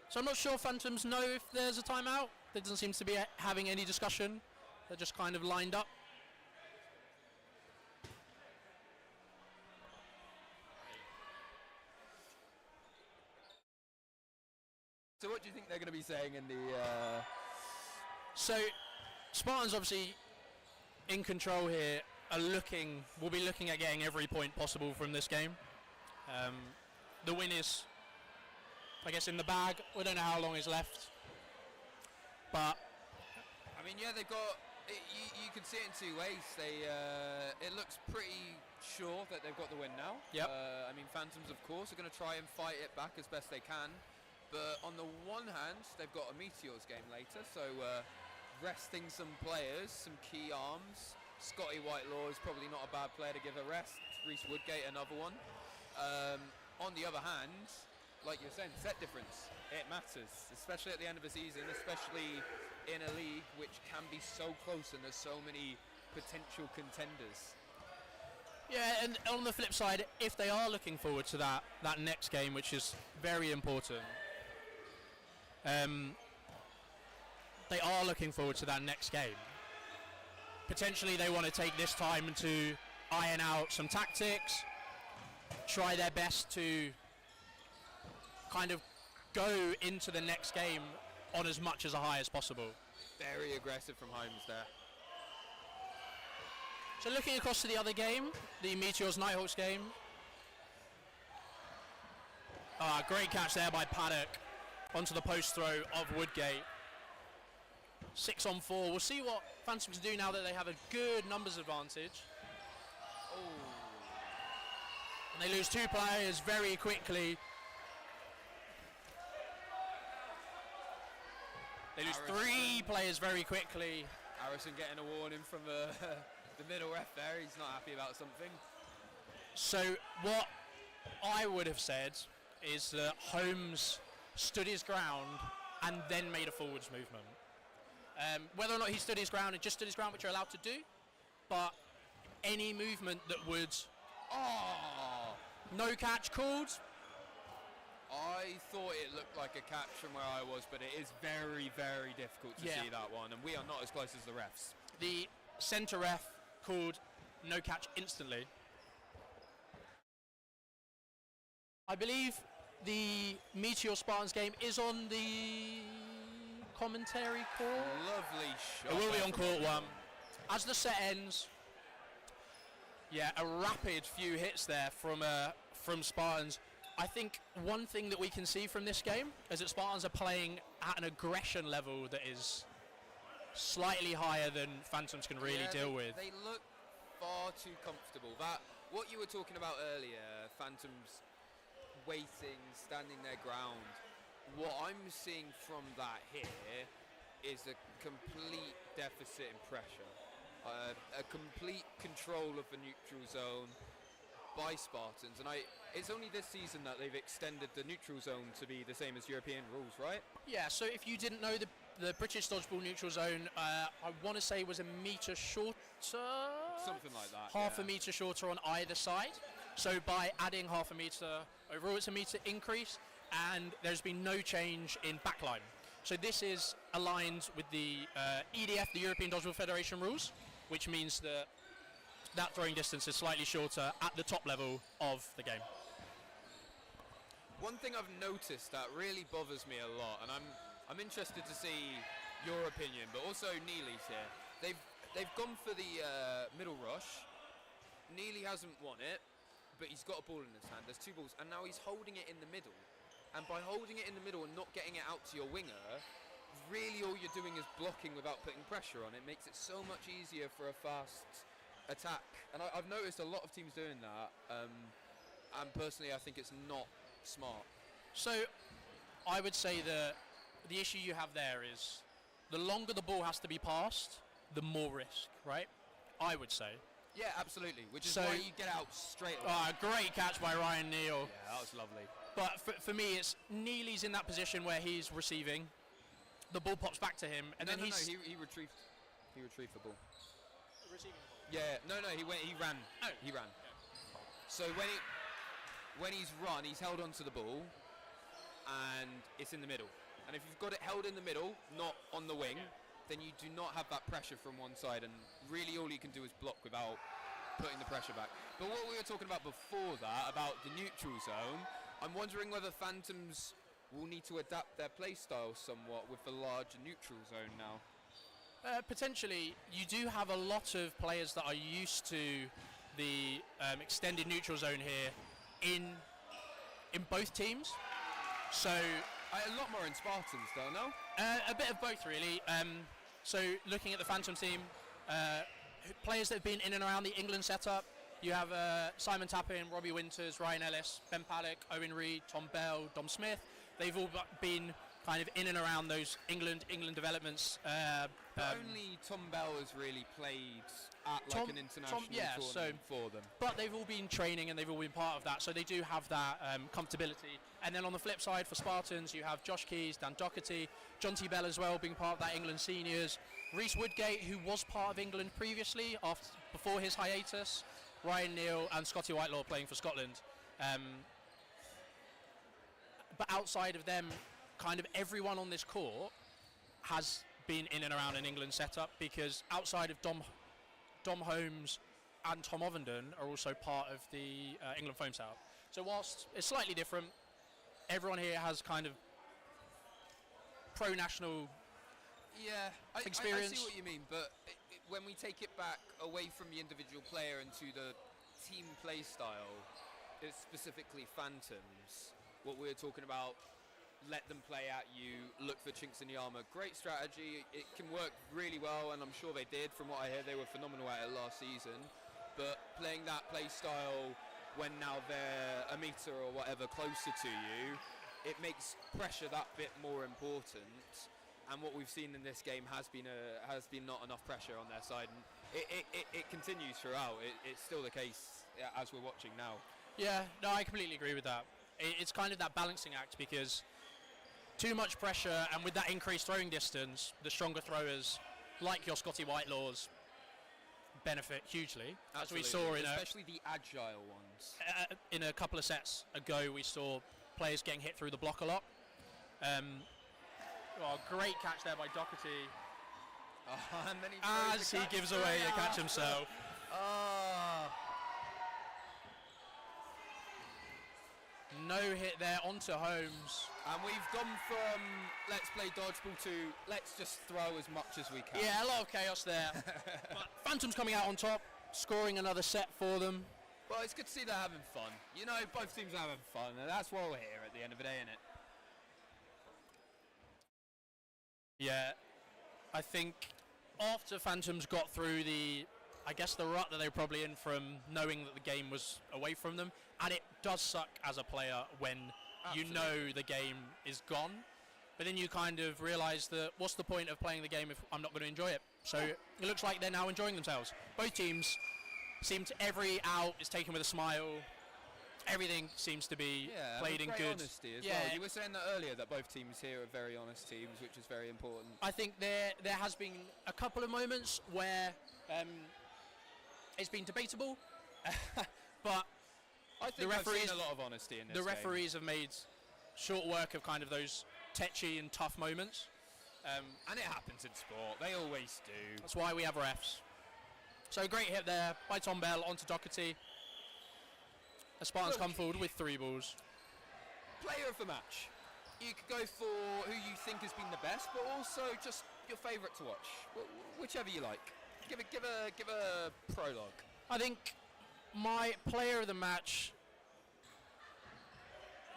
So I'm not sure Phantoms know if there's a timeout. There doesn't seem to be having any discussion. They're just kind of lined up. So what do you think they're going to be saying in the... So Spartans obviously in control here will be looking at getting every point possible from this game. The win is, I guess, in the bag. We don't know how long is left. But I mean, yeah, they've got... You can see it in two ways. It looks pretty sure that they've got the win now. Yep. I mean, Phantoms, of course, are going to try and fight it back as best they can. But on the one hand, they've got a Meteors game later, so resting some players, some key arms. Scotty Whitelaw is probably not a bad player to give a rest. Reese Woodgate, another one. On the other hand, like you're saying, set difference. It matters, especially at the end of the season, especially in a league which can be so close and there's so many potential contenders. yeah, and on the flip side, if they are looking forward to that next game, which is very important, they are looking forward to that next game. Potentially they want to take this time to iron out some tactics, try their best to kind of go into the next game on as much as a high as possible. Very aggressive from Holmes there. So looking across to the other game, the Meteors Nighthawks game. Great catch there by Paddock onto the post throw of Woodgate. 6-on-4. We'll see what Phantoms do now that they have a good numbers advantage. Oh, And they lose two players very quickly. They lose three players very quickly. Harrison getting a warning from the middle ref there. He's not happy about something. So what I would have said is that Holmes stood his ground and then made a forwards movement. Whether or not he stood his ground and just stood his ground, which you're allowed to do, but any movement that would... Oh! No catch called. I thought it looked like a catch from where I was, but it is very, very difficult to see that one, and we are not as close as the refs. The centre ref called no catch instantly. I believe the Meteor Spartans game is on the commentary call. Lovely shot. It will be there on from court Ogden. one. As the set ends, yeah, a rapid few hits there from Spartans. I think one thing that we can see from this game is that Spartans are playing at an aggression level that is slightly higher than Phantoms can really deal with. They look far too comfortable. That what you were talking about earlier, Phantoms waiting, standing their ground. What I'm seeing from that here is a complete deficit in pressure, a complete control of the neutral zone by Spartans, and it's only this season that they've extended the neutral zone to be the same as European rules, right? Yeah, so if you didn't know, the British dodgeball neutral zone, I want to say was a metre shorter? Something like that, Half a metre shorter on either side. So by adding half a metre overall, it's a metre increase, and there's been no change in backline. So this is aligned with the EDF, the European Dodgeball Federation rules, which means that throwing distance is slightly shorter at the top level of the game. One thing I've noticed that really bothers me a lot, and I'm interested to see your opinion, but also Neely's here. They've gone for the middle rush. Neely hasn't won it, but he's got a ball in his hand. There's two balls, and now he's holding it in the middle. And by holding it in the middle and not getting it out to your winger, really all you're doing is blocking without putting pressure on. It makes it so much easier for a fast attack. And I've noticed a lot of teams doing that. And personally, I think it's not smart. So I would say that the issue you have there is the longer the ball has to be passed, the more risk, right? I would say. Yeah, absolutely. Which is why you get out straight away. Great catch by Ryan Neal. Yeah, that was lovely. But for me, it's Neely's in that position where he's receiving. The ball pops back to him, and then he retrieved the ball. Receiving the ball. Yeah, he ran. Oh. He ran. So when he's run, he's held onto the ball, and it's in the middle. And if you've got it held in the middle, not on the wing, then you do not have that pressure from one side, and really all you can do is block without putting the pressure back. But what we were talking about before that, about the neutral zone, I'm wondering whether Phantoms will need to adapt their play style somewhat with the larger neutral zone now. Potentially, you do have a lot of players that are used to the extended neutral zone here in both teams. So a lot more in Spartans, though, no? A bit of both, really. So looking at the Phantom team, players that have been in and around the England setup, you have Simon Tappin, Robbie Winters, Ryan Ellis, Ben Paddock, Owen Reed, Tom Bell, Dom Smith. They've all been kind of in and around those England developments. But only Tom Bell has really played at like an international tournament for them. But they've all been training and they've all been part of that, so they do have that comfortability. And then on the flip side for Spartans, you have Josh Keys, Dan Doherty, John T. Bell as well, being part of that England seniors. Reece Woodgate, who was part of England previously, before his hiatus. Ryan Neal and Scotty Whitelaw playing for Scotland. But outside of them, kind of everyone on this court has been in and around an England setup, because outside of Dom Holmes and Tom Ovenden are also part of the England foam setup. So whilst it's slightly different, everyone here has kind of pro-national experience. I see what you mean, but when we take it back away from the individual player into the team play style, it's specifically Phantoms, what we were talking about, let them play at you, look for chinks in the armour. Great strategy, it can work really well, and I'm sure they did. From what I hear, they were phenomenal at it last season. But playing that play style when now they're a metre or whatever closer to you, it makes pressure that bit more important. And what we've seen in this game has been not enough pressure on their side, and it continues throughout. It's still the case as we're watching now. Yeah, no, I completely agree with that. It's kind of that balancing act, because too much pressure, and with that increased throwing distance, the stronger throwers, like your Scotty Whitelaws, benefit hugely. Absolutely. As we saw especially the agile ones. In a couple of sets ago, we saw players getting hit through the block a lot. Great catch there by Doherty. And then he gives away a catch himself. no hit there onto Holmes. And we've gone from let's play dodgeball to let's just throw as much as we can. Yeah, a lot of chaos there. But Phantoms coming out on top, scoring another set for them. Well, it's good to see they're having fun. You know, both teams are having fun, and that's why we're here at the end of the day, isn't it? Yeah, I think after Phantoms got through the rut that they were probably in from knowing that the game was away from them, and it does suck as a player when you know the game is gone, but then you kind of realise that what's the point of playing the game if I'm not going to enjoy it? So it looks like they're now enjoying themselves. Both teams seem to, every out is taken with a smile. Everything seems to be played in good honesty as well. You were saying that earlier, that both teams here are very honest teams, which is very important. I think there has been a couple of moments where it's been debatable, but I think I've seen a lot of honesty in this The referees have made short work of kind of those tetchy and tough moments. And it happens in sport. They always do. That's why we have refs. So great hit there by Tom Bell onto Doherty. The Spartans come forward with 3 balls. Player of the match. You could go for who you think has been the best, but also just your favourite to watch. Whichever you like. Give a prologue. I think my player of the match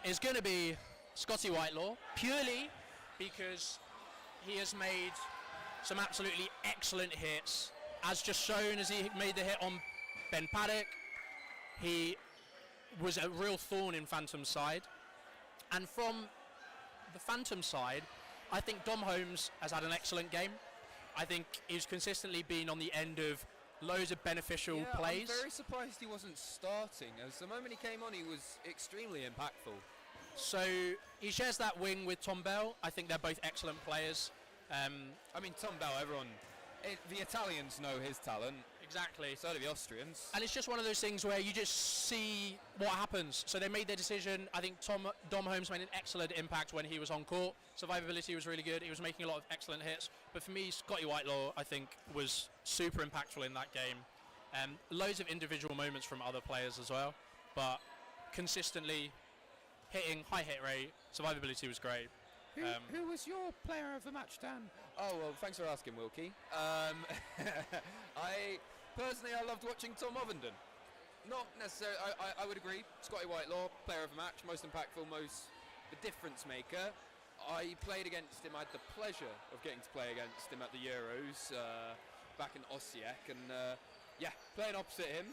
is going to be Scotty Whitelaw, purely because he has made some absolutely excellent hits, as just shown as he made the hit on Ben Paddock. He was a real thorn in Phantom's side, and from the Phantom side, I think Dom Holmes has had an excellent game. I think he's consistently been on the end of loads of beneficial plays. I'm very surprised he wasn't starting, as the moment he came on he was extremely impactful. So he shares that wing with Tom Bell. I think they're both excellent players. I mean, Tom Bell, the Italians know his talent. Exactly. So do the Austrians. And it's just one of those things where you just see what happens. So they made their decision. I think Dom Holmes made an excellent impact when he was on court. Survivability was really good. He was making a lot of excellent hits. But for me, Scotty Whitelaw, I think, was super impactful in that game. Loads of individual moments from other players as well. But consistently hitting, high hit rate, survivability was great. Who was your player of the match, Dan? Oh, well, thanks for asking, Wilkie. I loved watching Tom Ovenden. Not necessarily, I would agree. Scotty Whitelaw, player of the match, most impactful, the difference maker. I played against him. I had the pleasure of getting to play against him at the Euros back in Osijek, and playing opposite him.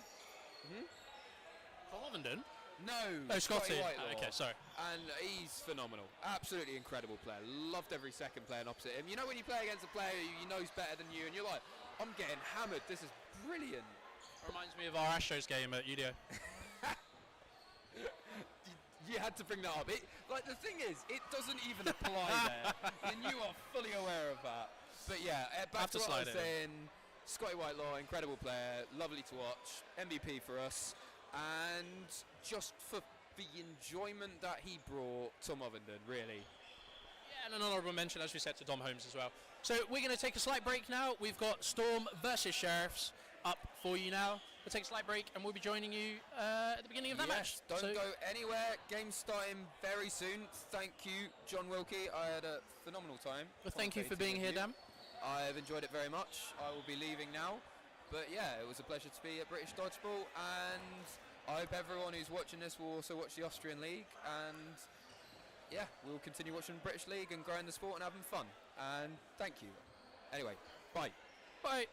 Tom Ovenden? No, Scotty. Whitelaw. Okay, sorry. And he's phenomenal. Absolutely incredible player. Loved every second playing opposite him. You know when you play against a player you know's better than you, and you're like, I'm getting hammered. This is brilliant. Reminds me of our Astros game at UDO. You had to bring that up. The thing is, it doesn't even apply there, and you are fully aware of that. But yeah, back to what I was saying. Scotty Whitelaw, incredible player, lovely to watch, MVP for us, and just for the enjoyment that he brought, Tom Ovenden, really. Yeah, and an honourable mention, as we said, to Dom Holmes as well. So we're going to take a slight break now. We've got Storm versus Sheriffs up for you now. We'll take a slight break and we'll be joining you at the beginning of that match. Don't go anywhere. Game's starting very soon. Thank you, John Wilkie. I had a phenomenal time. Well, thank you for being here, Dan. I've enjoyed it very much. I will be leaving now. But yeah, it was a pleasure to be at British Dodgeball, and I hope everyone who's watching this will also watch the Austrian League, and yeah, we'll continue watching British League and growing the sport and having fun. And thank you. Anyway, bye. Bye.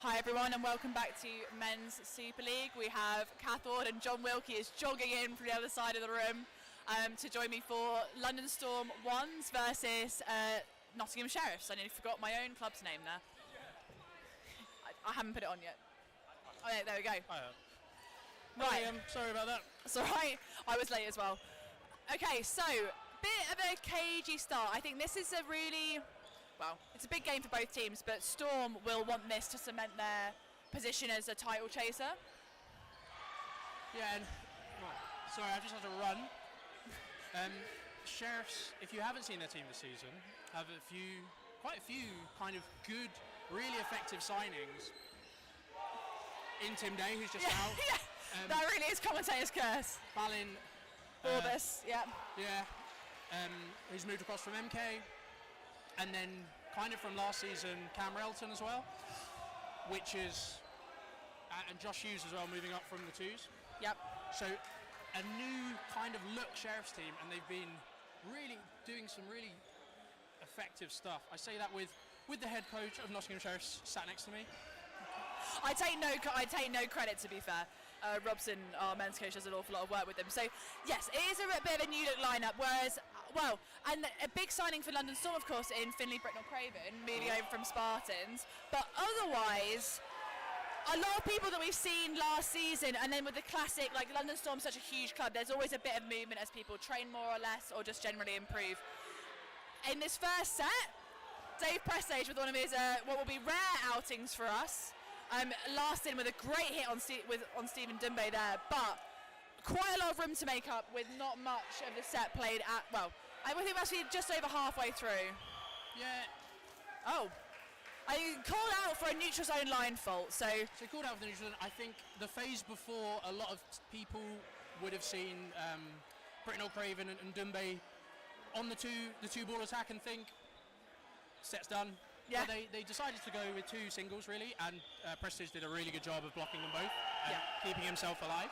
Hi everyone and welcome back to Men's Super League. We have Kath Ward and John Wilkie is jogging in from the other side of the room to join me for London Storm 1s versus Nottingham Sheriffs. I nearly forgot my own club's name there. I haven't put it on yet. Oh yeah, there we go. Right. Sorry about that. That's alright. I was late as well. Okay, so bit of a cagey start. I think this is a really, well, it's a big game for both teams, but Storm will want this to cement their position as a title chaser. Yeah, and sorry, I just had to run. Sheriffs, if you haven't seen their team this season, have quite a few kind of good, really effective signings. In Tim Day, who's just out. Yeah, that really is commentator's curse. Balin. Orbis, yeah. Yeah, who's moved across from MK. And then kind of from last season, Cam Relton as well, which is, and Josh Hughes as well, moving up from the 2s. Yep. So a new kind of look Sheriffs team, and they've been really doing some really effective stuff. I say that with the head coach of Nottingham Sheriffs sat next to me. I take no credit, to be fair. Robson, our men's coach, does an awful lot of work with them. So yes, it is a bit of a new look lineup, whereas, well, and a big signing for London Storm, of course, in Finley Britnell-Craven, moving over from Spartans. But otherwise, a lot of people that we've seen last season, and then with the classic, like London Storm's such a huge club, there's always a bit of movement as people train more or less, or just generally improve. In this first set, Dave Prestage with one of his what will be rare outings for us. Last in with a great hit on Stephen Dumbe there, but quite a lot of room to make up with not much of the set played at, well, I think we're actually just over halfway through. Yeah. Oh. I called out for a neutral zone line fault, so called out for the neutral zone. I think the phase before, a lot of people would have seen Britnell-Craven and Dumbe on the two ball attack and think, set's done. Yeah. But they decided to go with 2 singles really, and Prestige did a really good job of blocking them both and keeping himself alive.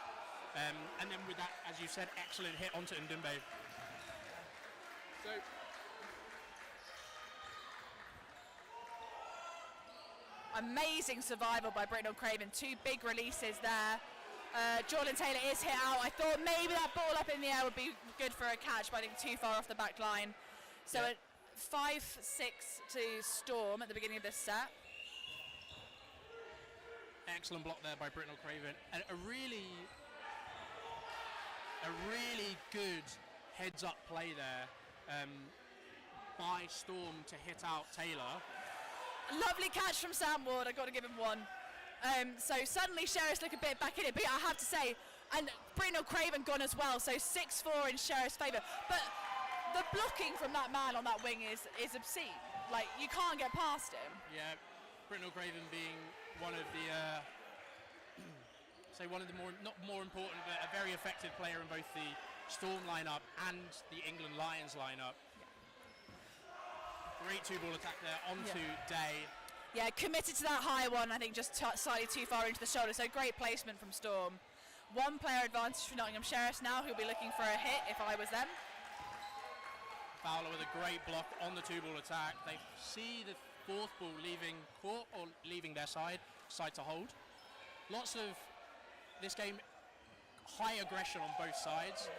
And then with that, as you said, excellent hit onto Ndumbe. So amazing survival by Britnell-Craven. 2 big releases there. Jordan Taylor is hit out. I thought maybe that ball up in the air would be good for a catch, but I think too far off the back line. So at 5-6 to Storm at the beginning of this set. Excellent block there by Britnell-Craven, and a really good heads-up play there by Storm to hit out Taylor. Lovely catch from Sam Ward. I've got to give him one. So suddenly Sheriff's look a bit back in it, but I have to say, and Britnell-Craven gone as well. So 6-4 in Sheriff's favour, but the blocking from that man on that wing is obscene. Like, you can't get past him. Yeah, Britnell-Craven being one of the, one of the not more important, but a very effective player in both the Storm lineup and the England Lions lineup. Yeah. Great 2-ball attack there onto Day. Yeah, committed to that high one, I think just slightly too far into the shoulder, so great placement from Storm. 1 player advantage for Nottingham Sheriffs now, who'll be looking for a hit if I was them. Fowler with a great block on the 2-ball attack. They see the 4th ball leaving court or leaving their side to hold. Lots of this game, high aggression on both sides.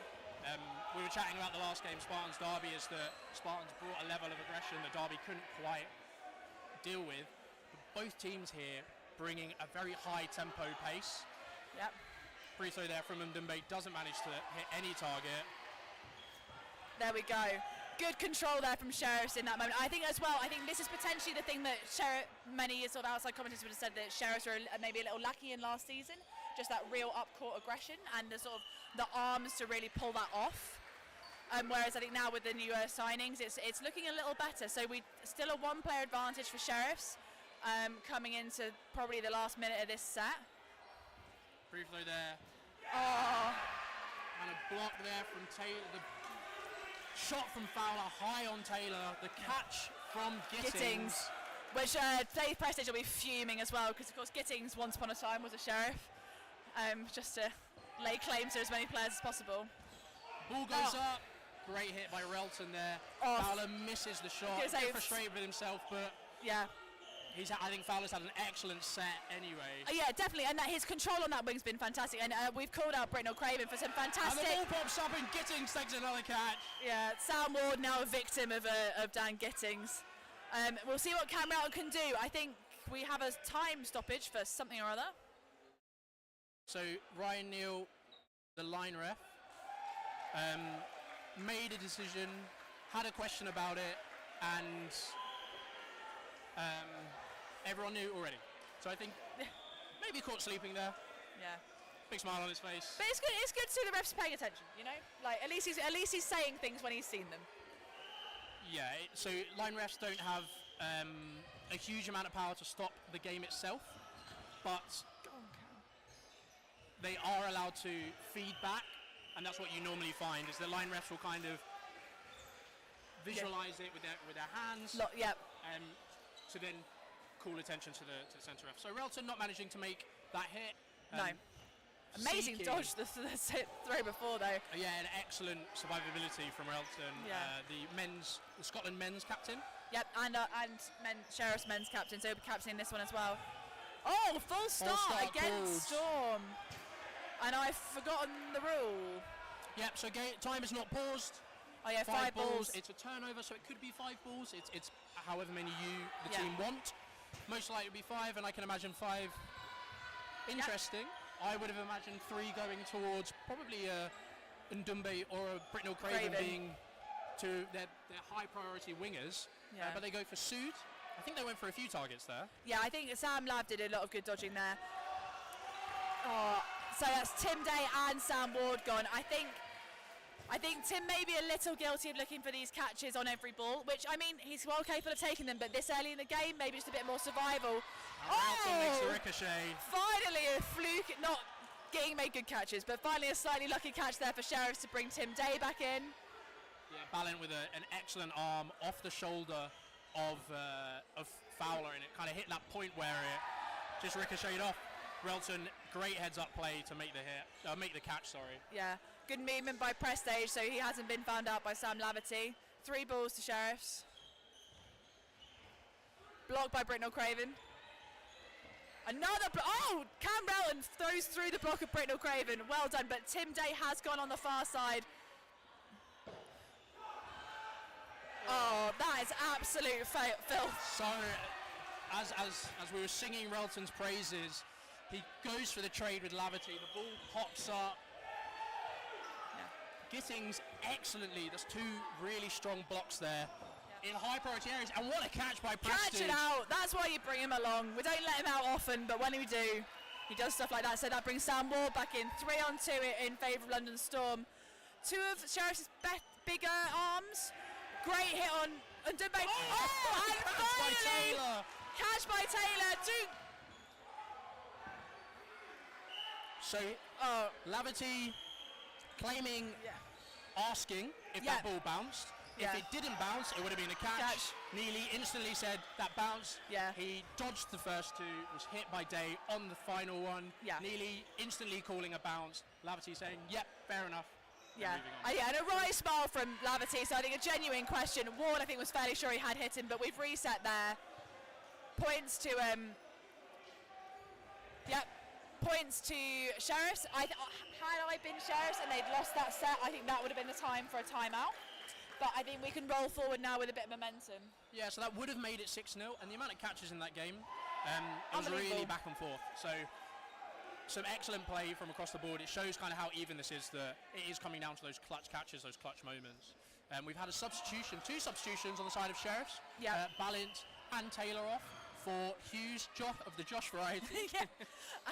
We were chatting about the last game, Spartans Derby, as the Spartans brought a level of aggression that Derby couldn't quite deal with. But both teams here bringing a very high tempo pace. Yep. Free throw there from Ndumbe, doesn't manage to hit any target. There we go. Good control there from Sheriffs in that moment. I think as well, I think this is potentially the thing that many sort of outside commentators would have said that Sheriffs were maybe a little lacking in last season. Just that real up-court aggression and the sort of the arms to really pull that off. Whereas I think now with the newer signings, it's looking a little better. So we still a 1-player advantage for Sheriffs coming into probably the last minute of this set. Free throw there. Oh. And a block there from Taylor. Shot from Fowler, high on Taylor. The catch from Gittings. Which Dave Prestige will be fuming as well, because of course Gittings once upon a time was a Sheriff. Just to lay claim to as many players as possible. Ball goes up. Great hit by Relton there. Fowler misses the shot. A bit frustrated with himself, but yeah, I think Fowler's had an excellent set anyway. Yeah, definitely, and that his control on that wing's been fantastic. And we've called out Britnell Craven for some fantastic. And the ball pops up and Gittings takes another catch. Yeah, Sam Ward now a victim of Dan Gittings. We'll see what Cam Relton can do. I think we have a time stoppage for something or other. So Ryan Neal, the line ref, made a decision, had a question about it, and everyone knew already. So I think maybe caught sleeping there. Yeah. Big smile on his face. But it's good to see the refs paying attention, you know? Like at least he's saying things when he's seen them. Yeah, so line refs don't have a huge amount of power to stop the game itself, but they are allowed to feed back, and that's what you normally find, is the line refs will kind of visualize it with their hands. To then call attention to the centre ref. So Relton not managing to make that hit. No. Amazing dodge the throw before though. Yeah, an excellent survivability from Relton, the Scotland men's captain. Yep, and Sheriff's men's captain, so he'll be captaining this one as well. Oh, full start against Storm. And I've forgotten the rule. Yep, so time is not paused. Oh yeah, 5 balls. It's a turnover, so it could be 5 balls. It's however many the team want. Most likely it'll be 5, and I can imagine 5. Interesting. I would have imagined 3 going towards probably Ndumbe or a Britnell Craven being their high priority wingers. Yeah. But they go for Sood. I think they went for a few targets there. Yeah, I think Sam Lav did a lot of good dodging there. Oh, so that's Tim Day and Sam Ward gone. I think Tim may be a little guilty of looking for these catches on every ball, which, I mean, he's well capable of taking them, but this early in the game, maybe just a bit more survival. Makes a ricochet. Finally a fluke, not getting made good catches, but finally a slightly lucky catch there for Sheriffs to bring Tim Day back in. Yeah, Ballint with an excellent arm off the shoulder of Fowler, and it kind of hit that point where it just ricocheted off. Relton, great heads-up play to make the catch. Sorry. Yeah, good movement by Prestage, so he hasn't been found out by Sam Laverty. 3 balls to Sheriffs. Blocked by Britnell Craven. Another Cam Relton throws through the block of Britnell Craven. Well done, but Tim Day has gone on the far side. Oh, that is absolute filth. So, as we were singing Relton's praises, he goes for the trade with Laverty. The ball pops up. Yeah. Gittings excellently. There's 2 really strong blocks there in high priority areas. And what a catch by Prestige. Catch it out. That's why you bring him along. We don't let him out often, but when we do, he does stuff like that. So that brings Sam Ward back in. 3-on-2 in favour of London Storm. 2 of Sheriff's bigger arms. Great hit on Ndumbe. Oh, and finally, catch by Taylor. So, Laverty claiming, asking if that ball bounced. If it didn't bounce, it would have been a catch. Neely instantly said that bounced. Yeah. He dodged the first 2, was hit by Day on the final one. Yeah. Neely instantly calling a bounce. Laverty saying, yep, fair enough. Yeah, and a right smile from Laverty, so I think a genuine question. Ward, I think, was fairly sure he had hit him, but we've reset there. Points to, points to Sheriffs. Had I been Sheriffs and they'd lost that set, I think that would have been the time for a timeout. But I think we can roll forward now with a bit of momentum. Yeah, so that would have made it 6-0, and the amount of catches in that game, it was really back and forth. So, some excellent play from across the board. It shows kind of how even this is, that it is coming down to those clutch catches, those clutch moments. We've had 2 substitutions on the side of Sheriffs. Yeah. Ballint and Taylor off for Hughes of the Josh variety. Yeah,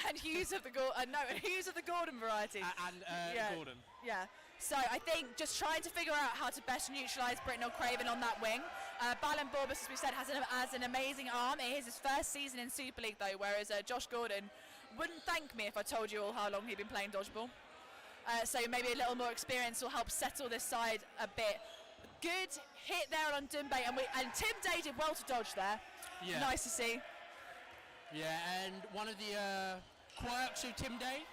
and Hughes of the Gordon variety. And Gordon. Yeah. So I think just trying to figure out how to best neutralise Britnell Craven on that wing. Ballin Borbus, as we said, has an amazing arm. It is his first season in Super League though, whereas Josh Gordon wouldn't thank me if I told you all how long he'd been playing dodgeball. So maybe a little more experience will help settle this side a bit. Good hit there on Ndumbe, and Tim Day did well to dodge there. Yeah. Nice to see. Yeah, and one of the quirks of Tim Day,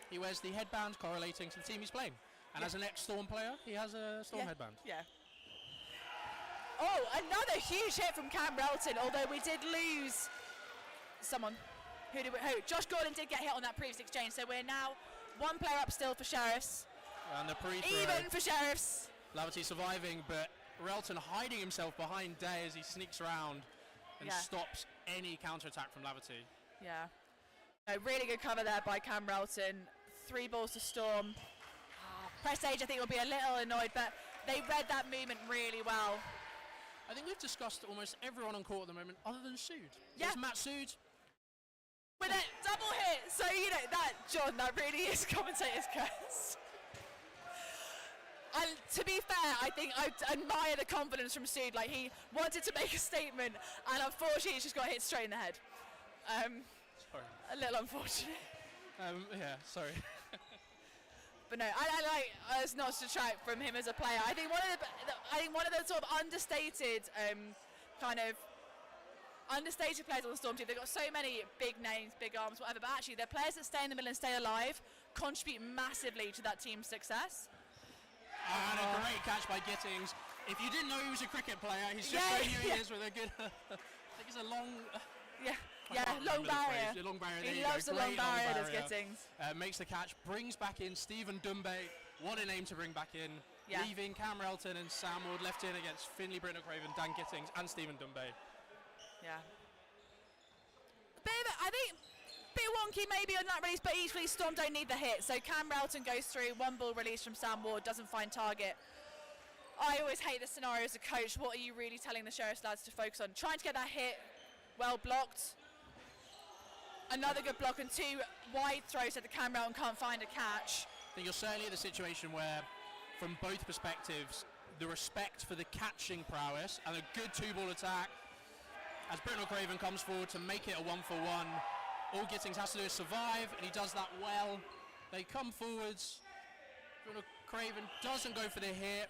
he wears the headband correlating to the team he's playing. And as an ex-Storm player, he has a Storm headband. Yeah. Oh, another huge hit from Cam Relton, although we did lose someone. Who? Josh Gordon did get hit on that previous exchange, so we're now one player up still for Sheriffs. And the pre-throw. Even for Sheriffs. Lavity surviving, but Relton hiding himself behind Day as he sneaks around and stops any counter-attack from Lavity. Yeah. A really good cover there by Cam Relton. 3 balls to Storm. Prestige, I think, will be a little annoyed, but they read that movement really well. I think we've discussed almost everyone on court at the moment other than Sood. Yeah. There's Matt Sood. With a double hit. So, you know, John, that really is commentator's curse. And to be fair, I think I admire the confidence from Sood. Like, he wanted to make a statement, and unfortunately, he's just got hit straight in the head. Sorry. A little unfortunate. Yeah, sorry. But no, I like us not to detract from him as a player. I think one of the sort of understated understated players on the Storm team. They've got so many big names, big arms, whatever. But actually, they're players that stay in the middle and stay alive, contribute massively to that team's success. And a great catch by Gittings. If you didn't know he was a cricket player, he's just showing you he is with a good. I think it's a long. Long barrier. Long barrier. He loves the long barrier, does Gittings. Makes the catch, brings back in Stephen Dumbe. What a name to bring back in. Yeah. Leaving Cam Relton and Sam Ward left in against Finley, Britton Craven, Dan Gittings, and Stephen Dumbe. Yeah. I think a bit wonky maybe on that release, but equally Storm don't need the hit. So Cam Relton goes through, 1 ball release from Sam Ward, doesn't find target. I always hate this scenario as a coach. What are you really telling the Sheriff's lads to focus on? Trying to get that hit well blocked. Another good block and 2 wide throws that the Cam Relton can't find a catch. I think you're certainly in the situation where, from both perspectives, the respect for the catching prowess and a good 2-ball attack as Britton Craven comes forward to make it a 1-for-1. All Gittings has to do is survive, and he does that well. They come forwards. Britton Craven doesn't go for the hit.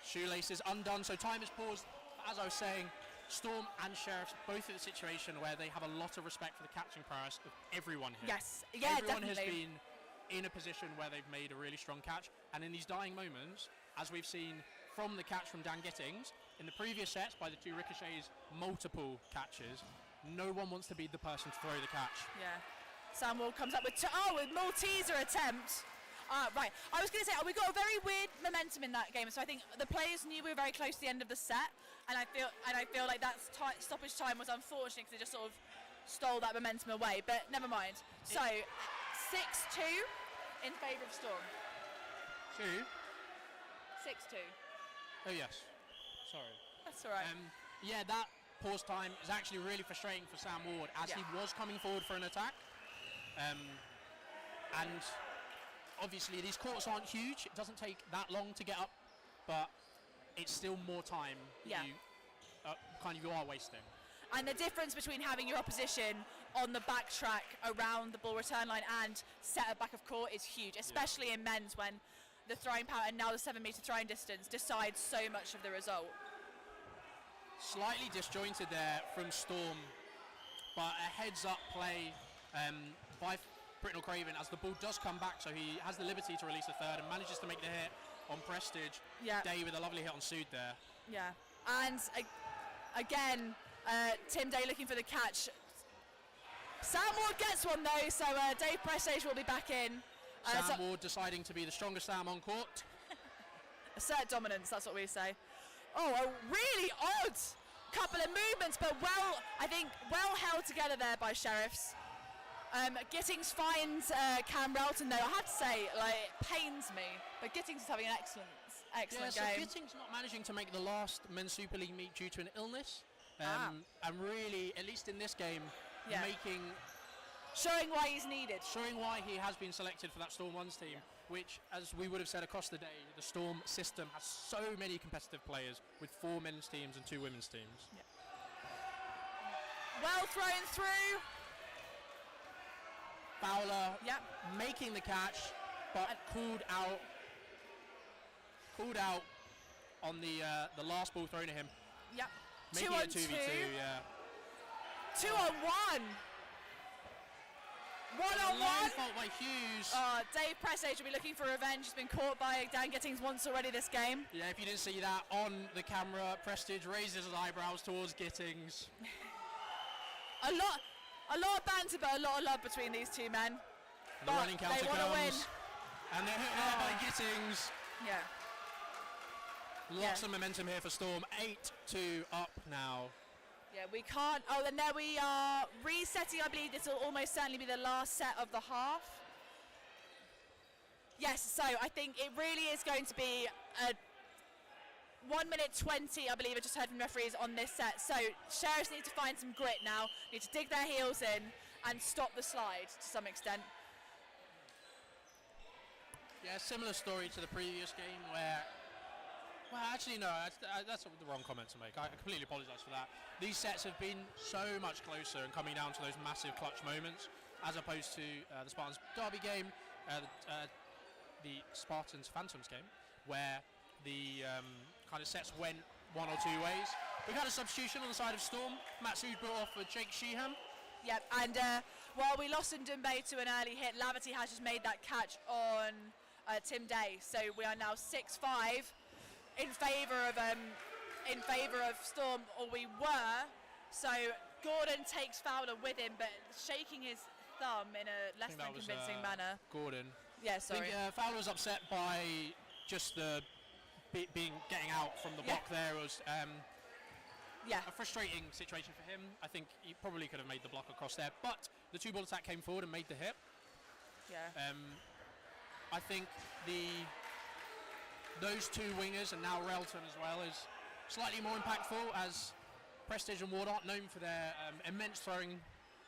Shoelace is undone, so time is paused. As I was saying, Storm and Sheriffs both in a situation where they have a lot of respect for the catching prowess of everyone here. Yes, yeah, everyone definitely. has been in a position where they've made a really strong catch, and in these dying moments, as we've seen from the catch from Dan Gittings, in the previous sets by the 2 ricochets, multiple catches, no one wants to be the person to throw the catch. Yeah. Sam Ward comes up with with Malteser attempt. Right, I was going to say, we got a very weird momentum in that game, so I think the players knew we were very close to the end of the set, and I feel like that stoppage time was unfortunate because it just sort of stole that momentum away, but never mind. So, 6-2 in favour of Storm. 2? 6-2. Oh yes, sorry. That's all right. Yeah, that pause time is actually really frustrating for Sam Ward as he was coming forward for an attack. And obviously these courts aren't huge, it doesn't take that long to get up, but it's still more time that you are wasting. And the difference between having your opposition on the backtrack around the ball return line and set at back of court is huge, especially in men's when the throwing power and now the 7-meter throwing distance decides so much of the result. Slightly disjointed there from Storm, but a heads-up play by Britton Craven as the ball does come back, so he has the liberty to release a third and manages to make the hit on Prestige. Yeah. Day with a lovely hit on Sood there. Yeah, and again, Tim Day looking for the catch. Sam Ward gets one though, so Dave Prestige will be back in. Sam Ward deciding to be the strongest Sam on court. Assert dominance, that's what we say. Oh, a really odd couple of movements, but I think well held together there by Sheriffs. Gittings finds Cam Relton though. I have to say, it pains me, but Gittings is having an excellent so game. Gittings not managing to make the last Men's Super League meet due to an illness. And really, at least in this game, showing why he's needed. Showing why he has been selected for that Storm 1's team, which, as we would have said across the day, the Storm system has so many competitive players with 4 men's teams and 2 women's teams. Yeah. Well thrown through. Fowler making the catch, but called out on the last ball thrown at him. Yep. Making 2 on it 2v2, 2 on 1. One-on-one. Line fault by Hughes. Dave Prestage will be looking for revenge. He's been caught by Dan Gittings once already this game. Yeah, if you didn't see that on the camera, Prestige raises his eyebrows towards Gittings. A lot of banter, but a lot of love between these two men. And the running counter they want to win. And they're hit there by Gittings. Yeah. Lots of momentum here for Storm. 8-2 up now. Yeah, we can't. Oh, and there we are resetting. I believe this will almost certainly be the last set of the half. Yes, so I think it really is going to be a 1 minute 20, I believe I just heard from referees on this set. So Sheriffs need to find some grit now, need to dig their heels in and stop the slide to some extent. Yeah, similar story to the previous game where, well, actually no, that's the wrong comment to make. I completely apologise for that. These sets have been so much closer and coming down to those massive clutch moments as opposed to the Spartans Derby game, the Spartans Phantoms game, where the kind of sets went one or two ways. We've had a substitution on the side of Storm. Matsu's brought off for Jake Sheeham. Yep, and while we lost Ndumbe to an early hit, Lavity has just made that catch on Tim Day. So we are now 6-5 in favour of Storm, or we were. So Gordon takes Fowler with him, but shaking his thumb in a less than convincing manner. Gordon. Yeah, sorry. I think Fowler was upset by just the getting out from the block there. It was a frustrating situation for him. I think he probably could have made the block across there, but the two-ball attack came forward and made the hit. Yeah. I think those two wingers and now Relton as well is slightly more impactful, as Prestige and Ward aren't known for their immense throwing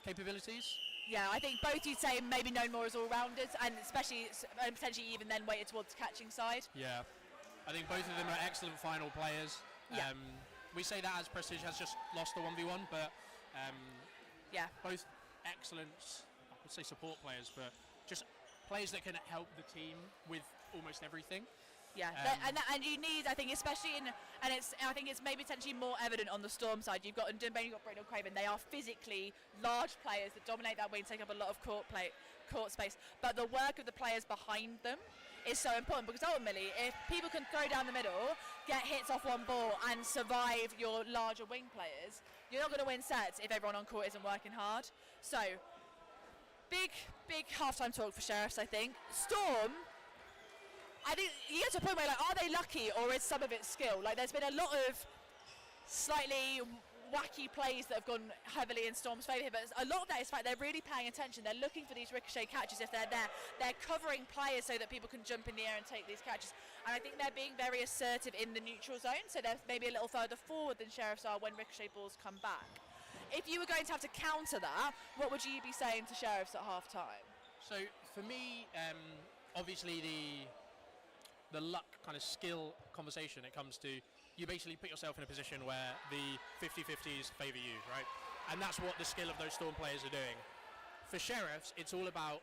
capabilities. Yeah, I think both you'd say maybe known more as all-rounders, and especially potentially even then weighted towards the catching side. Yeah, I think both of them are excellent final players. Yeah. We say that as Prestige has just lost the 1v1, but both excellent, I would say support players, but just players that can help the team with almost everything. Yeah, and you need, I think, especially I think it's maybe potentially more evident on the Storm side. You've got Ndumbe, you've got Braden Craven. They are physically large players that dominate that wing, take up a lot of court space. But the work of the players behind them is so important, because ultimately, if people can throw down the middle, get hits off one ball, and survive your larger wing players, you're not going to win sets if everyone on court isn't working hard. So, big halftime talk for Sheriffs, I think. Storm, I think you get to a point where, like, are they lucky or is some of it skill? Like, there's been a lot of slightly wacky plays that have gone heavily in Storm's favour here, but a lot of that is fact they're really paying attention. They're looking for these ricochet catches if they're there. They're covering players so that people can jump in the air and take these catches. And I think they're being very assertive in the neutral zone, so they're maybe a little further forward than Sheriffs are when ricochet balls come back. If you were going to have to counter that, what would you be saying to Sheriffs at half-time? So for me, obviously the luck kind of skill conversation, it comes to you basically put yourself in a position where the 50-50s favour you, right? And that's what the skill of those Storm players are doing. For Sheriffs, it's all about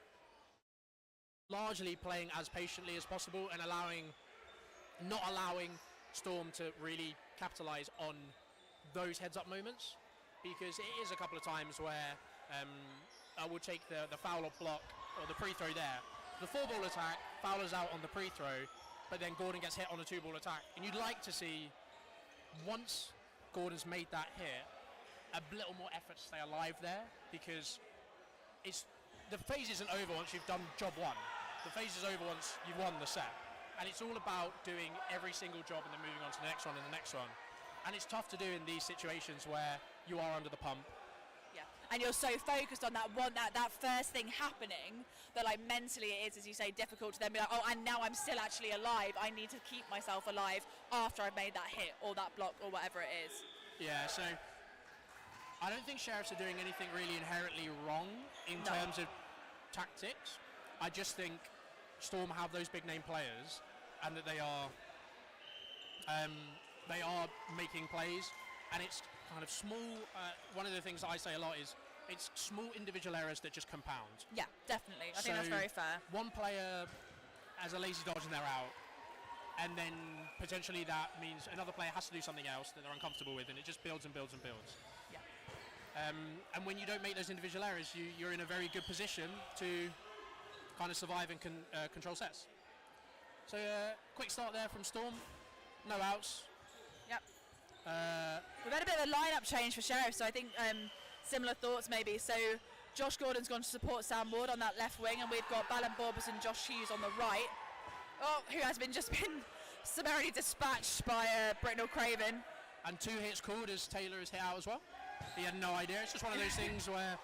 largely playing as patiently as possible and not allowing Storm to really capitalise on those heads-up moments, because it is a couple of times where I will take the foul or block or the pre-throw there. The 4-ball attack, Fowler's out on the pre-throw, but then Gordon gets hit on a 2-ball attack. And you'd like to see, once Gordon's made that hit, a little more effort to stay alive there, because the phase isn't over once you've done job one. The phase is over once you've won the set. And it's all about doing every single job and then moving on to the next one and the next one. And it's tough to do in these situations where you are under the pump. Yeah, and you're so focused on that first thing happening that, like, mentally it is, as you say, difficult to then be like, oh, and now I'm still actually alive. I need to keep myself alive after I've made that hit or that block or whatever it is. Yeah, so I don't think Sheriffs are doing anything really inherently wrong in terms of tactics. I just think Storm have those big name players and that they are making plays, and it's kind of small. One of the things that I say a lot is it's small individual errors that just compound. Yeah, definitely. I think that's very fair. One player has a lazy dodge and they're out, and then potentially that means another player has to do something else that they're uncomfortable with, and it just builds and builds and builds. Yeah. And when you don't make those individual errors, you're in a very good position to kind of survive and control sets. So quick start there from Storm, no outs. Yep. We've had a bit of a lineup change for Sheriff, so I think similar thoughts maybe. So Josh Gordon's gone to support Sam Ward on that left wing, and we've got Balin Borbs and Josh Hughes on the right. Oh, who has just been summarily dispatched by Britnell Craven. And 2 hits called as Taylor is hit out as well. He had no idea. It's just one of those things where...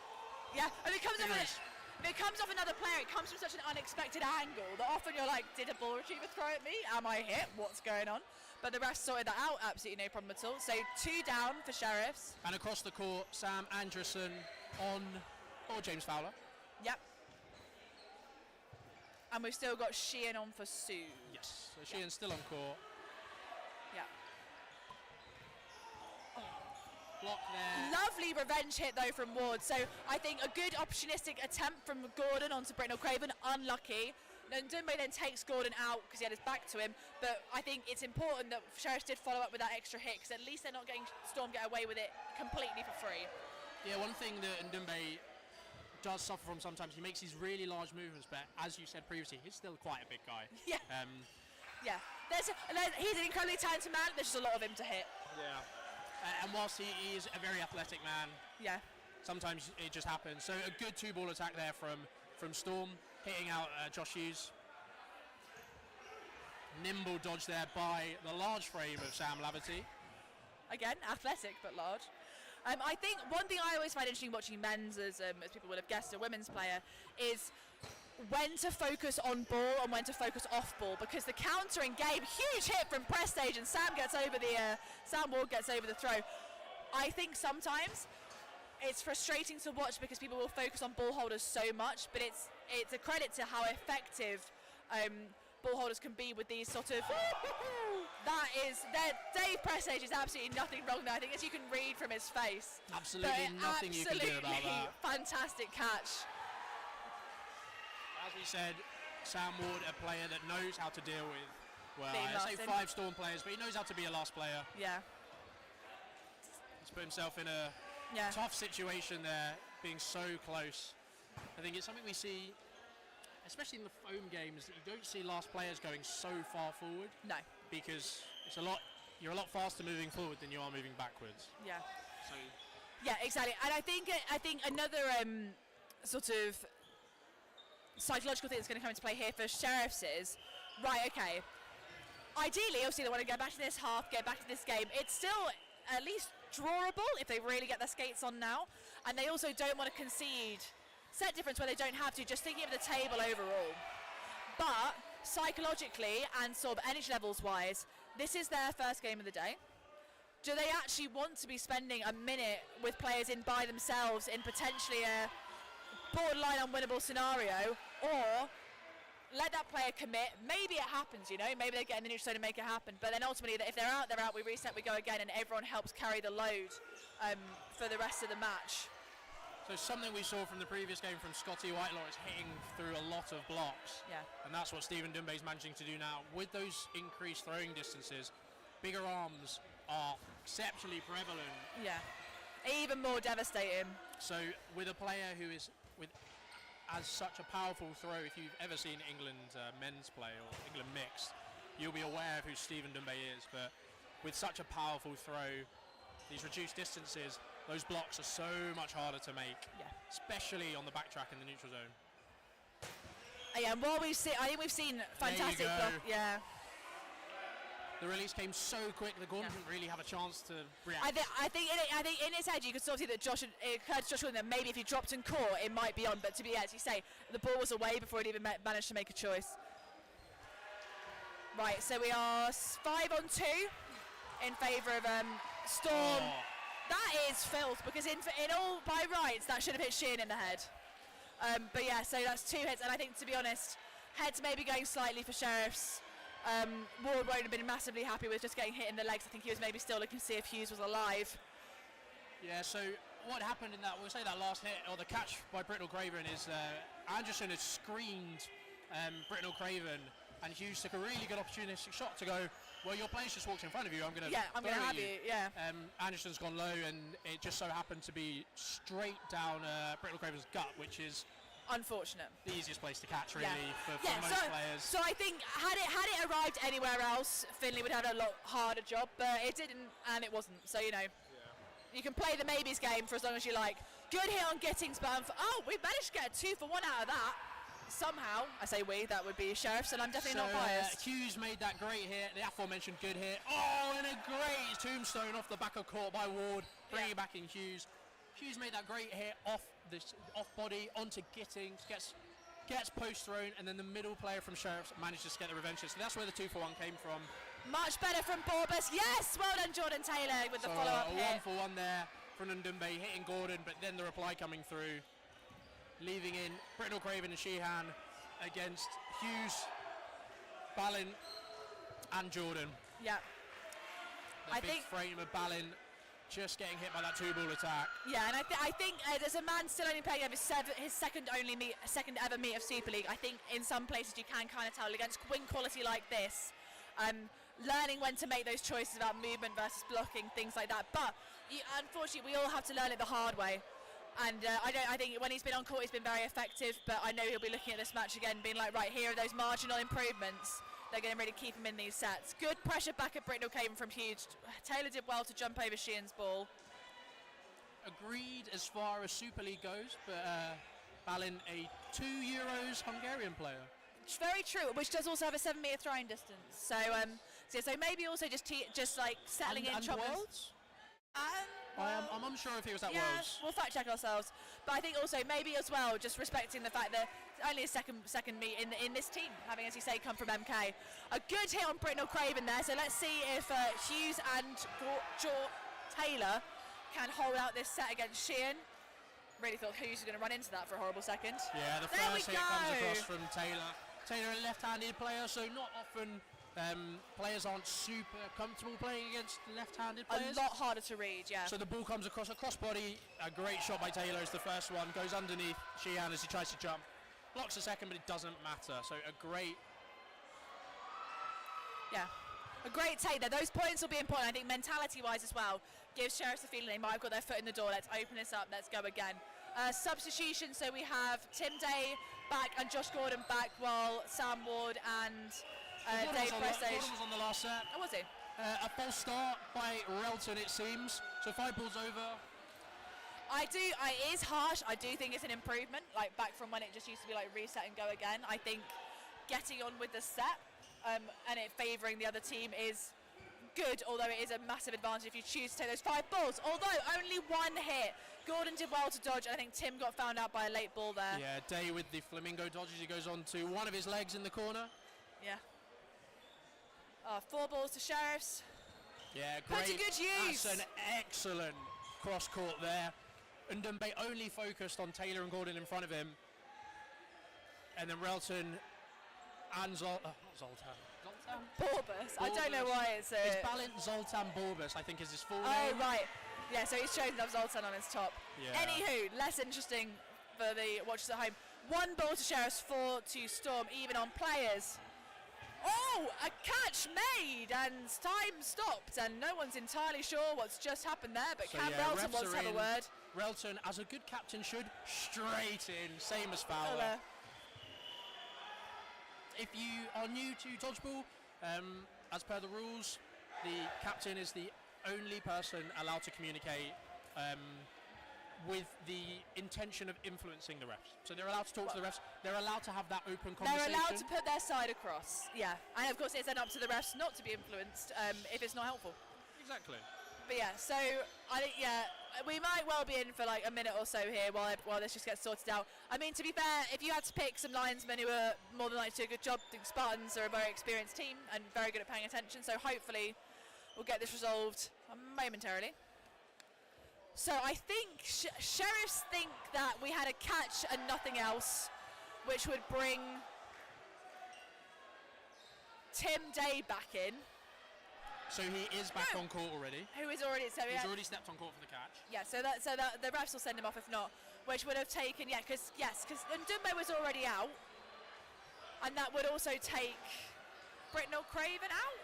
Yeah, and if it comes off another player, it comes from such an unexpected angle that often you're like, did a ball retriever throw at me? Am I hit? What's going on? But the rest sorted that out, absolutely no problem at all. So 2 down for Sheriffs. And across the court, Sam Anderson or James Fowler. Yep. And we've still got Sheehan on for Sue. Yes, so Sheehan's still on court. Yeah. Block there. Lovely revenge hit though from Ward. So I think a good opportunistic attempt from Gordon onto Britnell Craven. Unlucky. And Dumbe then takes Gordon out because he had his back to him. But I think it's important that Sheriffs did follow up with that extra hit, because at least they're not getting Storm get away with it completely for free. Yeah, one thing that Ndumbe does suffer from sometimes, he makes these really large movements, but as you said previously, he's still quite a big guy. Yeah. Yeah. He's an incredibly talented man. There's just a lot of him to hit. Yeah. And whilst he is a very athletic man, yeah, sometimes it just happens. So a good 2-ball attack there from Storm, hitting out Josh Hughes. Nimble dodge there by the large frame of Sam Laverty. Again, athletic but large. I think one thing I always find interesting watching men's, as people would have guessed, a women's player, is when to focus on ball and when to focus off ball, because the countering game, huge hit from press stage, and Sam Ward gets over the throw. I think sometimes it's frustrating to watch because people will focus on ball holders so much, but it's a credit to how effective ball holders can be with these sort of... Dave Prestage is absolutely nothing wrong there. I think, as you can read from his face. Absolutely nothing you can do about that. Fantastic catch. As we said, Sam Ward, a player that knows how to deal with, well, I say 5 Storm players, but he knows how to be a last player. Yeah. He's put himself in a tough situation there, being so close. I think it's something we see, especially in the foam games, that you don't see last players going so far forward. No. Because you're a lot faster moving forward than you are moving backwards. Yeah. So. Yeah, exactly. And I think another sort of psychological thing that's going to come into play here for Sheriffs is, right, okay, ideally, obviously they want to go back to this half, get back to this game. It's still at least drawable if they really get their skates on now. And they also don't want to concede set difference where they don't have to, just thinking of the table overall. But psychologically and sort of energy levels wise, this is their first game of the day. Do they actually want to be spending a minute with players in by themselves in potentially a borderline unwinnable scenario, or let that player commit? Maybe it happens, maybe they get in the neutral zone and make it happen, but then ultimately if they're out, we reset, we go again, and everyone helps carry the load for the rest of the match. So something we saw from the previous game from Scotty Whitelaw is hitting through a lot of blocks. Yeah. And that's what Stephen Dumbe is managing to do now. With those increased throwing distances, bigger arms are exceptionally prevalent. Yeah. Even more devastating. So with a player who is as such a powerful throw, if you've ever seen England men's play or England mixed, you'll be aware of who Stephen Dumbe is. But with such a powerful throw, these reduced distances, those blocks are so much harder to make, especially on the backtrack in the neutral zone. Yeah, and while I think we've seen fantastic block. Yeah. The release came so quick that Gordon didn't really have a chance to react. I think in his head you could sort of see that it occurred to Josh Gordon that maybe if he dropped and caught, it might be on. But to be, as you say, the ball was away before he'd even managed to make a choice. Right, so we are 5 on 2 in favour of Storm. Oh. That is filth, because in all by rights that should have hit Sheehan in the head. But yeah, so that's 2 hits, and I think, to be honest, heads maybe going slightly for Sheriffs. Ward won't have been massively happy with just getting hit in the legs. I think he was maybe still looking to see if Hughes was alive. Yeah, so what happened in that, we'll say that last hit, or the catch by Britnell Craven, is Anderson had screened Britnell Craven and Hughes took a really good opportunistic shot to go, well, your player's just walked in front of you, I'm going to have you. Yeah. Anderson's gone low, and it just so happened to be straight down Brittle Craven's gut, which is unfortunate. The easiest place to catch, really, for most players. So I think had it arrived anywhere else, Finley would have had a lot harder job, but it didn't, and it wasn't. So, you know, you can play the maybes game for as long as you like. Good hit on Gittings, but we managed to get a 2 for 1 out of that. Somehow, I say we, that would be Sheriffs, and I'm definitely not biased. Hughes made that great hit, the aforementioned good hit. Oh, and a great tombstone off the back of court by Ward, bringing it back in Hughes. Hughes made that great hit off body onto Gittings, gets post thrown, and then the middle player from Sheriffs manages to get the revenge hit. So that's where the 2 for 1 came from. Much better from Borbus. Yes, well done, Jordan Taylor, with the follow-up hit. A 1 for 1 there from Ndumbe, hitting Gordon, but then the reply coming through, leaving in Brittle Craven and Sheehan against Hughes, Ballin, and Jordan. Yeah. The big frame of Ballin just getting hit by that 2-ball attack. Yeah, and I think there's a man still only playing his second ever meet of Super League. I think in some places you can kind of tell against wing quality like this, learning when to make those choices about movement versus blocking, things like that. But unfortunately, we all have to learn it the hard way. And I think when he's been on court, he's been very effective. But I know he'll be looking at this match again, being like, right, here are those marginal improvements. They're going to really keep him in these sets. Good pressure back at Brittle Craven from Hughes. Taylor did well to jump over Sheehan's ball. Agreed as far as Super League goes, but Ballin, a €2 Hungarian player. It's very true, which does also have a 7-meter throwing distance. So maybe also just like settling in Worlds? I'm unsure if he was at Worlds. We'll fact check ourselves. But I think also maybe as well, just respecting the fact that only a second meet in this team, having, as you say, come from MK. A good hit on Brittle Craven there. So let's see if Hughes and Taylor can hold out this set against Sheehan. Really thought Hughes was going to run into that for a horrible second. Yeah, the first hit comes across from Taylor. Taylor, a left-handed player, so not often players aren't super comfortable playing against left-handed players. A lot harder to read, yeah. So the ball comes across a crossbody. A great shot by Taylor is the first one. Goes underneath Sheehan as he tries to jump. Blocks a second, but it doesn't matter. So a great take there. Those points will be important, I think, mentality-wise as well. Gives Sheriffs a feeling they might have got their foot in the door. Let's open this up. Let's go again. Substitution, so we have Tim Day back and Josh Gordon back, while Sam Ward and Dave Prestage. Gordon was on the last set. Oh, was he? A false start by Relton, it seems. So 5 balls over. It is harsh. I do think it's an improvement, like back from when it just used to be like reset and go again. I think getting on with the set and it favouring the other team is good, although it is a massive advantage if you choose to take those 5 balls. Although only 1 hit. Gordon did well to dodge, and I think Tim got found out by a late ball there. Yeah, Day with the flamingo dodges. He goes on to one of his legs in the corner. Yeah. 4 balls to Sheriffs. Yeah, great. Put to good use. That's an excellent cross court there. Ndumbe only focused on Taylor and Gordon in front of him. And then Relton and Zoltan. Borbus. I don't know why it's It's Ballin Zoltan Borbus, I think is his full name. Oh, right. Yeah, so he's chosen up Zoltan on his top. Yeah. Anywho, less interesting for the watchers at home. 1 ball to Sheriffs, 4 to Storm, even on players. Oh, a catch made and time stopped, and no one's entirely sure what's just happened there, but Relton wants to have a word. Relton, as a good captain should, straight in, same as Fowler. If you are new to Dodgeball, as per the rules, the captain is the only person allowed to communicate with the intention of influencing the refs. So they're allowed to talk to the refs. They're allowed to have that open conversation. They're allowed to put their side across, yeah. And of course it's then up to the refs not to be influenced if it's not helpful. Exactly. But yeah, so I think, we might well be in for like a minute or so here while this just gets sorted out. I mean, to be fair, if you had to pick some linesmen who are more than likely to do a good job, I think Spartans are a very experienced team and very good at paying attention, so hopefully we'll get this resolved momentarily. So I think Sheriffs think that we had a catch and nothing else, which would bring Tim Day back in. So he is back on court already. Who is already? So he's already stepped on court for the catch. Yeah. So the refs will send him off if not, which would have taken because Ndumbe was already out, and that would also take Britnell Craven out.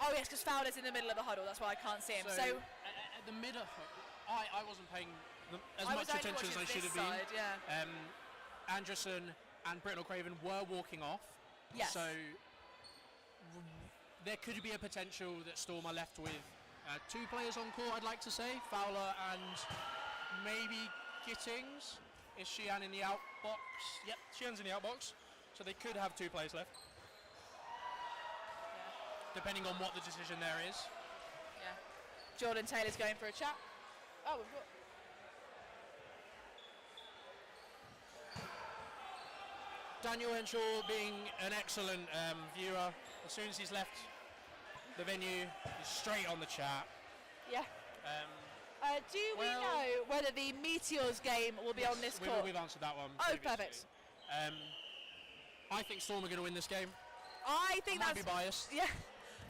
Oh yes, because Fowler's in the middle of the huddle. That's why I can't see him. So at the middle, I wasn't paying as much attention as I should have been. Yeah. Anderson and Britnell Craven were walking off. Yes. So there could be a potential that Storm are left with 2 players on court, I'd like to say. Fowler and maybe Gittings. Is Sheehan in the outbox? Yep, Sheehan's in the outbox. So they could have 2 players left. Yeah. Depending on what the decision there is. Yeah. Jordan Taylor's going for a chat. Oh, we've got... Daniel Henshaw being an excellent viewer. As soon as he's left the venue, he's straight on the chat. Yeah. Do we know whether the Meteors game will be on this court? We've answered that one. Oh, previously. perfect. I think Storm are going to win this game. I think I might be biased. Yeah.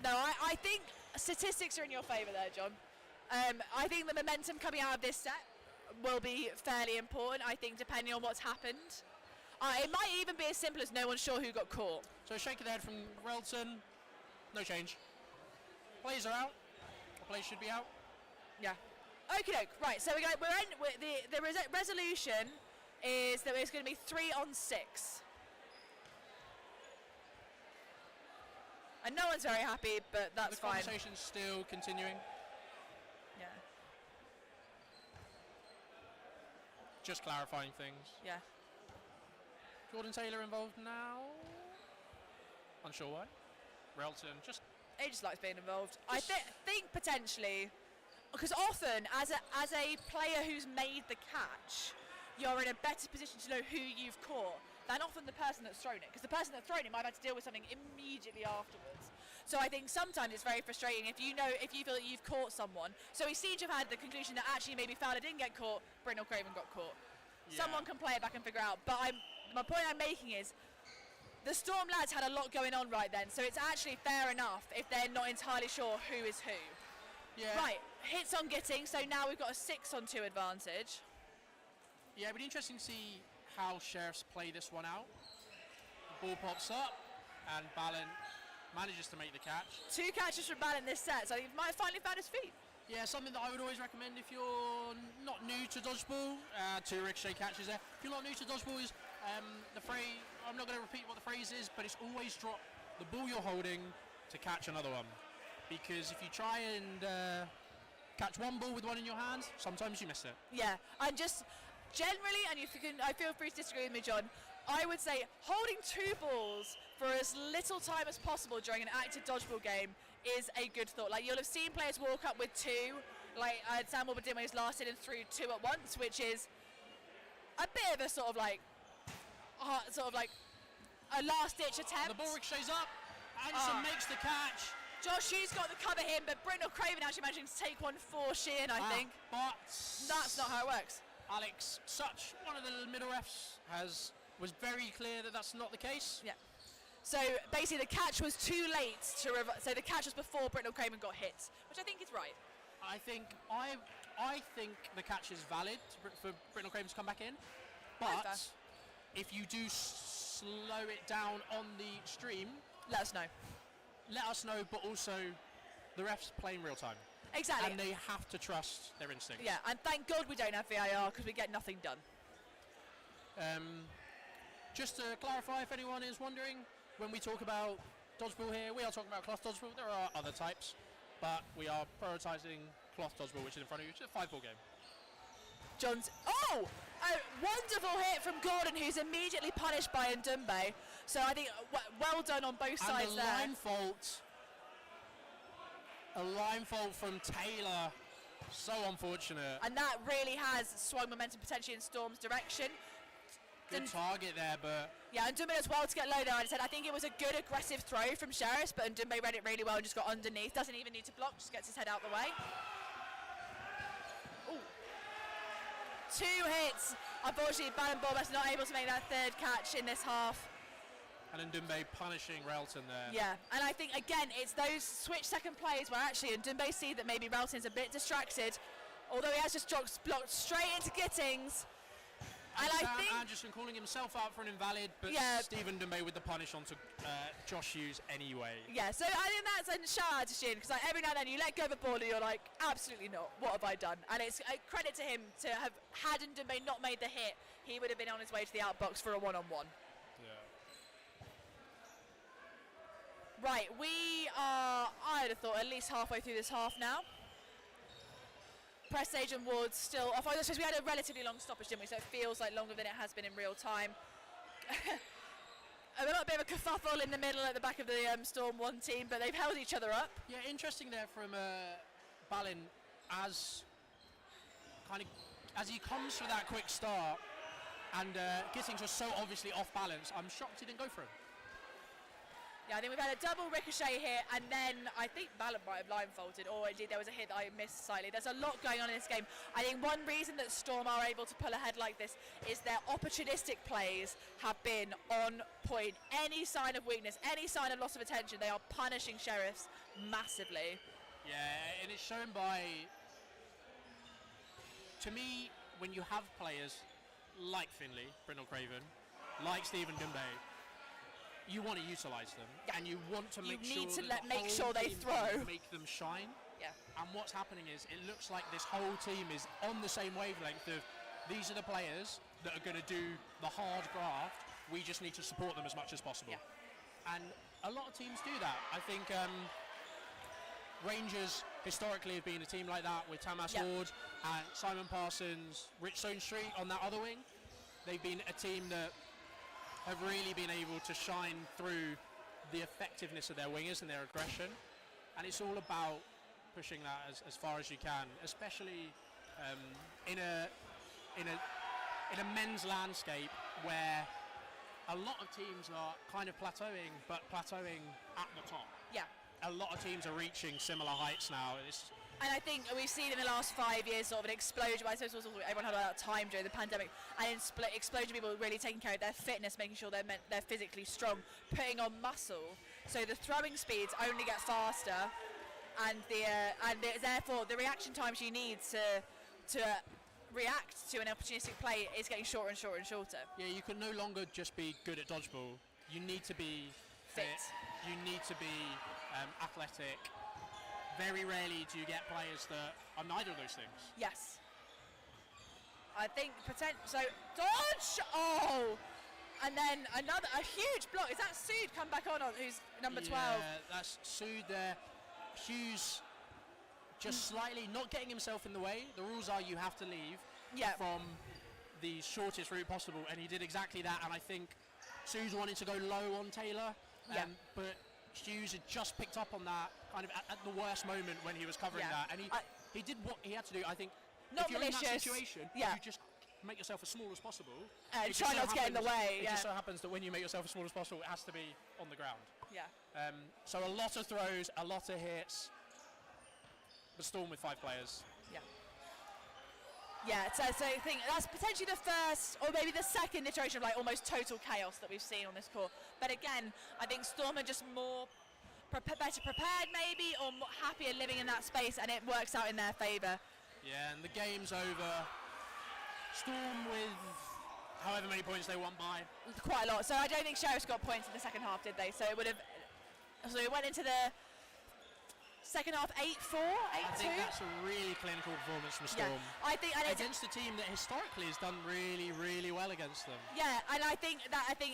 No, I think statistics are in your favour there, John. I think the momentum coming out of this set will be fairly important, I think, depending on what's happened. It might even be as simple as no one's sure who got caught. So shake of the head from Relton. No change. Plays are out. The plays should be out. Yeah. Okie doke. Right. So the resolution is that it's going to be 3-on-6. And no one's very happy, but that's fine. The conversation's still continuing. Yeah. Just clarifying things. Yeah. Jordan Taylor involved now. Unsure why. Relton just. He just likes being involved. I think potentially, because often as a player who's made the catch, you're in a better position to know who you've caught than often the person that's thrown it. Because the person that's thrown it might have had to deal with something immediately afterwards. So I think sometimes it's very frustrating if you feel that you've caught someone. So we seem to have had the conclusion that actually maybe Fowler didn't get caught, Britnell Craven got caught. Yeah. Someone can play it back and figure out. But my point I'm making is the Storm lads had a lot going on right then, so it's actually fair enough if they're not entirely sure who is who. Yeah. Right, hits on Gittings, so now we've got a 6-on-2 advantage. Yeah, it'd be interesting to see how Sheriffs play this one out. The ball pops up, and Ballon manages to make the catch. 2 catches from Ballon this set, so he might have finally found his feet. Yeah, something that I would always recommend if you're not new to Dodgeball, 2 ricochet catches there. If you're not new to Dodgeball is the phrase, I'm not going to repeat what the phrase is, but it's always drop the ball you're holding to catch another one. Because if you try and catch one ball with one in your hand, sometimes you miss it. Yeah, and just generally, and if you can, I feel free to disagree with me, John, I would say holding 2 balls for as little time as possible during an active Dodgeball game is a good thought. Like, you'll have seen players walk up with 2, like Sam Wobadimo's lasted and threw 2 at once, which is a bit of a sort of like a last-ditch attempt. The ball ricochets up, Anderson makes the catch. Josh Hughes got the cover here, but Britnell Craven actually managing to take one for Sheehan, I think. But that's not how it works. Alex Such, one of the middle refs, was very clear that that's not the case. Yeah. So basically the catch was too late so the catch was before Britnell Craven got hit, which I think is right. I think the catch is valid for Britnell Craven to come back in, but if you do slow it down on the stream, let us know. Let us know, but also the refs play in real time. Exactly. And they have to trust their instincts. Yeah, and thank God we don't have VAR because we get nothing done. Just to clarify, if anyone is wondering, when we talk about Dodgeball here, we are talking about cloth Dodgeball. There are other types, but we are prioritising cloth Dodgeball, which is in front of you. It's a 5-ball game. John's a wonderful hit from Gordon, who's immediately punished by Ndumbe. So I think well done on both sides there. A line fault from Taylor. So unfortunate. And that really has swung momentum potentially in Storm's direction. Good target there, but... Yeah, Ndumbe does well to get low there. I think it was a good aggressive throw from Sheriffs, but Ndumbe read it really well and just got underneath. Doesn't even need to block, just gets his head out the way. Ooh. 2 hits. Unfortunately, Ballon Borbas not able to make that 3rd catch in this half. And Ndumbe punishing Relton there. Yeah, and I think, again, it's those switch second plays where actually Ndumbe see that maybe Relton's a bit distracted, although he has just blocked straight into Gittings. And I think Anderson calling himself out for an invalid, but Stephen Dumbe with the punish onto Josh Hughes anyway. Yeah, so I think that's a shout out to Shin, because like, every now and then you let go of a ball and you're like, absolutely not, what have I done? And it's a credit to him to have, had Dumbe not made the hit, he would have been on his way to the outbox for a one-on-one. Right, we are, I'd have thought, at least halfway through this half now. Press Agent Ward's still off. I suppose we had a relatively long stoppage, didn't we? So it feels like longer than it has been in real time. A little bit of a kerfuffle in the middle at the back of the Storm 1 team, but they've held each other up. Yeah, interesting there from Balin as he comes for that quick start, and Gittings was so obviously off balance. I'm shocked he didn't go for him. Yeah, I think we've had a double ricochet here, and then I think Balin might have line faulted, or indeed there was a hit that I missed slightly. There's a lot going on in this game. I think one reason that Storm are able to pull ahead like this is their opportunistic plays have been on point. Any sign of weakness, any sign of loss of attention, they are punishing Sheriffs massively. Yeah, and it's shown by, to me, when you have players like Finley, Brindle Craven, like Stephen Dumbe, you want to utilise them, and you want to make sure they throw, make them shine. Yeah. And what's happening is it looks like this whole team is on the same wavelength of these are the players that are going to do the hard graft. We just need to support them as much as possible. Yeah. And a lot of teams do that. I think Rangers historically have been a team like that with Tamas Ward and Simon Parsons, Rich Stone Street on that other wing. They've been a team that have really been able to shine through the effectiveness of their wingers and their aggression, and it's all about pushing that as far as you can, especially in a men's landscape where a lot of teams are kind of plateauing, but plateauing at the top. Yeah. A lot of teams are reaching similar heights now. And I think we've seen in the last 5 years sort of an explosion. I suppose also everyone had a lot of time during the pandemic, and explosion people really taking care of their fitness, making sure they're physically strong, putting on muscle. So the throwing speeds only get faster, and therefore the reaction times you need to react to an opportunistic play is getting shorter and shorter and shorter. Yeah, you can no longer just be good at dodgeball. You need to be fit. You need to be athletic. Very rarely do you get players that are neither of those things. Yes. I think so dodge! Oh! And then a huge block. Is that Sood come back on who's number 12? Yeah, that's Sood there. Hughes just slightly not getting himself in the way. The rules are you have to leave from the shortest route possible, and he did exactly that. And I think Sood wanted to go low on Taylor, but Hughes had just picked up on that kind of at the worst moment when he was covering that, and he did what he had to do. I think not if you're malicious. in that situation, you just make yourself as small as possible. And try not to get in the way. It just so happens that when you make yourself as small as possible, it has to be on the ground. Yeah. So a lot of throws, a lot of hits. The Storm with 5 players. Yeah. Yeah, so I think that's potentially the first, or maybe the second iteration of like almost total chaos that we've seen on this court. But again, I think Storm are just more better prepared maybe, or more happier living in that space, and it works out in their favour. Yeah, and the game's over. Storm with however many points they won by. Quite a lot. So I don't think Sheriffs got points in the second half, did they? So it would have. So it went into the second half 8-4, 8-2. I think that's a really clinical performance from Storm. Yeah, I think, and against a team that historically has done really, really well against them. Yeah, and I think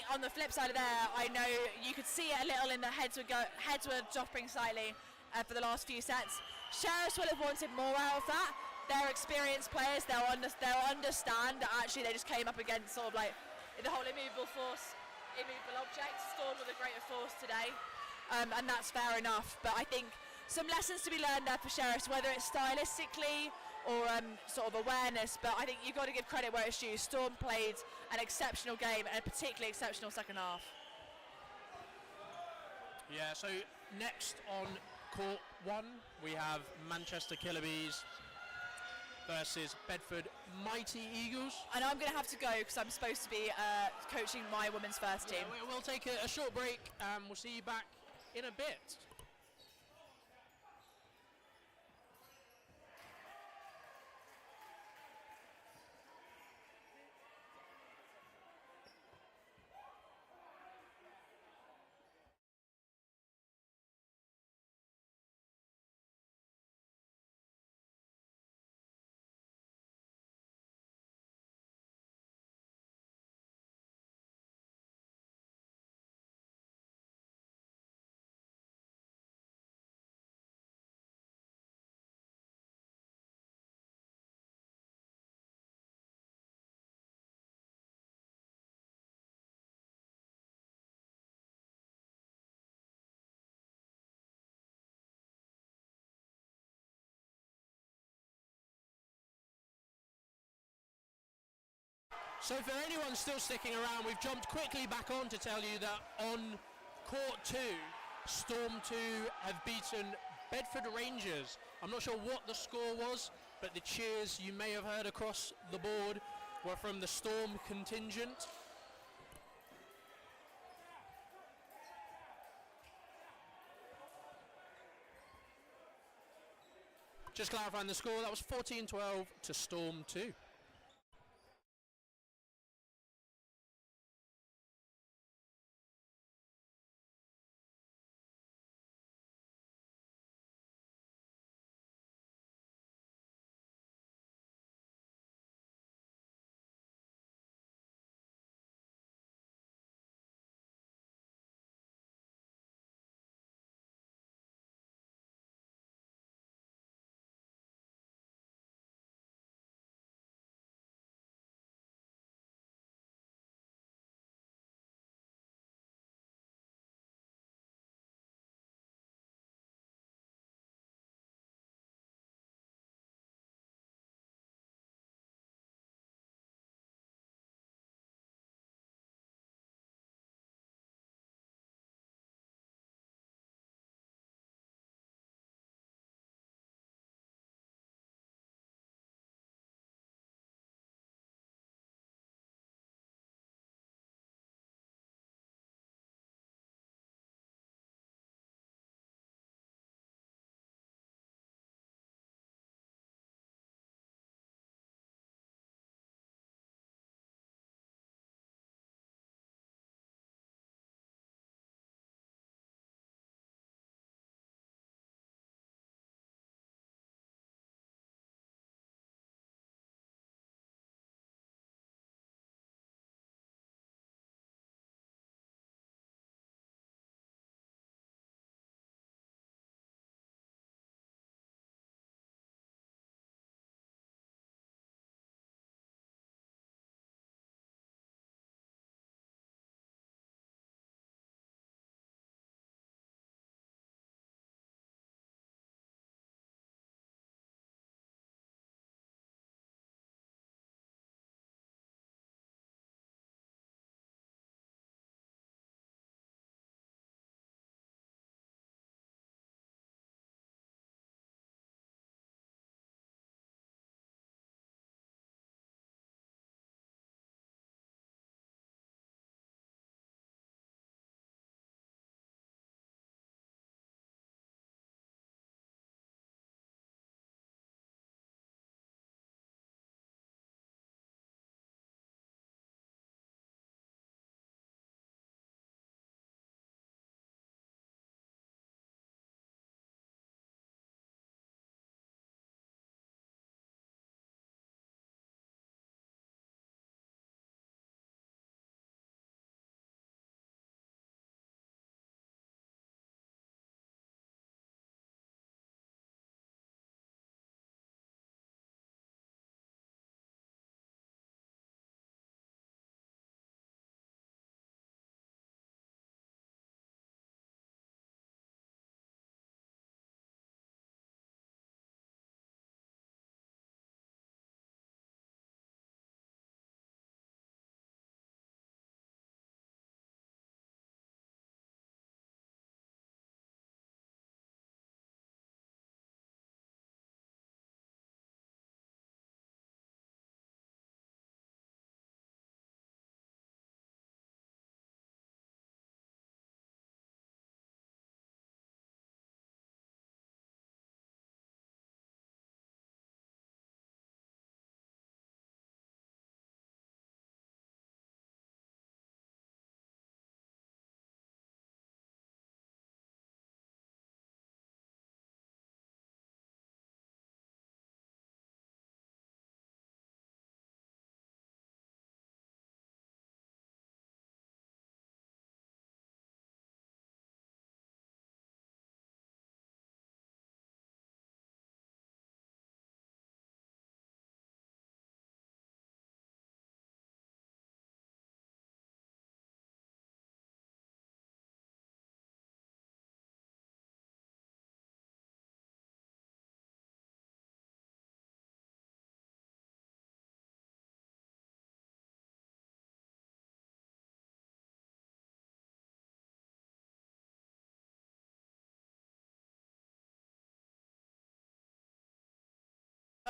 on the flip side of there, I know you could see it a little in the heads were dropping slightly for the last few sets. Sheriffs would have wanted more out of that. They're experienced players. They'll understand that actually they just came up against sort of like the whole immovable object. Storm with a greater force today, and that's fair enough. But I think some lessons to be learned there for Sheriffs, whether it's stylistically or sort of awareness, but I think you've got to give credit where it's due. Storm played an exceptional game and a particularly exceptional second half. Yeah, so next on court 1, we have Manchester Killabees versus Bedford Mighty Eagles. And I'm going to have to go because I'm supposed to be coaching my women's first team. Yeah, we'll take a short break and we'll see you back in a bit. So for anyone still sticking around, we've jumped quickly back on to tell you that on Court 2, Storm 2 have beaten Bedford Rangers. I'm not sure what the score was, but the cheers you may have heard across the board were from the Storm contingent. Just clarifying the score, that was 14-12 to Storm 2.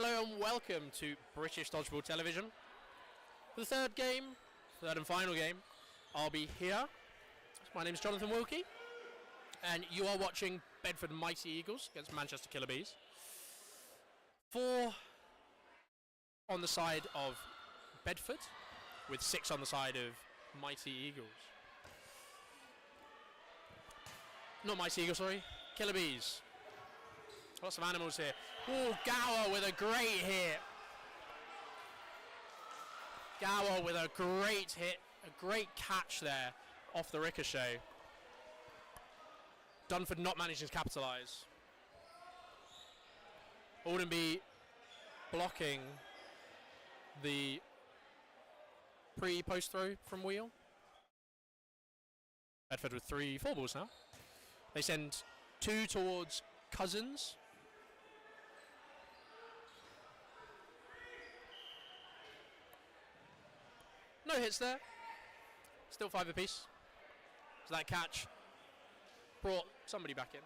Hello and welcome to British Dodgeball Television. For the third and final game, I'll be here. My name is Jonathan Wilkie, and you are watching Bedford Mighty Eagles against Manchester Killer Bees. 4 on the side of Bedford, with 6 on the side of Mighty Eagles. Not Mighty Eagles, sorry. Killer Bees. Lots of animals here. Oh, Gower with a great hit. Gower with a great hit. A great catch there off the ricochet. Dunford not managing to capitalise. Aldenby blocking the pre-post throw from Wheel. Bedford with 4 balls now. They send 2 towards Cousins. No hits there. Still 5 apiece. So that catch brought somebody back in.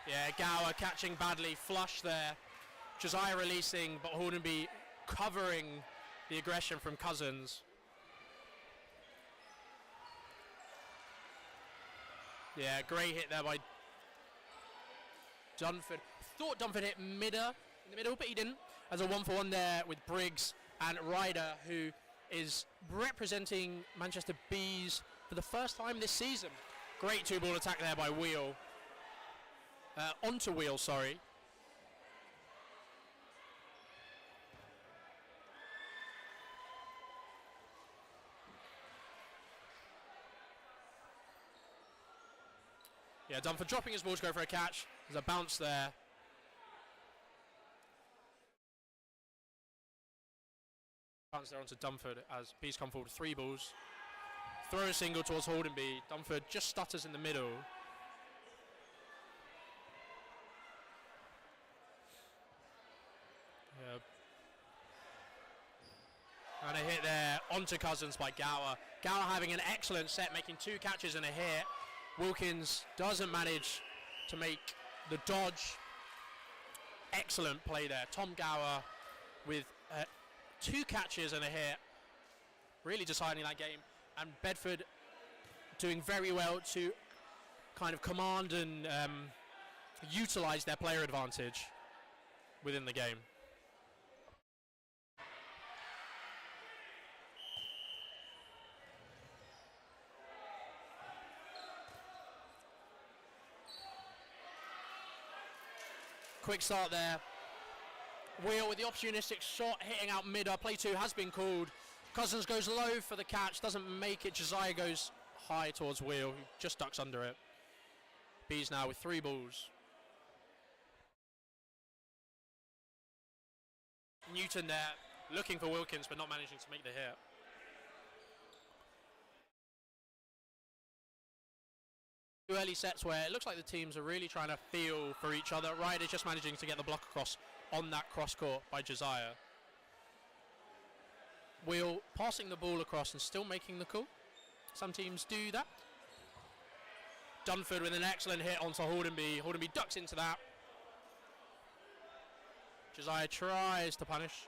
Yeah, Gower catching badly. Flush there. Josiah releasing, but Hordenby covering the aggression from Cousins. Yeah, great hit there by Dunford. Thought Dunford hit in the middle, but he didn't. As a 1-for-1 there with Briggs and Ryder, who is representing Manchester Bees for the first time this season. Great 2-ball attack there by Wheel. Onto Wheel, sorry. Yeah, Dunford dropping his ball to go for a catch. There's a bounce there. Bounce there onto Dunford as Bees come forward with 3 balls. Throw a single towards Hordenby. Dunford just stutters in the middle. Yeah. And a hit there onto Cousins by Gower. Gower having an excellent set, making 2 catches and a hit. Wilkins doesn't manage to make the dodge. Excellent play there. Tom Gower with 2 catches and a hit, really deciding that game. And Bedford doing very well to kind of command and utilise their player advantage within the game. Quick start there. Wheel with the opportunistic shot hitting out mid. Play 2 has been called. Cousins goes low for the catch, doesn't make it. Josiah goes high towards Wheel, who just ducks under it. Bees now with 3 balls. Newton there, looking for Wilkins, but not managing to make the hit. Early sets where it looks like the teams are really trying to feel for each other. Ryder's just managing to get the block across on that cross court by Josiah. Wheel passing the ball across and still making the call. Some teams do that. Dunford with an excellent hit onto Hordenby. Hordenby ducks into that. Josiah tries to punish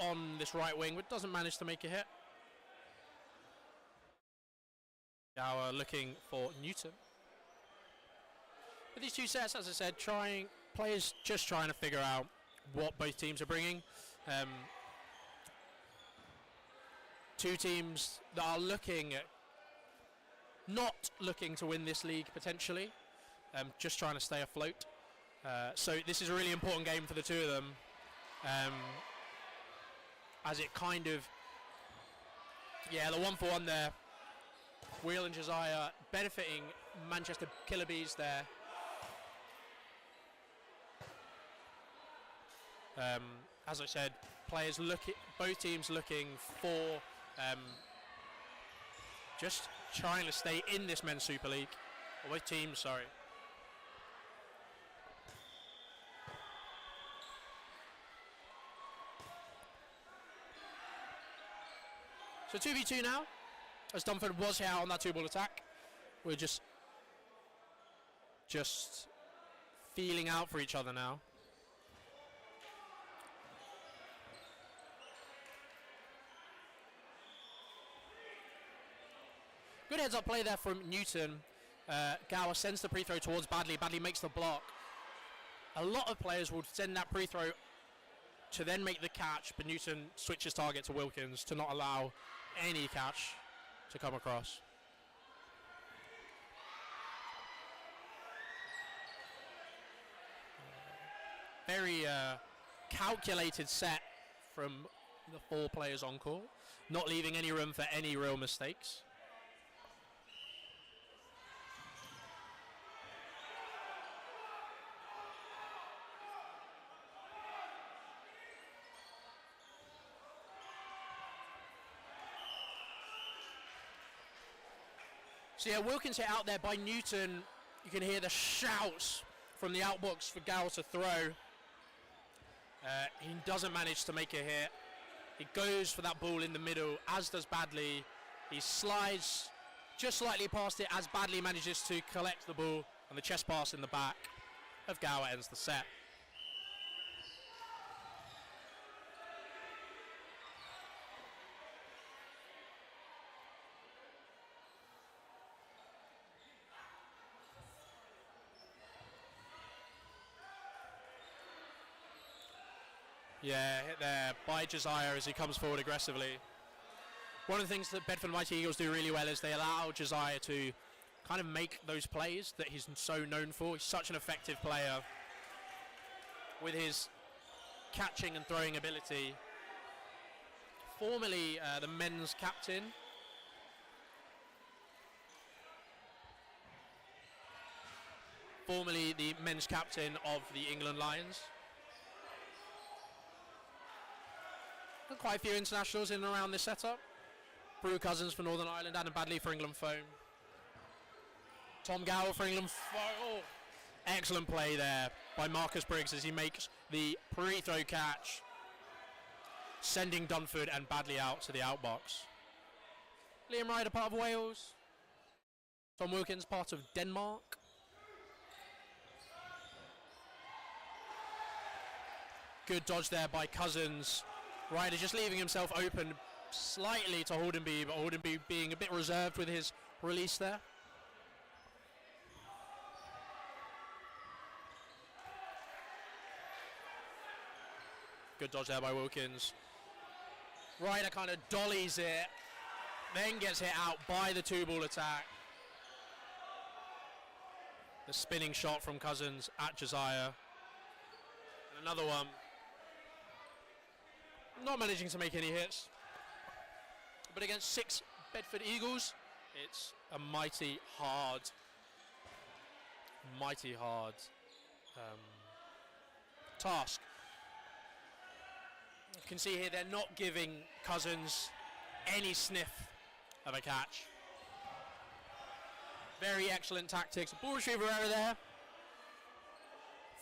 on this right wing, but doesn't manage to make a hit. Gower looking for Newton. With these 2 sets, as I said, players just trying to figure out what both teams are bringing. 2 teams that are not looking to win this league potentially, just trying to stay afloat. So this is a really important game for the 2 of them, as it kind of, yeah, the 1-for-1 there. Wheel and Josiah benefiting Manchester Killer Bees there. As I said, both teams looking for just trying to stay in this Men's Super League. Or both teams, sorry. So 2v2 now, as Dunford was here on that 2-ball attack. We're just feeling out for each other now. Good heads-up play there from Newton. Gower sends the pre-throw towards Badley. Badley makes the block. A lot of players will send that pre-throw to then make the catch, but Newton switches target to Wilkins to not allow any catch to come across. Very calculated set from the 4 players on court, not leaving any room for any real mistakes. So yeah, Wilkins hit out there by Newton. You can hear the shouts from the outbox for Gower to throw. He doesn't manage to make a hit. He goes for that ball in the middle, as does Badley. He slides just slightly past it as Badley manages to collect the ball, and the chest pass in the back of Gower ends the set. Yeah, hit there by Josiah as he comes forward aggressively. One of the things that Bedford Mighty Eagles do really well is they allow Josiah to kind of make those plays that he's so known for. He's such an effective player with his catching and throwing ability. Formerly the men's captain. Formerly the men's captain of the England Lions. Quite a few internationals in and around this setup. Brew Cousins for Northern Ireland, Adam Badley for England Foam. Tom Gower for England Foam. Oh, excellent play there by Marcus Briggs as he makes the pre-throw catch, sending Dunford and Badley out to the outbox. Liam Ryder, part of Wales. Tom Wilkins, part of Denmark. Good dodge there by Cousins. Ryder just leaving himself open slightly to Hordenby, but Hordenby being a bit reserved with his release there. Good dodge there by Wilkins. Ryder kind of dollies it, then gets hit out by the 2-ball attack. The spinning shot from Cousins at Josiah. And another one. Not managing to make any hits, but against 6 Bedford Eagles, it's a mighty hard task. You can see here they're not giving Cousins any sniff of a catch. Very excellent tactics. Ball retriever error there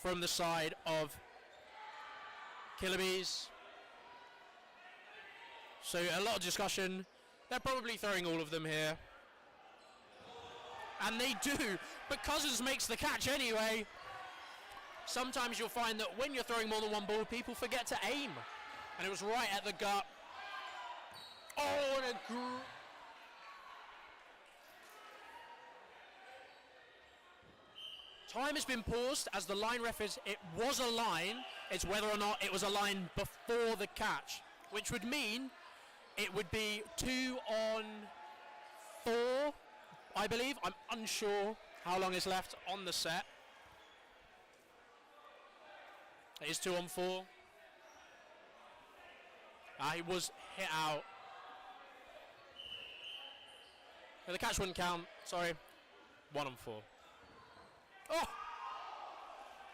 from the side of Killabees. So a lot of discussion. They're probably throwing all of them here. And they do, but Cousins makes the catch anyway. Sometimes you'll find that when you're throwing more than one ball, people forget to aim. And it was right at the gut. Oh, and time has been paused as the line ref is, it was a line. It's whether or not it was a line before the catch, which would mean it would be 2 on 4, I believe. I'm unsure how long is left on the set. It is 2 on 4. He was hit out. No, the catch wouldn't count. Sorry. 1 on 4. Oh!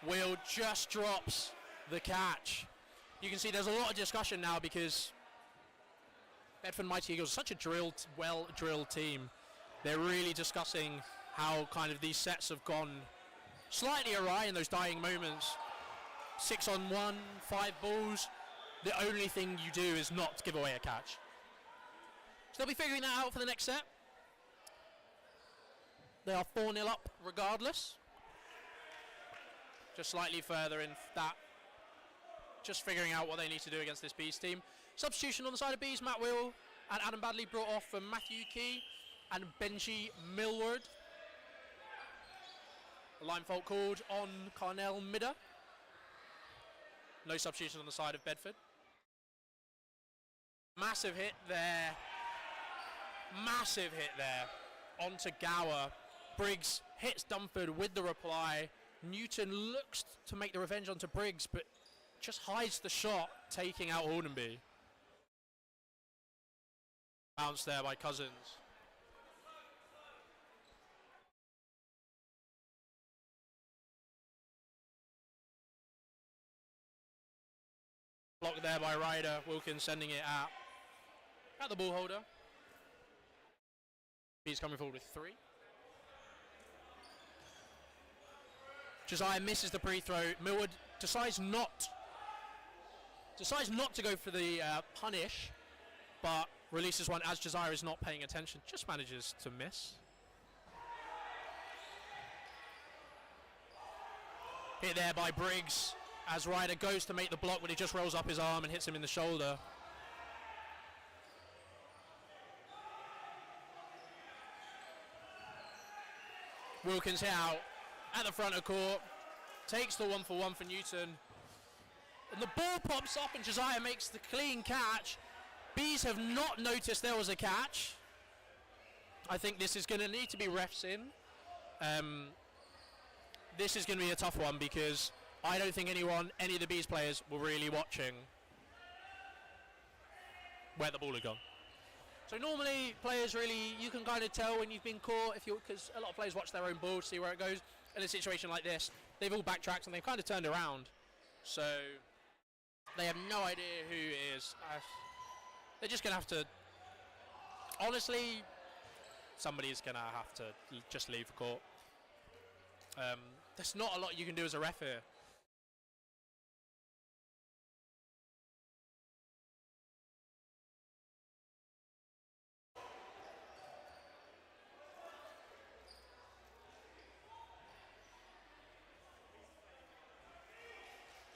Will just drops the catch. You can see there's a lot of discussion now because Bedford Mighty Eagles are such a well-drilled team. They're really discussing how kind of these sets have gone slightly awry in those dying moments. 6 on 1, 5 balls. The only thing you do is not give away a catch. So they'll be figuring that out for the next set. They are 4-0 up regardless. just slightly further in that. Just figuring out what they need to do against this Bees team. Substitution on the side of Bees, Matt Will and Adam Badley brought off for Matthew Key and Benji Millward. A line fault called on Carnell Midder. No substitution on the side of Bedford. Massive hit there. Massive hit there. Onto Gower. Briggs hits Dunford with the reply. Newton looks to make the revenge onto Briggs, but just hides the shot, taking out Hornby. Bounce there by Cousins. Blocked there by Ryder. Wilkins sending it at the ball holder. He's coming forward with 3. Josiah misses the pre-throw. Millward decides not to go for the punish, but releases one as Josiah is not paying attention. Just manages to miss. Hit there by Briggs as Ryder goes to make the block, but he just rolls up his arm and hits him in the shoulder. Wilkins hit out at the front of court, takes the 1-for-1 for Newton. And the ball pops up and Josiah makes the clean catch. Bees have not noticed there was a catch. I think this is going to need to be refs in. This is going to be a tough one because I don't think any of the Bees players were really watching where the ball had gone. So normally players really, you can kind of tell when you've been caught, because a lot of players watch their own ball to see where it goes. In a situation like this, they've all backtracked and they've kind of turned around. So they have no idea who it is. They're just going to have to, honestly, somebody's going to have to just leave the court. There's not a lot you can do as a ref here.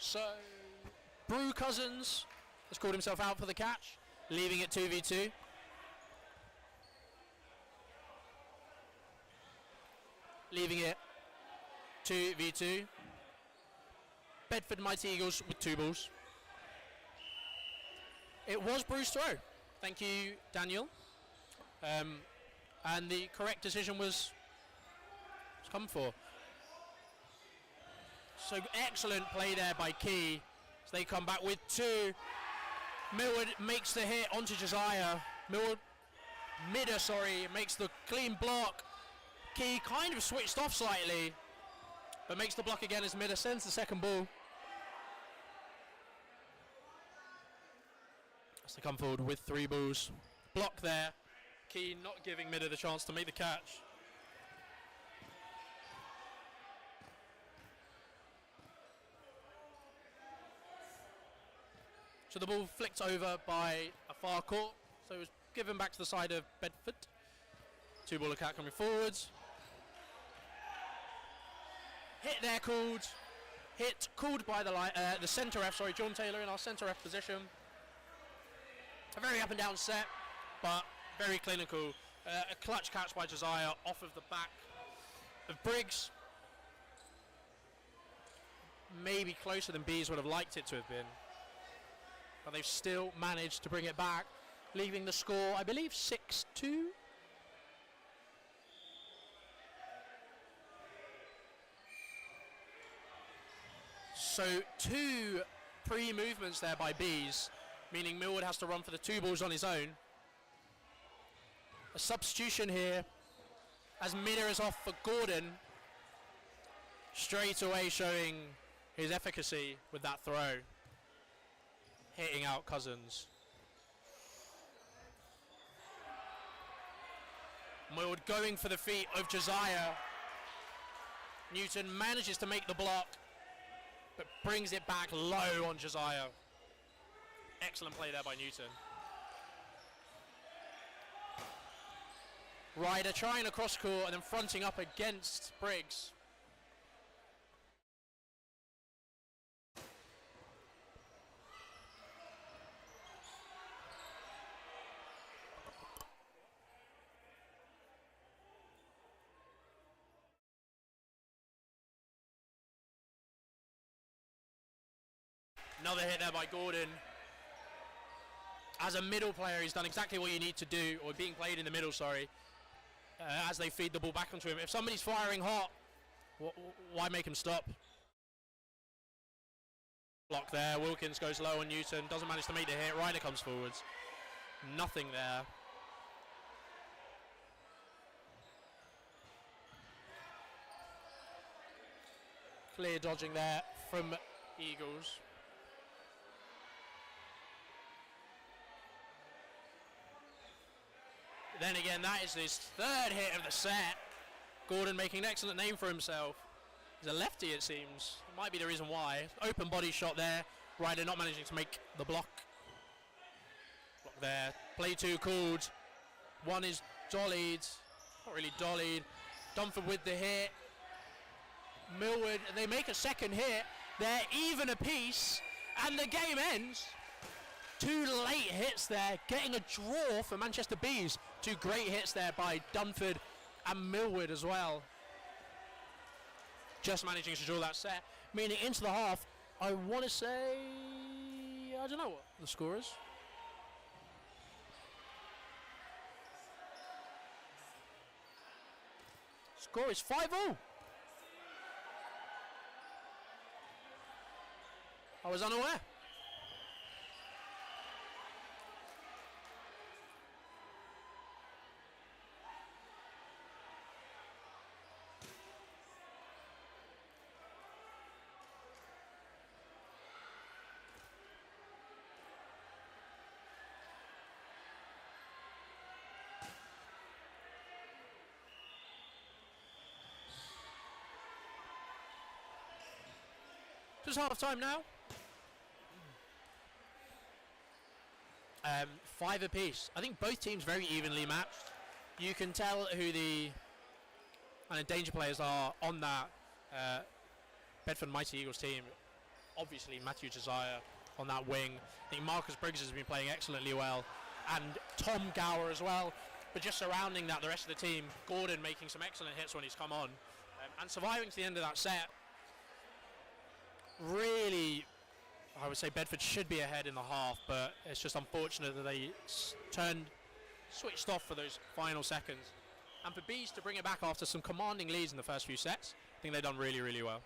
So, Brew Cousins has called himself out for the catch, leaving it 2v2. Leaving it 2v2. Bedford Mighty Eagles with 2 balls. It was Brew's throw. Thank you, Daniel. And the correct decision was come for. So excellent play there by Key. So they come back with 2. Millward makes the hit onto Josiah. Midder, makes the clean block. Key kind of switched off slightly, but makes the block again as Midder sends the second ball. So they come forward with 3 balls. Block there. Key not giving Midder the chance to make the catch. So the ball flicked over by a far court. So it was given back to the side of Bedford. 2-ball attack coming forwards. Hit there called. Hit called by the centre ref, John Taylor in our centre ref position. A very up and down set, but very clinical. A clutch catch by Josiah off of the back of Briggs. Maybe closer than Bees would have liked it to have been. But they've still managed to bring it back, leaving the score, I believe, 6-2. So 2 pre-movements there by Bees, meaning Millward has to run for the 2 balls on his own. A substitution here as Midder is off for Gordon. Straight away showing his efficacy with that throw. Hitting out Cousins. Millward going for the feet of Josiah. Newton manages to make the block, but brings it back low on Josiah. Excellent play there by Newton. Ryder trying across court and then fronting up against Briggs. Another hit there by Gordon. As a middle player, he's done exactly what you need to do, or being played in the middle, sorry, as they feed the ball back onto him. If somebody's firing hot, why make him stop? Block there. Wilkins goes low on Newton, doesn't manage to make the hit. Ryder comes forwards. Nothing there. Clear dodging there from Eagles. Then again, that is his third hit of the set. Gordon making an excellent name for himself. He's a lefty, it seems. Might be the reason why. Open body shot there. Ryder not managing to make the block. Block there. Play two called. One is dollied. Not really dollied. Dunford with the hit. Millward, they make a second hit. They're even apiece. And the game ends. Two late hits there, getting a draw for Manchester Bees. Two great hits there by Dunford and Millward as well. Just managing to draw that set, meaning into the half, I want to say, I don't know what the score is. Score is 5-0. I was unaware. Just half time now. 5 apiece. I think both teams very evenly matched. You can tell who the danger players are on that Bedford Mighty Eagles team. Obviously Matthew Josiah on that wing. I think Marcus Briggs has been playing excellently well, and Tom Gower as well. But just surrounding that, the rest of the team, Gordon making some excellent hits when he's come on, and surviving to the end of that set. Really, I would say Bedford should be ahead in the half, but it's just unfortunate that they switched off for those final seconds. And for Bees to bring it back after some commanding leads in the first few sets, I think they've done really, really well.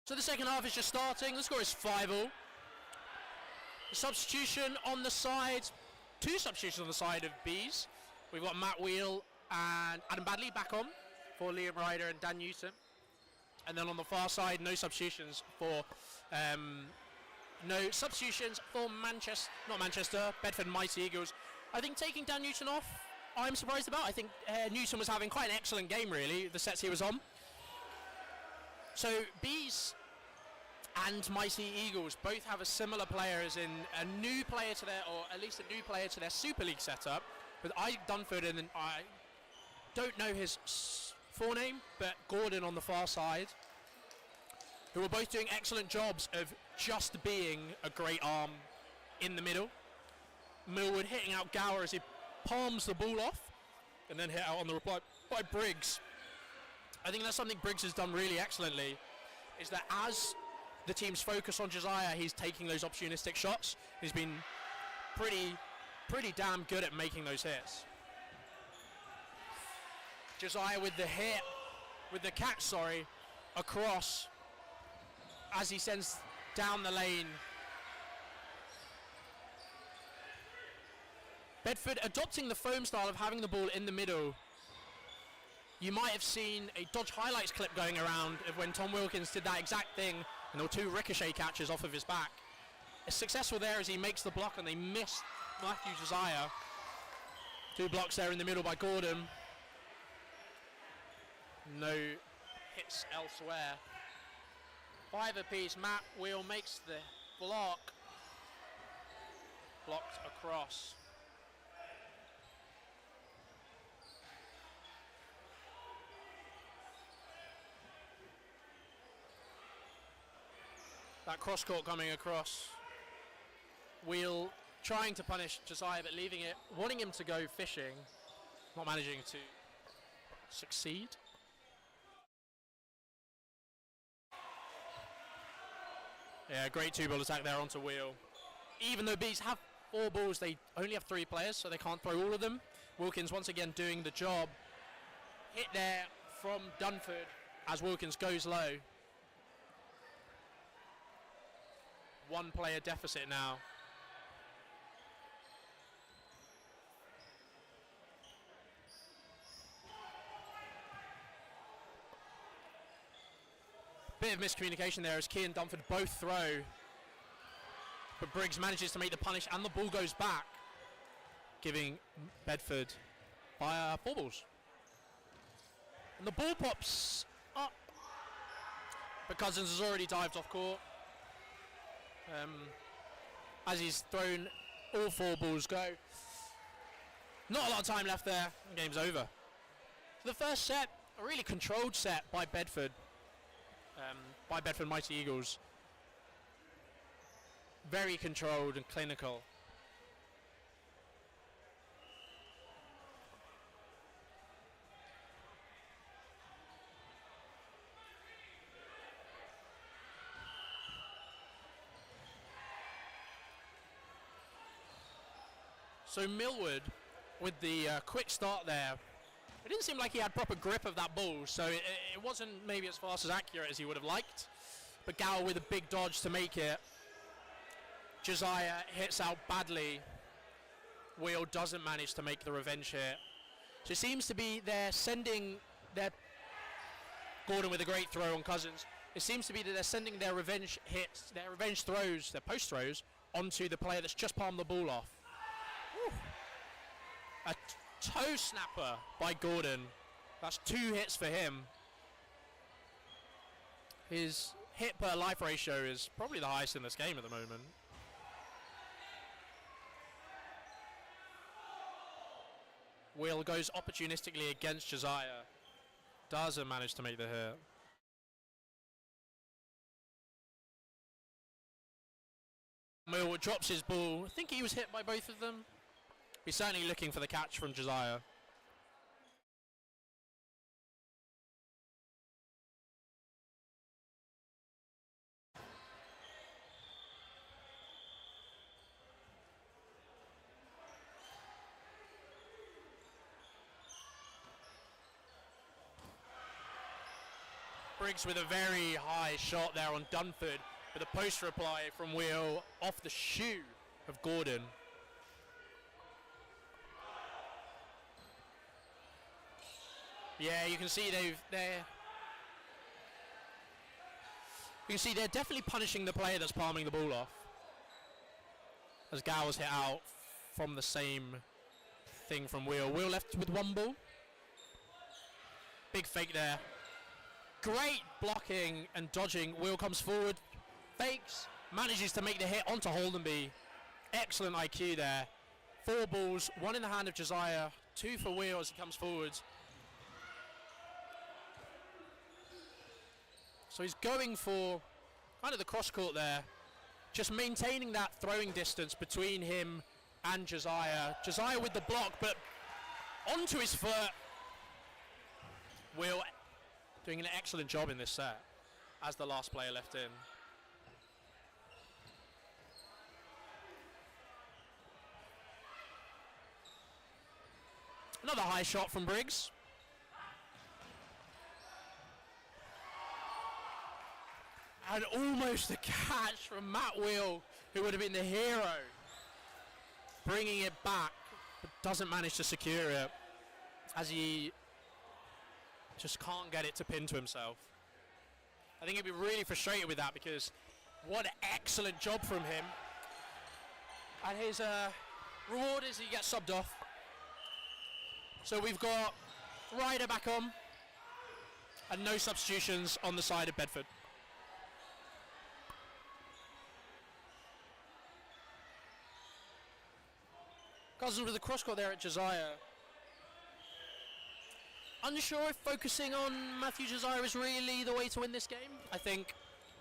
So the second half is just starting. The score is 5-0. Substitution on the side. Two substitutions on the side of Bees. We've got Matt Wheel and Adam Badley back on for Liam Ryder and Dan Newton. And then on the far side, no substitutions for Bedford Mighty Eagles. I think taking Dan Newton off, I'm surprised about. I think Newton was having quite an excellent game, really, the sets he was on. So Bees and Mighty Eagles both have a similar player, as in a new player to their, or at least a new player to their Super League setup, with Isaac Dunford, and I don't know his forename, but Gordon on the far side, who are both doing excellent jobs of just being a great arm in the middle. Millward hitting out Gower as he palms the ball off, and then hit out on the reply by Briggs. I think that's something Briggs has done really excellently, is that as the team's focus on Josiah, he's taking those opportunistic shots. He's been pretty damn good at making those hits. Josiah with the hit, with the catch, sorry, across as he sends down the lane. Bedford adopting the foam style of having the ball in the middle. You might have seen a Dodge highlights clip going around of when Tom Wilkins did that exact thing, and there were 2 ricochet catches off of his back. It's successful there as he makes the block, and they miss Matthew Josiah. 2 blocks there in the middle by Gordon. No hits elsewhere. 5 apiece. Matt Wheel makes the block. Blocked across. That cross court coming across. Wheel trying to punish Josiah, but leaving it, wanting him to go fishing, not managing to succeed. Yeah, great 2-ball attack there onto Wheel. Even though Bees have 4 balls, they only have 3 players, so they can't throw all of them. Wilkins once again doing the job. Hit there from Dunford as Wilkins goes low. 1 player deficit now. Bit of miscommunication there as Key and Dunford both throw. But Briggs manages to make the punish and the ball goes back, giving Bedford 4 balls. And the ball pops up. But Cousins has already dived off court. As he's thrown, all 4 balls go. Not a lot of time left there. The game's over. The first set, a really controlled set by Bedford. By Bedford Mighty Eagles. Very controlled and clinical. So Millwood, with the quick start there, it didn't seem like he had proper grip of that ball, so it wasn't maybe as fast as accurate as he would have liked. But Gow with a big dodge to make it. Josiah hits out badly. Wheel doesn't manage to make the revenge hit. So it seems to be they're sending their Gordon with a great throw on Cousins. It seems to be that they're sending their revenge hits, their revenge throws, their post throws onto the player that's just palmed the ball off. Woo. A toe snapper by Gordon. That's 2 hits for him. His hit per life ratio is probably the highest in this game at the moment. Will goes opportunistically against Josiah. Doesn't manage to make the hit. Millwood drops his ball. I think he was hit by both of them. He's certainly looking for the catch from Josiah. Briggs with a very high shot there on Dunford, with a post reply from Wheel off the shoe of Gordon. Yeah, you can see they're definitely punishing the player that's palming the ball off. As Gow was hit out from the same thing from Wheel. Wheel left with 1 ball. Big fake there. Great blocking and dodging. Wheel comes forward, fakes, manages to make the hit onto Holdenby. Excellent IQ there. 4 balls, 1 in the hand of Josiah, 2 for Wheel as he comes forward. So he's going for kind of the cross court there, just maintaining that throwing distance between him and Josiah. Josiah with the block, but onto his foot. Will doing an excellent job in this set. as the last player left in. Another high shot from Briggs. And almost a catch from Matt Wheel, who would have been the hero. Bringing it back, but doesn't manage to secure it, as he just can't get it to pin to himself. I think he'd be really frustrated with that, because what an excellent job from him. And his reward is he gets subbed off. So we've got Ryder back on, and no substitutions on the side of Bedford. Cousins with a cross court there at Josiah. Unsure if focusing on Matthew Josiah is really the way to win this game. I think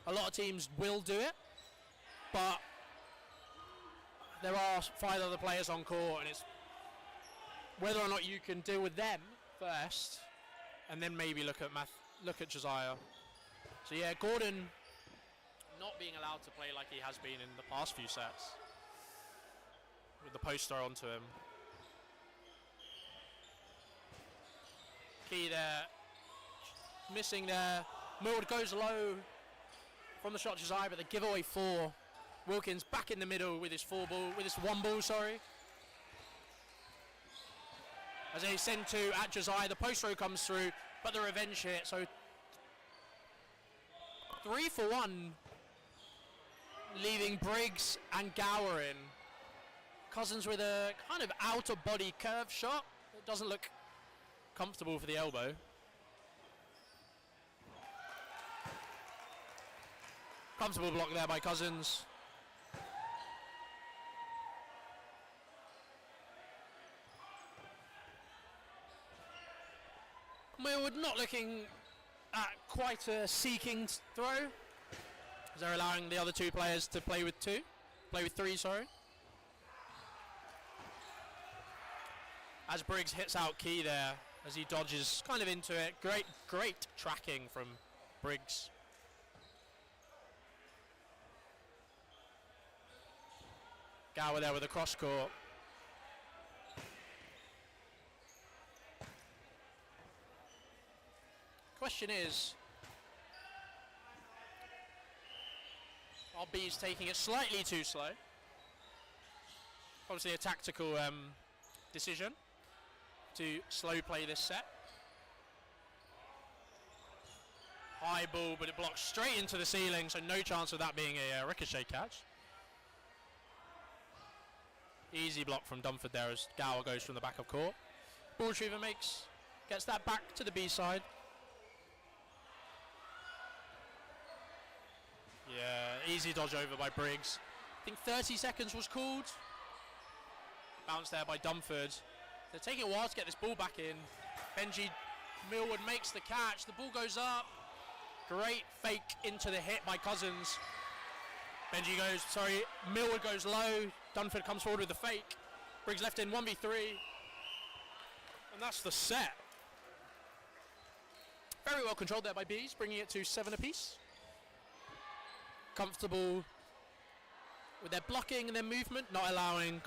a lot of teams will do it, but there are 5 other players on court, and it's whether or not you can deal with them first, and then maybe look at Josiah. So yeah, Gordon not being allowed to play like he has been in the past few sets, with the poster onto him. Key there, missing there. Millward goes low from the shot Josiah, but the giveaway 4. Wilkins back in the middle with his 1 ball, sorry. As they send 2 at Josiah, the post row comes through, but the revenge hit, so 3 for 1, leaving Briggs and Gower in. Cousins with a kind of out-of-body curve shot. It doesn't look comfortable for the elbow. Comfortable block there by Cousins. Millward not looking at quite a seeking throw, as they're allowing the other 2 players to play with 3, sorry. As Briggs hits out Key there, as he dodges kind of into it. Great tracking from Briggs. Gower there with a cross court. Question is, are Bees taking it slightly too slow? Obviously a tactical decision to slow play this set. High ball, but it blocks straight into the ceiling, so no chance of that being a ricochet catch. Easy block from Dunford there as Gower goes from the back of court. Ball retriever gets that back to the B side. Yeah, easy dodge over by Briggs. I think 30 seconds was called. Bounce there by Dunford. They're taking a while to get this ball back in. Benji Millward makes the catch. The ball goes up. Great fake into the hit by Cousins. Millward goes low. Dunford comes forward with the fake. Briggs left in 1v3. And that's the set. Very well controlled there by Bees, bringing it to 7 apiece. Comfortable with their blocking and their movement, not allowing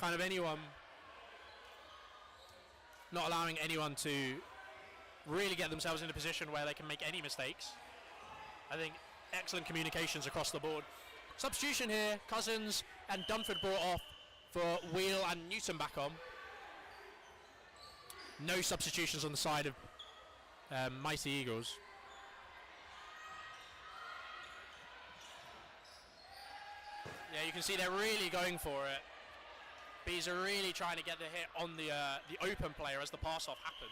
anyone to really get themselves in a position where they can make any mistakes. I think excellent communications across the board. Substitution here, Cousins and Dunford brought off for Wheel and Newton back on. No substitutions on the side of Mighty Eagles. Yeah, you can see they're really going for it. Bees are really trying to get the hit on the open player as the pass-off happens.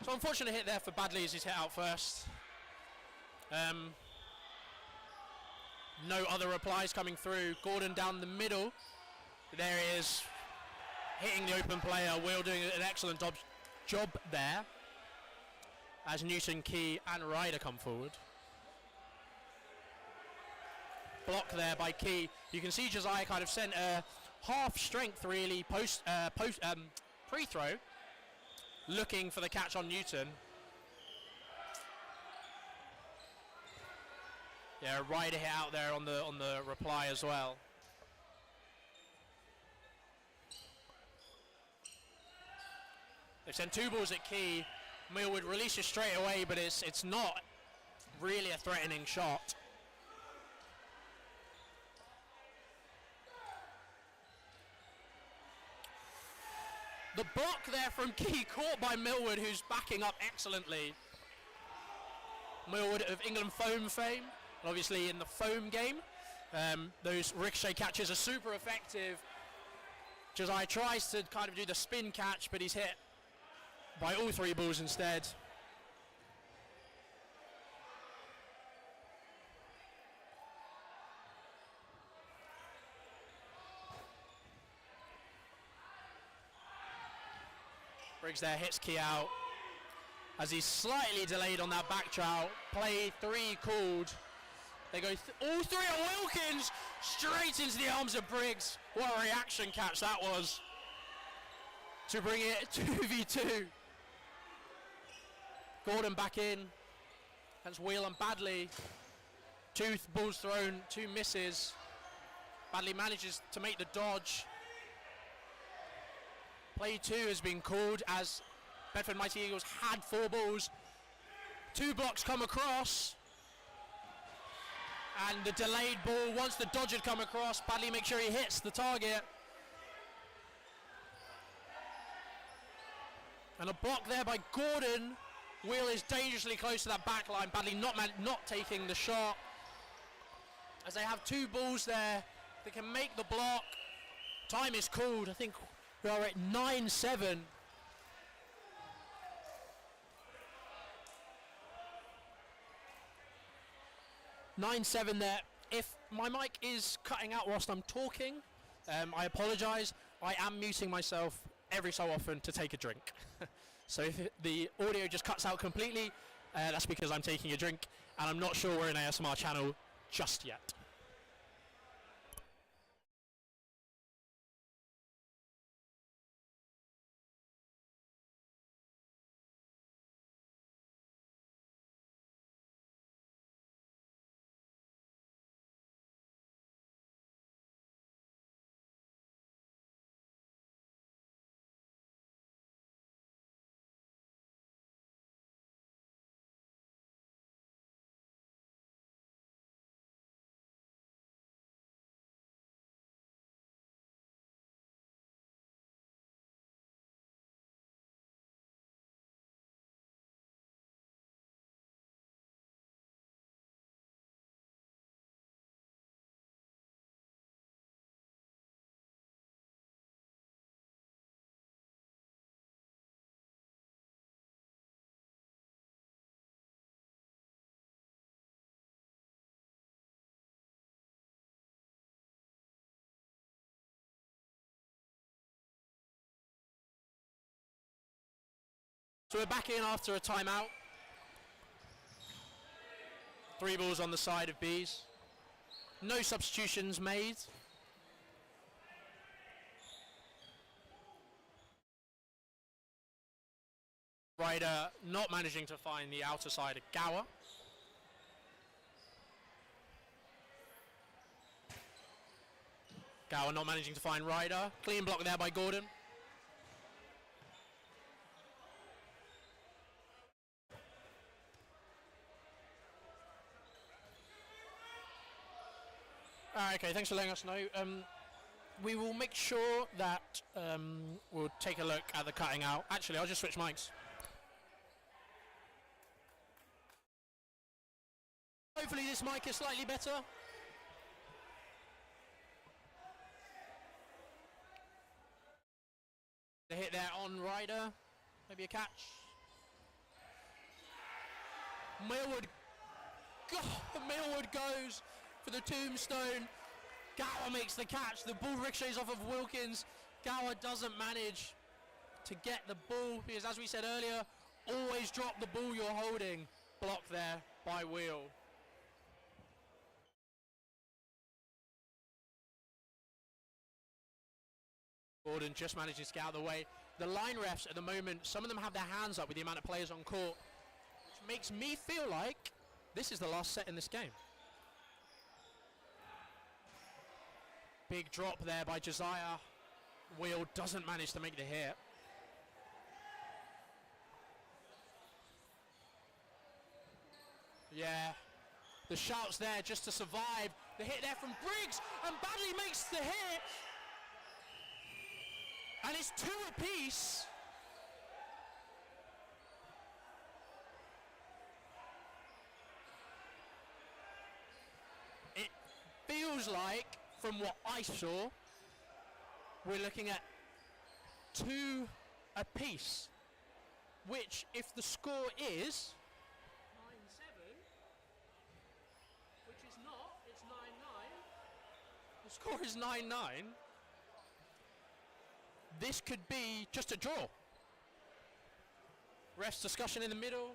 So unfortunate hit there for Badley as he's hit out first. No other replies coming through. Gordon down the middle. There he is, hitting the open player. Will doing an excellent job there as Newton, Key and Ryder come forward. block there by Key. You can see Josiah kind of sent a half strength really pre-throw, looking for the catch on Newton. Yeah, Ryder hit out there on the reply as well. They've sent 2 balls at Key. Millwood releases straight away, but it's not really a threatening shot. The block there from Key, caught by Millwood, who's backing up excellently. Millwood of England foam fame, and obviously in the foam game, those ricochet catches are super effective. Josiah tries to kind of do the spin catch, but he's hit by all 3 balls instead. Briggs there hits Key out as he's slightly delayed on that back trout. Play 3 called. They go all 3 at Wilkins, straight into the arms of Briggs. What a reaction catch that was to bring it 2v2. Gordon back in against Wheel and Badley. 2 balls thrown, 2 misses. Badley manages to make the dodge. Play 2 has been called as Bedford Mighty Eagles had 4 balls. 2 blocks come across. And the delayed ball, once the dodge had come across, Badley makes sure he hits the target. And a block there by Gordon. Wheel is dangerously close to that back line. Badley not taking the shot. As they have 2 balls there, they can make the block. Time is called. I think we are at 9-7. There. If my mic is cutting out whilst I'm talking, I apologise. I am muting myself every so often to take a drink. So if the audio just cuts out completely, that's because I'm taking a drink, and I'm not sure we're an ASMR channel just yet. So we're back in after a timeout. 3 balls on the side of Bees. No substitutions made. Ryder not managing to find the outer side of Gower. Gower not managing to find Ryder. Clean block there by Gordon. Okay, thanks for letting us know. We will make sure that we'll take a look at the cutting out. Actually, I'll just switch mics. Hopefully this mic is slightly better. The hit there on Ryder. Maybe a catch. Millwood goes for the tombstone. Gower makes the catch. The ball ricochets off of Wilkins. Gower doesn't manage to get the ball because, as we said earlier, always drop the ball you're holding. Blocked there by Wheel. Gordon just manages to get out of the way. The line refs at the moment, some of them have their hands up with the amount of players on court, which makes me feel like this is the last set in this game. Big drop there by Josiah. Wheel doesn't manage to make the hit. Yeah, the shouts there just to survive. The hit there from Briggs, and Badley makes the hit. And it's 2 apiece. It feels like, from what I saw, we're looking at 2 apiece, which, if the score is 9-7, which is not, it's 9-9. The score is 9-9. This could be just a draw. Refs discussion in the middle.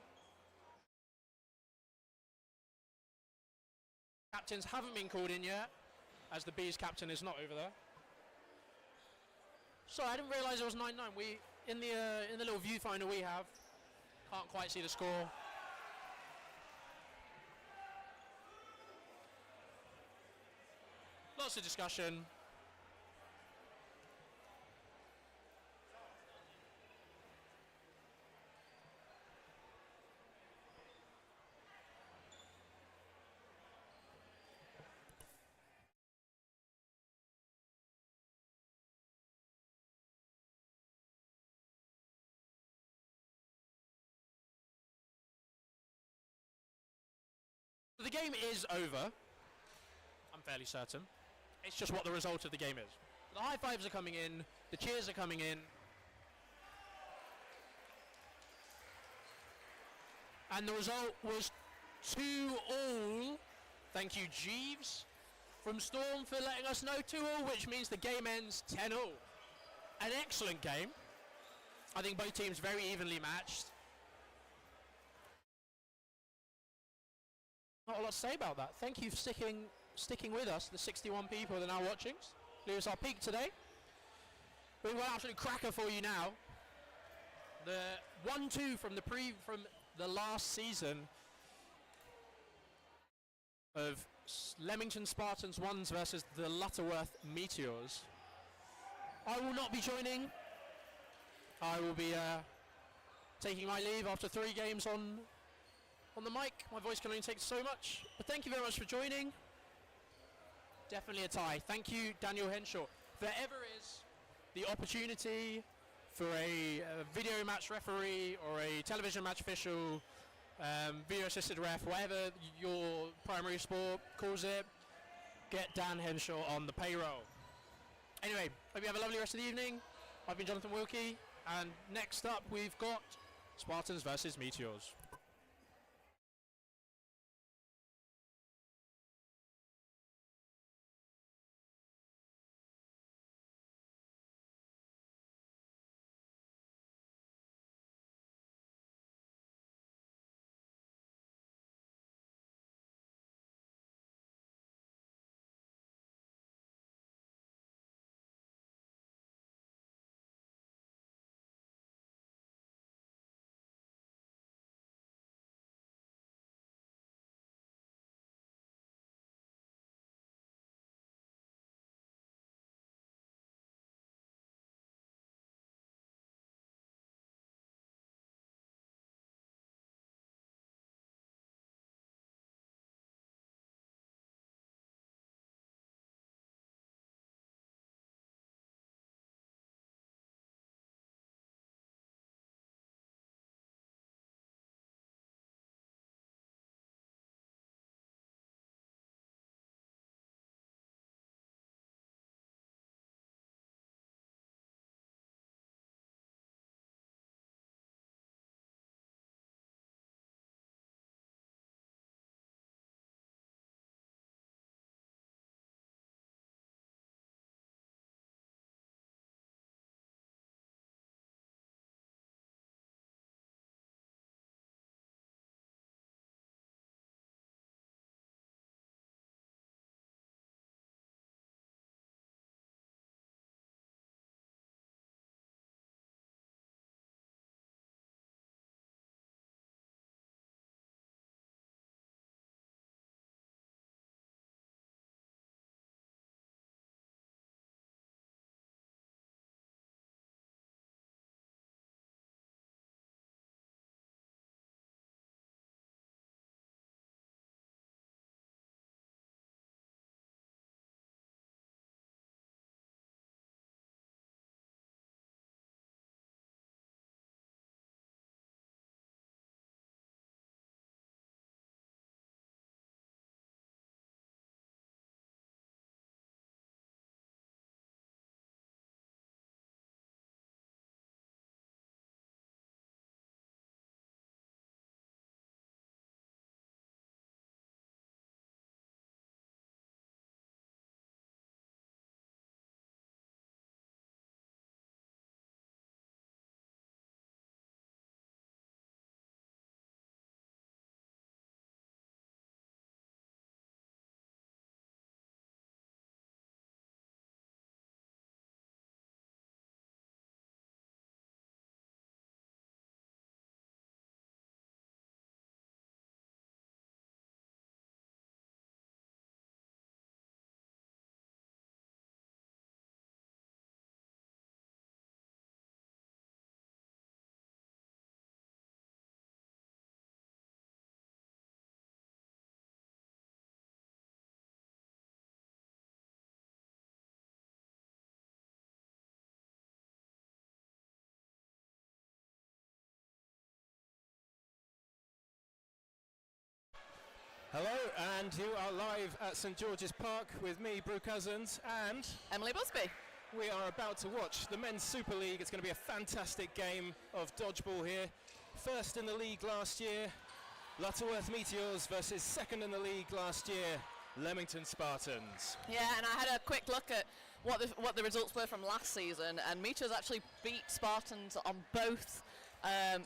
Captains haven't been called in yet, as the Bees captain is not over there. Sorry, I didn't realise it was 9-9. We in the little viewfinder we have, can't quite see the score. Lots of discussion. The game is over. I'm fairly certain. It's just what the result of the game is. The high fives are coming in. The cheers are coming in. And the result was 2-all. Thank you, Jeeves, from Storm, for letting us know 2-all, which means the game ends 10-all. An excellent game. I think both teams very evenly matched. Not a lot to say about that. Thank you for sticking with us, the 61 people that are now watching. Lewis, our peak today. We've got an absolute cracker for you now. The 1-2 from the last season of Leamington Spartans 1s versus the Lutterworth Meteors. I will not be joining. I will be taking my leave after 3 games on the mic. My voice can only take so much. But thank you very much for joining. Definitely a tie. Thank you, Daniel Henshaw. If there ever is the opportunity for a video match referee or a television match official, video assisted ref, whatever your primary sport calls it, get Dan Henshaw on the payroll. Anyway, hope you have a lovely rest of the evening. I've been Jonathan Wilkie, and next up we've got Spartans versus Meteors. Hello, and you are live at St George's Park with me, Brew Cousins, and Emily Busby. we are about to watch the Men's Super League. It's going to be a fantastic game of dodgeball here. First in the league last year, Lutterworth Meteors versus second in the league last year, Leamington Spartans. Yeah, and I had a quick look at what the results were from last season, and Meteors actually beat Spartans on both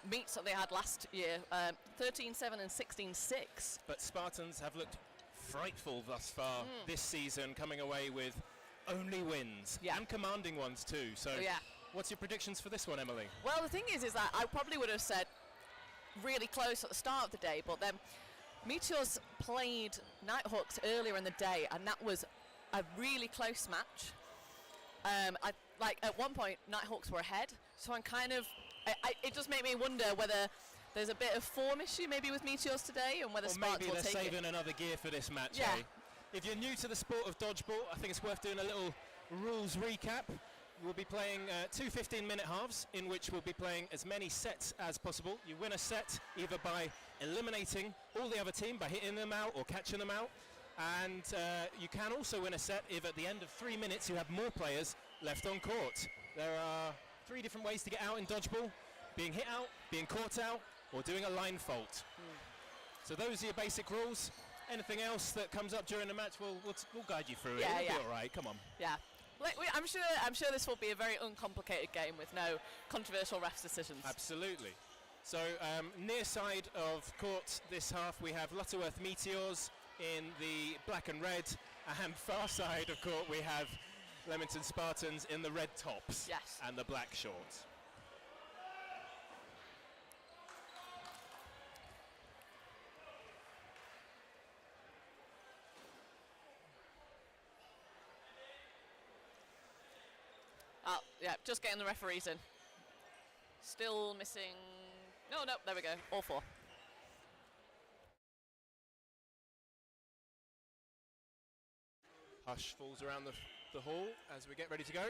meets that they had last year, 13-7 and 16-6. But Spartans have looked frightful thus far this season, coming away with only wins and commanding ones too. So what's your predictions for this one, Emily? Well, the thing is that I probably would have said really close at the start of the day, but then Meteors played Nighthawks earlier in the day, and that was a really close match. At one point, Nighthawks were ahead, so I'm kind of... it just made me wonder whether there's a bit of form issue maybe with Meteors today, and whether Spartans will take it. Maybe they're saving another gear for this match, If you're new to the sport of dodgeball, I think it's worth doing a little rules recap. We'll be playing 2 15-minute halves, in which we'll be playing as many sets as possible. You win a set either by eliminating all the other team by hitting them out or catching them out, and you can also win a set if at the end of 3 minutes you have more players left on court. There are 3 different ways to get out in dodgeball: being hit out, being caught out, or doing a line fault. So those are your basic rules. Anything else that comes up during the match, we'll guide you through it. It'll be all right. Come on. Yeah. I'm sure this will be a very uncomplicated game with no controversial refs decisions. Absolutely. So near side of court this half we have Lutterworth Meteors in the black and red, and far side of court we have Leamington Spartans in the red tops and the black shorts. Oh, yeah, just getting the referees in. Still missing... No, there we go. All 4. Hush falls around the hall as we get ready to go.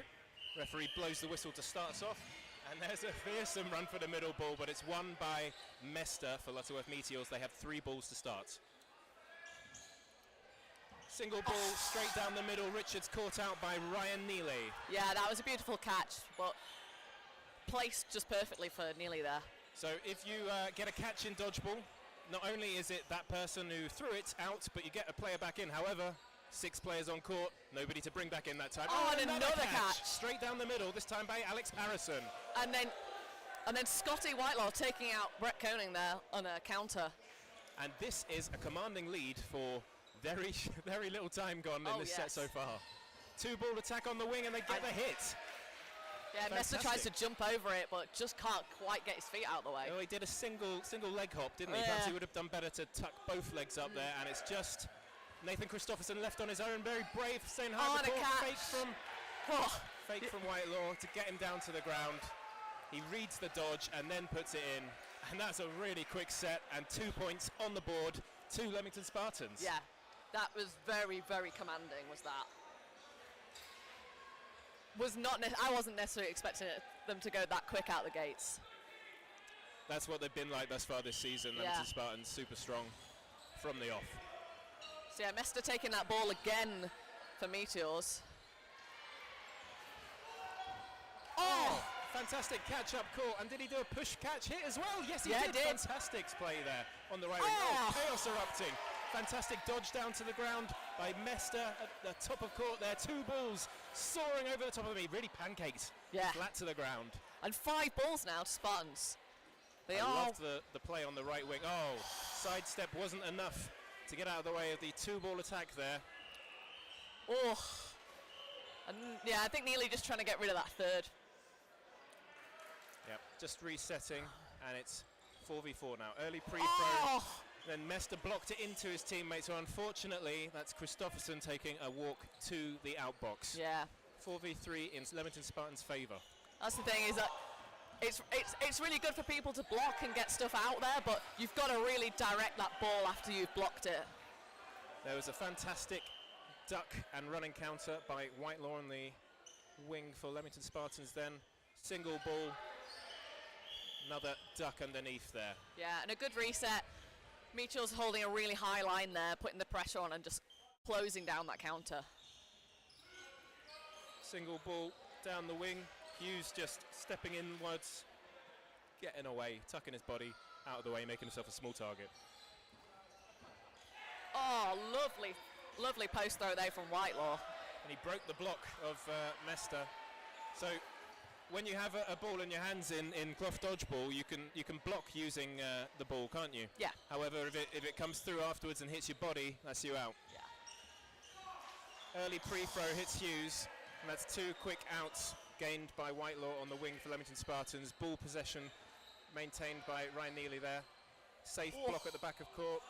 Referee blows the whistle to start us off, and there's a fearsome run for the middle ball, but it's won by Mester for Lutterworth Meteors. They have 3 balls to start. Single ball straight down the middle. Richards caught out by Ryan Neely. Yeah, that was a beautiful catch, but placed just perfectly for Neely there. So if you get a catch in dodgeball, not only is it that person who threw it out, but you get a player back in. However, 6 players on court, nobody to bring back in that time. Oh, and another catch. Straight down the middle, this time by Alex Harrison. And then Scotty Whitelaw taking out Brett Koning there on a counter. And this is a commanding lead for very, very little time gone in this set so far. 2-ball attack on the wing, and they get the hit. Yeah, Mester tries to jump over it, but just can't quite get his feet out of the way. Oh, he did a single leg hop, didn't he? Perhaps he would have done better to tuck both legs up there, and it's just Nathan Christopherson left on his own, very brave, saying hi to fake from Whitelaw to get him down to the ground. He reads the dodge and then puts it in, and that's a really quick set, and 2 points on the board to Leamington Spartans. Yeah, that was very, very commanding, was that. I wasn't necessarily expecting them to go that quick out the gates. That's what they've been like thus far this season. Leamington Spartans super strong from the off. So yeah, Mester taking that ball again for Meteors. Oh, fantastic catch up call. And did he do a push catch hit as well? Yes, he did. Fantastic play there on the right wing. Oh, chaos erupting. Fantastic dodge down to the ground by Mester at the top of court there. 2 balls soaring over the top of him. He really pancaked flat to the ground. And 5 balls now to Spartans. I love the play on the right wing. Oh, sidestep wasn't enough to get out of the way of the 2-ball attack there. Oh, and yeah, I think Neely just trying to get rid of that 3rd. Yep, just resetting, and it's 4v4 now. Early pre-throw, then Mester blocked it into his teammate, so unfortunately that's Christopherson taking a walk to the outbox. Yeah. 4v3 in Leamington Spartans' favour. That's the thing, is that it's really good for people to block and get stuff out there, but you've got to really direct that ball after you've blocked it. There was a fantastic duck and running counter by Whitelaw on the wing for Leamington Spartans then. Single ball, another duck underneath there. Yeah, and a good reset. Meteors holding a really high line there, putting the pressure on and just closing down that counter. Single ball down the wing. Hughes just stepping inwards, getting away, tucking his body out of the way, making himself a small target. Oh, lovely, lovely post throw there from Whitelaw. And he broke the block of Mester. So when you have a ball in your hands in cloth dodgeball, you can block using the ball, can't you? Yeah. However, if it comes through afterwards and hits your body, that's you out. Yeah. Early pre-throw hits Hughes, and that's 2 quick outs gained by Whitelaw on the wing for Leamington Spartans. Ball possession maintained by Ryan Neely there. Safe block at the back of court.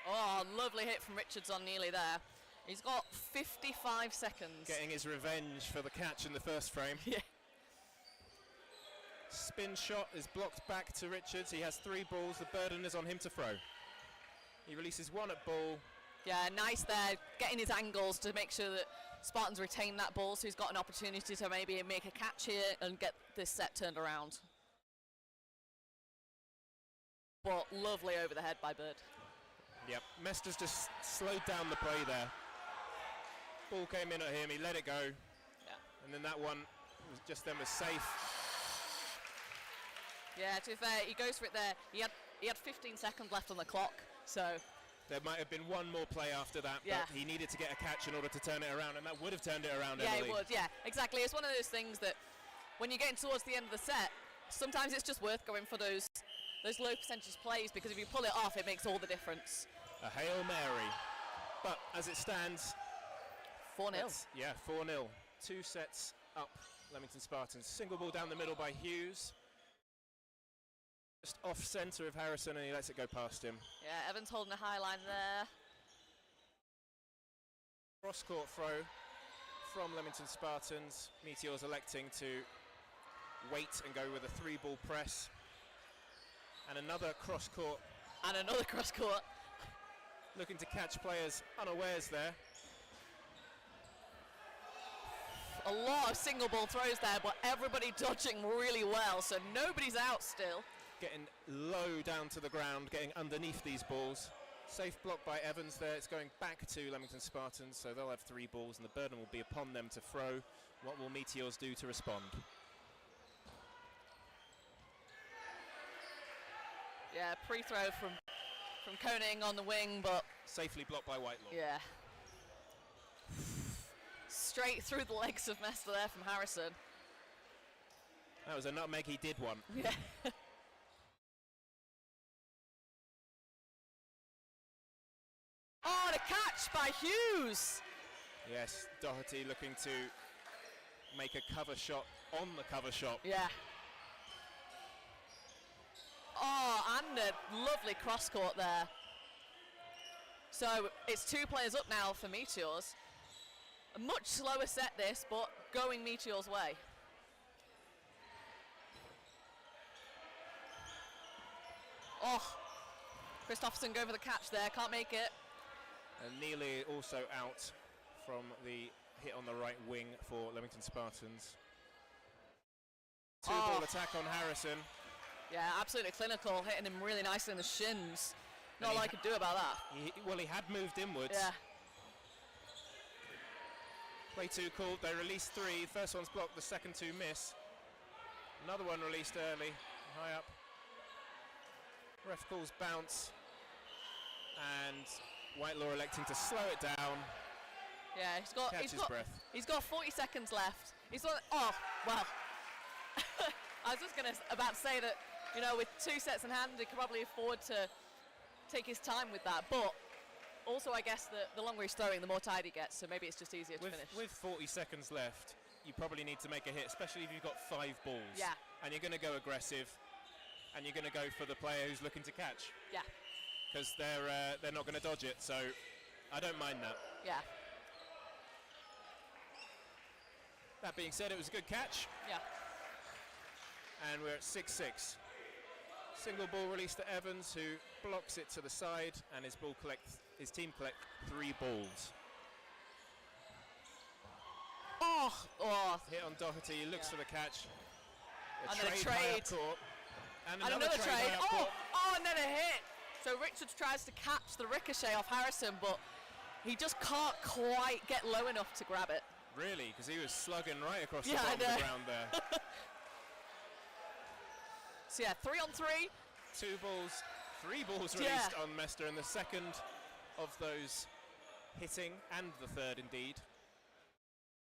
Oh, lovely hit from Richards on Neely there. He's got 55 seconds. Getting his revenge for the catch in the first frame. Yeah. Spin shot is blocked back to Richards. He has 3 balls. The burden is on him to throw. He releases 1 at ball. Yeah, nice there, getting his angles to make sure that Spartans retain that ball, so he's got an opportunity to maybe make a catch here and get this set turned around. But lovely over the head by Bird. Yep, Mester's just slowed down the play there. Ball came in at him, he let it go. Yeah. And then that one was safe. Yeah, to be fair, he goes for it there. He had 15 seconds left on the clock, so. There might have been one more play after that, Yeah. but he needed to get a catch in order to turn it around, and that would have turned it around, Yeah, Emily. it would, yeah, exactly. It's one of those things that when you're getting towards the end of the set, sometimes it's just worth going for those low percentage plays, because if you pull it off, it makes all the difference. A Hail Mary. But as it stands, 4-0. Yeah, 4-0. 2 sets up, Leamington Spartans. Single ball down the middle by Hughes. Just off centre of Harrison, and he lets it go past him. Yeah, Evans holding a high line there. Cross court throw from Leamington Spartans. Meteors electing to wait and go with a 3-ball press. And another cross court. And another cross court. Looking to catch players unawares there. A lot of single ball throws there, but everybody dodging really well, so nobody's out still. Getting low down to the ground, getting underneath these balls. Safe block by Evans there. It's going back to Leamington Spartans, so they'll have 3 balls and the burden will be upon them to throw. What will Meteors do to respond? Yeah, pre-throw from Koning on the wing, but safely blocked by Whitelaw. Yeah. Straight through the legs of Mester there from Harrison. That was a nutmeg he did want. Yeah. Oh, the catch by Hughes! Yes, Doherty looking to make a cover shot on the cover shot. Yeah. Oh, and a lovely cross court there. So it's 2 players up now for Meteors. A much slower set this, but going Meteors' way. Oh, Christopherson going for the catch there, can't make it. And Neely also out from the hit on the right wing for Leamington Spartans. 2-ball attack on Harrison. Yeah, absolutely clinical, hitting him really nicely in the shins. Not a lot I could do about that. He had moved inwards. Yeah. Play 2 called, they released 3. First one's blocked, the second 2 miss. Another one released early, high up. Ref calls bounce. And Whitelaw electing to slow it down. Yeah, he's got 40 seconds left. Oh, well. I was just about to say that, you know, with 2 sets in hand, he could probably afford to take his time with that. But also, I guess the longer he's throwing, the more tired he gets. So maybe it's just easier to finish. With 40 seconds left, you probably need to make a hit, especially if you've got 5 balls. Yeah. And you're going to go aggressive, and you're going to go for the player who's looking to catch. Yeah. Because they're not going to dodge it. So I don't mind that. Yeah. That being said, it was a good catch. Yeah. And we're at 6-6. Single ball released to Evans, who blocks it to the side, and his team collect 3 balls. Oh! Hit on Doherty, he looks for the catch. And then a trade. Court. And another trade. high up court. And then a hit. So Richards tries to catch the ricochet off Harrison, but he just can't quite get low enough to grab it. Really? Because he was slugging right across the Yeah, bottom of the ground there. So yeah, 3-on-3. 3 balls released on Mester, and the second of those hitting, and the third indeed.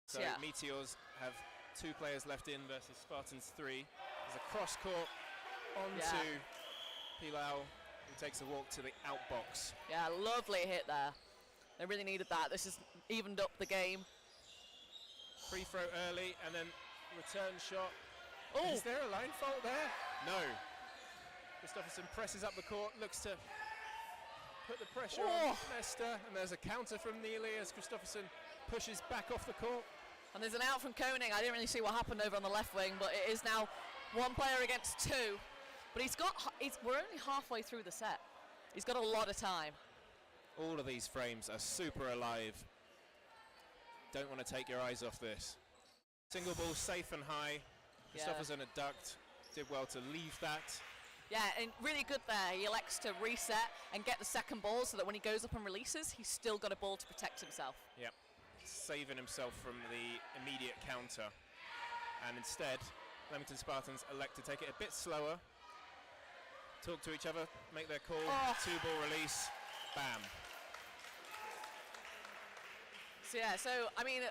So Meteors have 2 players left in versus Spartans 3. There's a cross court onto Pilau, who takes a walk to the outbox. Yeah, lovely hit there. They really needed that. This has evened up the game. Free throw early, and then return shot. Oh! Is there a line fault there? No. Christopherson presses up the court, looks to put the pressure on Mester, and there's a counter from Neely as Christopherson pushes back off the court. And there's an out from Koenig. I didn't really see what happened over on the left wing, but it is now 1 player against 2. But we're only halfway through the set. He's got a lot of time. All of these frames are super alive. Don't want to take your eyes off this. Single ball safe and high. Christopherson had ducked, did well to leave that. Yeah, and really good there. He elects to reset and get the second ball so that when he goes up and releases, he's still got a ball to protect himself. Yep, saving himself from the immediate counter. And instead, Leamington Spartans elect to take it a bit slower, talk to each other, make their call, 2-ball release, bam. So I mean,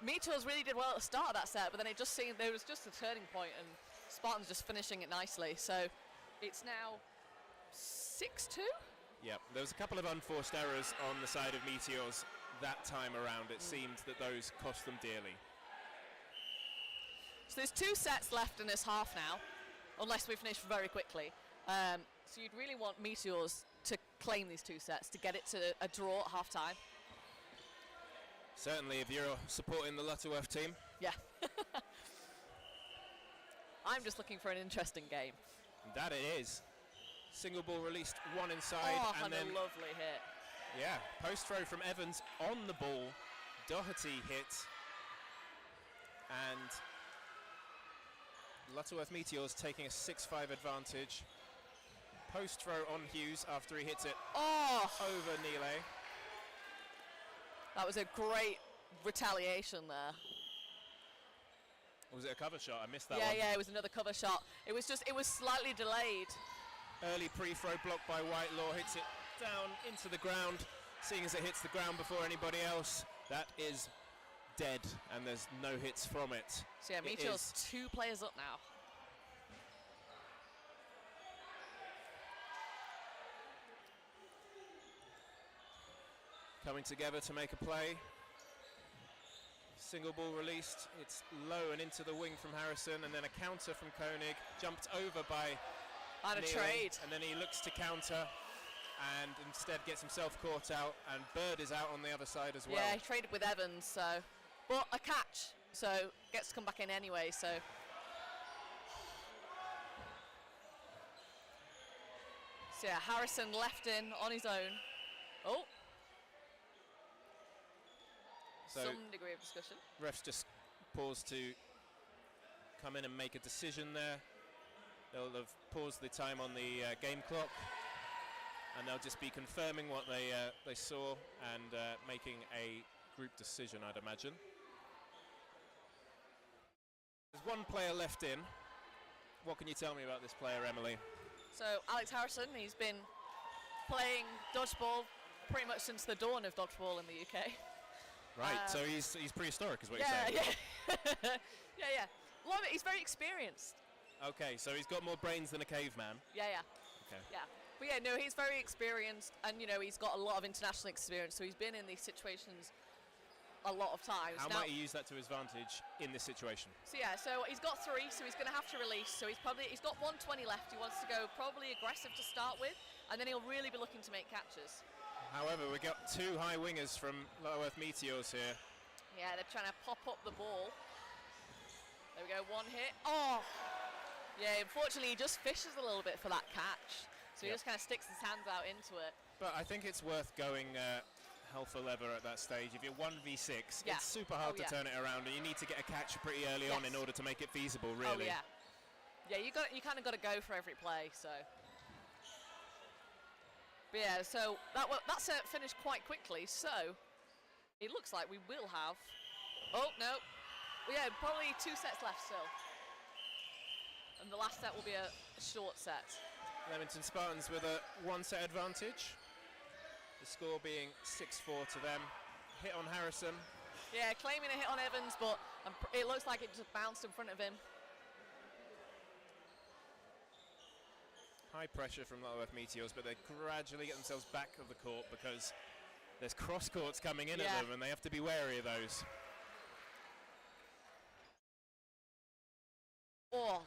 Meteors really did well at the start of that set, but then it just seemed there was just a turning point, and Spartans just finishing it nicely. So it's now 6-2. Yep, there was a couple of unforced errors on the side of Meteors that time around. It seemed that those cost them dearly. So there's 2 sets left in this half now, unless we finish very quickly. So you'd really want Meteors to claim these 2 sets to get it to a draw at half time. Certainly, if you're supporting the Lutterworth team. Yeah. I'm just looking for an interesting game. That it is. Single ball released, 1 inside, and then a lovely hit. Yeah, post throw from Evans on the ball. Doherty hit, and Lutterworth Meteors taking a 6-5 advantage. Post throw on Hughes after he hits it over Neely. That was a great retaliation there. Was it a cover shot? I missed that one. Yeah, it was another cover shot. It was slightly delayed. Early pre-throw blocked by Whitelaw, hits it down into the ground. Seeing as it hits the ground before anybody else, that is dead, and there's no hits from it. So yeah, Meteors 2 players up now. Coming together to make a play. Single ball released, it's low and into the wing from Harrison, and then a counter from Koenig, jumped over by And a Neely, trade. and then he looks to counter and instead gets himself caught out, and Bird is out on the other side as well. Yeah, he traded with Evans, so but a catch, so gets to come back in anyway. So yeah, Harrison left in on his own. So some degree of discussion. Refs just pause to come in and make a decision there. They'll have paused the time on the game clock, and they'll just be confirming what they saw and making a group decision, I'd imagine. There's 1 player left in. What can you tell me about this player, Emily? So Alex Harrison, he's been playing dodgeball pretty much since the dawn of dodgeball in the UK. Right, so he's prehistoric, is what you're saying? Yeah. Love it. He's very experienced. Okay, so he's got more brains than a caveman. Yeah. Okay. Yeah. But yeah, no, he's very experienced, and he's got a lot of international experience, so he's been in these situations a lot of times. How might he use that to his advantage in this situation? So yeah, so he's got 3, so he's going to have to release. So he's got 120 left. He wants to go probably aggressive to start with, and then he'll really be looking to make catches. However, we got 2 high wingers from Lutterworth Meteors here. Yeah, they're trying to pop up the ball. There we go, 1 hit. Yeah, unfortunately, he just fishes a little bit for that catch. So he just kind of sticks his hands out into it. But I think it's worth going hell for leather at that stage. If you're 1v6, it's super hard to turn it around, and you need to get a catch pretty early on in order to make it feasible, really. Yeah, you kind of got to go for every play. So, but yeah, so that set finished quite quickly. So it looks like we will have. Oh no, well, yeah, probably 2 sets left still, and the last set will be a short set. Leamington Spartans with a 1-set advantage. The score being 6-4 to them. Hit on Harrison. Yeah, claiming a hit on Evans, but it looks like it just bounced in front of him. High pressure from Lutterworth Meteors, but they gradually get themselves back of the court because there's cross courts coming in at them, and they have to be wary of those. Oh,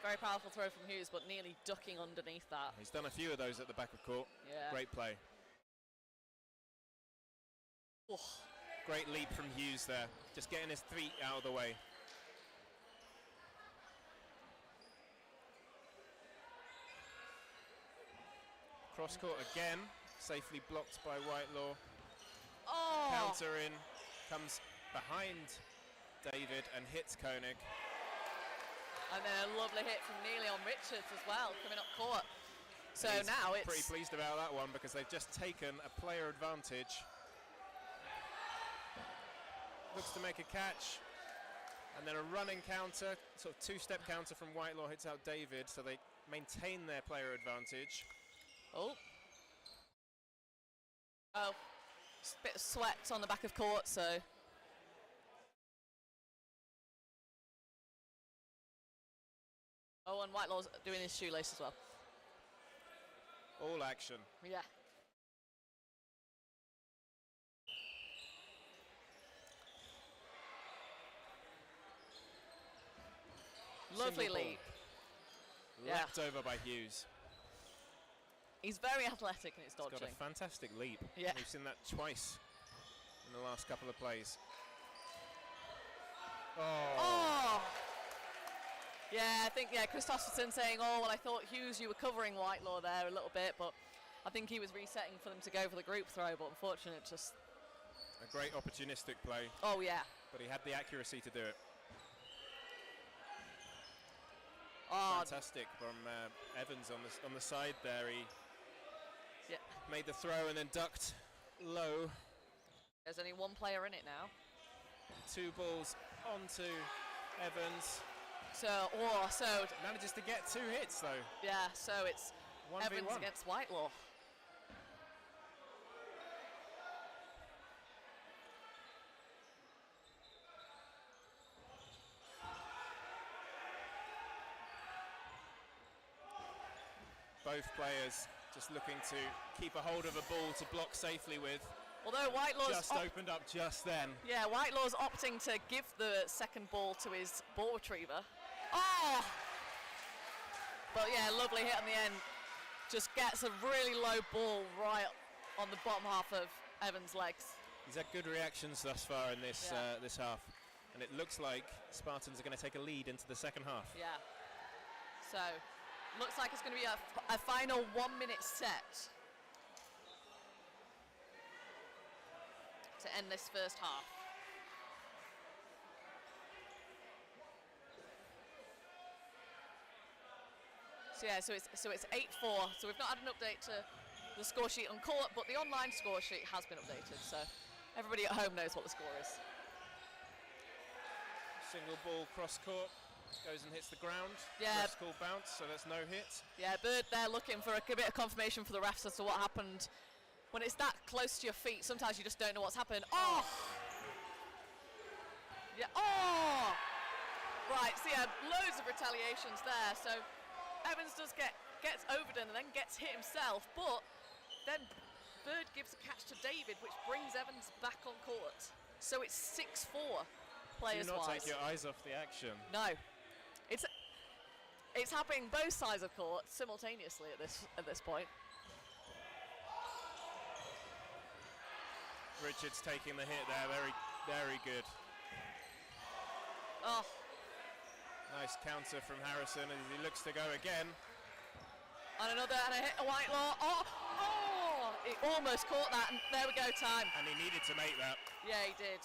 very powerful throw from Hughes, but nearly ducking underneath that. He's done a few of those at the back of court. Yeah. Great play. Oh. Great leap from Hughes there, just getting his feet out of the way. Cross court again, safely blocked by Whitelaw. Oh. Counter in, comes behind David and hits Koenig. And then a lovely hit from Neely on Richards as well, coming up court. So He's now it's... pretty pleased about that one because they've just taken a player advantage. Looks to make a catch. And then a running counter, sort of 2-step counter from Whitelaw hits out David, so they maintain their player advantage. Oh. Oh. Just a bit of sweat on the back of court, so... Oh, and Whitelaw's doing his shoelace as well. All action. Yeah. Lovely Single ball. leap. Lapped over by Hughes. He's very athletic and it's He's dodging. got a fantastic leap. Yeah. We've seen that twice in the last couple of plays. Oh! Yeah, I think, Christopherson saying, oh, well, I thought, Hughes, you were covering Whitelaw there a little bit, but I think he was resetting for them to go for the group throw, but unfortunately, just... A great opportunistic play. Oh, yeah. But he had the accuracy to do it. Oh, Fantastic from Evans on the side there. He made the throw and then ducked low. There's only one player in it now. 2 balls onto Evans. So manages to get 2 hits though. Yeah, so it's 1v1. Evans against Whitelaw. Both players just looking to keep a hold of a ball to block safely with. Although Whitelaw's just opened up just then. Yeah, Whitelaw's opting to give the second ball to his ball retriever. Oh! But yeah, lovely hit on the end. Just gets a really low ball right on the bottom half of Evans' legs. He's had good reactions thus far in this this half, and it looks like Spartans are going to take a lead into the second half. Yeah. So, looks like it's going to be a final 1-minute set to end this first half. So yeah, so it's 8-4. So we've not had an update to the score sheet on court, but the online score sheet has been updated. So everybody at home knows what the score is. Single ball cross court, goes and hits the ground. Yeah. Ref's call bounce, so that's no hit. Yeah, Bird there looking for a bit of confirmation for the refs as to what happened. When it's that close to your feet, sometimes you just don't know what's happened. Oh! Yeah, oh! Right, so yeah, loads of retaliations there. So Evans gets overdone and then gets hit himself, but then Bird gives a catch to David, which brings Evans back on court. So it's 6-4 players-wise. Do not take your eyes off the action. No. It's happening both sides of court simultaneously at this point. Richards taking the hit there, very, very good. Oh. Nice counter from Harrison as he looks to go again. And a hit a Whitelaw. Oh! He almost caught that, and there we go, time. And he needed to make that. Yeah, he did.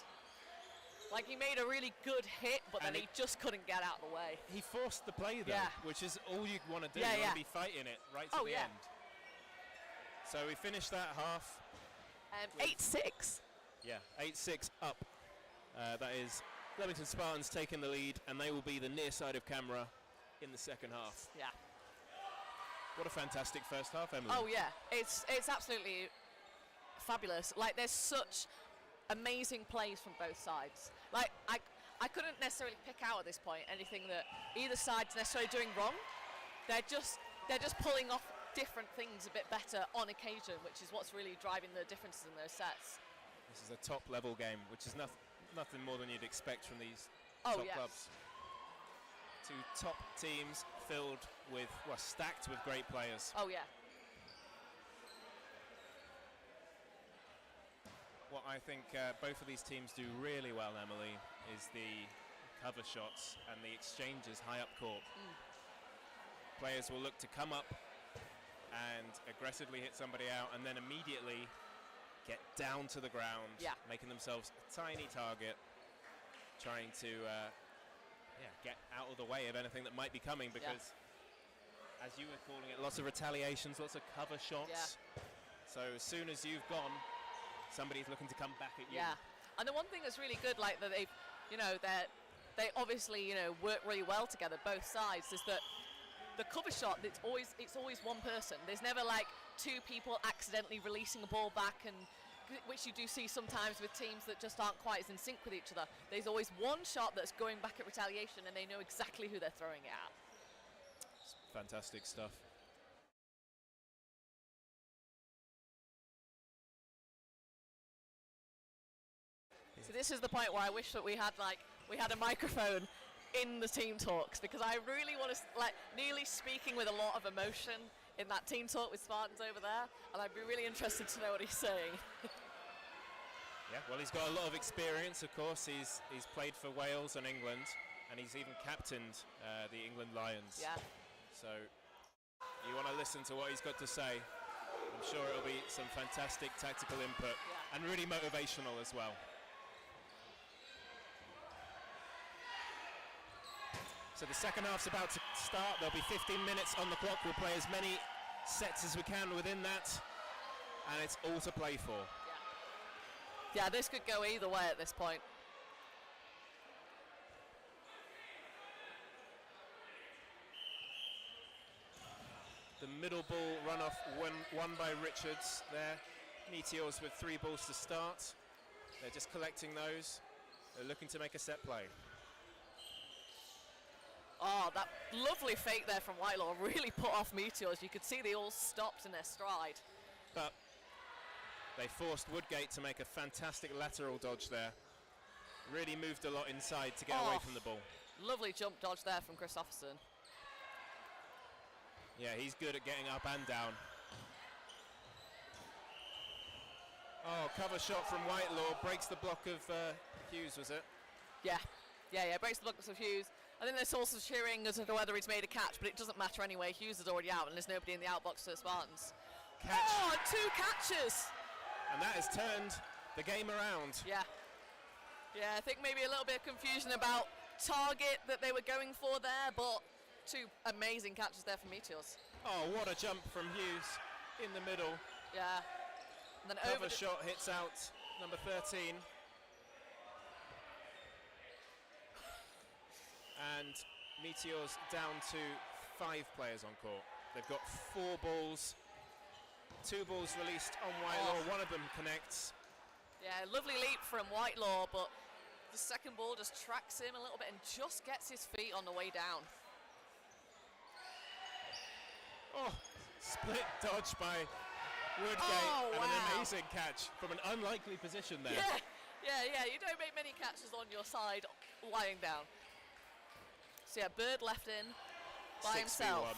Like he made a really good hit, but then he just couldn't get out of the way. He forced the play though, which is all you want to do. Yeah, you want to be fighting it right to the end. So we finished that half. 8-6. Yeah, 8-6 up. That is Leamington Spartans taking the lead, and they will be the near side of camera in the second half. Yeah. What a fantastic first half, Emily. Oh yeah, it's absolutely fabulous. Like there's such amazing plays from both sides. Like I couldn't necessarily pick out at this point anything that either side's necessarily doing wrong. They're just pulling off different things a bit better on occasion, which is what's really driving the differences in those sets. This is a top level game, which is nothing more than you'd expect from these top clubs. Two top teams filled with, stacked with great players. Oh yeah. What I think both of these teams do really well, Emily, is the cover shots and the exchanges high up court. Players will look to come up and aggressively hit somebody out, and then immediately get down to the ground, making themselves a tiny target, trying to get out of the way of anything that might be coming, because as you were calling it, lots of retaliations, lots of cover shots. So as soon as you've gone, somebody's looking to come back at you. Yeah, and the one thing that's really good, like that they obviously work really well together, both sides, is that the cover shot, it's always one person. There's never like two people accidentally releasing a ball back, and which you do see sometimes with teams that just aren't quite as in sync with each other. There's always one shot that's going back at retaliation, and they know exactly who they're throwing it at. It's fantastic stuff. So this is the point where I wish that we had a microphone in the team talks, because I really want to, Neely's speaking with a lot of emotion in that team talk with Spartans over there, and I'd be really interested to know what he's saying. Yeah, well, he's got a lot of experience, of course. He's played for Wales and England, and he's even captained the England Lions. Yeah. So you want to listen to what he's got to say. I'm sure it'll be some fantastic tactical input and really motivational as well. So the second half's about to start. There'll be 15 minutes on the clock. We'll play as many sets as we can within that, and it's all to play for. Yeah, this could go either way at this point. The middle ball runoff won by Richards there. Meteors with 3 balls to start. They're just collecting those. They're looking to make a set play. Oh, that lovely fake there from Whitelaw really put off Meteors. You could see they all stopped in their stride. But they forced Woodgate to make a fantastic lateral dodge there. Really moved a lot inside to get away from the ball. Lovely jump dodge there from Christopherson. Yeah, he's good at getting up and down. Oh, cover shot from Whitelaw, breaks the block of Hughes, was it? Yeah, breaks the block of Hughes. I think there's also cheering as to whether he's made a catch, but it doesn't matter anyway. Hughes is already out, and there's nobody in the outbox for the Spartans. Catch. Oh, 2 catches! And that has turned the game around. Yeah, I think maybe a little bit of confusion about target that they were going for there, but 2 amazing catches there from Meteors. Oh, what a jump from Hughes in the middle. Yeah. And then cover shot hits out number 13. And Meteors down to 5 players on court. They've got 4 balls. 2 balls released on Whitelaw. One of them connects. Yeah, lovely leap from Whitelaw, but the second ball just tracks him a little bit and just gets his feet on the way down. Oh, split dodge by Woodgate, and an amazing catch from an unlikely position there. Yeah, you don't make many catches on your side lying down. So yeah, Bird left in by himself.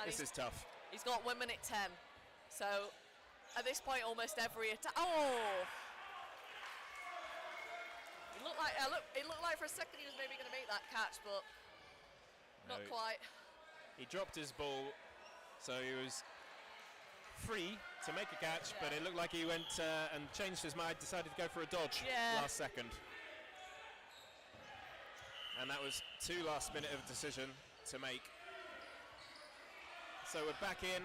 This is tough. He's got 1 minute 10. So at this point, almost every attack. Oh! It looked like for a second he was maybe going to make that catch, but not quite. He dropped his ball, so he was free to make a catch, but it looked like he went and changed his mind, decided to go for a dodge last second. And that was 2 last minute of decision to make. So we're back in.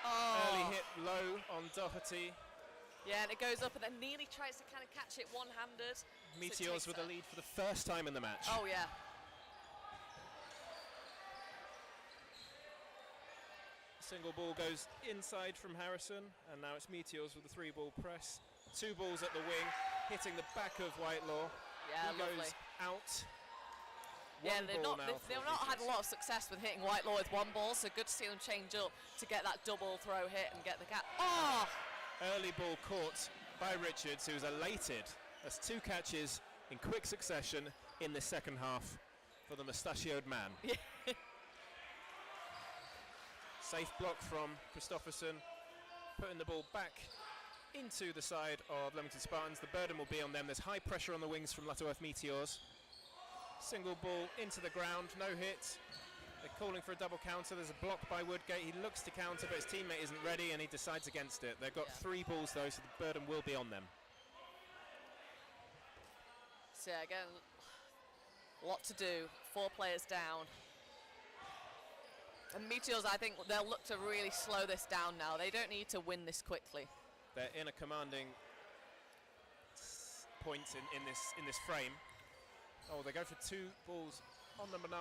Early hit low on Doherty. Yeah, and it goes up and then nearly tries to kind of catch it one-handed. Meteors with a lead for the first time in the match. Oh, yeah. Single ball goes inside from Harrison, and now it's Meteors with a 3-ball press. 2 balls at the wing, hitting the back of Whitelaw. Yeah, he lovely. goes out. Yeah, they've not had a Meteors. lot of success with hitting Whitelaw with 1 ball, so good to see them change up to get that double throw hit and get the gap. Oh! Early ball caught by Richards, who's elated. That's 2 catches in quick succession in the second half for the mustachioed man. Yeah. Safe block from Christopherson, putting the ball back into the side of Leamington Spartans. The burden will be on them. There's high pressure on the wings from Lutterworth Meteors. Single ball into the ground, no hit. They're calling for a double counter. There's a block by Woodgate. He looks to counter, but his teammate isn't ready, and he decides against it. They've got 3 balls though, so the burden will be on them. So yeah, again, a lot to do. 4 players down. And Meteors, I think they'll look to really slow this down now. They don't need to win this quickly. They're in a commanding point in this frame. Oh, they go for 2 balls on number 9.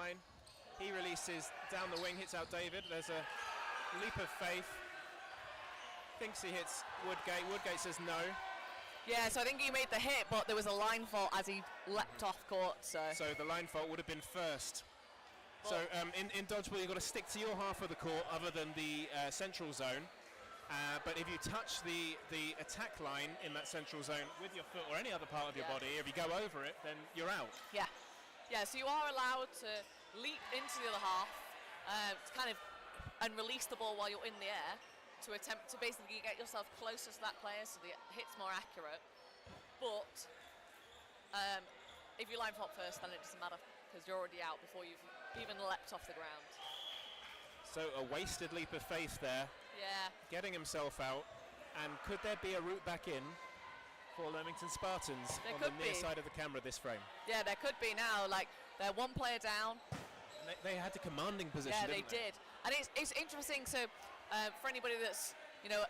He releases down the wing, hits out David. There's a leap of faith. Thinks he hits Woodgate. Woodgate says no. Yeah, so I think he made the hit, but there was a line fault as he leapt off court. So the line fault would have been first. So in dodgeball, you've got to stick to your half of the court other than the central zone. But if you touch the attack line in that central zone with your foot or any other part of your body, if you go over it, then you're out. Yeah. Yeah, so you are allowed to leap into the other half, and release the ball while you're in the air to attempt to basically get yourself closer to that player so the hit's more accurate. But if you line fault first, then it doesn't matter because you're already out before you've even leapt off the ground. So a wasted leap of faith there. Yeah. Getting himself out. And could there be a route back in for Leamington Spartans on the near side of the camera this frame? Yeah, there could be now. Like, they're 1 player down. They had a commanding position, yeah, didn't they did. And it's interesting to, for anybody that's,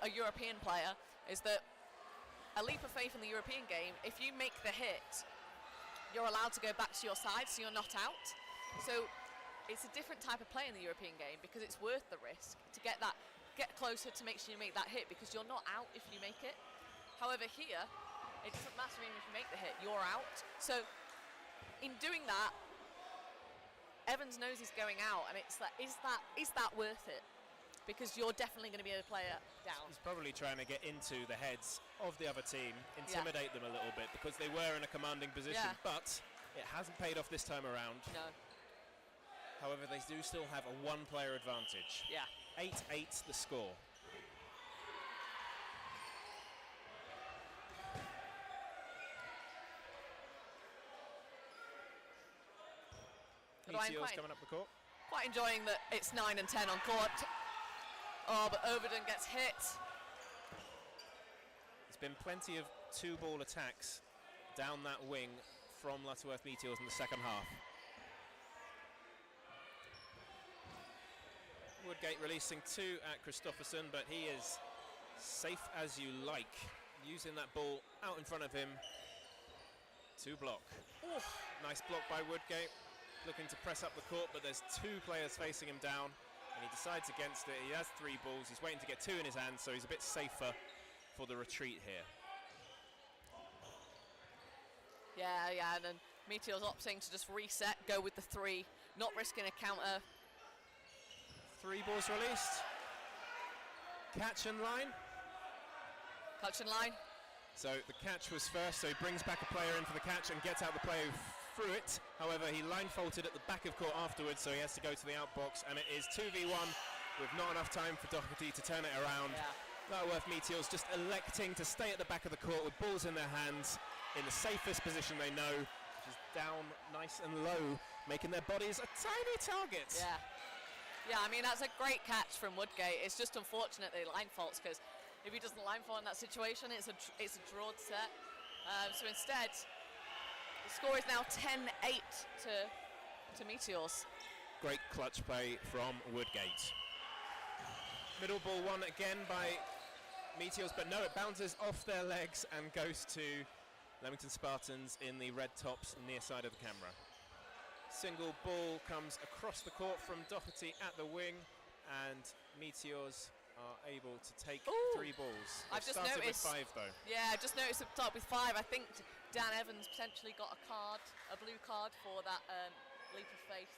a European player, is that a leap of faith in the European game, if you make the hit, you're allowed to go back to your side, so you're not out. So it's a different type of play in the European game because it's worth the risk to get closer to make sure you make that hit because you're not out if you make it. However, here, it doesn't matter even if you make the hit, you're out. So in doing that, Evans knows he's going out, and it's like, is that worth it? Because you're definitely going to be a player down. He's probably trying to get into the heads of the other team, intimidate them a little bit because they were in a commanding position, but it hasn't paid off this time around. No. However, they do still have a 1-player advantage. Yeah. 8-8 the score. Meteors coming up the court. Quite enjoying that it's 9 and 10 on court. Oh, but Overton gets hit. There's been plenty of 2-ball attacks down that wing from Lutterworth Meteors in the second half. Woodgate releasing 2 at Christopherson, but he is safe as you like, using that ball out in front of him to block. Ooh. Nice block by Woodgate, looking to press up the court, but there's 2 players facing him down, and he decides against it. He has 3 balls, he's waiting to get 2 in his hand, so he's a bit safer for the retreat here. Yeah, and then Meteors opting to just reset, go with the 3, not risking a counter. 3 balls released. Catch and line. Catch and line. So the catch was first, so he brings back a player in for the catch and gets out the player through it. However, he line faulted at the back of court afterwards, so he has to go to the outbox, and it is 2v1 with not enough time for Doherty to turn it around. Lutterworth Meteors just electing to stay at the back of the court with balls in their hands in the safest position they know, which is down nice and low, making their bodies a tiny target. Yeah, I mean, that's a great catch from Woodgate. It's just unfortunate that he line faults, because if he doesn't line fault in that situation, it's a drawed set. So instead, The score is now 10-8 to Meteors. Great clutch play from Woodgate. Middle ball won again by Meteors, but no, it bounces off their legs and goes to Leamington Spartans in the red tops near side of the camera. Single ball comes across the court from Doherty at the wing, and Meteors are able to take 3 balls. I've just started noticed with 5 though. Yeah, I just noticed it start with 5. I think Dan Evans potentially got a blue card for that leap of faith.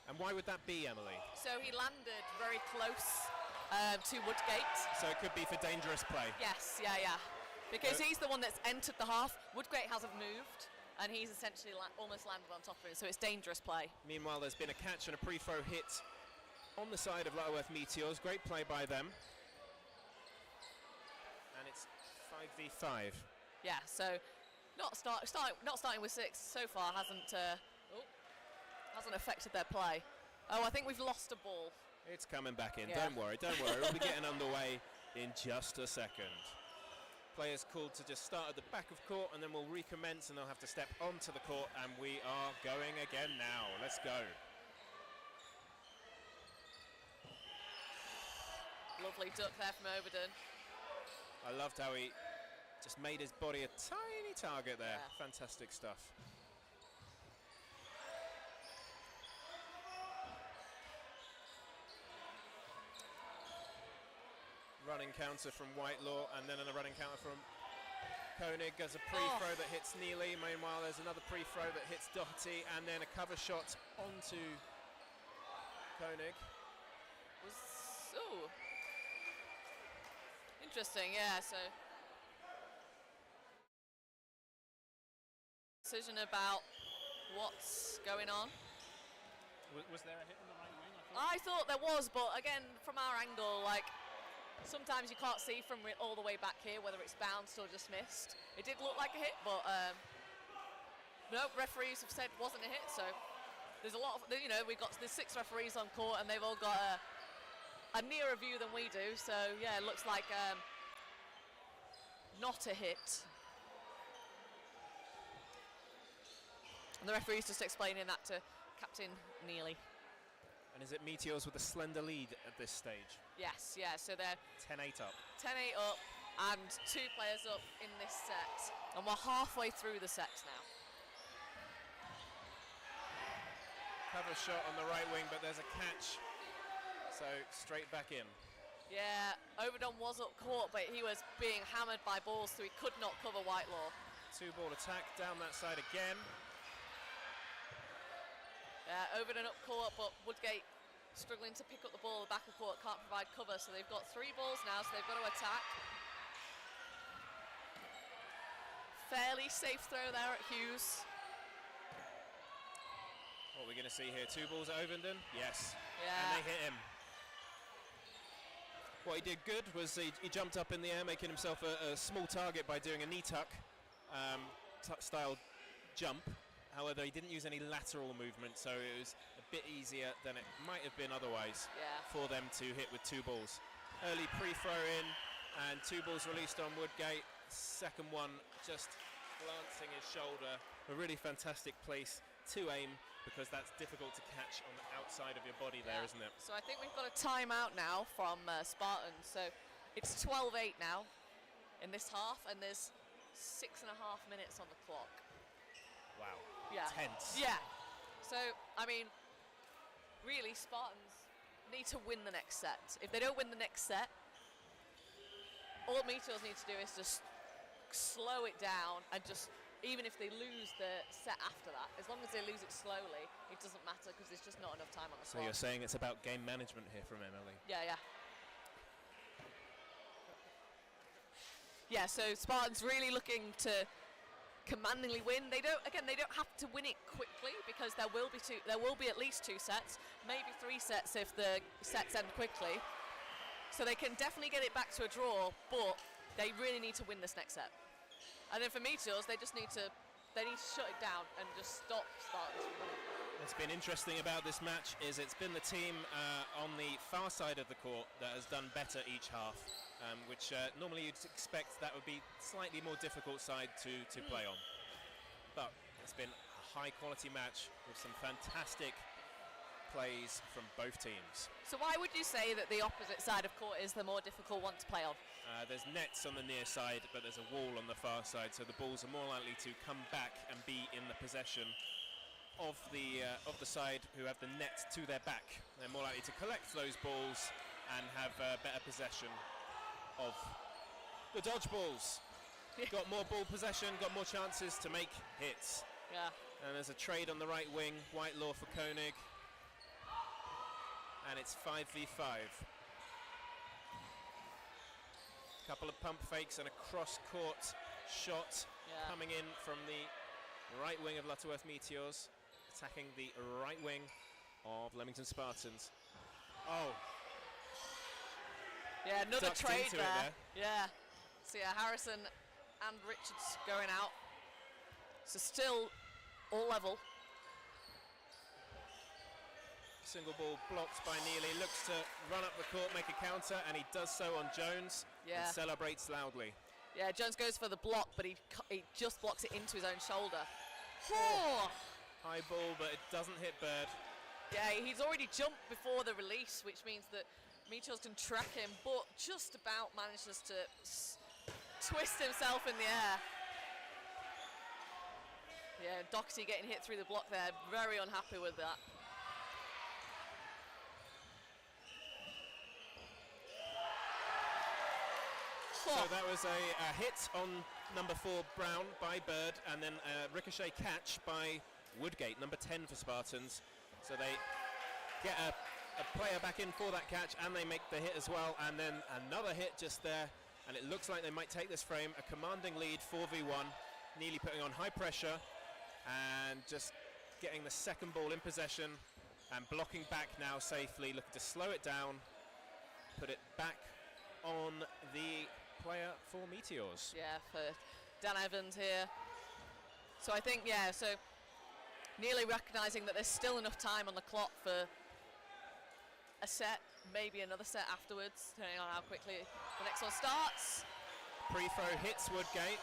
And why would that be, Emily? So he landed very close to Woodgate. So it could be for dangerous play. Yes, yeah. Because he's the one that's entered the half. Woodgate hasn't moved, and he's essentially almost landed on top of him, so it's dangerous play. Meanwhile, there's been a catch and a pre-throw hit on the side of Lutterworth Meteors. Great play by them. And it's 5v5. Yeah, so not starting with 6 so far hasn't affected their play. Oh, I think we've lost a ball. It's coming back in. Yeah. Don't worry. We'll be getting underway in just a second. Players called to just start at the back of court, and then we'll recommence, and they'll have to step onto the court, and we are going again now. Let's go. Lovely duck there from Overton. I loved how he just made his body a tiny target there. Yeah. Fantastic stuff. Running counter from Whitelaw, and then a running counter from Koenig as a pre-throw that hits Neely. Meanwhile, there's another pre-throw that hits Doherty, and then a cover shot onto Koenig. Interesting, yeah, so decision about what's going on. Was there a hit on the right wing? I thought there was, but again, from our angle, like, sometimes you can't see from all the way back here whether it's bounced or just missed. It did look like a hit, but no, referees have said it wasn't a hit, so there's a lot of, there's 6 referees on court, and they've all got a nearer view than we do, so yeah, it looks like not a hit. And the referee's just explaining that to Captain Neely. And is it Meteors with a slender lead at this stage? Yes, yeah, so they're 10-8 up. 10-8 up and 2 players up in this set. And we're halfway through the sets now. Cover shot on the right wing, but there's a catch. So straight back in. Yeah, Overdon was up court, but he was being hammered by balls, so he could not cover Whitelaw. 2-ball attack down that side again. Overdon up court, but Woodgate struggling to pick up the ball at the back of court, can't provide cover, so they've got 3 balls now, so they've got to attack. Fairly safe throw there at Hughes. What are we going to see here? 2 balls at Ovenden? Yes. Yeah. And they hit him. What he did good was he jumped up in the air, making himself a small target by doing a knee tuck style jump. However, he didn't use any lateral movement, so it was a bit easier than it might have been otherwise for them to hit with 2 balls. Early pre-throw in, and 2 balls released on Woodgate. Second one just glancing his shoulder. A really fantastic place to aim, because that's difficult to catch on the outside of your body there, isn't it? So I think we've got a timeout now from Spartans. So it's 12-8 now in this half, and there's 6.5 minutes on the clock. Wow. Yeah. Tense. Yeah. So, I mean, really, Spartans need to win the next set. If they don't win the next set, all Meteors need to do is just slow it down, and just, even if they lose the set after that, as long as they lose it slowly, it doesn't matter, because there's just not enough time on the So clock. you're saying it's about game management here from Emily? Yeah. Yeah, so Spartans really looking to commandingly win. They don't have to win it quickly, because there will be at least 2 sets, maybe 3 sets if the sets end quickly. So they can definitely get it back to a draw, but they really need to win this next set. And then for Meteors, they need to shut it down and just stop Spartans from winning. What's been interesting about this match is it's been the team on the far side of the court that has done better each half, which normally you'd expect that would be slightly more difficult side to play on. But It's been a high-quality match with some fantastic plays from both teams. So why would you say that the opposite side of court is the more difficult one to play on? There's nets on the near side, but there's a wall on the far side, so the balls are more likely to come back and be in the possession of the side who have the net to their back. They're more likely to collect those balls and have better possession of the dodgeballs. Got more ball possession, got more chances to make hits. Yeah. And there's a trade on the right wing, Whitelaw for Koenig. And it's 5v5. Couple of pump fakes and a cross-court shot coming in from the right wing of Lutterworth Meteors, attacking the right wing of Leamington Spartans. Oh. Yeah, another Ducked trade into it there. Yeah. So yeah, Harrison and Richards going out. So still all level. Single ball blocked by Neely, looks to run up the court, make a counter, and he does so on Jones and celebrates loudly. Yeah, Jones goes for the block, but he just blocks it into his own shoulder. Oh. High ball, but it doesn't hit Bird. Yeah, he's already jumped before the release, which means that Meteors can track him, but just about manages to twist himself in the air. Yeah, Doherty getting hit through the block there, very unhappy with that. So that was a hit on number 4 Brown by Bird, and then a ricochet catch by Woodgate, number 10 for Spartans. So they get a player back in for that catch, and they make the hit as well, and then another hit just there, and it looks like they might take this frame. A commanding lead, 4v1, Neely putting on high pressure and just getting the second ball in possession and blocking back now safely, looking to slow it down, put it back on the player for Meteors. Yeah, for Dan Evans here. So I think, yeah, so Neely recognising that there's still enough time on the clock for a set, maybe another set afterwards, depending on how quickly the next one starts. Pre-throw hits Woodgate.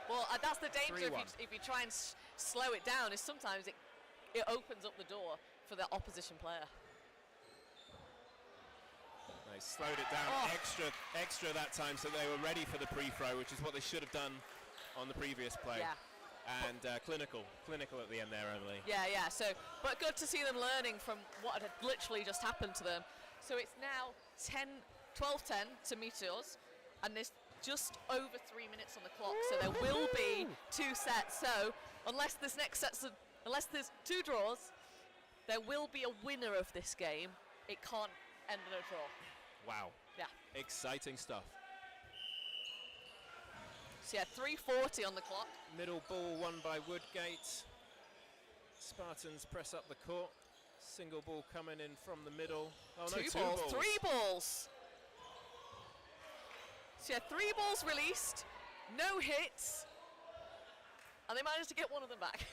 Well, that's the danger 3-1. if you try and slow it down, is sometimes it opens up the door for the opposition player. They slowed it down extra that time, so they were ready for the pre-throw, which is what they should have done on the previous play. Yeah. And clinical at the end there, Emily. Yeah, so, but good to see them learning from what had literally just happened to them. So it's now 12-10 to Meteors, and there's just over 3 minutes on the clock, so there will be 2 sets. So unless there's 2 draws, there will be a winner of this game. It can't end in a draw. Wow. Yeah. Exciting stuff. So yeah, 3:40 on the clock. Middle ball won by Woodgate. Spartans press up the court. Single ball coming in from the middle. Oh, no, 2 balls. 3 balls. So yeah, 3 balls released, no hits, and they managed to get one of them back.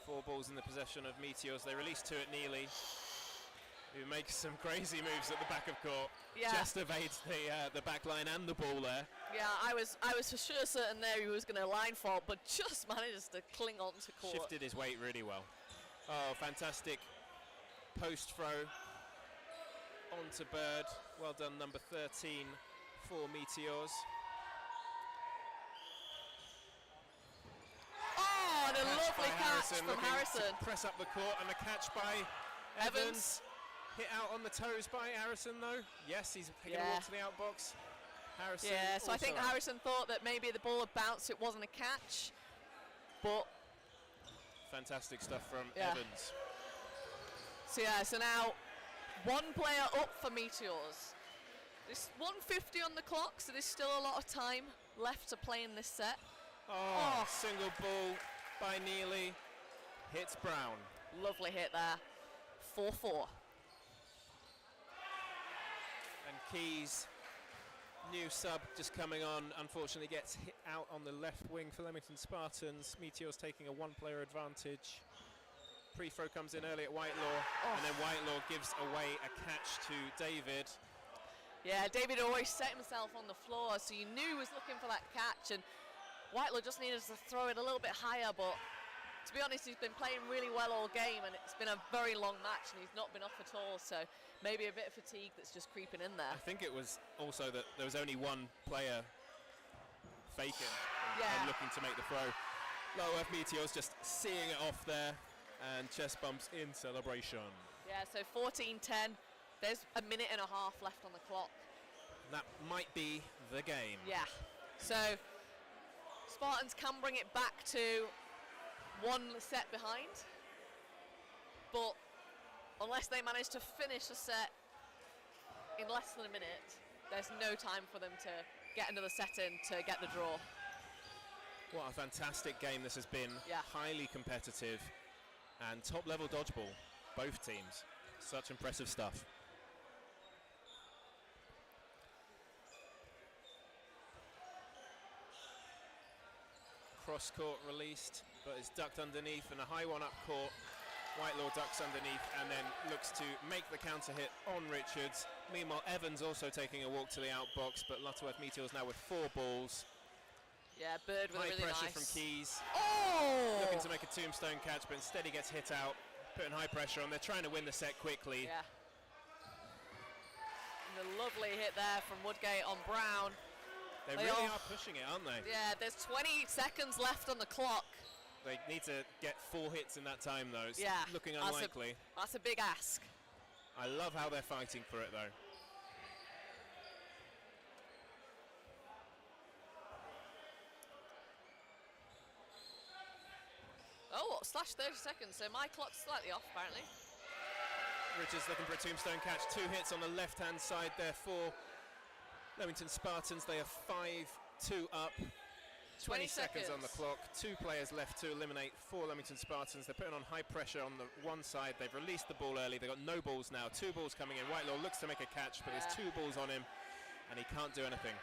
4 balls in the possession of Meteors. They release 2 at Neely, who makes some crazy moves at the back of court. Yeah. Just evades the back line and the ball there. Yeah, I was for sure certain there he was going to line fault, but just manages to cling on to court. Shifted his weight really well. Oh, fantastic post throw onto Bird. Well done, number 13 for Meteors. Oh, and a lovely catch from looking Harrison. to press up the court, and a catch by Evans. Hit out on the toes by Harrison though. Yes, he's taking a walk to the outbox. Harrison. Yeah, so I think out. Harrison thought that maybe the ball had bounced, it wasn't a catch, but fantastic stuff from Evans. So yeah, so now 1 player up for Meteors. There's 1:50 on the clock, so there's still a lot of time left to play in this set. Oh, single ball by Neely. Hits Brown. Lovely hit there. 4-4. And Keys, new sub just coming on, unfortunately gets hit out on the left wing for Leamington Spartans. Meteors taking a 1-player advantage. Pre-throw comes in early at Whitelaw, and then Whitelaw gives away a catch to David. Yeah, David always set himself on the floor, so you knew he was looking for that catch, and Whitelaw just needed to throw it a little bit higher, but to be honest, he's been playing really well all game, and it's been a very long match, and he's not been off at all, so maybe a bit of fatigue that's just creeping in there. I think it was also that there was only one player faking and looking to make the throw. Low Earth Meteors just seeing it off there, and chest bumps in celebration. Yeah, so 14-10. There's a minute and a half left on the clock. That might be the game. Yeah. So Spartans can bring it back to one set behind, but unless they manage to finish a set in less than a minute, there's no time for them to get another set in to get the draw. What a fantastic game this has been. Yeah. Highly competitive and top level dodgeball, both teams. Such impressive stuff. Cross court released, but it's ducked underneath, and a high one up court. Whitelaw ducks underneath and then looks to make the counter hit on Richards. Meanwhile, Evans also taking a walk to the outbox, but Lutterworth Meteors now with 4 balls. Yeah, Bird with high a really pressure nice. from Keys. Oh! Looking to make a tombstone catch, but instead he gets hit out. Putting high pressure on. They're trying to win the set quickly. Yeah. And a lovely hit there from Woodgate on Brown. They really are pushing it, aren't they? Yeah, there's 20 seconds left on the clock. They need to get 4 hits in that time, though. It's looking that's unlikely. That's a big ask. I love how they're fighting for it, though. Oh, slash 30 seconds, so my clock's slightly off, apparently. Richards looking for a tombstone catch. 2 hits on the left-hand side there for Leamington Spartans. They are 5-2 up. 20 seconds on the clock. 2 players left to eliminate for Leamington Spartans. They're putting on high pressure on the one side. They've released the ball early. They've got no balls now. 2 balls coming in. Whitelaw looks to make a catch, but there's 2 balls on him, and he can't do anything.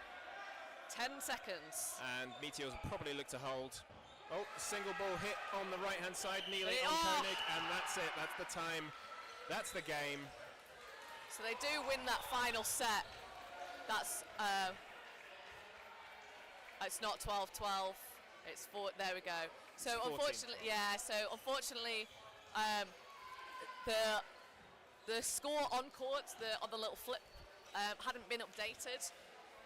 10 seconds. And Meteors will probably look to hold. Oh, single ball hit on the right-hand side. Neely on Koenig, and that's it. That's the time. That's the game. So they do win that final set. That's it's not 12-12. It's 4. There we go. So unfortunately, the score on court, on the little flip, hadn't been updated.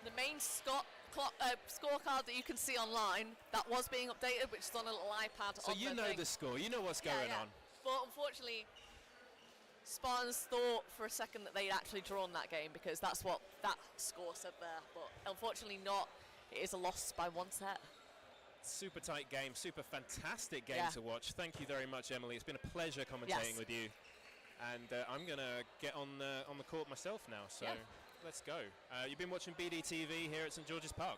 The main scorecard that you can see online, that was being updated, which is on a little iPad. So you know the score. You know what's going on. But unfortunately, Spartans thought for a second that they'd actually drawn that game because that's what that score said there. But unfortunately not. It is a loss by 1 set. Super tight game, super fantastic game to watch. Thank you very much, Emily. It's been a pleasure commentating with you. And I'm going to get on the court myself now, so let's go. You've been watching BDTV here at St George's Park.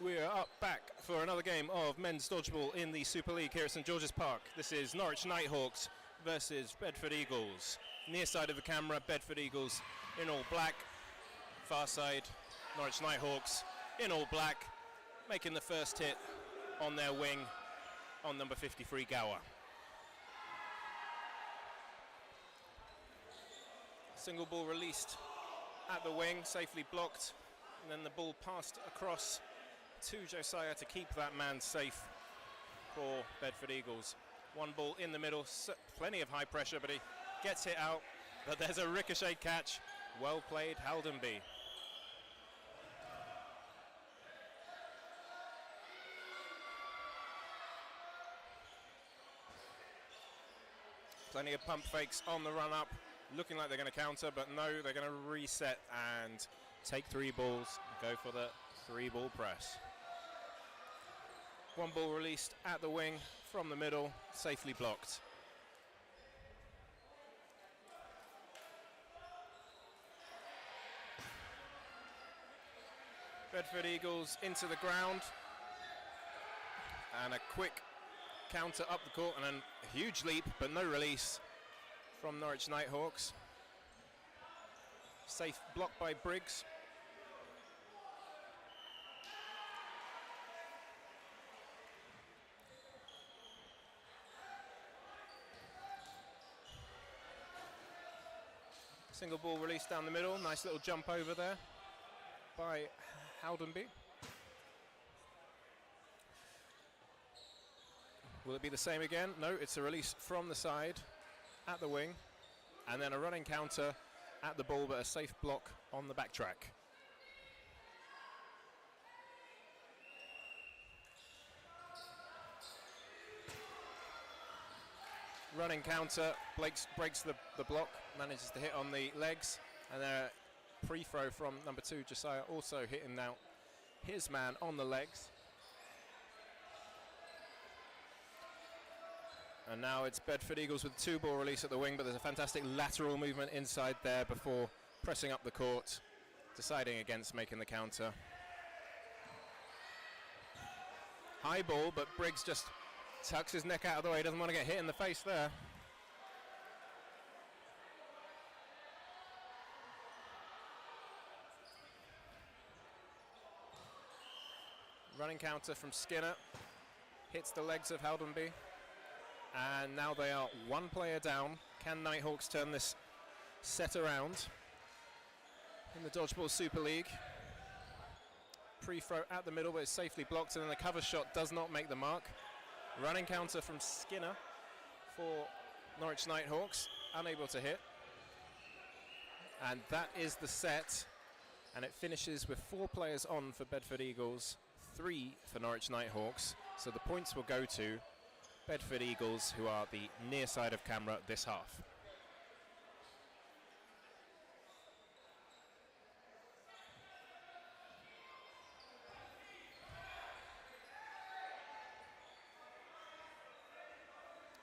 We are up back for another game of men's dodgeball in the Super League here at St George's Park. This is Norwich Nighthawks versus Bedford Eagles. Near side of the camera, Bedford Eagles in all black. Far side, Norwich Nighthawks in all black, making the first hit on their wing on number 53, Gower. Single ball released at the wing, safely blocked, and then the ball passed across to Josiah to keep that man safe for Bedford Eagles. One ball in the middle, plenty of high pressure, but he gets it out. But there's a ricochet catch. Well played, Haldenby. Plenty of pump fakes on the run up, looking like they're going to counter, but no, they're going to reset and take 3 balls, go for the 3-ball press. One ball released at the wing from the middle, safely blocked. Bedford Eagles into the ground, and a quick counter up the court, and then a huge leap, but no release from Norwich Nighthawks. Safe block by Briggs. Single ball released down the middle, nice little jump over there by Haldenby. Will it be the same again? No, it's a release from the side at the wing, and then a running counter at the ball, but a safe block on the backtrack. Running counter, breaks the block, manages to hit on the legs, and then a pre-throw from number 2, Josiah, also hitting out his man on the legs. And now it's Bedford Eagles with 2-ball release at the wing, but there's a fantastic lateral movement inside there before pressing up the court, deciding against making the counter. High ball, but Briggs just tucks his neck out of the way, doesn't want to get hit in the face there. Running counter from Skinner, hits the legs of Haldenby, and now they are 1 player down. Can Nighthawks turn this set around in the Dodgeball Super League? Pre-throw at the middle, but it's safely blocked, and then the cover shot does not make the mark. Running counter from Skinner for Norwich Nighthawks, unable to hit. And that is the set, and it finishes with 4 players on for Bedford Eagles, 3 for Norwich Nighthawks. So the points will go to Bedford Eagles, who are the near side of camera this half.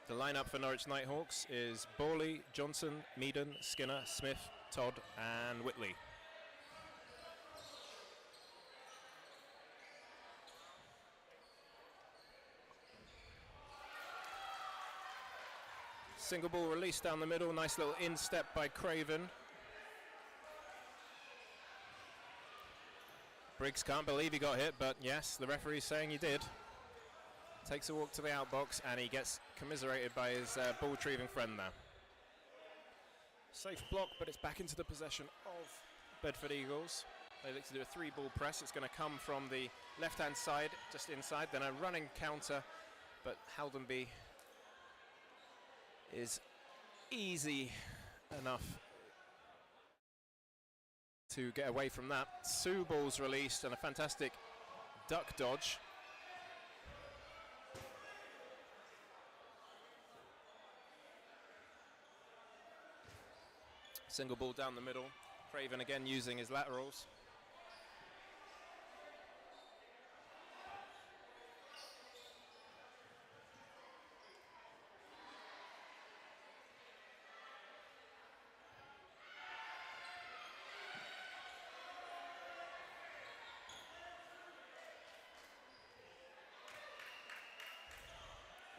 The lineup for Norwich Nighthawks is Borley, Johnson, Meaden, Skinner, Smith, Todd and Whitley. Single ball released down the middle, nice little instep by Craven. Briggs can't believe he got hit, but yes, the referee's saying he did. Takes a walk to the outbox, and he gets commiserated by his ball retrieving friend there. Safe block, but it's back into the possession of Bedford Eagles. They look to do a 3-ball press. It's going to come from the left-hand side, just inside, then a running counter, but Haldenby is easy enough to get away from that. 2 balls released and a fantastic duck dodge. Single ball down the middle. Craven again using his laterals.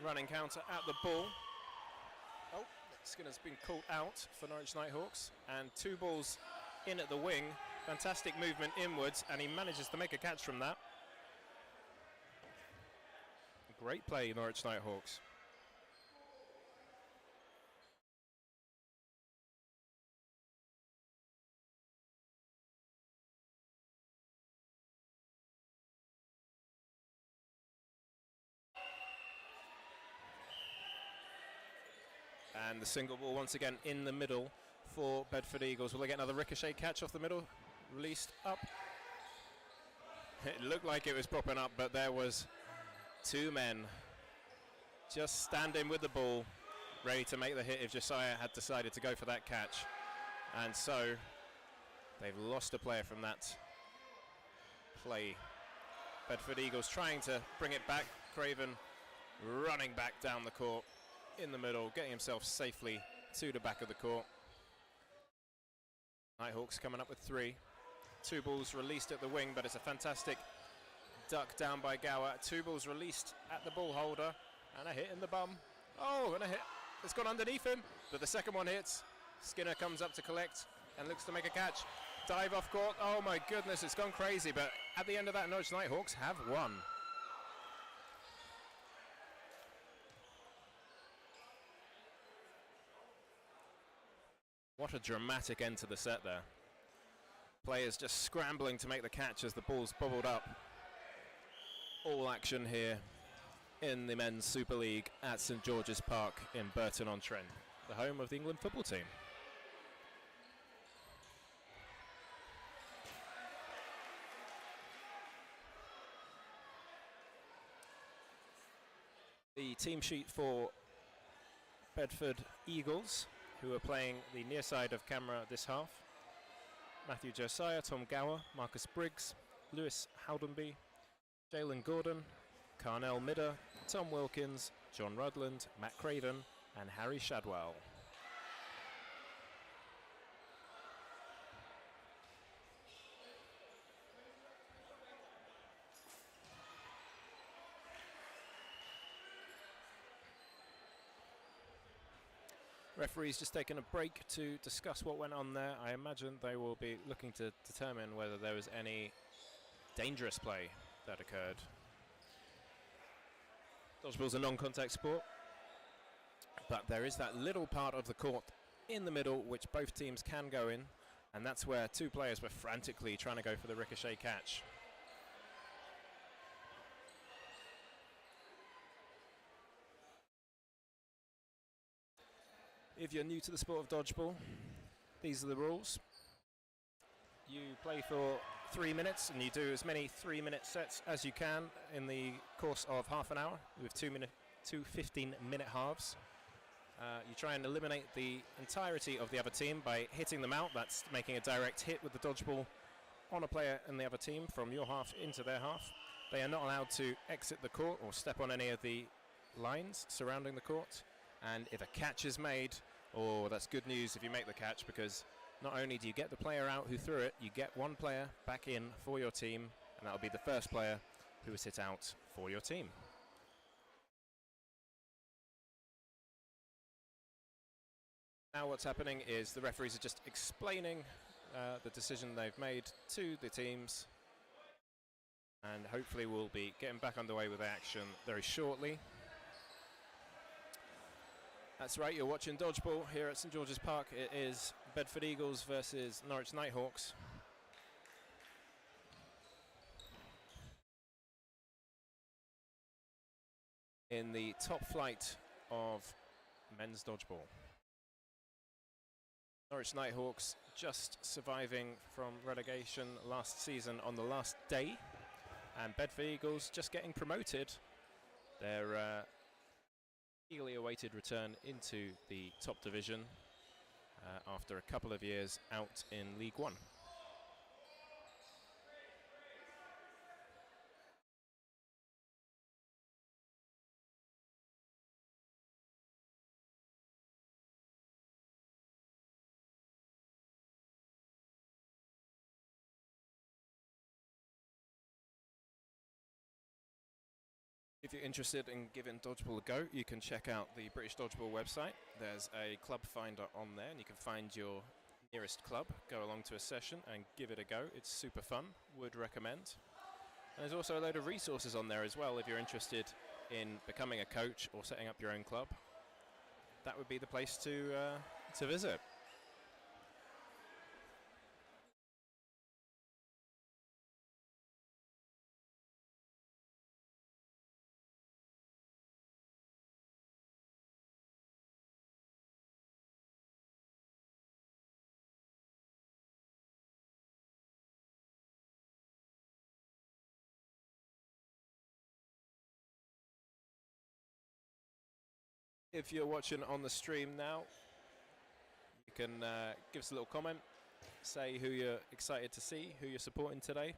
Running counter at the ball. Oh, Skinner's been called out for Norwich Nighthawks. And 2 balls in at the wing. Fantastic movement inwards, and he manages to make a catch from that. Great play, Norwich Nighthawks. And the single ball once again in the middle for Bedford Eagles. Will they get another ricochet catch off the middle? Released up. It looked like it was popping up, but there was 2 men just standing with the ball, ready to make the hit if Josiah had decided to go for that catch. And so they've lost a player from that play. Bedford Eagles trying to bring it back. Craven running back down the court in the middle, getting himself safely to the back of the court. Nighthawks coming up with 3. 2 balls released at the wing, but it's a fantastic duck down by Gower. 2 balls released at the ball holder, and a hit in the bum. Oh, and a hit. It's gone underneath him, but the second one hits. Skinner comes up to collect and looks to make a catch. Dive off court. Oh my goodness, it's gone crazy, but at the end of that, Norwich Nighthawks have won. What a dramatic end to the set there. Players just scrambling to make the catch as the ball's bobbled up. All action here in the Men's Super League at St George's Park in Burton-on-Trent, the home of the England football team. The team sheet for Bedford Eagles, who are playing the near side of camera this half. Matthew Josiah, Tom Gower, Marcus Briggs, Lewis Howdenby, Jalen Gordon, Carnell Midder, Tom Wilkins, John Rudland, Matt Craven, and Harry Shadwell. Referees just taking a break to discuss what went on there. I imagine they will be looking to determine whether there was any dangerous play that occurred. Dodgeball's a non-contact sport, but there is that little part of the court in the middle which both teams can go in, and that's where 2 players were frantically trying to go for the ricochet catch. If you're new to the sport of dodgeball, these are the rules. You play for 3 minutes, and you do as many 3-minute sets as you can in the course of half an hour with 2 15-minute halves. You try and eliminate the entirety of the other team by hitting them out. That's making a direct hit with the dodgeball on a player in the other team from your half into their half. They are not allowed to exit the court or step on any of the lines surrounding the court. And if a catch is made, oh, that's good news if you make the catch, because not only do you get the player out who threw it, you get 1 player back in for your team, and that'll be the first player who was hit out for your team. Now what's happening is the referees are just explaining the decision they've made to the teams, and hopefully we'll be getting back underway with the action very shortly. That's right, you're watching Dodgeball here at St George's Park. It is Bedford Eagles versus Norwich Nighthawks. In the top flight of men's dodgeball. Norwich Nighthawks just surviving from relegation last season on the last day, and Bedford Eagles just getting promoted. They're eagerly awaited return into the top division after a couple of years out in League One. If you're interested in giving Dodgeball a go, you can check out the British Dodgeball website. There's a club finder on there, and you can find your nearest club, go along to a session and give it a go. It's super fun, would recommend. And there's also a load of resources on there as well if you're interested in becoming a coach or setting up your own club. That would be the place to visit. If you're watching on the stream now, you can give us a little comment, say who you're excited to see, who you're supporting today.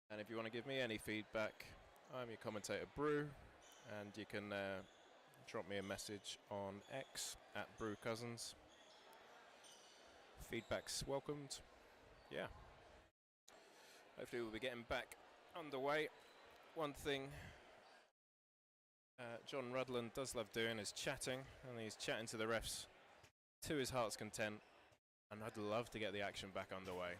And if you want to give me any feedback, I'm your commentator Brew, and you can drop me a message on X at BrewCousins. Feedback's welcomed. Yeah. Hopefully we'll be getting back underway. One thing John Rudland does love doing is chatting, and he's chatting to the refs to his heart's content, and I'd love to get the action back underway.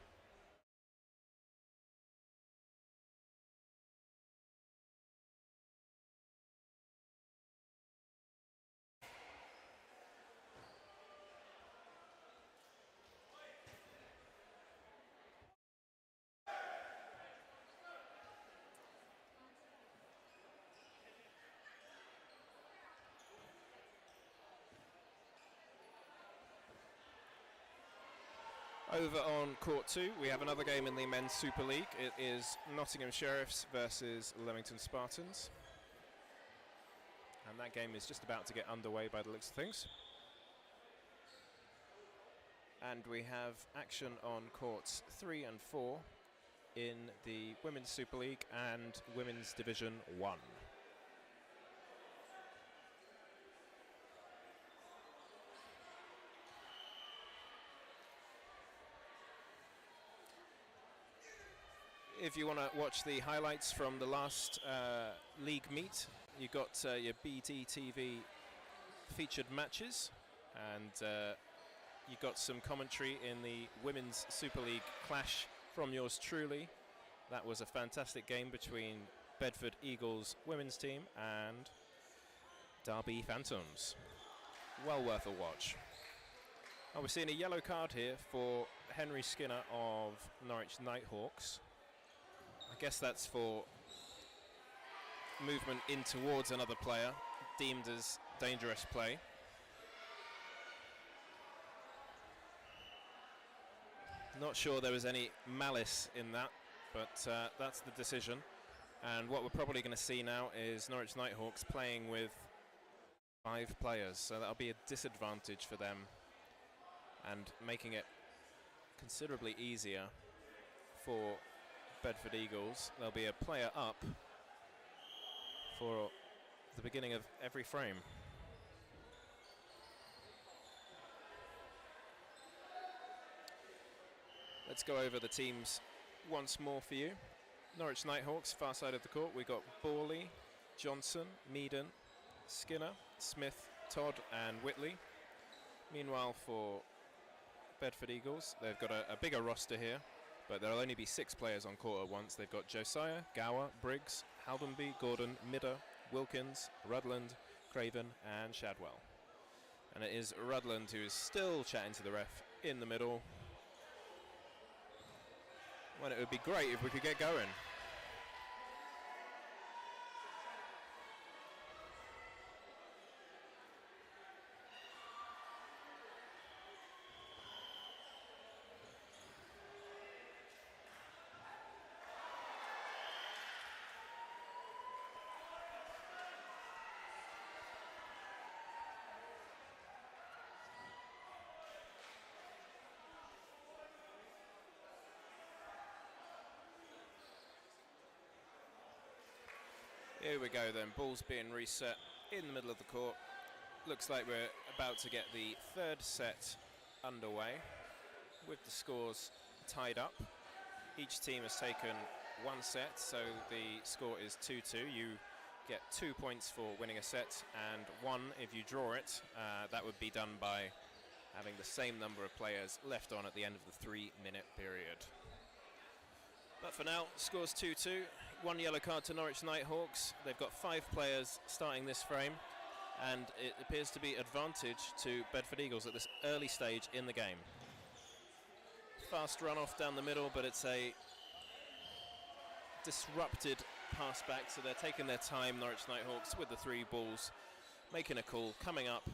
Over on court 2, we have another game in the Men's Super League. It is Nottingham Sheriffs versus Leamington Spartans. And that game is just about to get underway by the looks of things. And we have action on courts 3 and 4 in the Women's Super League and Women's Division 1. If you want to watch the highlights from the last league meet, you've got your BDTV featured matches, and you got some commentary in the Women's Super League clash from yours truly. That was a fantastic game between Bedford Eagles women's team and Derby Phantoms. Well worth a watch. Oh, we're seeing a yellow card here for Henry Skinner of Norwich Nighthawks. I guess that's for movement in towards another player, deemed as dangerous play. Not sure there was any malice in that, but that's the decision. And what we're probably going to see now is Norwich Nighthawks playing with 5 players, so that'll be a disadvantage for them and making it considerably easier for Bedford Eagles. There'll be a player up for the beginning of every frame. Let's go over the teams once more for you. Norwich Nighthawks, far side of the court, we've got Borley, Johnson, Meaden, Skinner, Smith, Todd and Whitley. Meanwhile for Bedford Eagles, they've got a bigger roster here, but there'll only be 6 players on court at once. They've got Josiah, Gower, Briggs, Haldenby, Gordon, Midder, Wilkins, Rudland, Craven and Shadwell. And it is Rudland who is still chatting to the ref in the middle, when it would be great if we could get going. Here we go then, ball's being reset in the middle of the court. Looks like we're about to get the 3rd set underway with the scores tied up. Each team has taken one set, so the score is 2-2. You get 2 points for winning a set, and 1 if you draw it. That would be done by having the same number of players left on at the end of the 3-minute period. But for now, score's 2-2. 1 yellow card to Norwich Nighthawks. They've got 5 players starting this frame, and it appears to be advantage to Bedford Eagles at this early stage in the game. Fast run off down the middle, but it's a disrupted pass back, so they're taking their time, Norwich Nighthawks, with the 3 balls, making a call, coming up,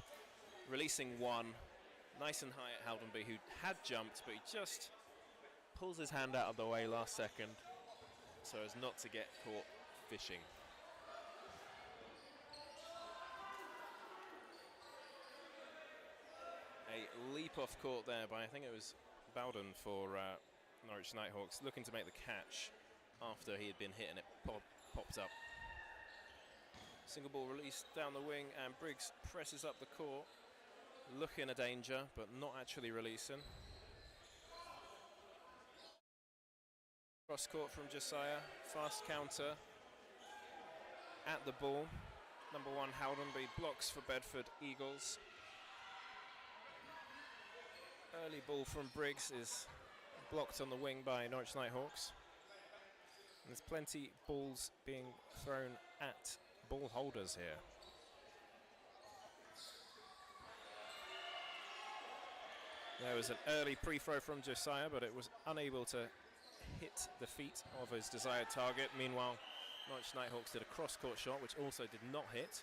releasing 1, nice and high at Haldenby, who had jumped, but he just pulls his hand out of the way last second so as not to get caught fishing. A leap off court there by, I think it was Bowden for Norwich Nighthawks, looking to make the catch after he had been hit and it popped up. Single ball released down the wing, and Briggs presses up the court, looking a danger but not actually releasing. Cross court from Josiah, fast counter at the ball. Number 1 Haldenby blocks for Bedford Eagles. Early ball from Briggs is blocked on the wing by Norwich Nighthawks. And there's plenty balls being thrown at ball holders here. There was an early pre-throw from Josiah, but it was unable to hit the feet of his desired target. Meanwhile, Norwich Nighthawks did a cross-court shot, which also did not hit.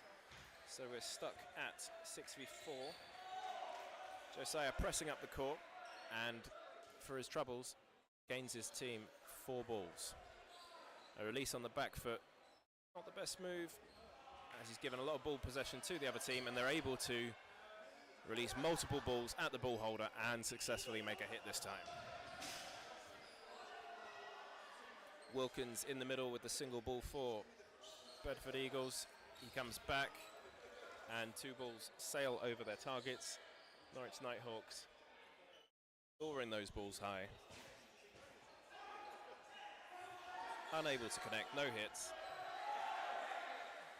So we're stuck at 6v4. Josiah pressing up the court, and for his troubles, gains his team 4 balls. A release on the back foot, not the best move, as he's given a lot of ball possession to the other team, and they're able to release multiple balls at the ball holder and successfully make a hit this time. Wilkins in the middle with the single ball for Bedford Eagles. He comes back, and 2 balls sail over their targets. Norwich Nighthawks scoring those balls high. Unable to connect, no hits.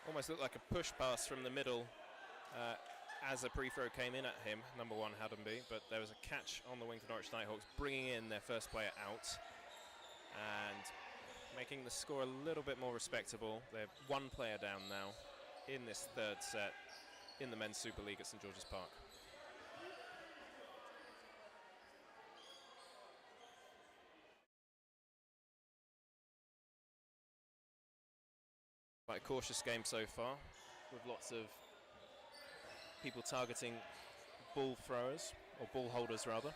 Almost looked like a push pass from the middle as a pre-throw came in at him, number 1 Haldenby, but there was a catch on the wing for Norwich Nighthawks, bringing in their first player out and making the score a little bit more respectable. They're 1 player down now in this 3rd set in the Men's Super League at St George's Park. Quite a cautious game so far, with lots of people targeting ball throwers, or ball holders rather.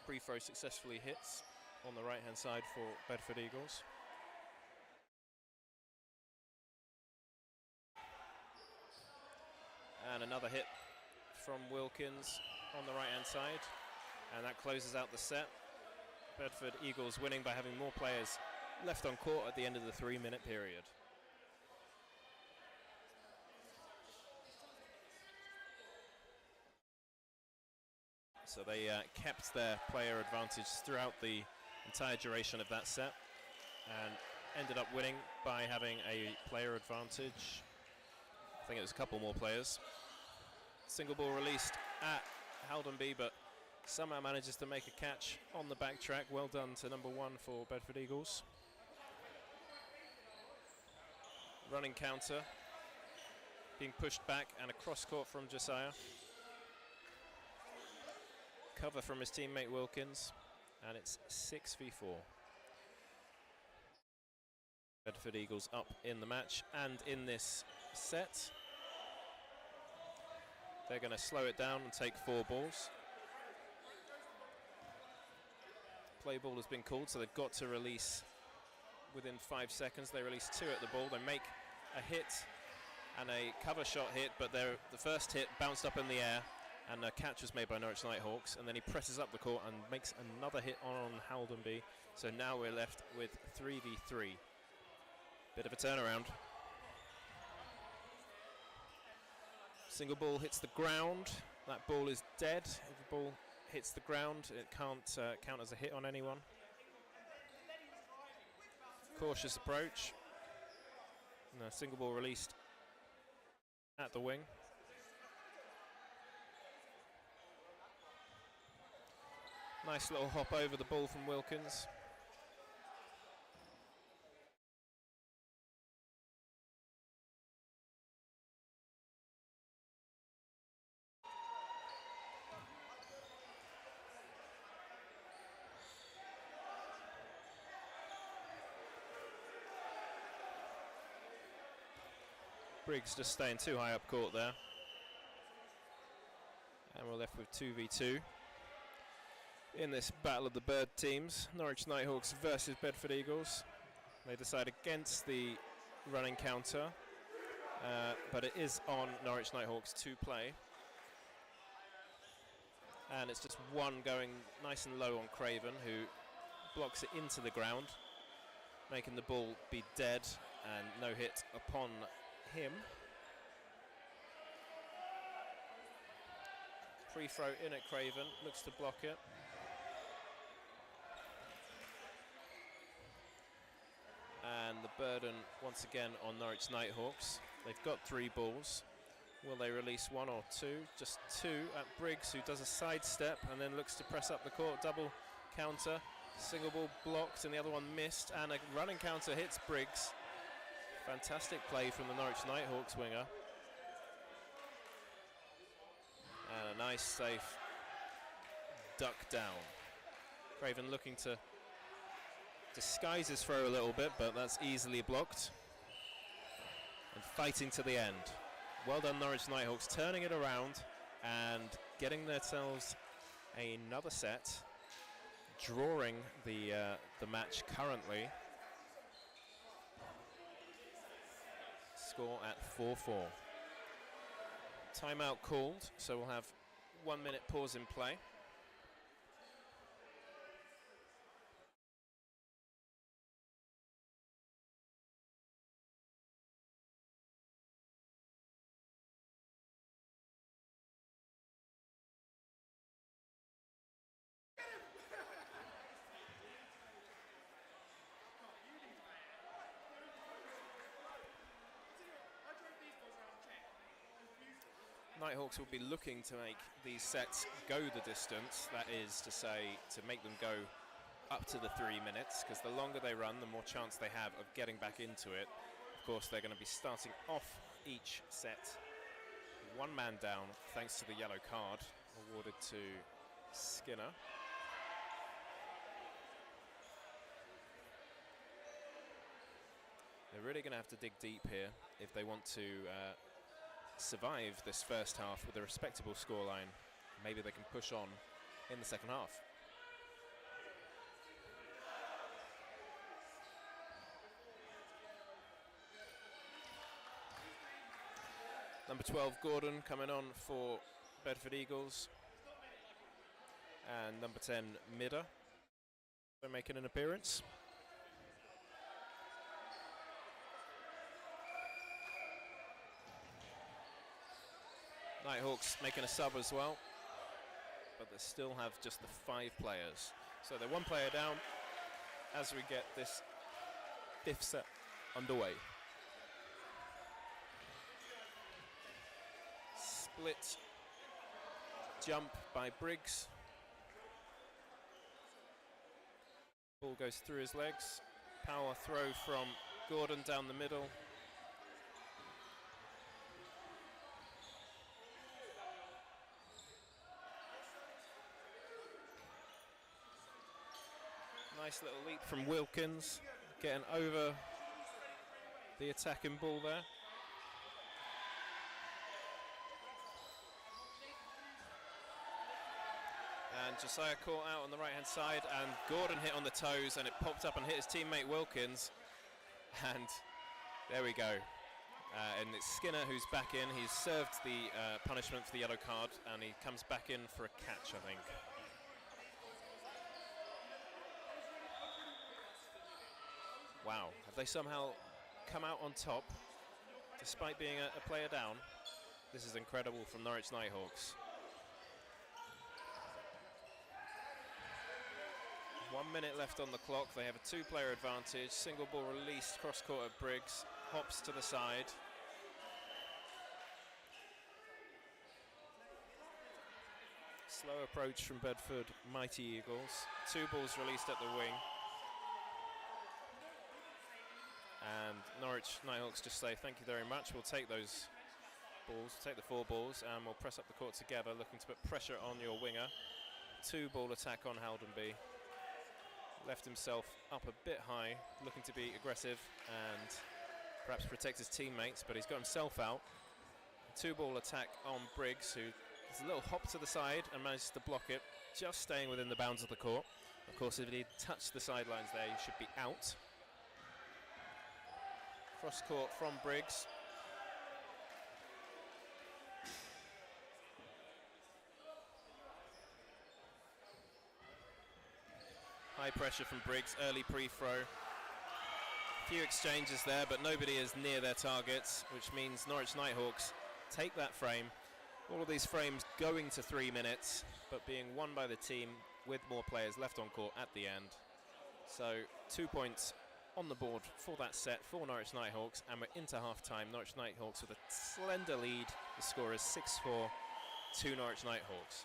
Pre-throw successfully hits on the right hand side for Bedford Eagles. And another hit from Wilkins on the right hand side, and that closes out the set. Bedford Eagles winning by having more players left on court at the end of the 3-minute period. So they kept their player advantage throughout the entire duration of that set and ended up winning by having a player advantage. I think it was a couple more players. Single ball released at Haldenby, but somehow manages to make a catch on the backtrack. Well done to number 1 for Bedford Eagles. Running counter, being pushed back, and a cross court from Josiah. Cover from his teammate Wilkins, and it's 6v4. Bedford Eagles up in the match and in this set. They're going to slow it down and take 4 balls. Play ball has been called, so they've got to release within 5 seconds. They release 2 at the ball. They make a hit and a cover shot hit, but the first hit bounced up in the air, and a catch was made by Norwich Nighthawks, and then he presses up the court and makes another hit on Haldenby. So now we're left with 3v3. Bit of a turnaround. Single ball hits the ground. That ball is dead. If the ball hits the ground, it can't count as a hit on anyone. cautious approach. And a single ball released at the wing. Nice little hop over the ball from Wilkins. Briggs just staying too high up court there. And we're left with 2v2 in this battle of the bird teams. Norwich Nighthawks versus Bedford Eagles. They decide against the running counter, but it is on Norwich Nighthawks to play. And it's just one going nice and low on Craven, who blocks it into the ground, making the ball be dead and no hit upon him. Free throw in at Craven, looks to block it. And the burden once again on Norwich Nighthawks. They've got 3 balls. Will they release 1 or 2? Just 2 at Briggs, who does a sidestep and then looks to press up the court. Double counter, single ball blocked and the other one missed, and a running counter hits Briggs. Fantastic play from the Norwich Nighthawks winger. And a nice safe duck down. Craven looking to disguise his throw a little bit, but that's easily blocked. And fighting to the end. Well done Norwich Nighthawks, turning it around and getting themselves another set, drawing the match currently. Score at 4-4. Timeout called, so we'll have 1 minute pause in play. Nighthawks will be looking to make these sets go the distance, that is to say, to make them go up to the 3 minutes, because the longer they run, the more chance they have of getting back into it. Of course, they're going to be starting off each set 1 man down, thanks to the yellow card awarded to Skinner. They're really going to have to dig deep here if they want to survive this first half with a respectable scoreline. Maybe they can push on in the second half. Number 12 Gordon coming on for Bedford Eagles, and number 10 Midder, they're making an appearance. Nighthawks making a sub as well, but they still have just the 5 players. So they're 1 player down as we get this 5th set underway. Split jump by Briggs. Ball goes through his legs. Power throw from Gordon down the middle. Nice little leap from Wilkins, getting over the attacking ball there. And Josiah caught out on the right hand side, and Gordon hit on the toes, and it popped up and hit his teammate Wilkins. And there we go. And it's Skinner who's back in. He's served the punishment for the yellow card, and he comes back in for a catch, I think. Wow, have they somehow come out on top despite being a player down? This is incredible from Norwich Nighthawks. 1 1 minute left on the clock. They have a 2-player advantage. Single ball released cross court at Briggs. Hops to the side. Slow approach from Bedford Mighty Eagles. 2 balls released at the wing. And Norwich Nighthawks just say thank you very much. We'll take those balls, take the 4 balls, and we'll press up the court together, looking to put pressure on your winger. 2-ball attack on Haldenby. Left himself up a bit high, looking to be aggressive and perhaps protect his teammates, but he's got himself out. 2-ball attack on Briggs, who does a little hop to the side and manages to block it, just staying within the bounds of the court. Of course, if he touched the sidelines there, he should be out. Cross court from Briggs. High pressure from Briggs, early pre-throw. Few exchanges there, but nobody is near their targets, which means Norwich Nighthawks take that frame. All of these frames going to 3 minutes, but being won by the team with more players left on court at the end. So 2 points on the board for that set for Norwich Nighthawks, and we're into half-time. Norwich Nighthawks with a slender lead. The score is 6-4 to Norwich Nighthawks.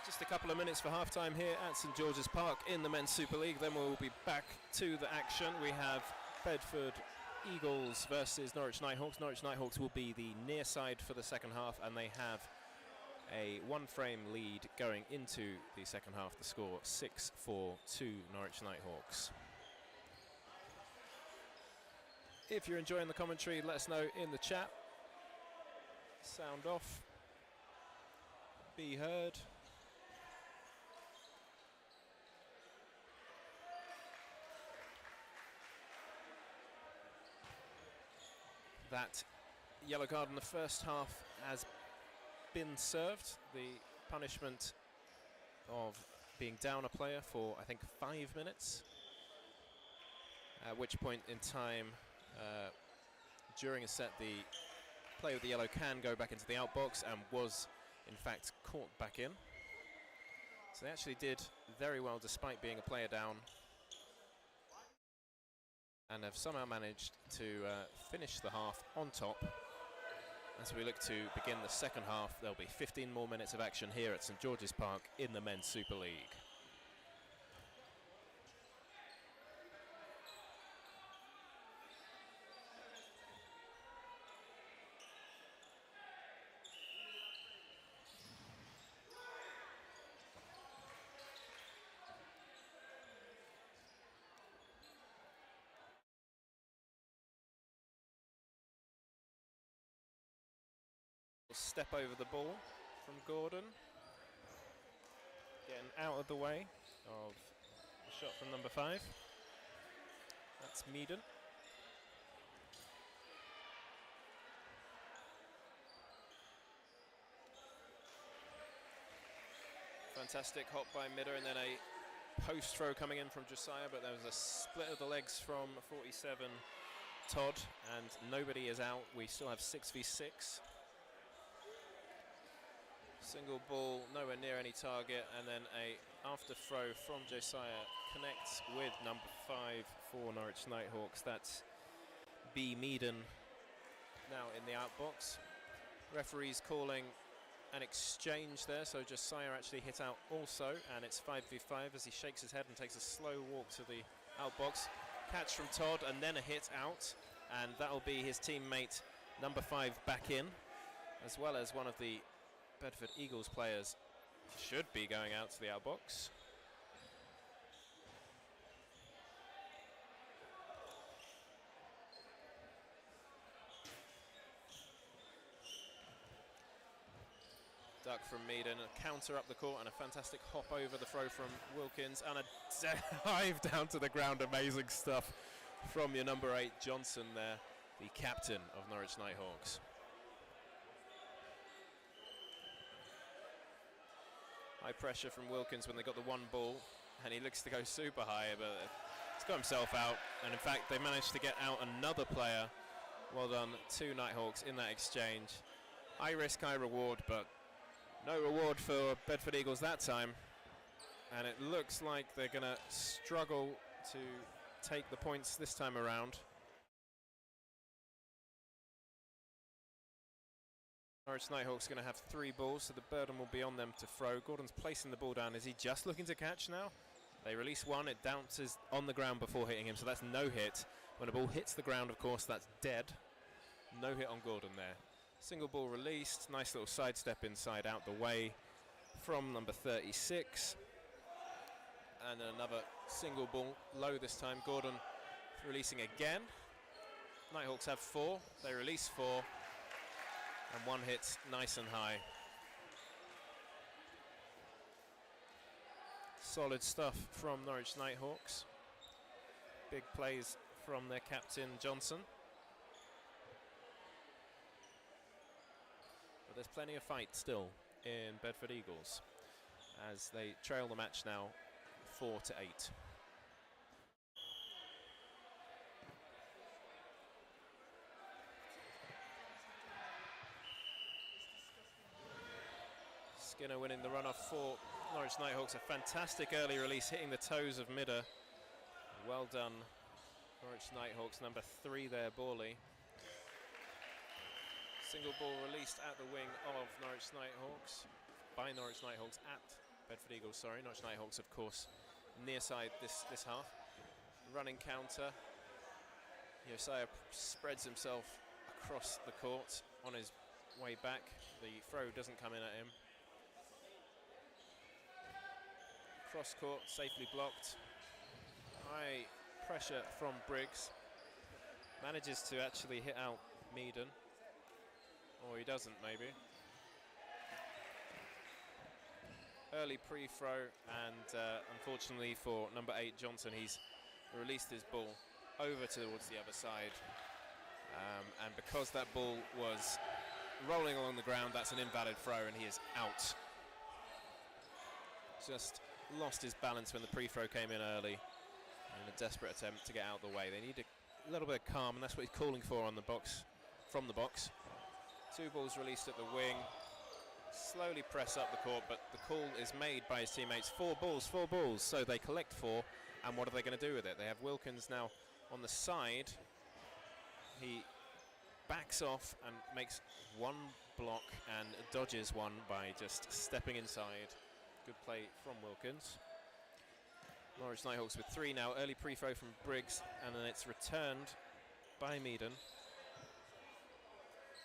Just a couple of minutes for half-time here at St George's Park in the Men's Super League. Then we'll be back to the action. We have Bedford Eagles versus Norwich Nighthawks. Norwich Nighthawks will be the near side for the second half, and they have a 1-frame lead going into the second half. The score 6-4 to Norwich Nighthawks. If you're enjoying the commentary, let us know in the chat. Sound off. Be heard. That yellow card in the first half has been served. The punishment of being down a player for, I think, 5 minutes. At which point in time, during a set, the player with the yellow can go back into the outbox and was, in fact, caught back in. So they actually did very well despite being a player down, and have somehow managed to finish the half on top. As we look to begin the second half, there'll be 15 more minutes of action here at St George's Park in the Men's Super League. Step over the ball from Gordon. Getting out of the way of the shot from number 5. That's Meaden. Fantastic hop by Midder, and then a post throw coming in from Josiah, but there was a split of the legs from 47 Todd, and nobody is out. We still have 6v6. Single ball, nowhere near any target, and then a after throw from Josiah connects with number 5 for Norwich Nighthawks. That's B. Meaden now in the outbox. Referee's calling an exchange there, so Josiah actually hit out also, and it's 5v5 as he shakes his head and takes a slow walk to the outbox. Catch from Todd, and then a hit out, and that'll be his teammate number 5 back in, as well as one of the Bedford Eagles players should be going out to the outbox. Duck luck from Meaden. A counter up the court and a fantastic hop over the throw from Wilkins and a dive down to the ground. Amazing stuff from your number 8 Johnson there, the captain of Norwich Nighthawks. High pressure from Wilkins when they got the one ball, and he looks to go super high, but he's got himself out, and in fact they managed to get out another player. Well done to Nighthawks in that exchange. High risk, high reward, but no reward for Bedford Eagles that time, and it looks like they're going to struggle to take the points this time around. Norwich Nighthawks going to have 3 balls, so the burden will be on them to throw. Gordon's placing the ball down. Is he just looking to catch now? They release one, it bounces on the ground before hitting him, so that's no hit. When a ball hits the ground, of course, that's dead. No hit on Gordon there. Single ball released, nice little sidestep inside out the way from number 36. And another single ball low this time. Gordon releasing again. Nighthawks have 4, they release 4. And one hits nice and high. Solid stuff from Norwich Nighthawks. Big plays from their captain Johnson. But there's plenty of fight still in Bedford Eagles as they trail the match now 4-8. Skinner winning the runoff for Norwich Nighthawks. A fantastic early release, hitting the toes of Midder. Well done, Norwich Nighthawks. Number 3 there, Borley. Single ball released at the wing of Norwich Nighthawks, by Norwich Nighthawks at Bedford Eagles, sorry. Norwich Nighthawks, of course, near side this half. Running counter. Josiah spreads himself across the court on his way back. The throw doesn't come in at him. Cross court, safely blocked. High pressure from Briggs. Manages to actually hit out Meaden. Or he doesn't, maybe. Early pre-throw, and unfortunately for number 8 Johnson, he's released his ball over towards the other side. And because that ball was rolling along the ground, that's an invalid throw, and he is out. Just lost his balance when the pre-throw came in early in a desperate attempt to get out of the way. They need a little bit of calm, and that's what he's calling for on the box, from the box. 2 balls released at the wing. Slowly press up the court, but the call is made by his teammates. 4 balls, 4 balls. So they collect 4, and what are they going to do with it? They have Wilkins now on the side. He backs off and makes 1 block and dodges one by just stepping inside. Good play from Wilkins. Norwich Nighthawks with 3 now. Early pre-throw from Briggs, and then it's returned by Meaden.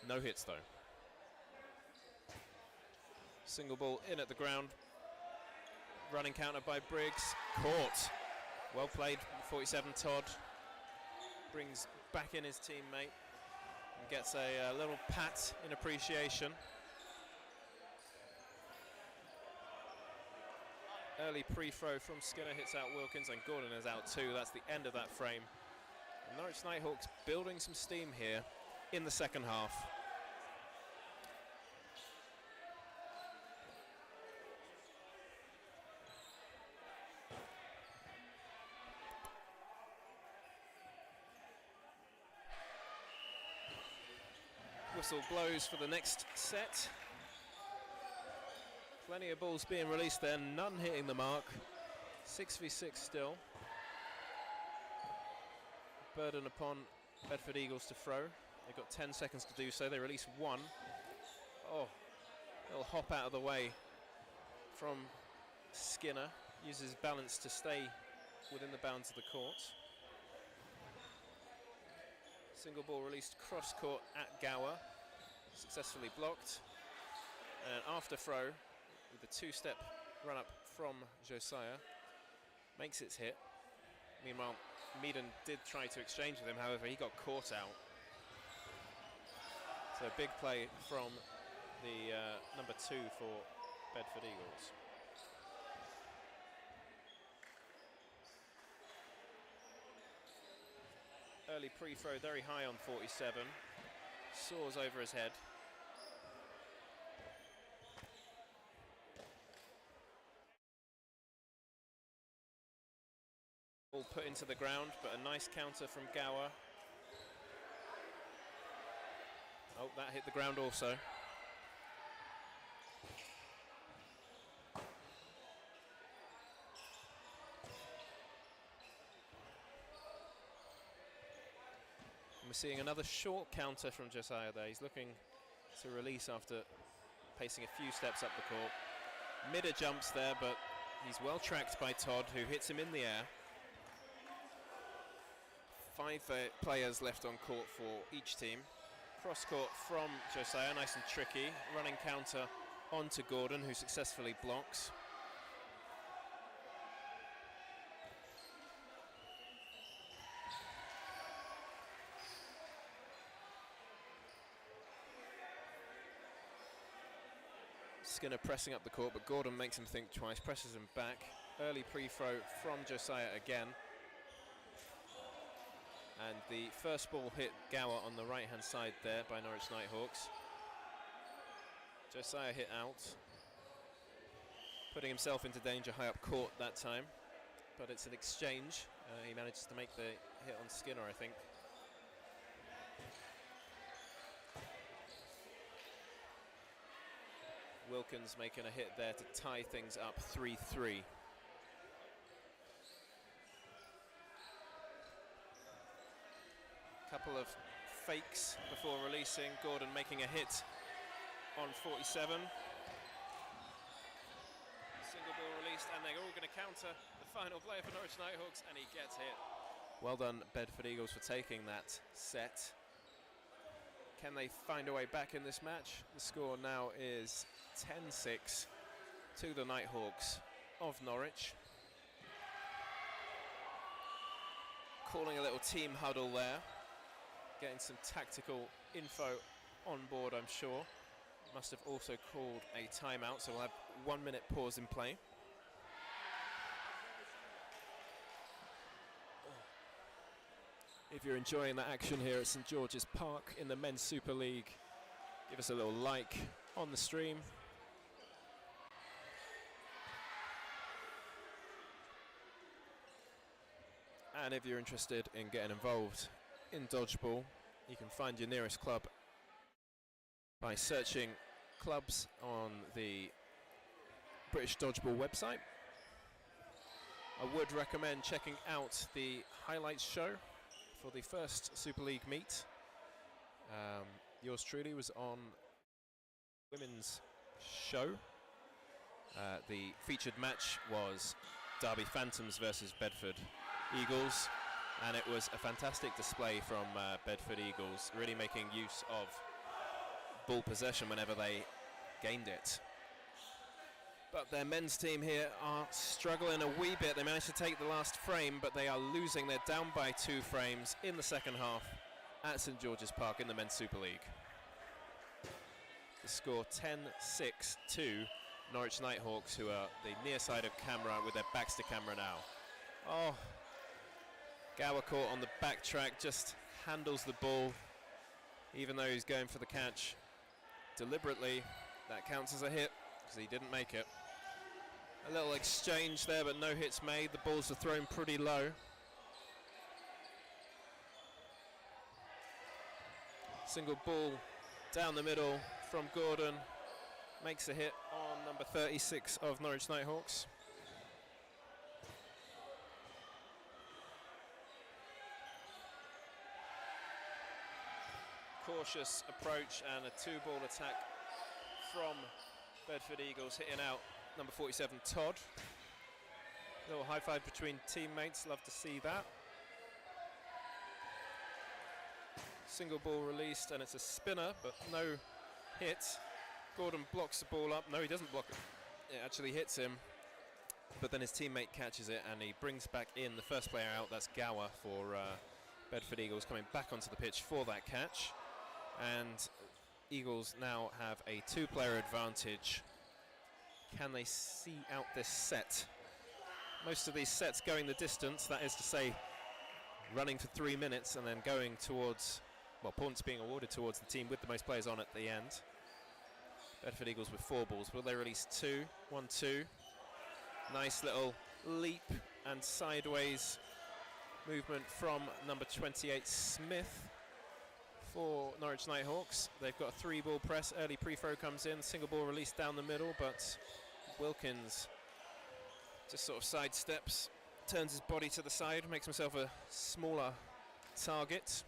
No hits though. Single ball in at the ground. Running counter by Briggs. Caught. Well played, 47 Todd. Brings back in his teammate and gets a little pat in appreciation. Early pre-throw from Skinner hits out Wilkins, and Gordon is out too. That's the end of that frame. And Norwich Nighthawks building some steam here in the second half. Whistle blows for the next set. Plenty of balls being released there, none hitting the mark. 6v6 still. Burden upon Bedford Eagles to throw. They've got 10 seconds to do so. They release 1. Oh, little hop out of the way from Skinner. Uses balance to stay within the bounds of the court. Single ball released cross court at Gower. Successfully blocked. And after throw, with the 2-step run up from Josiah, makes its hit. Meanwhile, Meaden did try to exchange with him, however he got caught out. So a big play from the number 2 for Bedford Eagles. Early pre-throw very high on 47. Soars over his head. All put into the ground, but a nice counter from Gower. Oh, that hit the ground also. We're seeing another short counter from Josiah there. He's looking to release after pacing a few steps up the court. Midder jumps there, but he's well tracked by Todd, who hits him in the air. 5 players left on court for each team. Cross court from Josiah, nice and tricky. Running counter onto Gordon, who successfully blocks. Skinner pressing up the court, but Gordon makes him think twice, presses him back. Early pre-throw from Josiah again. And the first ball hit Gower on the right-hand side there by Norwich Nighthawks. Josiah hit out, putting himself into danger high up court that time. But it's an exchange. He manages to make the hit on Skinner, I think. Wilkins making a hit there to tie things up 3-3. Couple of fakes before releasing. Gordon making a hit on 47. Single ball released, and they're all going to counter the final player for Norwich Nighthawks, and he gets hit. Well done, Bedford Eagles, for taking that set. Can they find a way back in this match? The score now is 10-6 to the Nighthawks of Norwich. Calling a little team huddle there. Getting some tactical info on board, I'm sure. Must have also called a timeout, so we'll have 1 minute pause in play. If you're enjoying the action here at St George's Park in the Men's Super League, give us a little like on the stream. And if you're interested in getting involved in Dodgeball, you can find your nearest club by searching clubs on the British Dodgeball website. I would recommend checking out the highlights show for the first Super League meet. Yours truly was on women's show. The featured match was Derby Phantoms versus Bedford Eagles, and it was a fantastic display from Bedford Eagles, really making use of ball possession whenever they gained it. But their men's team here are struggling a wee bit. They managed to take the last frame, but they are losing. They're down by 2 frames in the second half at St George's Park in the Men's Super League. The score 10-6 to Norwich Nighthawks, who are the near side of camera with their backs to camera now. Oh, Gower caught on the back track, just handles the ball, even though he's going for the catch deliberately. That counts as a hit because he didn't make it. A little exchange there, but no hits made. The balls are thrown pretty low. Single ball down the middle from Gordon. Makes a hit on number 36 of Norwich Nighthawks. Cautious approach and a 2-ball attack from Bedford Eagles, hitting out number 47, Todd. Little high five between teammates, love to see that. Single ball released, and it's a spinner, but no hit. Gordon blocks the ball up. No, he doesn't block it. It actually hits him, but then his teammate catches it, and he brings back in the first player out. That's Gower for Bedford Eagles, coming back onto the pitch for that catch. And Eagles now have a 2-player advantage. Can they see out this set? Most of these sets going the distance, that is to say, running for 3 minutes and then going towards, well, points being awarded towards the team with the most players on at the end. Bedford Eagles with 4 balls. Will they release 2? 1, 2. Nice little leap and sideways movement from number 28, Smith, for Norwich Nighthawks. They've got a 3-ball press. Early pre-throw comes in. Single ball released down the middle, but Wilkins just sort of sidesteps, turns his body to the side, makes himself a smaller target.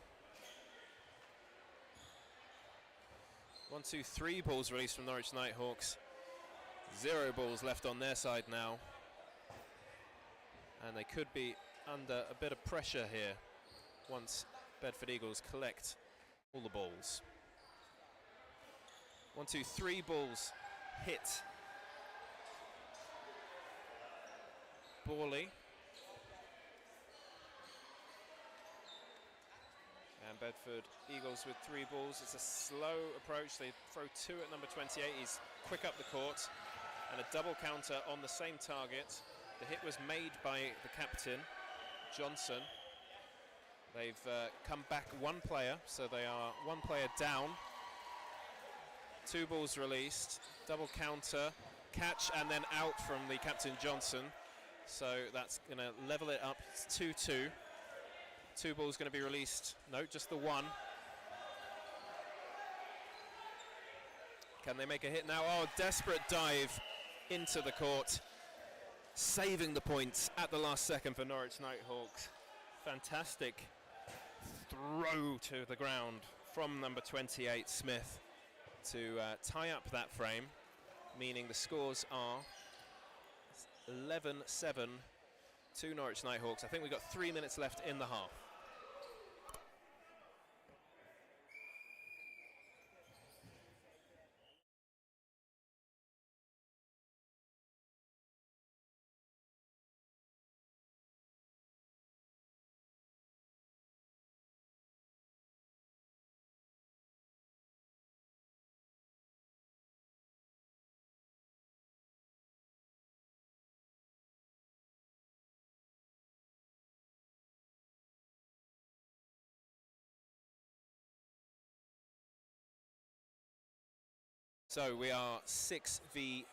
1, 2, 3 balls released from Norwich Nighthawks. 0 balls left on their side now. And they could be under a bit of pressure here once Bedford Eagles collect all the balls. 1, 2, 3 balls hit Borley. And Bedford Eagles with 3 balls. It's a slow approach. They throw 2 at number 28. He's quick up the court. And a double counter on the same target. The hit was made by the captain, Johnson. They've come back 1 player, so they are 1 player down. 2 balls released, double counter, catch, and then out from the captain Johnson. So that's going to level it up. It's 2-2. 2 balls going to be released. No, just the 1. Can they make a hit now? Oh, desperate dive into the court, saving the points at the last second for Norwich Nighthawks. Fantastic throw to the ground from number 28, Smith, to tie up that frame, meaning the scores are 11-7 to Norwich Nighthawks. I think we've got 3 minutes left in the half. So we are 6v5.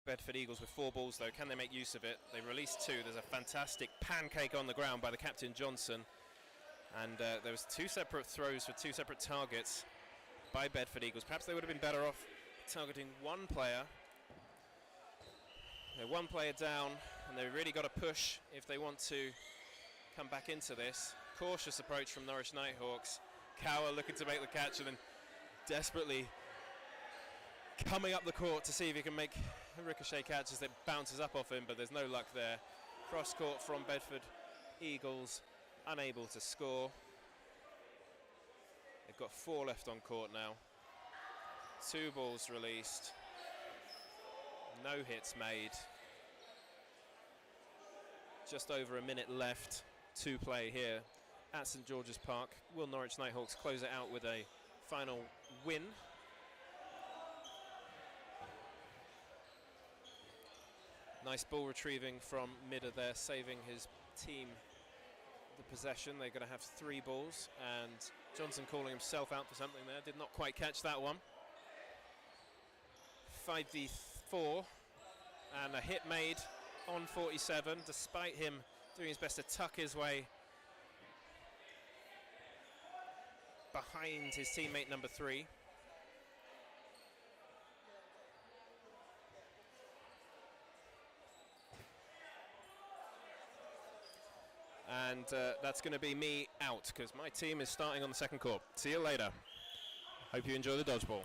Bedford Eagles with 4 balls though. Can they make use of it? They released 2. There's a fantastic pancake on the ground by the captain Johnson. And there was 2 separate throws for 2 separate targets by Bedford Eagles. Perhaps they would have been better off targeting 1 player. They're 1 player down, and they've really got to push if they want to come back into this. Cautious approach from Norwich Nighthawks. Cower looking to make the catch and then desperately coming up the court to see if he can make a ricochet catch as it bounces up off him, but there's no luck there. Cross court from Bedford Eagles, unable to score. They've got 4 left on court now. 2 balls released. No hits made. Just over a minute left to play here at St George's Park. Will Norwich Nighthawks close it out with a final win? Nice ball retrieving from Midder there, saving his team the possession. They're going to have 3 balls, and Johnson calling himself out for something there. Did not quite catch that one. 5v4, and a hit made on 47, despite him doing his best to tuck his way behind his teammate number 3. And that's going to be me out because my team is starting on the second court. See you later. Hope you enjoy the dodgeball.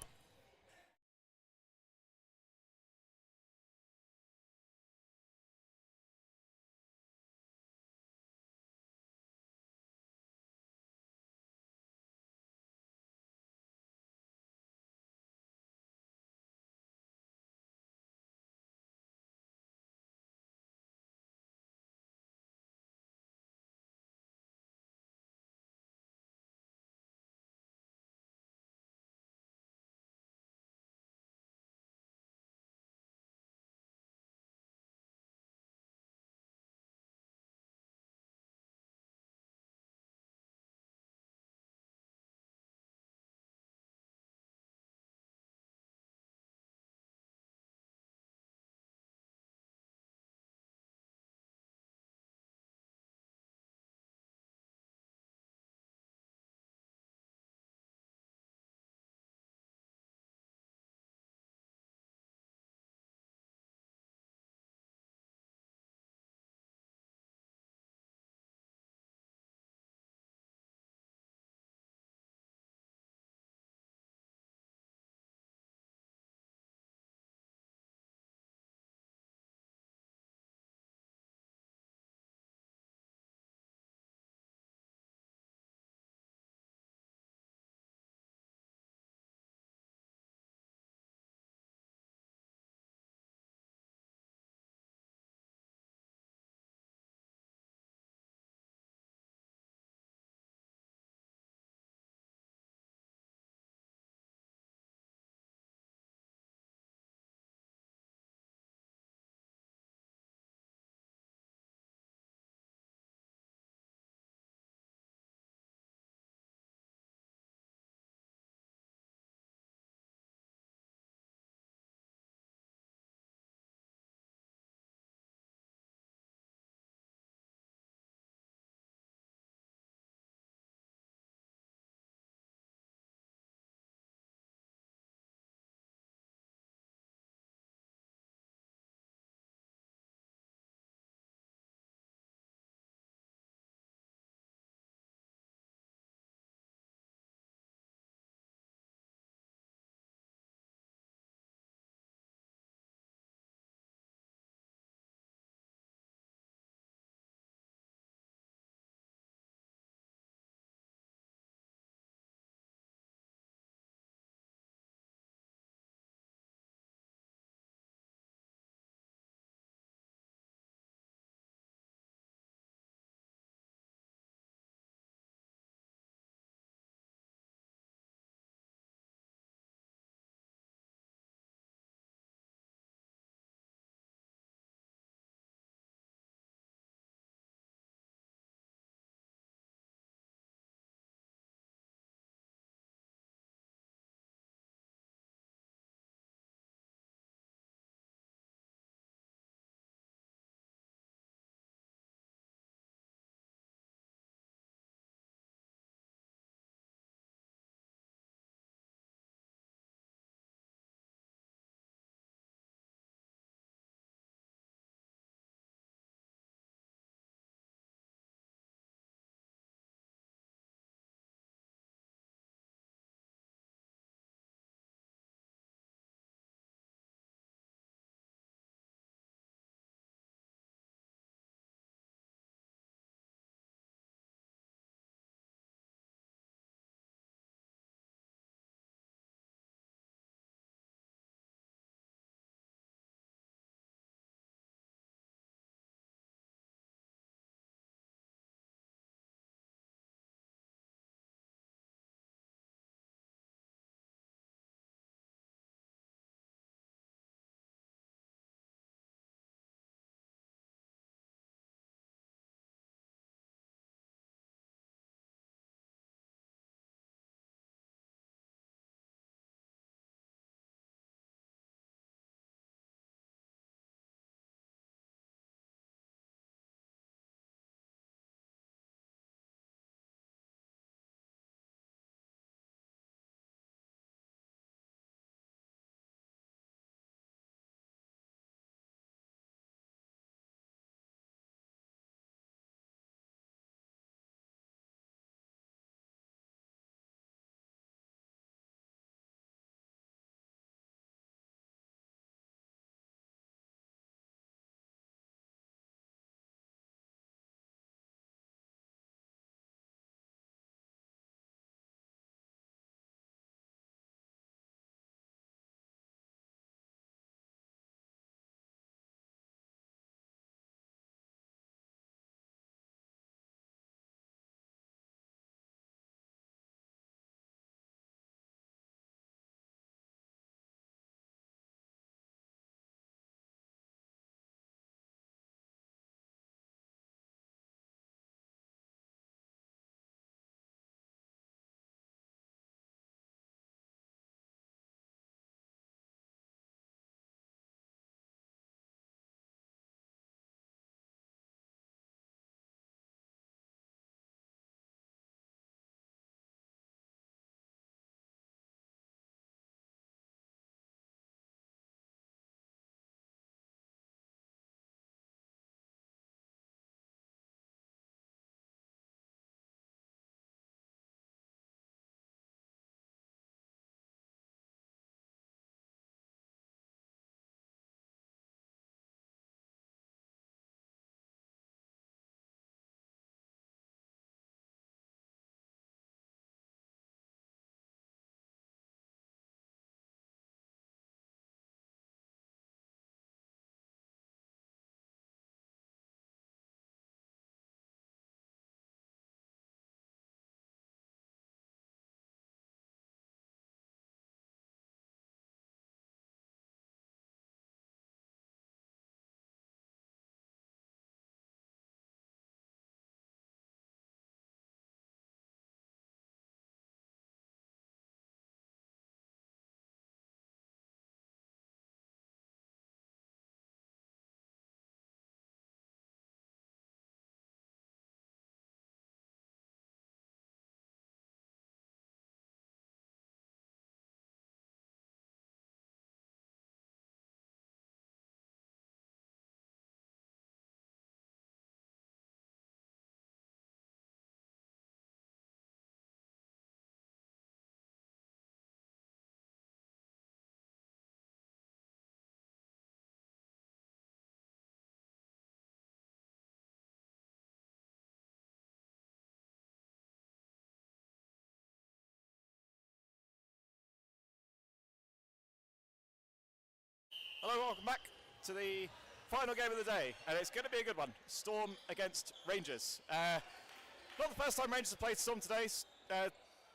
Hello, welcome back to the final game of the day, and it's going to be a good one. Storm against Rangers. Not the first time Rangers have played Storm today,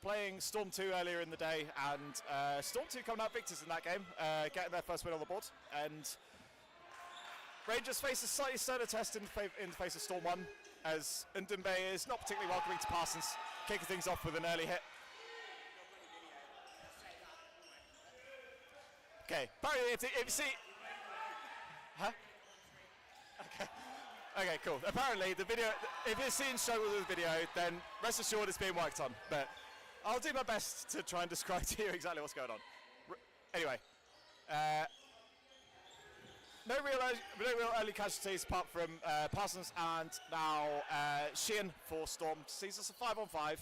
playing Storm 2 earlier in the day, and Storm 2 coming out victors in that game, getting their first win on the board. And Rangers face a slightly sterner test in the face of Storm 1, as Ndumbe is not particularly welcoming to Parsons, kicking things off with an early hit. Okay, apparently if you see... Huh? Okay, cool. Apparently the video, if you're seeing struggle with the video, then rest assured it's being worked on. But I'll do my best to try and describe to you exactly what's going on. Anyway, no real early casualties apart from Parsons and now Sheehan for Storm. Sees us a 5-on-5.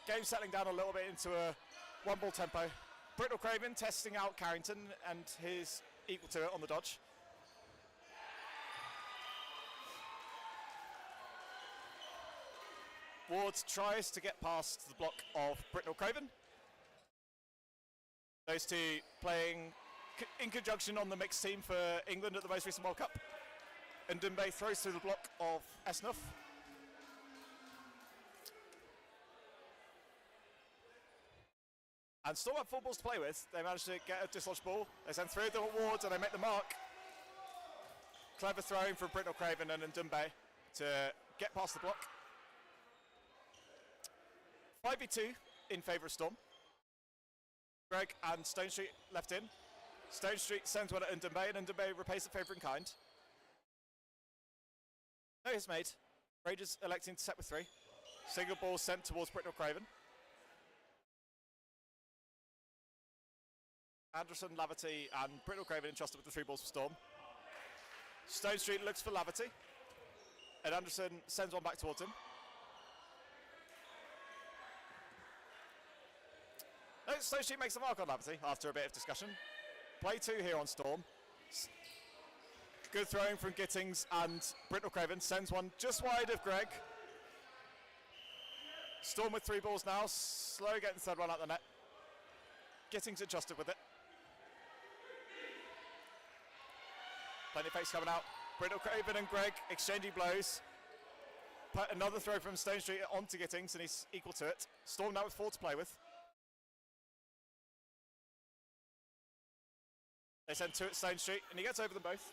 Game settling down a little bit into a one-ball tempo. Brittle Craven testing out Carrington and his equal to it on the dodge. Ward tries to get past the block of Brittle Craven. Those two playing in conjunction on the mixed team for England at the most recent World Cup. And Ndumbe throws through the block of Esnuff. And Storm have 4 balls to play with. They manage to get a dislodged ball. They send 3 of them at Ward and they make the mark. Clever throwing from Brittle Craven and Ndumbe to get past the block. 5v2 in favour of Storm. Greg and Stone Street left in. Stone Street sends one at Ndumbe and Ndumbe repays the favour in kind. No hits made. Rangers electing to set with 3. Single ball sent towards Brittle Craven. Anderson, Laverty and Brittle Craven entrusted with the 3 balls for Storm. Stone Street looks for Laverty. And Anderson sends one back towards him. No, Stone Street makes the mark on Laverty after a bit of discussion. Play 2 here on Storm. Good throwing from Gittings and Brittle Craven sends one just wide of Greg. Storm with 3 balls now, slow getting the third one out the net. Gittings adjusted with it. Plenty of pace coming out. Brittle Craven and Greg exchanging blows. Put another throw from Stone Street onto Gittings and he's equal to it. Storm now with 4 to play with. They send 2 at Stone Street and he gets over them both.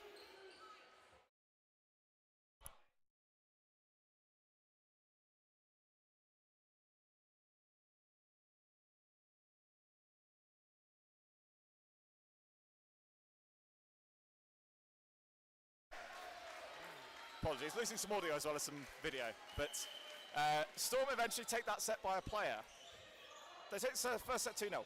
Apologies, losing some audio as well as some video, but Storm eventually take that set by a player. They take the first set 2-0.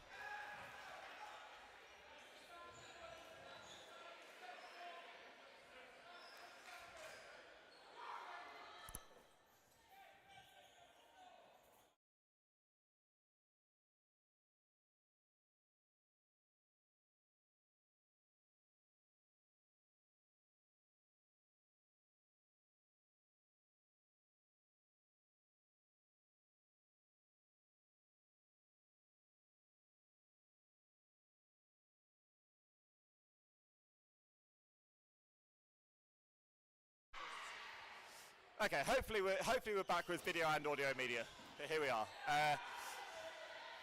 Okay, hopefully we're back with video and audio media. But here we are.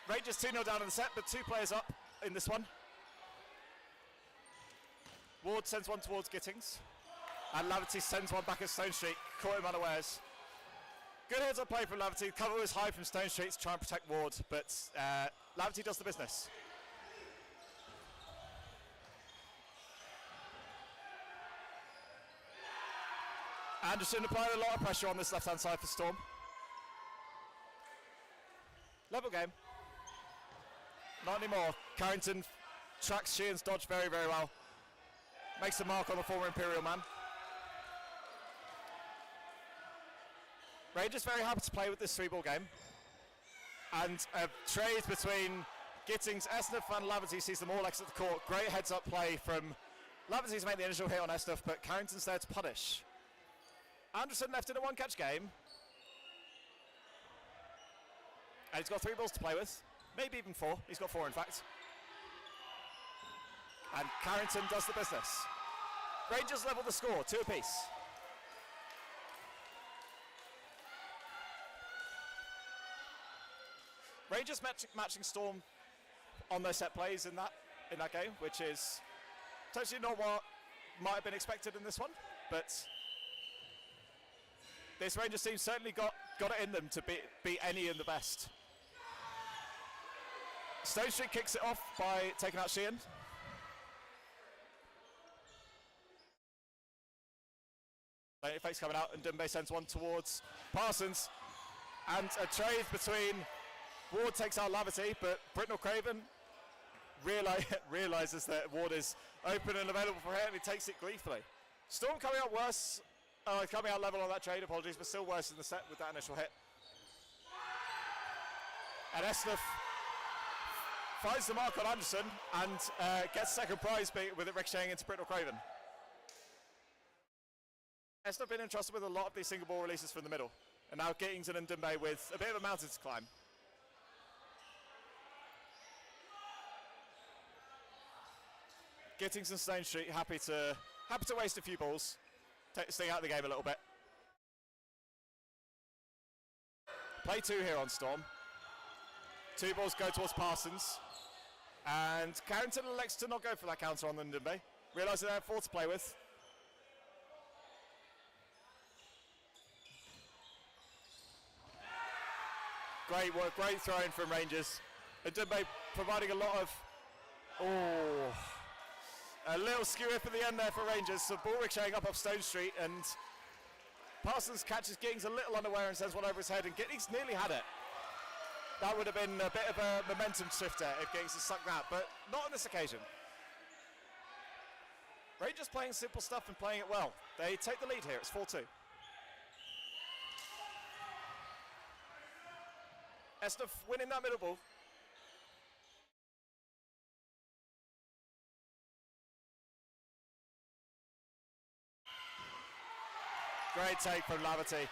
Rangers 2-0 down in the set, but 2 players up in this one. Ward sends one towards Gittings, and Laverty sends one back at Stone Street, caught him unawares. Good heads-up play from Laverty. Cover was high from Stone Street to try and protect Ward, but Laverty does the business. Anderson applying a lot of pressure on this left-hand side for Storm. Level game. Not anymore. Carrington tracks Sheehan's dodge very, very well. Makes the mark on the former Imperial man. Rangers very happy to play with this 3-ball game. And a trade between Gittings, Esnuff and Laverty sees them all exit the court. Great heads-up play from Laverty to make the initial hit on Esnuff, but Carrington's there to punish. Anderson left in a 1-catch game. And he's got 3 balls to play with. Maybe even 4. He's got 4 in fact. And Carrington does the business. Rangers level the score, 2 apiece. Rangers matching Storm on their set plays in that game, which is totally not what might have been expected in this one, but this Rangers team certainly got it in them to beat any of the best. Stone Street kicks it off by taking out Sheehan. Fakes coming out, and Dumbe sends one towards Parsons, and a trade between Ward takes out Lavity, but Britnell Craven realizes that Ward is open and available for hit, and he takes it gleefully. Storm coming out worse, coming out level on that trade, apologies, but still worse in the set with that initial hit. And Esnaf finds the mark on Anderson and gets second prize with it ricocheting into Britnell Craven. Esnaf been entrusted with a lot of these single ball releases from the middle, and now Gittington and Dumbe with a bit of a mountain to climb. Gittings and Stone Street happy to waste a few balls, stay out of the game a little bit. Play 2 here on Storm. 2 balls go towards Parsons, and Carrington elects to not go for that counter on the Ndumbe, realising they have 4 to play with. Great work, great throwing from Rangers. And Ndumbe providing a lot of, a little skew up at the end there for Rangers. So ball ricocheting up off Stone Street, and Parsons catches Gittings a little unaware and sends one over his head, and Gittings nearly had it. That would have been a bit of a momentum shifter if Gittings had sucked that, but not on this occasion. Rangers playing simple stuff and playing it well. They take the lead here, it's 4-2. Estef winning that middle ball. Great take from Lavity.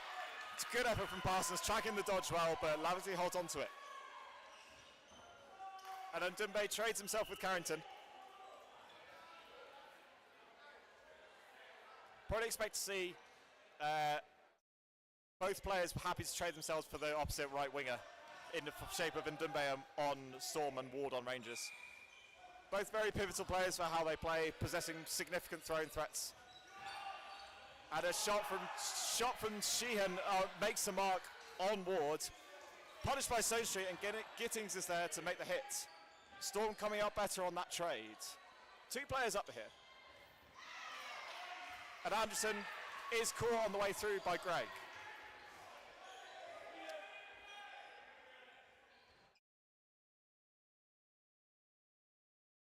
It's a good effort from Parsons, tracking the dodge well, but Lavity holds on to it. And then Dumbe trades himself with Carrington. Probably expect to see both players happy to trade themselves for the opposite right winger in the shape of Ndumbe on Storm and Ward on Rangers. Both very pivotal players for how they play, possessing significant throwing threats. And a shot from Sheehan makes the mark on Ward. Punished by Stone Street, and Gittings is there to make the hit. Storm coming out better on that trade. 2 players up here. And Anderson is caught on the way through by Greg.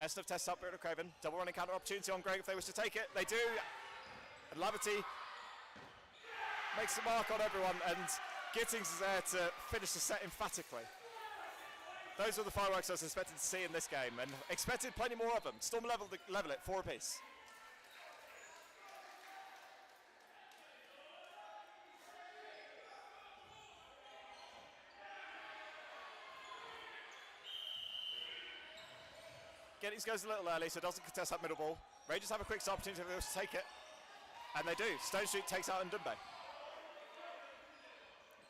Estef tests up Britnell Craven. Double running counter opportunity on Greg if they wish to take it. They do. And Lavity makes the mark on everyone, and Gittings is there to finish the set emphatically. Those were the fireworks I was expected to see in this game, and expected plenty more of them. Storm level it, 4 apiece. Gittings goes a little early, so doesn't contest that middle ball. Rangers have a quick opportunity if they wish to take it. And they do. Stone Street takes out Ndumbe.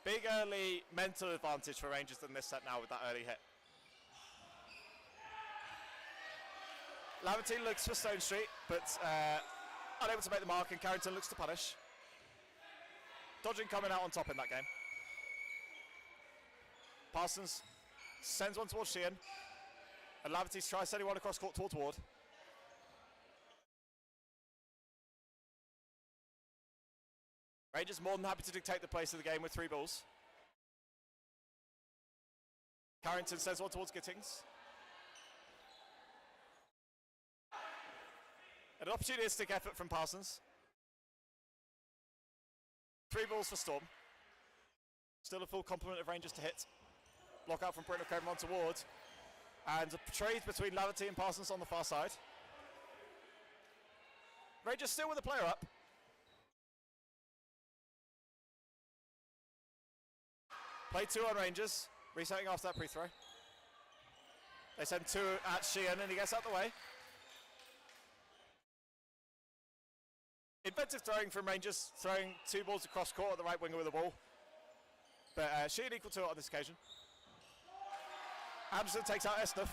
Big early mental advantage for Rangers in this set now with that early hit. Lavity looks for Stone Street, but unable to make the mark, and Carrington looks to punish. Dodging coming out on top in that game. Parsons sends one towards Sheehan, and Lavity tries sending one across court towards Ward. Rangers more than happy to dictate the pace of the game with 3 balls. Carrington sends one towards Gittings. An opportunistic effort from Parsons. 3 balls for Storm. Still a full complement of Rangers to hit. Block out from Britnell Craven on toward. And a trade between Lavity and Parsons on the far side. Rangers still with a player up. Play 2 on Rangers, resetting after that pre-throw. They send 2 at Sheehan, and he gets out the way. Inventive throwing from Rangers, throwing 2 balls across court at the right winger with the ball. But Sheehan equal to it on this occasion. Anderson takes out Esnuff.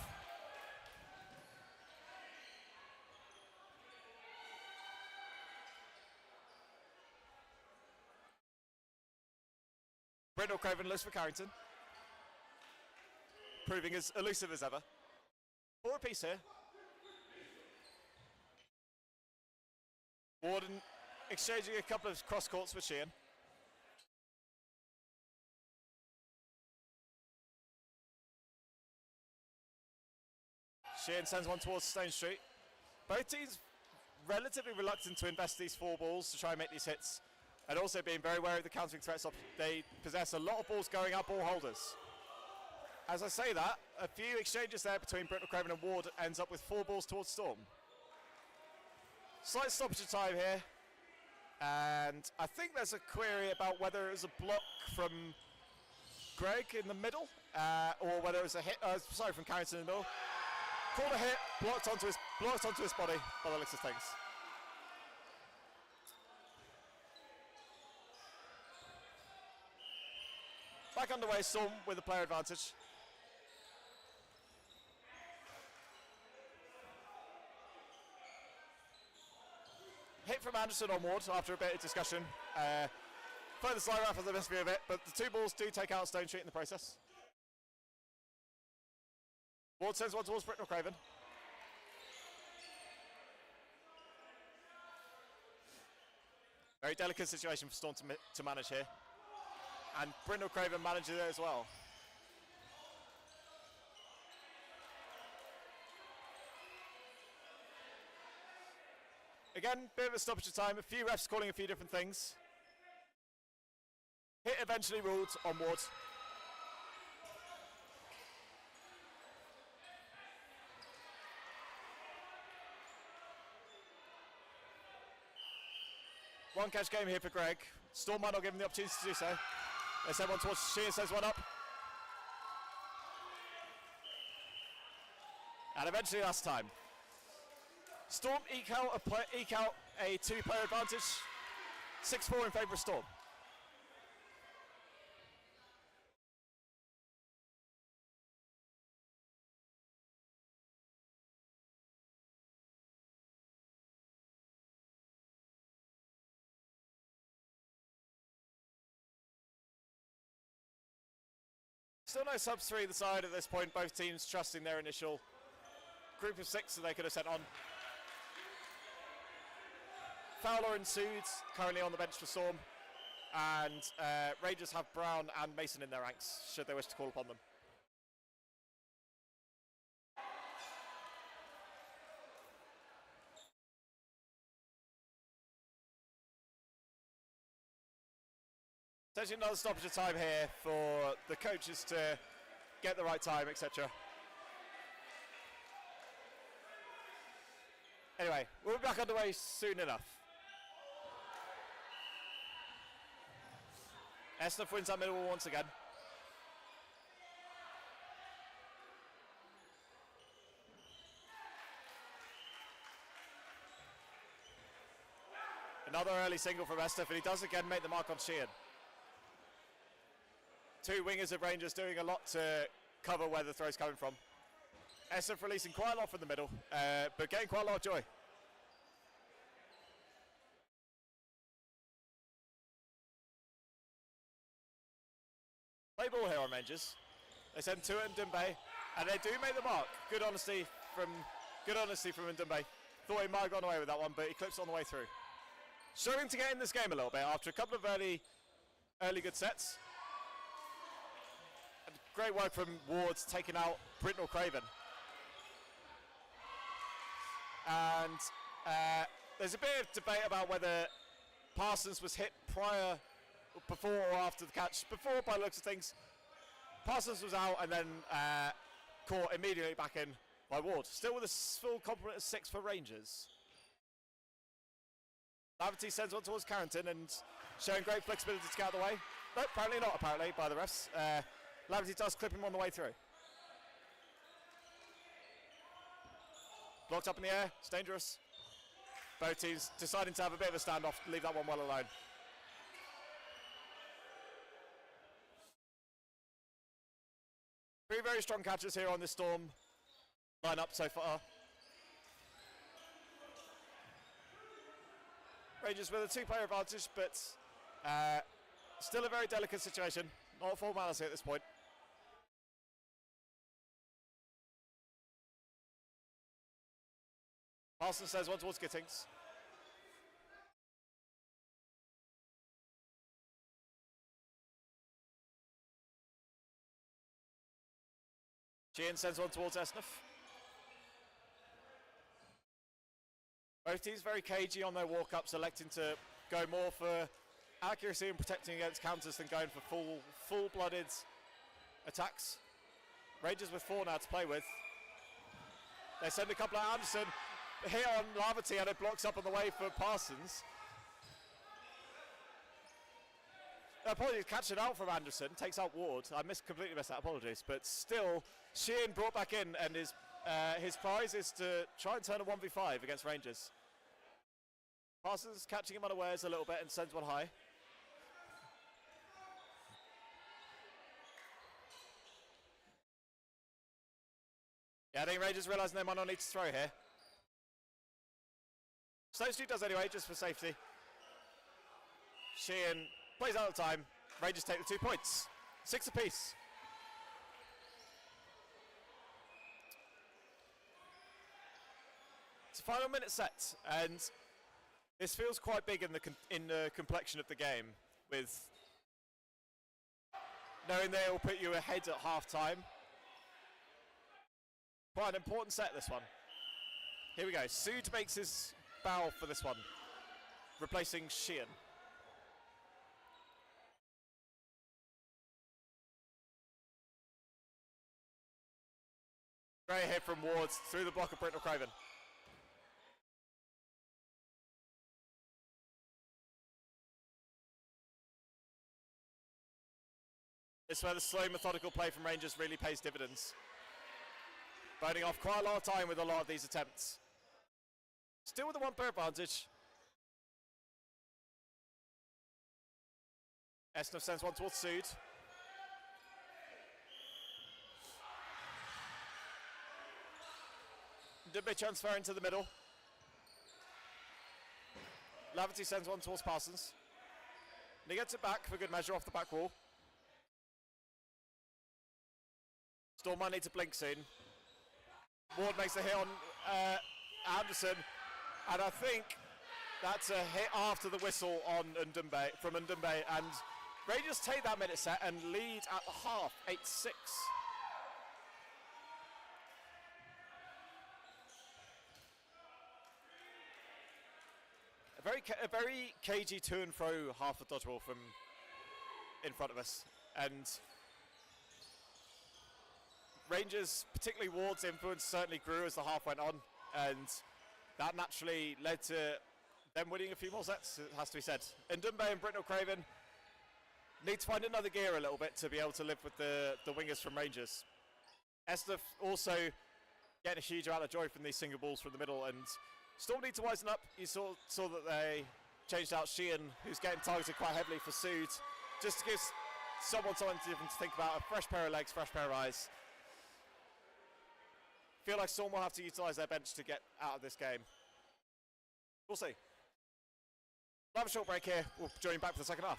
Brindle Craven loose for Carrington. Proving as elusive as ever. 4 apiece here. Warden exchanging a couple of cross courts with Sheehan. Sheehan sends one towards Stone Street. Both teams relatively reluctant to invest these 4 balls to try and make these hits, and also being very wary of the countering threats. They possess a lot of balls going up ball holders. As I say that, a few exchanges there between Brittle Craven and Ward ends up with 4 balls towards Storm. Slight stoppage of time here, and I think there's a query about whether it was a block from Greg in the middle, or whether it was a hit, from Carrington in the middle. Called a hit, blocked onto his body by the looks of things. Back underway, Storm with the player advantage. Hit from Anderson on Ward after a bit of discussion. Further slide off of the best view of it, but the 2 balls do take out Stone Street in the process. Ward sends one towards Brittle Craven. Very delicate situation for Storm to manage here. And Brindle Craven manages it as well. Again, bit of a stoppage of time, a few refs calling a few different things. Hit eventually ruled on Ward. One catch game here for Greg. Storm might not give him the opportunity to do so. They send one towards Sheehan, sends one up. And eventually last time. Storm eke out a 2-player advantage. 6-4 in favour of Storm. Still no subs 3 either side at this point, both teams trusting their initial group of 6 that they could have sent on. Fowler and Sood currently on the bench for Storm, and Rangers have Brown and Mason in their ranks, should they wish to call upon them. Essentially another stoppage of time here for the coaches to get the right time, etc. Anyway, we'll be back underway soon enough. Esnuff wins that middle wall once again. Another early single from Esnuff, and he does again make the mark on Sheehan. 2 wingers of Rangers doing a lot to cover where the throw's coming from. Esnuff releasing quite a lot from the middle, but getting quite a lot of joy. Play ball here on Rangers. They send 2 at Ndumbe, and they do make the mark. Good honesty from Ndumbe. Thought he might have gone away with that one, but he clips on the way through. Struggling to get in this game a little bit after a couple of early good sets. And great work from Wards taking out Brittle Craven. And there's a bit of debate about whether Parsons was hit before or after the catch. Before, by the looks of things, Parsons was out and then caught immediately back in by Ward. Still with a full complement of 6 for Rangers. Laverty sends one towards Carrington and showing great flexibility to get out of the way. But apparently not, by the refs. Laverty does clip him on the way through. Blocked up in the air, it's dangerous. Both teams deciding to have a bit of a standoff, leave that one well alone. Three very strong catchers here on this Storm lineup so far. Rangers with a 2-player advantage, but still a very delicate situation. Not formality at this point. Parsons says one towards Gittings. Sheehan sends one towards Esnaf. Both teams very cagey on their walk-ups, electing to go more for accuracy and protecting against counters than going for full-blooded attacks. Rangers with 4 now to play with. They send a couple at Anderson. Here on Laverty, and it blocks up on the way for Parsons. Apologies, catching out from Anderson, takes out Ward. I completely missed that, apologies. But still, Sheehan brought back in, and his prize is to try and turn a 1v5 against Rangers. Parsons catching him unawares a little bit and sends one high. Yeah, I think Rangers realising they might not need to throw here. Snowstreet does anyway, just for safety. Sheehan plays out of time. Rangers take the 2 points. 6 apiece. It's a final minute set, and this feels quite big in the complexion of the game, with knowing they will put you ahead at half time. Quite an important set, this one. Here we go. Sood makes his bow for this one, replacing Sheehan. Great hit from Wards through the block of Britnell Craven. This is where the slow, methodical play from Rangers really pays dividends. Burning off quite a lot of time with a lot of these attempts. Still with a 1-player advantage. Esnaf sends one towards Sood. Dubé transfer into the middle. Laverty sends one towards Parsons. And he gets it back for good measure off the back wall. Storm might need to blink soon. Ward makes a hit on Anderson, and I think that's a hit after the whistle on from Ndumbe, and Rangers take that minute set and lead at the half, 8-6. A very cagey to and fro half of Dodgeball from in front of us, and Rangers, particularly Ward's influence, certainly grew as the half went on, and that naturally led to them winning a few more sets, it has to be said. Ndumbe and Britnell Craven need to find another gear a little bit to be able to live with the wingers from Rangers. Estef also getting a huge amount of joy from these single balls from the middle, and Storm need to wisen up. You saw that they changed out Sheehan, who's getting targeted quite heavily for Sood, just to give someone something different to think about, a fresh pair of legs, fresh pair of eyes. Feel like Storm will have to utilise their bench to get out of this game. We'll see. We'll have a short break here. We'll join back for the second half.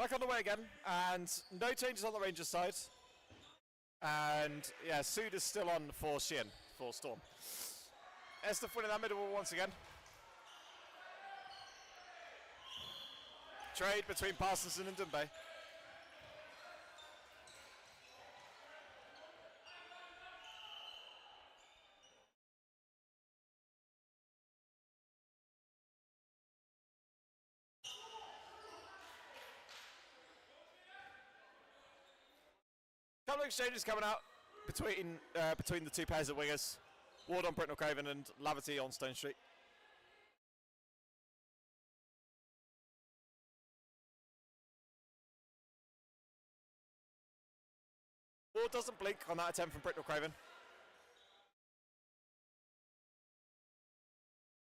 Back on the way again, and no changes on the Rangers side. And yeah, Sood is still on for Sheehan, for Storm. Estef winning that middle wall once again. Trade between Parsons and Ndumbe. Couple of exchanges coming out between the two pairs of wingers. Ward on Britnell Craven and Laverty on Stone Street. Ward doesn't blink on that attempt from Britnell Craven.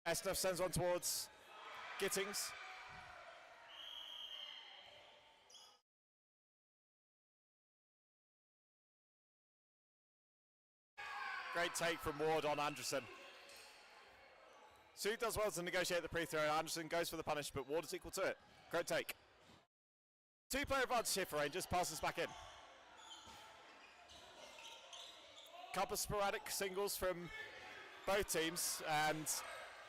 Estef sends one towards Gittings. Great take from Ward on Anderson. Sood does well to negotiate the pre-throw. Anderson goes for the punish, but Ward is equal to it. Great take. 2-player advantage here for Rangers. Passes back in. Couple of sporadic singles from both teams, and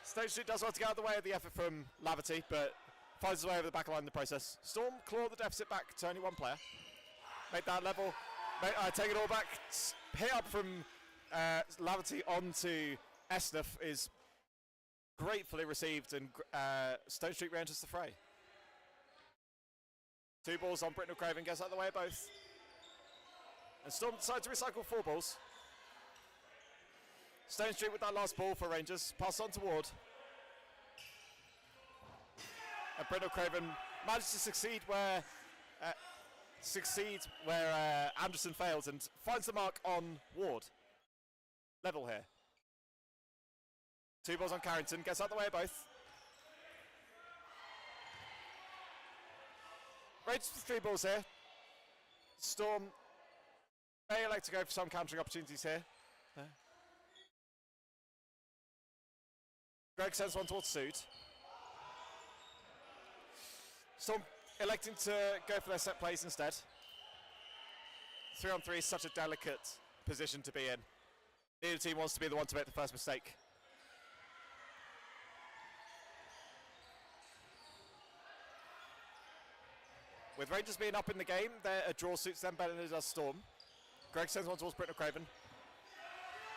Stone Street does well to get out of the way of the effort from Laverty, but finds his way over the back line in the process. Storm claw the deficit back to only one player. Make that level. Take it all back. Hit up from Laverty onto Estef is gratefully received, and Stone Street re-enters the fray. 2 balls on Britnell Craven, gets out of the way of both. And Storm decide to recycle 4 balls. Stone Street with that last ball for Rangers, pass on to Ward. And Britnell Craven managed to succeed where Anderson failed, and finds the mark on Ward. Level here. 2 balls on Carrington, gets out the way of both. Rangers with 3 balls here. Storm may elect to go for some countering opportunities here. Greg sends one towards Sood. Storm electing to go for their set plays instead. 3-on-3 is such a delicate position to be in. Neither team wants to be the one to make the first mistake. With Rangers being up in the game, a draw suits them better than it does Storm. Greg sends one towards Britnell Craven.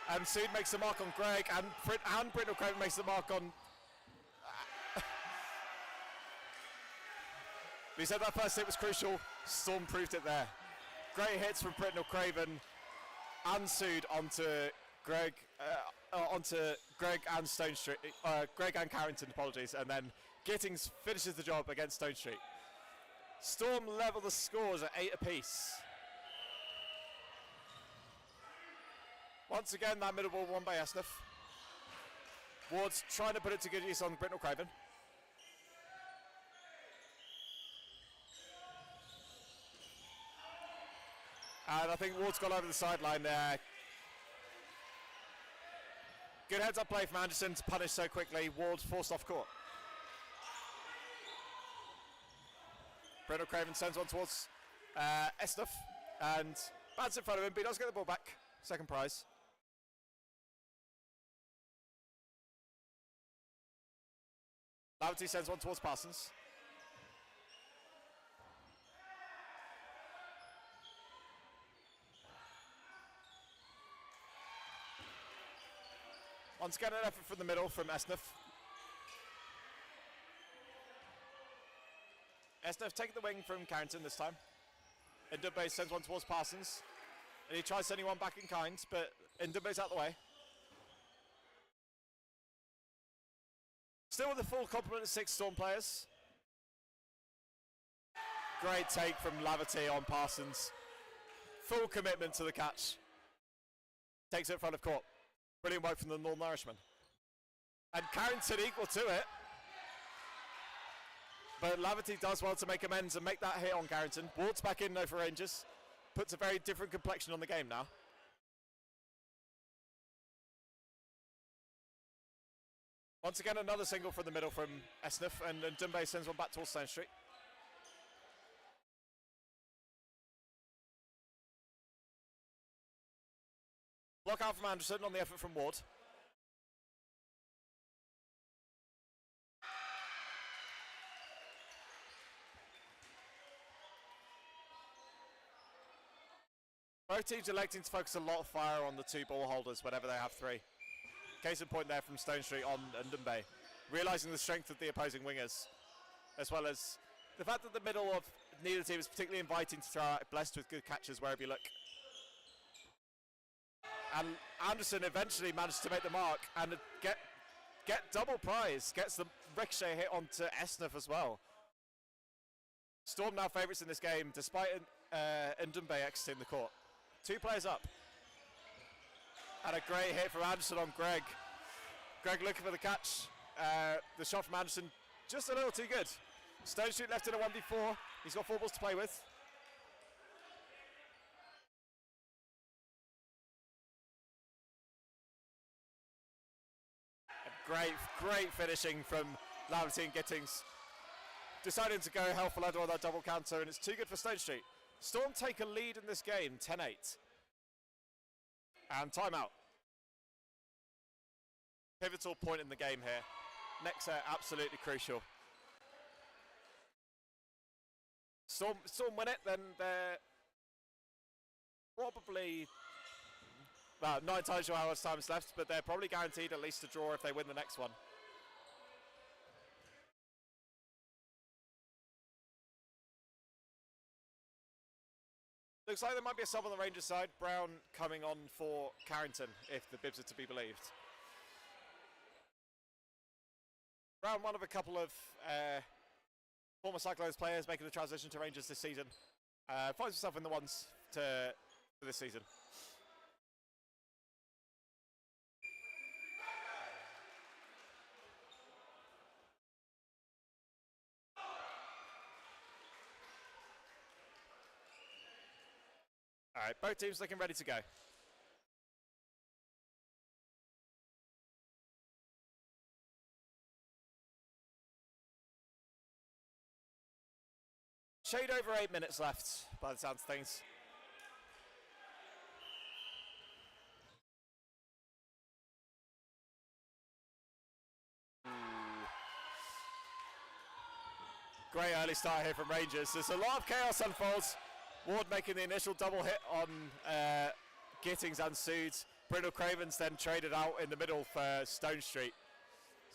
And Sood makes the mark on Greg, and Britnell Craven makes the mark on... We said that first hit was crucial. Storm proved it there. Great hits from Britnell Craven and Sood onto Greg and Stone Street. Greg and Carrington, apologies, and then Gittings finishes the job against Stone Street. Storm level the scores at 8 apiece. Once again, that middle ball won by Estef. Ward's trying to put it to good use on Britnell Craven. And I think Ward's gone over the sideline there. Good heads-up play from Anderson to punish so quickly. Ward forced off court. Britnell Craven sends one towards Estef, and Bad's in front of him, but he does get the ball back. Second prize. Laverty sends one towards Parsons. Once again, an effort from the middle from Estef. Estef taking the wing from Carrington this time. Ndumbe sends one towards Parsons. And he tries sending one back in kind, but Ndumbe's out the way. Still with a full complement of 6 Storm players. Great take from Laverty on Parsons. Full commitment to the catch. Takes it in front of court. Brilliant work from the Northern Irishman. And Carrington equal to it. But Laverty does well to make amends and make that hit on Carrington. Ward's back in though for Rangers. Puts a very different complexion on the game now. Once again, another single from the middle from Estef, and Ndumbe sends one back towards Stone Street. Block out from Anderson on the effort from Ward. Both teams electing to focus a lot of fire on the 2 ball holders whenever they have 3. Case in point there from Stone Street on Ndumbe, realising the strength of the opposing wingers, as well as the fact that the middle of neither team is particularly inviting to throw out, blessed with good catches wherever you look. And Anderson eventually managed to make the mark and get double prize, gets the ricochet hit onto Esnaf as well. Storm now favourites in this game, despite Ndumbe exiting the court. 2 players up. And a great hit from Anderson on Greg. Greg looking for the catch. The shot from Anderson just a little too good. Stone Street left in a 1v4. He's got 4 balls to play with. Great finishing from Laverty Gittings. Deciding to go hell for leather on that double counter, and it's too good for Stone Street. Storm take a lead in this game, 10-8. And timeout. Pivotal point in the game here. Next set, absolutely crucial. Storm win it, then they're probably about 9 times your hours times left, but they're probably guaranteed at least a draw if they win the next one. Looks like there might be a sub on the Rangers side. Brown coming on for Carrington, if the bibs are to be believed. Brown, one of a couple of former Cyclones players making the transition to Rangers this season. Finds himself in the ones for this season. All right, both teams looking ready to go. Shade over 8 minutes left by the sounds of things. Great early start here from Rangers. There's a lot of chaos unfolds. Ward making the initial double hit on Gittings and Sood. Brindle Cravens then traded out in the middle for Stone Street.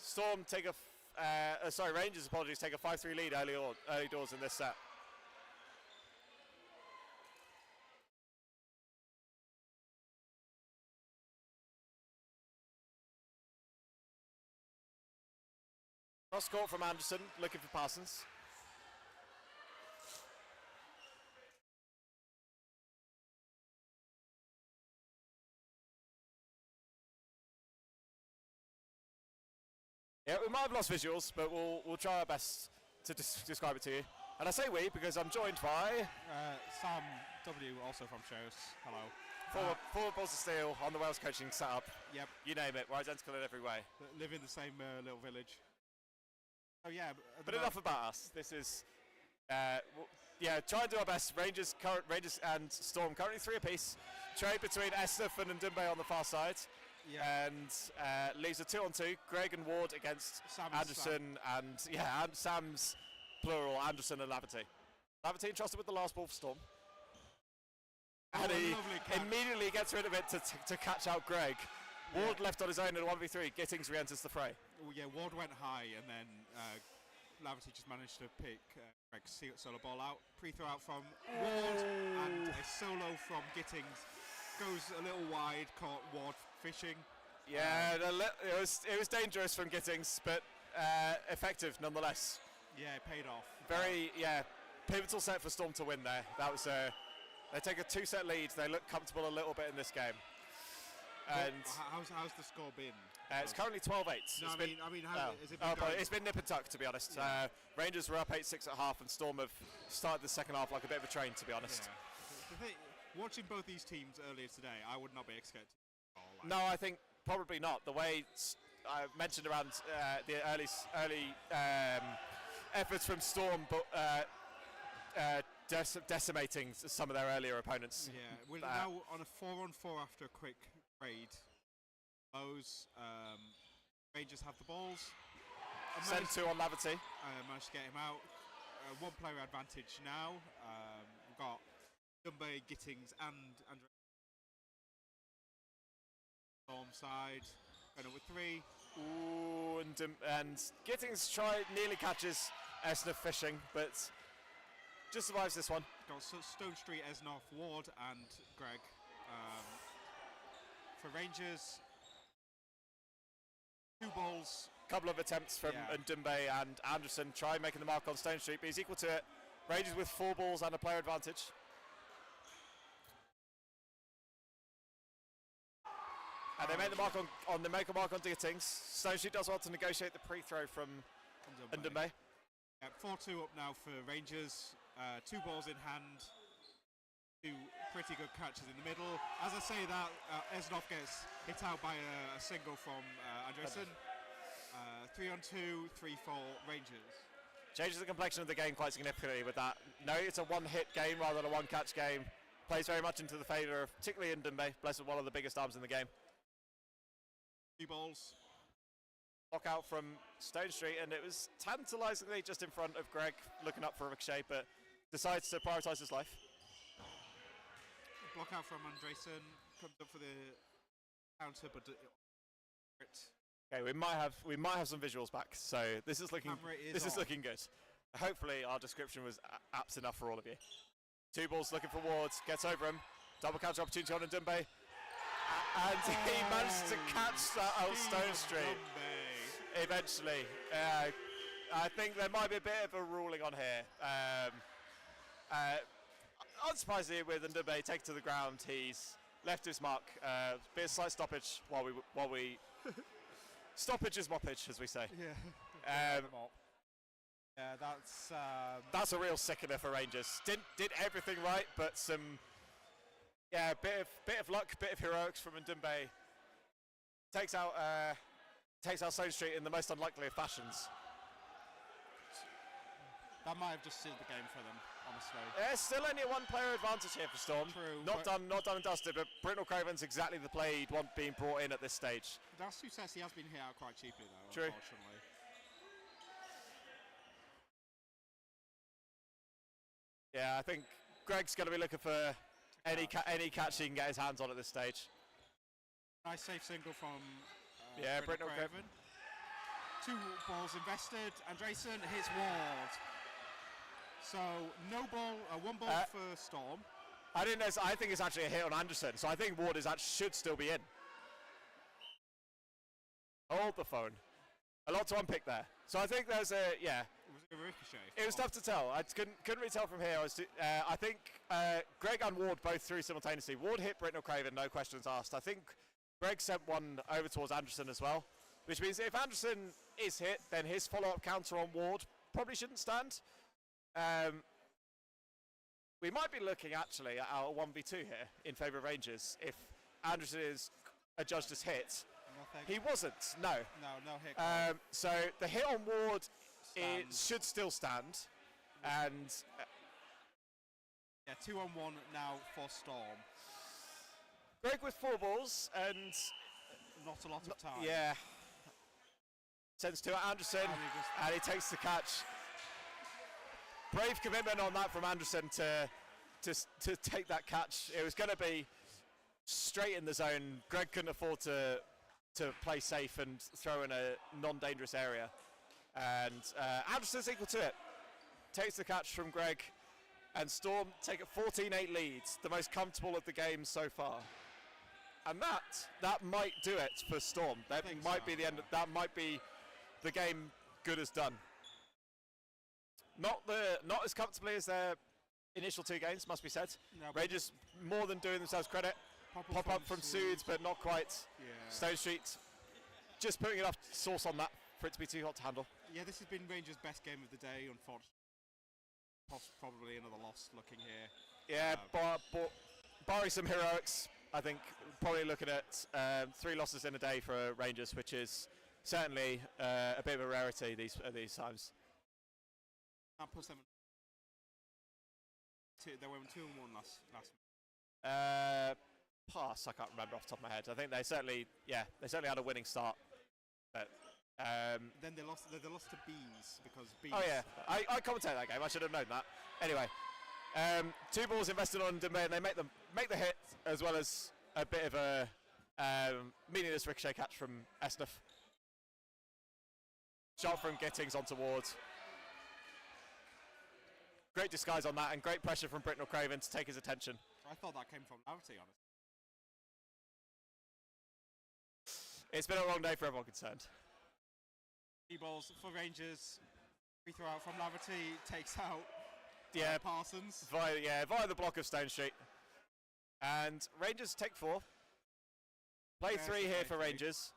Storm take a, Rangers, apologies, take a 5-3 lead early doors in this set. Cross court from Anderson, looking for Parsons. Yeah, we might have lost visuals, but we'll try our best to describe it to you. And I say we because I'm joined by Sam W, also from shows. Hello. Forward balls of steel on the Wales coaching setup. Yep. You name it, we're identical in every way. Live in the same little village. Oh yeah. But enough about us. This is, try and do our best. Rangers and Storm currently 3 apiece. Trade between Estef and Ndumbe on the far side. Yeah. And leaves a 2-on-2. Greg and Ward against Anderson and Sam's plural, Anderson and Laverty. Laverty entrusted with the last ball for Storm. And he immediately gets rid of it to catch out Greg. Ward left on his own in a 1v3. Gittings re-enters the fray. Well, yeah, Ward went high and then Laverty just managed to pick Greg's solo ball out. Pre-throw out from Ward and a solo from Gittings. Goes a little wide, caught Ward fishing. Yeah, it was dangerous from Gittings, but effective nonetheless. Yeah, it paid off. Very pivotal set for Storm to win there. That was they take a 2-set lead. They look comfortable a little bit in this game. And how's the score been? It's currently 12-8. No, has it been but it's been nip and tuck, to be honest. Yeah. Rangers were up 8-6 at half, and Storm have started the second half like a bit of a train, to be honest. Yeah. Watching both these teams earlier today, I would not be expecting. No, I think probably not. The way I mentioned around the early efforts from Storm, but decimating some of their earlier opponents. Yeah, we're now on a 4-on-4 after a quick raid. Those Rangers have the balls. Send 2 on Lavity. Managed to get him out. 1 player advantage now. We've got Dumbe, Gittings, and Andre. Storm side. Going up with 3. Ooh, and Gittings nearly catches Esnov fishing, but just survives this one. Got Stone Street, Esnov, Ward, and Greg. For Rangers, 2 balls. Couple of attempts from Ndumbe and Anderson try making the mark on Stone Street, but he's equal to it. Rangers with 4 balls and a player advantage. And they make the mark on Gittings. Stone Street does want to negotiate the pre-throw from Ndumbe. 4-2 up now for Rangers. 2 balls in hand. 2 pretty good catches in the middle. As I say that, Esnov gets hit out by a single from Andresen. 3-on-2, 3-4 Rangers. Changes the complexion of the game quite significantly with that. No, it's a 1-hit game rather than a 1-catch game. Plays very much into the favour of particularly Ndumbe, blessed with one of the biggest arms in the game. 3 balls. Block out from Stone Street, and it was tantalisingly just in front of Greg, looking up for a ricochet, but decides to prioritise his life. Block out from Andresen, comes up for the counter, but okay, we might have some visuals back, so this is looking good. Hopefully our description was apt enough for all of you. 2 balls looking for Wards, gets over him, double counter opportunity on Ndumbe, and he managed to catch that out Stone Street. Eventually, I think there might be a bit of a ruling on here. Unsurprisingly, with Ndumbe taken to the ground, he's left his mark. Bit of slight stoppage while we stoppage is moppage, as we say. Yeah. That's a real sickener for Rangers. Did everything right, but some bit of luck, bit of heroics from Ndumbe. Takes out Stone Street in the most unlikely of fashions. That might have just sealed the game for them, honestly. Still only a 1-player advantage here for Storm. True. Not done and dusted, but Britnell Craven's exactly the play he'd want being brought in at this stage. That's who says he has been hit out quite cheaply, though, True. Unfortunately. Yeah, I think Greg's going to be looking for any catch he can get his hands on at this stage. Nice safe single from Britnell Craven. 2 balls invested. Andresen hits Ward. So no ball, 1 ball for Storm. I think it's actually a hit on Anderson, so I think Ward should still be in. Hold the phone. A lot to unpick there. So I think there's a Was it a ricochet? It was tough to tell. I couldn't really tell from here. I think Greg and Ward both threw simultaneously. Ward hit Britnell Craven, no questions asked. I think Greg sent one over towards Anderson as well, which means if Anderson is hit, then his follow-up counter on Ward probably shouldn't stand. We might be looking actually at our 1v2 here in favour of Rangers if Anderson is adjudged as hit. He wasn't, no. No hit. So the hit on Ward should still stand. And 2-on-1 now for Storm. Greg with 4 balls and not a lot of time. Yeah. Sends to Anderson and he takes the catch. Brave commitment on that from Anderson to take that catch. It was going to be straight in the zone. Greg couldn't afford to play safe and throw in a non-dangerous area. And Anderson's equal to it. Takes the catch from Greg. And Storm take a 14-8 lead, the most comfortable of the game so far. And that might do it for Storm. That might be the end. That might be the game good as done. Not as comfortably as their initial 2 games, must be said. No, Rangers more than doing themselves credit. Pop up from Suits, but not quite. Yeah. Stone Street just putting enough sauce on that for it to be too hot to handle. Yeah, this has been Rangers' best game of the day, unfortunately. Probably another loss looking here. Yeah, barring some heroics, I think probably looking at 3 losses in a day for Rangers, which is certainly a bit of a rarity these times. That puts them. They went 2-1 last. pass. I can't remember off the top of my head. I think they certainly had a winning start. But then they lost to Bees because Bees. oh yeah, I commentated that game. I should have known that. Anyway, 2 balls invested on Dembele, and they make the hit as well as a bit of a meaningless ricochet catch from Esnaf. Shot from Gittings onto Ward. Great disguise on that, and great pressure from Britnell Craven to take his attention. I thought that came from Laverty, honestly. It's been a long day for everyone concerned. 3 balls for Rangers. Free throw out from Laverty, takes out Parsons. Via the block of Stone Street. And Rangers take 4. Play 3 here for Rangers.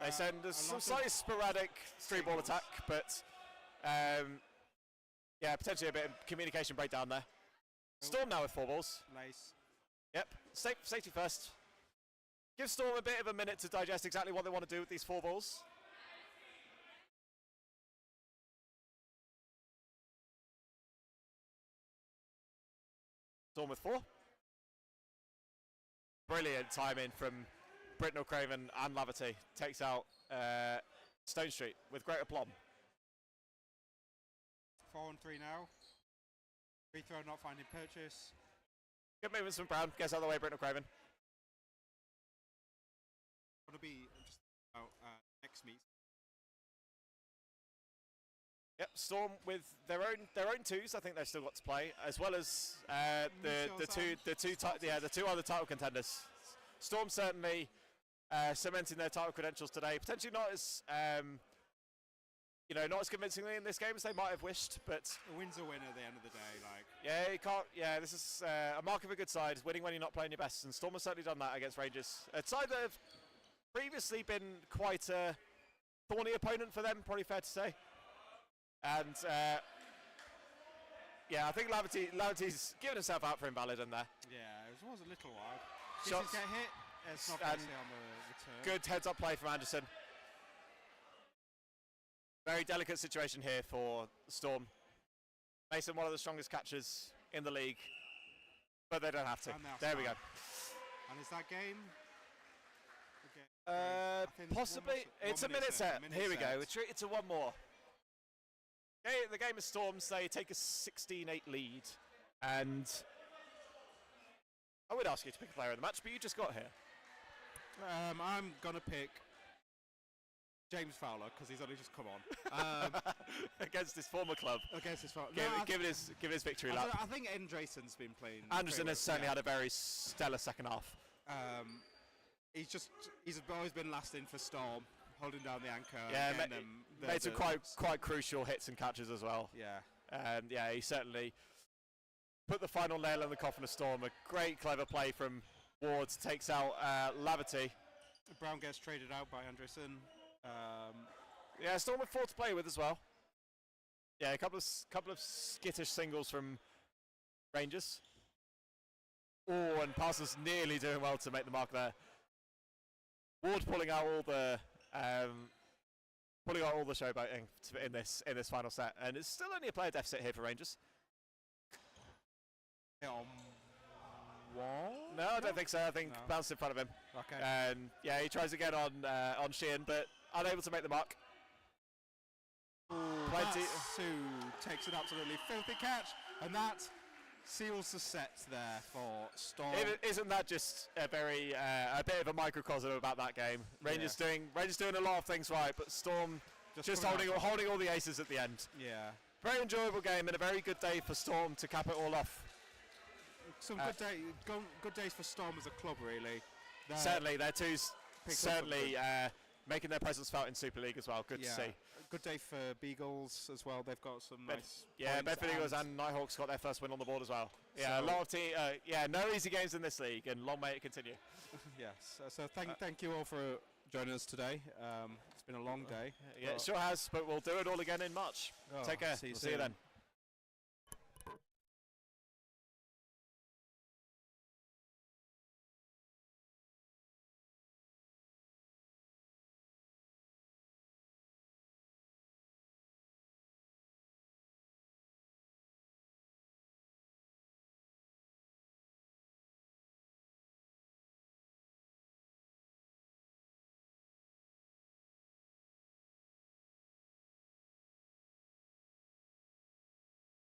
They send some slightly sporadic 3-ball attack, but potentially a bit of communication breakdown there. Storm now with 4 balls. Lace. Yep, safety first. Give Storm a bit of a minute to digest exactly what they want to do with these 4 balls. Storm with 4. Brilliant timing from Britnell Craven and Laverty. Takes out Stone Street with great aplomb. 4 on 3 now. Free throw not finding purchase. Good movements from Brown. Gets out of the way, Britnell Craven. Going to be just about next meet. Yep, Storm with their own 2s. I think they've still got to play, as well as the two other title contenders. Storm certainly cementing their title credentials today. Potentially not as not as convincingly in this game as they might have wished, but a win's a win at the end of the day. Like you can't. Yeah, this is a mark of a good side, winning when you're not playing your best, and Storm has certainly done that against Rangers. A side that have previously been quite a thorny opponent for them, probably fair to say. And I think Laverty's given himself out for invalid in there. Yeah, it was a little wild. Shots get hit. It's not going to stay on the return. Good heads-up play from Anderson. Very delicate situation here for Storm. Mason, one of the strongest catchers in the league, but they don't have to. There we go. And is that game? Possibly. It's a minute set. Here we go. It's a 1 more. The game is Storms. They take a 16-8 lead, and I would ask you to pick a player of the match, but you just got here. I'm gonna pick James Fowler because he's only just come on against his former club. Against his former, give his victory lap. I think Andresen's been playing. Anderson has certainly had a very stellar second half. He's always been last in for Storm, holding down the anchor. Yeah, made some quite crucial hits and catches as well. Yeah. He certainly put the final nail in the coffin of Storm. A great, clever play from Ward, takes out Laverty. Brown gets traded out by Anderson. Storm with 4 to play with as well. Yeah, a couple of skittish singles from Rangers. Oh, and Parsons nearly doing well to make the mark there. Ward pulling out all the showboating in this final set, and it's still only a player deficit here for Rangers. No, I don't think so. I think bounced in front of him. Okay. And he tries again on Sheehan, but unable to make the mark. Plenty. Sue takes an absolutely filthy catch, and that seals the set there for Storm. Isn't that just a very a bit of a microcosm about that game? Rangers doing a lot of things right, but Storm just holding all the aces at the end. Yeah. Very enjoyable game and a very good day for Storm to cap it all off. Some good days for Storm as a club, really. Certainly, their 2s certainly making their presence felt in Super League as well. Good to see. Good day for Beagles as well. They've got some nice. Bedford Eagles and Nighthawks got their first win on the board as well. Yeah, a lot of no easy games in this league, and long may it continue. Yes. So thank you all for joining us today. It's been a long day. It sure has, but we'll do it all again in March. Take care. See you See you then.